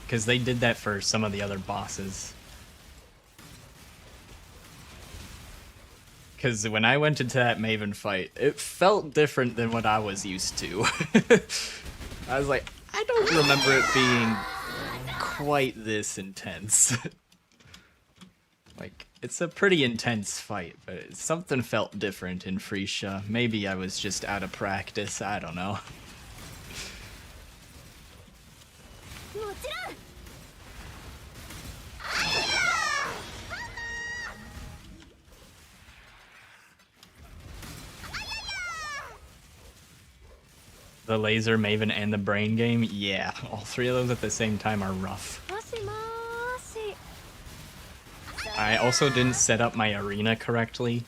because they did that for some of the other bosses. Because when I went into that Maven fight, it felt different than what I was used to. I was like, I don't remember it being quite this intense. Like, it's a pretty intense fight, but something felt different in Phrecia. Maybe I was just out of practice, I don't know. The laser, Maven, and the brain game? Yeah, all three of those at the same time are rough. I also didn't set up my arena correctly.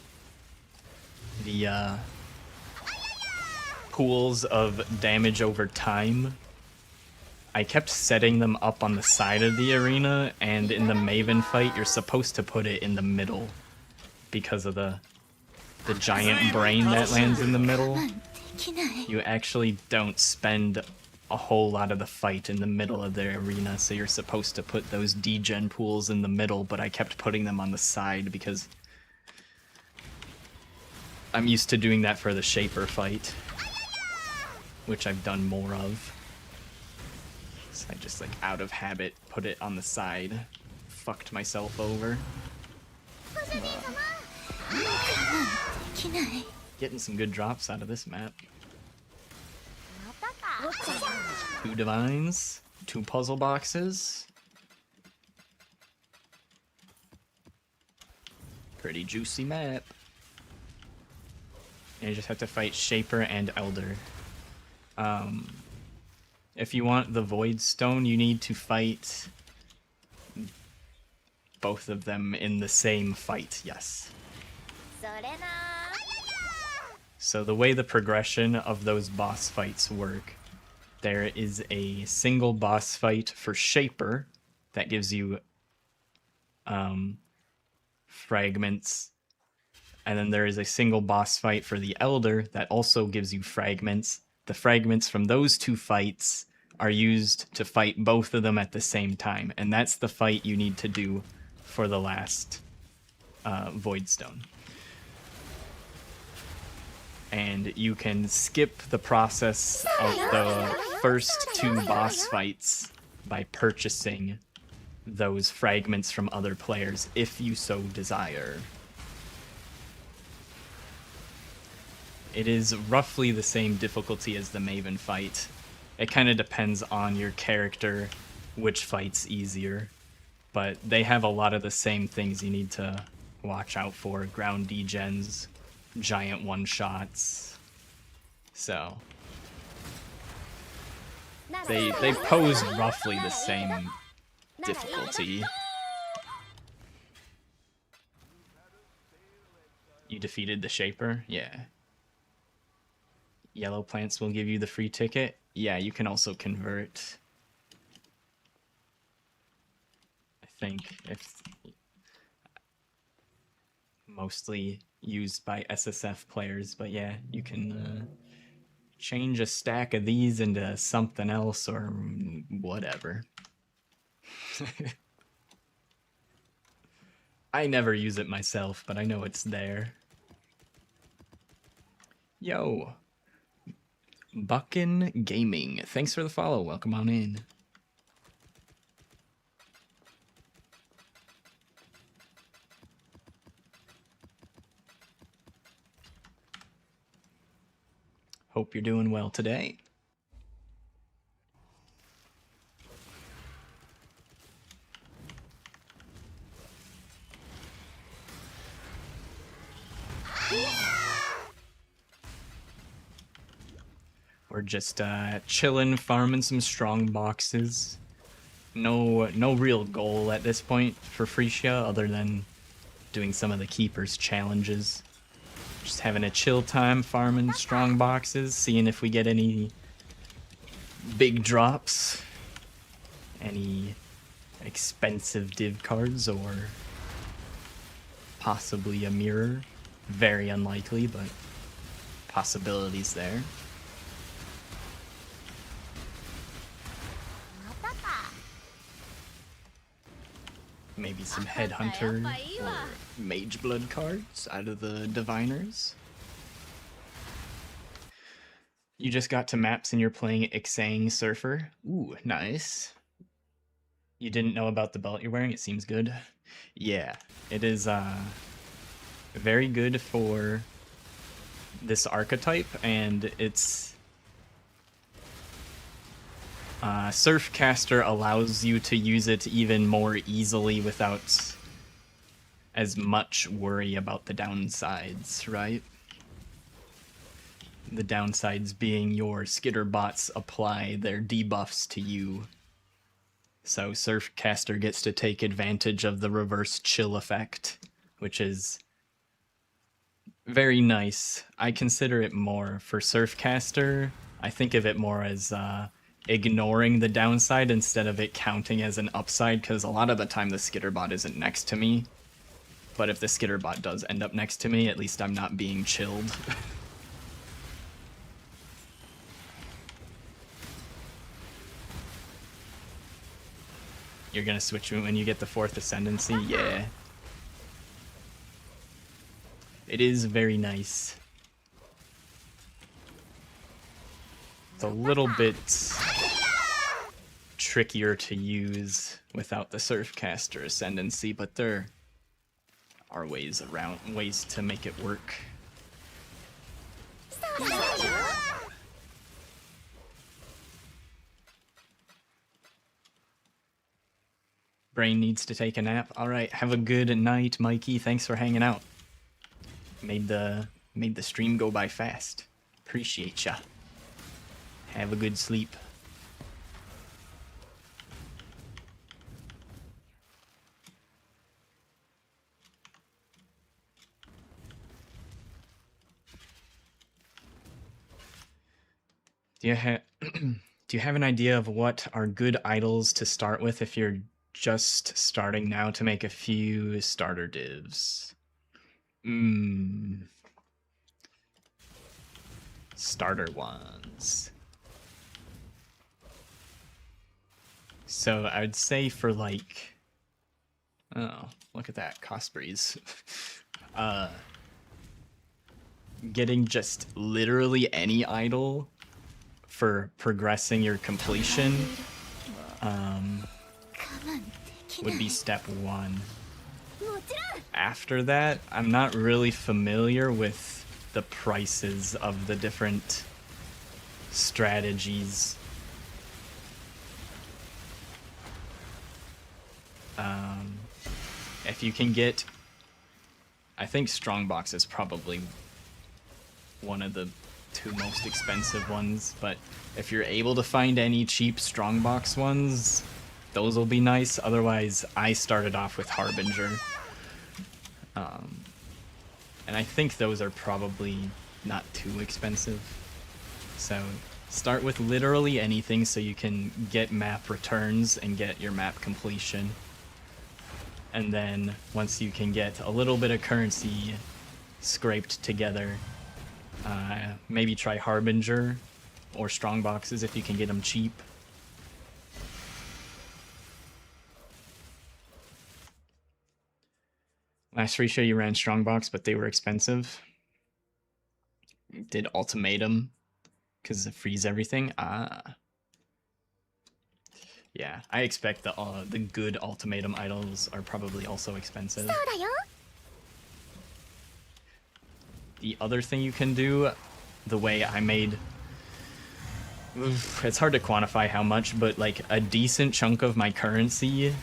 The pools of damage over time, I kept setting them up on the side of the arena, and in the Maven fight, you're supposed to put it in the middle because of the giant brain that lands in the middle. You actually don't spend a whole lot of the fight in the middle of the arena, so you're supposed to put those degen pools in the middle, but I kept putting them on the side because I'm used to doing that for the Shaper fight, which I've done more of. So I just, like, out of habit, put it on the side. Fucked myself over. Getting some good drops out of this map. 2 divines, 2 puzzle boxes. Pretty juicy map. And you just have to fight Shaper and Elder. If you want the Void Stone, you need to fight both of them in the same fight, yes. So the way the progression of those boss fights work, there is a single boss fight for Shaper that gives you fragments, and then there is a single boss fight for the Elder that also gives you fragments. The fragments from those 2 fights are used to fight both of them at the same time, and that's the fight you need to do for the last Void Stone. and you can skip the process of the first 2 boss fights by purchasing those fragments from other players if you so desire. It is roughly the same difficulty as the Maven fight. It kind of depends on your character which fight's easier, but they have a lot of the same things you need to watch out for. Ground degens, giant one-shots. So they pose roughly the same difficulty. You defeated the Shaper? Yeah. Yellow plants will give you the free ticket. Yeah, you can also convert. I think if mostly used by SSF players, but yeah, you can change a stack of these into something else or whatever. I never use it myself, but I know it's there. Yo. Buckin Gaming. Thanks for the follow. Welcome on in. Hope you're doing well today. We're just chilling, farming some strong boxes. No real goal at this point for Phrecia other than doing some of the Keepers challenges. Just having a chill time farming strong boxes, seeing if we get any big drops, any expensive div cards, or possibly a mirror. Very unlikely, but possibilities there. Maybe some Headhunter or Mage Blood cards out of the Diviners. You just got to maps and you're playing Exsang Surfer. Ooh, nice. You didn't know about the belt you're wearing? It seems good. Yeah, it is very good for this archetype, and it's Surfcaster allows you to use it even more easily without as much worry about the downsides, right? The downsides being your skitter bots apply their debuffs to you. So Surfcaster gets to take advantage of the reverse chill effect, which is very nice. I consider it more for Surfcaster. I think of it more as ignoring the downside instead of it counting as an upside, because a lot of the time the skitterbot isn't next to me. But if the skitterbot does end up next to me, at least I'm not being chilled. You're gonna switch when you get the 4th Ascendancy? Yeah. It is very nice. It's a little bit trickier to use without the Surfcaster Ascendancy, but there are ways to make it work. Brain needs to take a nap. All right, have a good night, Mikey. Thanks for hanging out. Made the stream go by fast. Appreciate ya. Have a good sleep. Do you have an idea of what are good idols to start with if you're just starting now to make a few starter divs? Starter ones. So I would say for like, oh, look at that, cost breeze. getting just literally any idol for progressing your completion 我慢できな would い be step 1. もちろん After that, I'm not really familiar with the prices of the different strategies. If you can get, I think Strongbox is probably one of the 2 most expensive ones, but if you're able to find any cheap Strongbox ones, those will be nice. Otherwise, I started off with Harbinger. And I think those are probably not too expensive. So start with literally anything so you can get map returns and get your map completion. And then once you can get a little bit of currency scraped together, maybe try Harbinger or Strongboxes if you can get them cheap. Last Phrecia you ran Strongbox, but they were expensive. Did Ultimatum, because it frees everything. Yeah, I expect the good Ultimatum idols are probably also expensive. そうだよ The other thing you can do, the way I made... It's hard to quantify how much, but like a decent chunk of my currency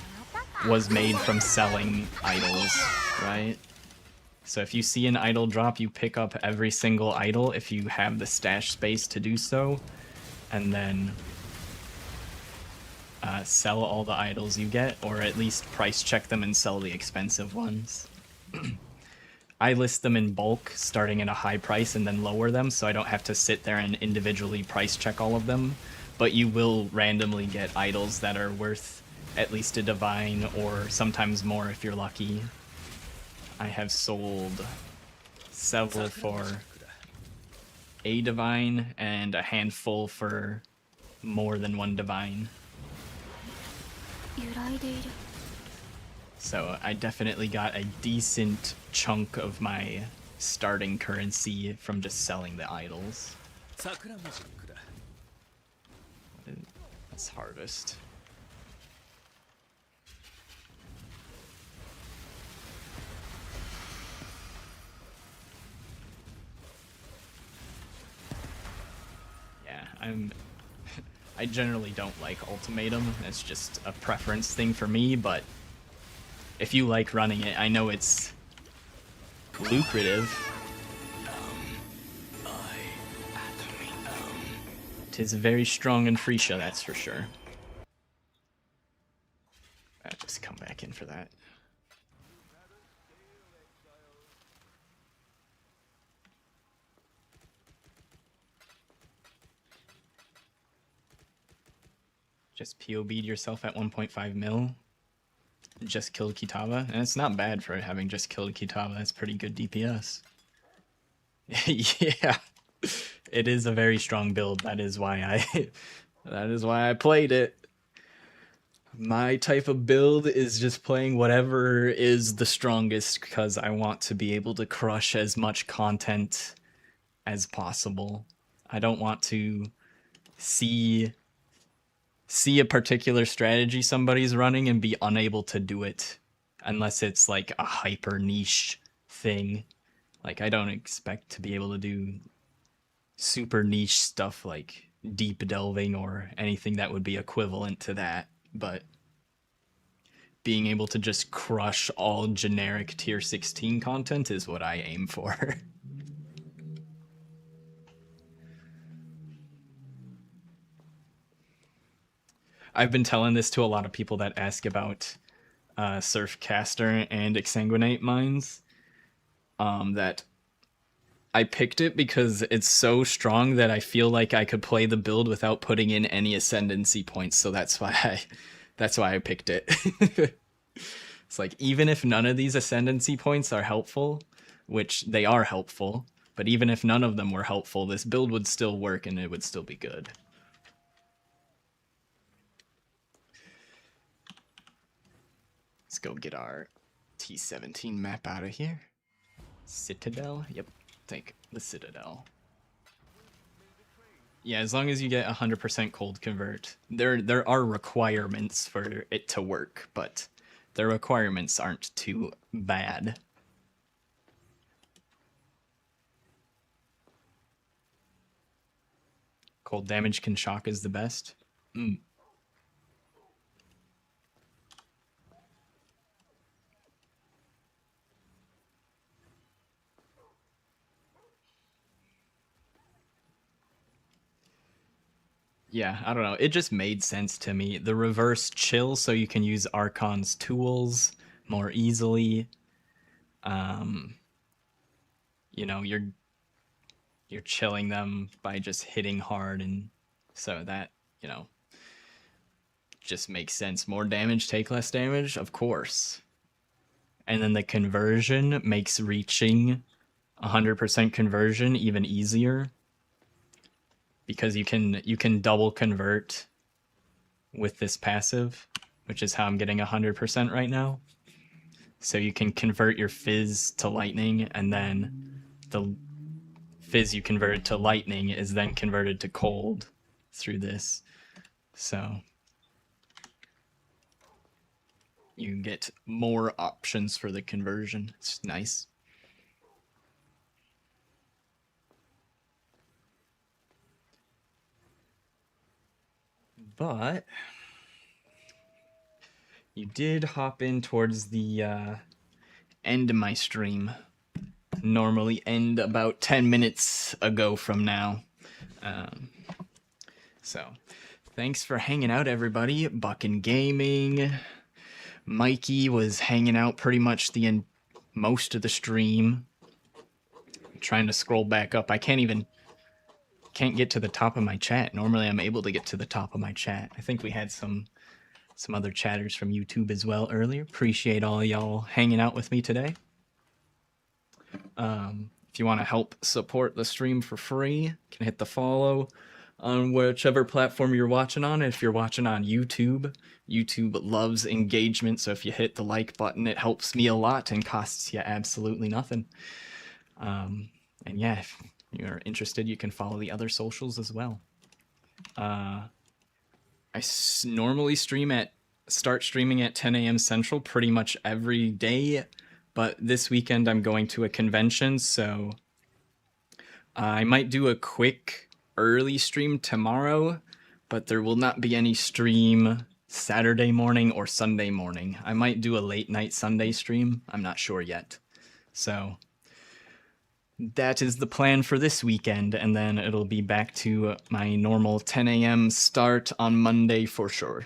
was made from selling idols, right? So if you see an idol drop, you pick up every single idol if you have the stash space to do so, and then sell all the idols you get, or at least price check them and sell the expensive ones. I list them in bulk, starting at a high price and then lower them, so I don't have to sit there and individually price check all of them. But you will randomly get idols that are worth at least a divine, or sometimes more if you're lucky. I have sold several for a divine and a handful for more than 1 divine. 揺らいでいる So I definitely got a decent chunk of my starting currency from just selling the idols. 桜マジックだ Let's harvest. Yeah, I generally don't like Ultimatum. It's just a preference thing for me, but if you like running it, I know it's lucrative. It is very strong in Phrecia, that's for sure. I'll just come back in for that. Just POB'd yourself at 1.5 mil. Just killed Kitava, and it's not bad for having just killed Kitava. That's pretty good DPS. Yeah, it is a very strong build. That is why I played it. My type of build is just playing whatever is the strongest because I want to be able to crush as much content as possible. I don't want to see a particular strategy somebody's running and be unable to do it unless it's like a hyper niche thing. Like, I don't expect to be able to do super niche stuff like deep delving or anything that would be equivalent to that, but being able to just crush all generic tier 16 content is what I aim for. I've been telling this to a lot of people that ask about Surfcaster and Exsanguinate mines, that I picked it because it's so strong that I feel like I could play the build without putting in any ascendancy points, so that's why I picked it. It's like, even if none of these ascendancy points are helpful, which they are helpful, but even if none of them were helpful, this build would still work and it would still be good. Let's go get our T17 map out of here. Citadel, yep. take the Citadel. Yeah, as long as you get 100% cold convert. There are requirements for it to work, but the requirements aren't too bad. Cold damage can shock is the best. Yeah, I don't know. It just made sense to me. The reverse chill, so you can use Archon's tools more easily. You know, you're chilling them by just hitting hard, and so that, you know, just makes sense. More damage, take less damage, of course. And then the conversion makes reaching 100% conversion even easier, because you can double convert with this passive, which is how I'm getting 100% right now. So you can convert your fizz to lightning, and then the fizz you converted to lightning is then converted to cold through this. So you get more options for the conversion. It's nice. But you did hop in towards the end of my stream. Normally end about 10 minutes ago from now. So thanks for hanging out, everybody. Buckin Gaming. Mikey was hanging out pretty much most of the stream. I'm trying to scroll back up. I can't get to the top of my chat. Normally I'm able to get to the top of my chat. I think we had some other chatters from YouTube as well earlier. Appreciate all y'all hanging out with me today. If you want to help support the stream for free, you can hit the follow on whichever platform you're watching on. If you're watching on YouTube, YouTube loves engagement, so if you hit the like button, it helps me a lot and costs you absolutely nothing. And yeah, if you're interested, you can follow the other socials as well. I normally start streaming at 10 a.m. Central pretty much every day, but this weekend I'm going to a convention, so I might do a quick early stream tomorrow, but there will not be any stream Saturday morning or Sunday morning. I might do a late night Sunday stream. I'm not sure yet. So that is the plan for this weekend, and then it'll be back to my normal 10 a.m. start on Monday for sure.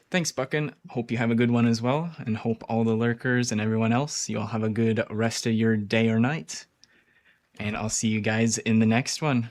Thanks, Buckin. Hope you have a good one as well, and hope all the lurkers and everyone else, you all have a good rest of your day or night. And I'll see you guys in the next one.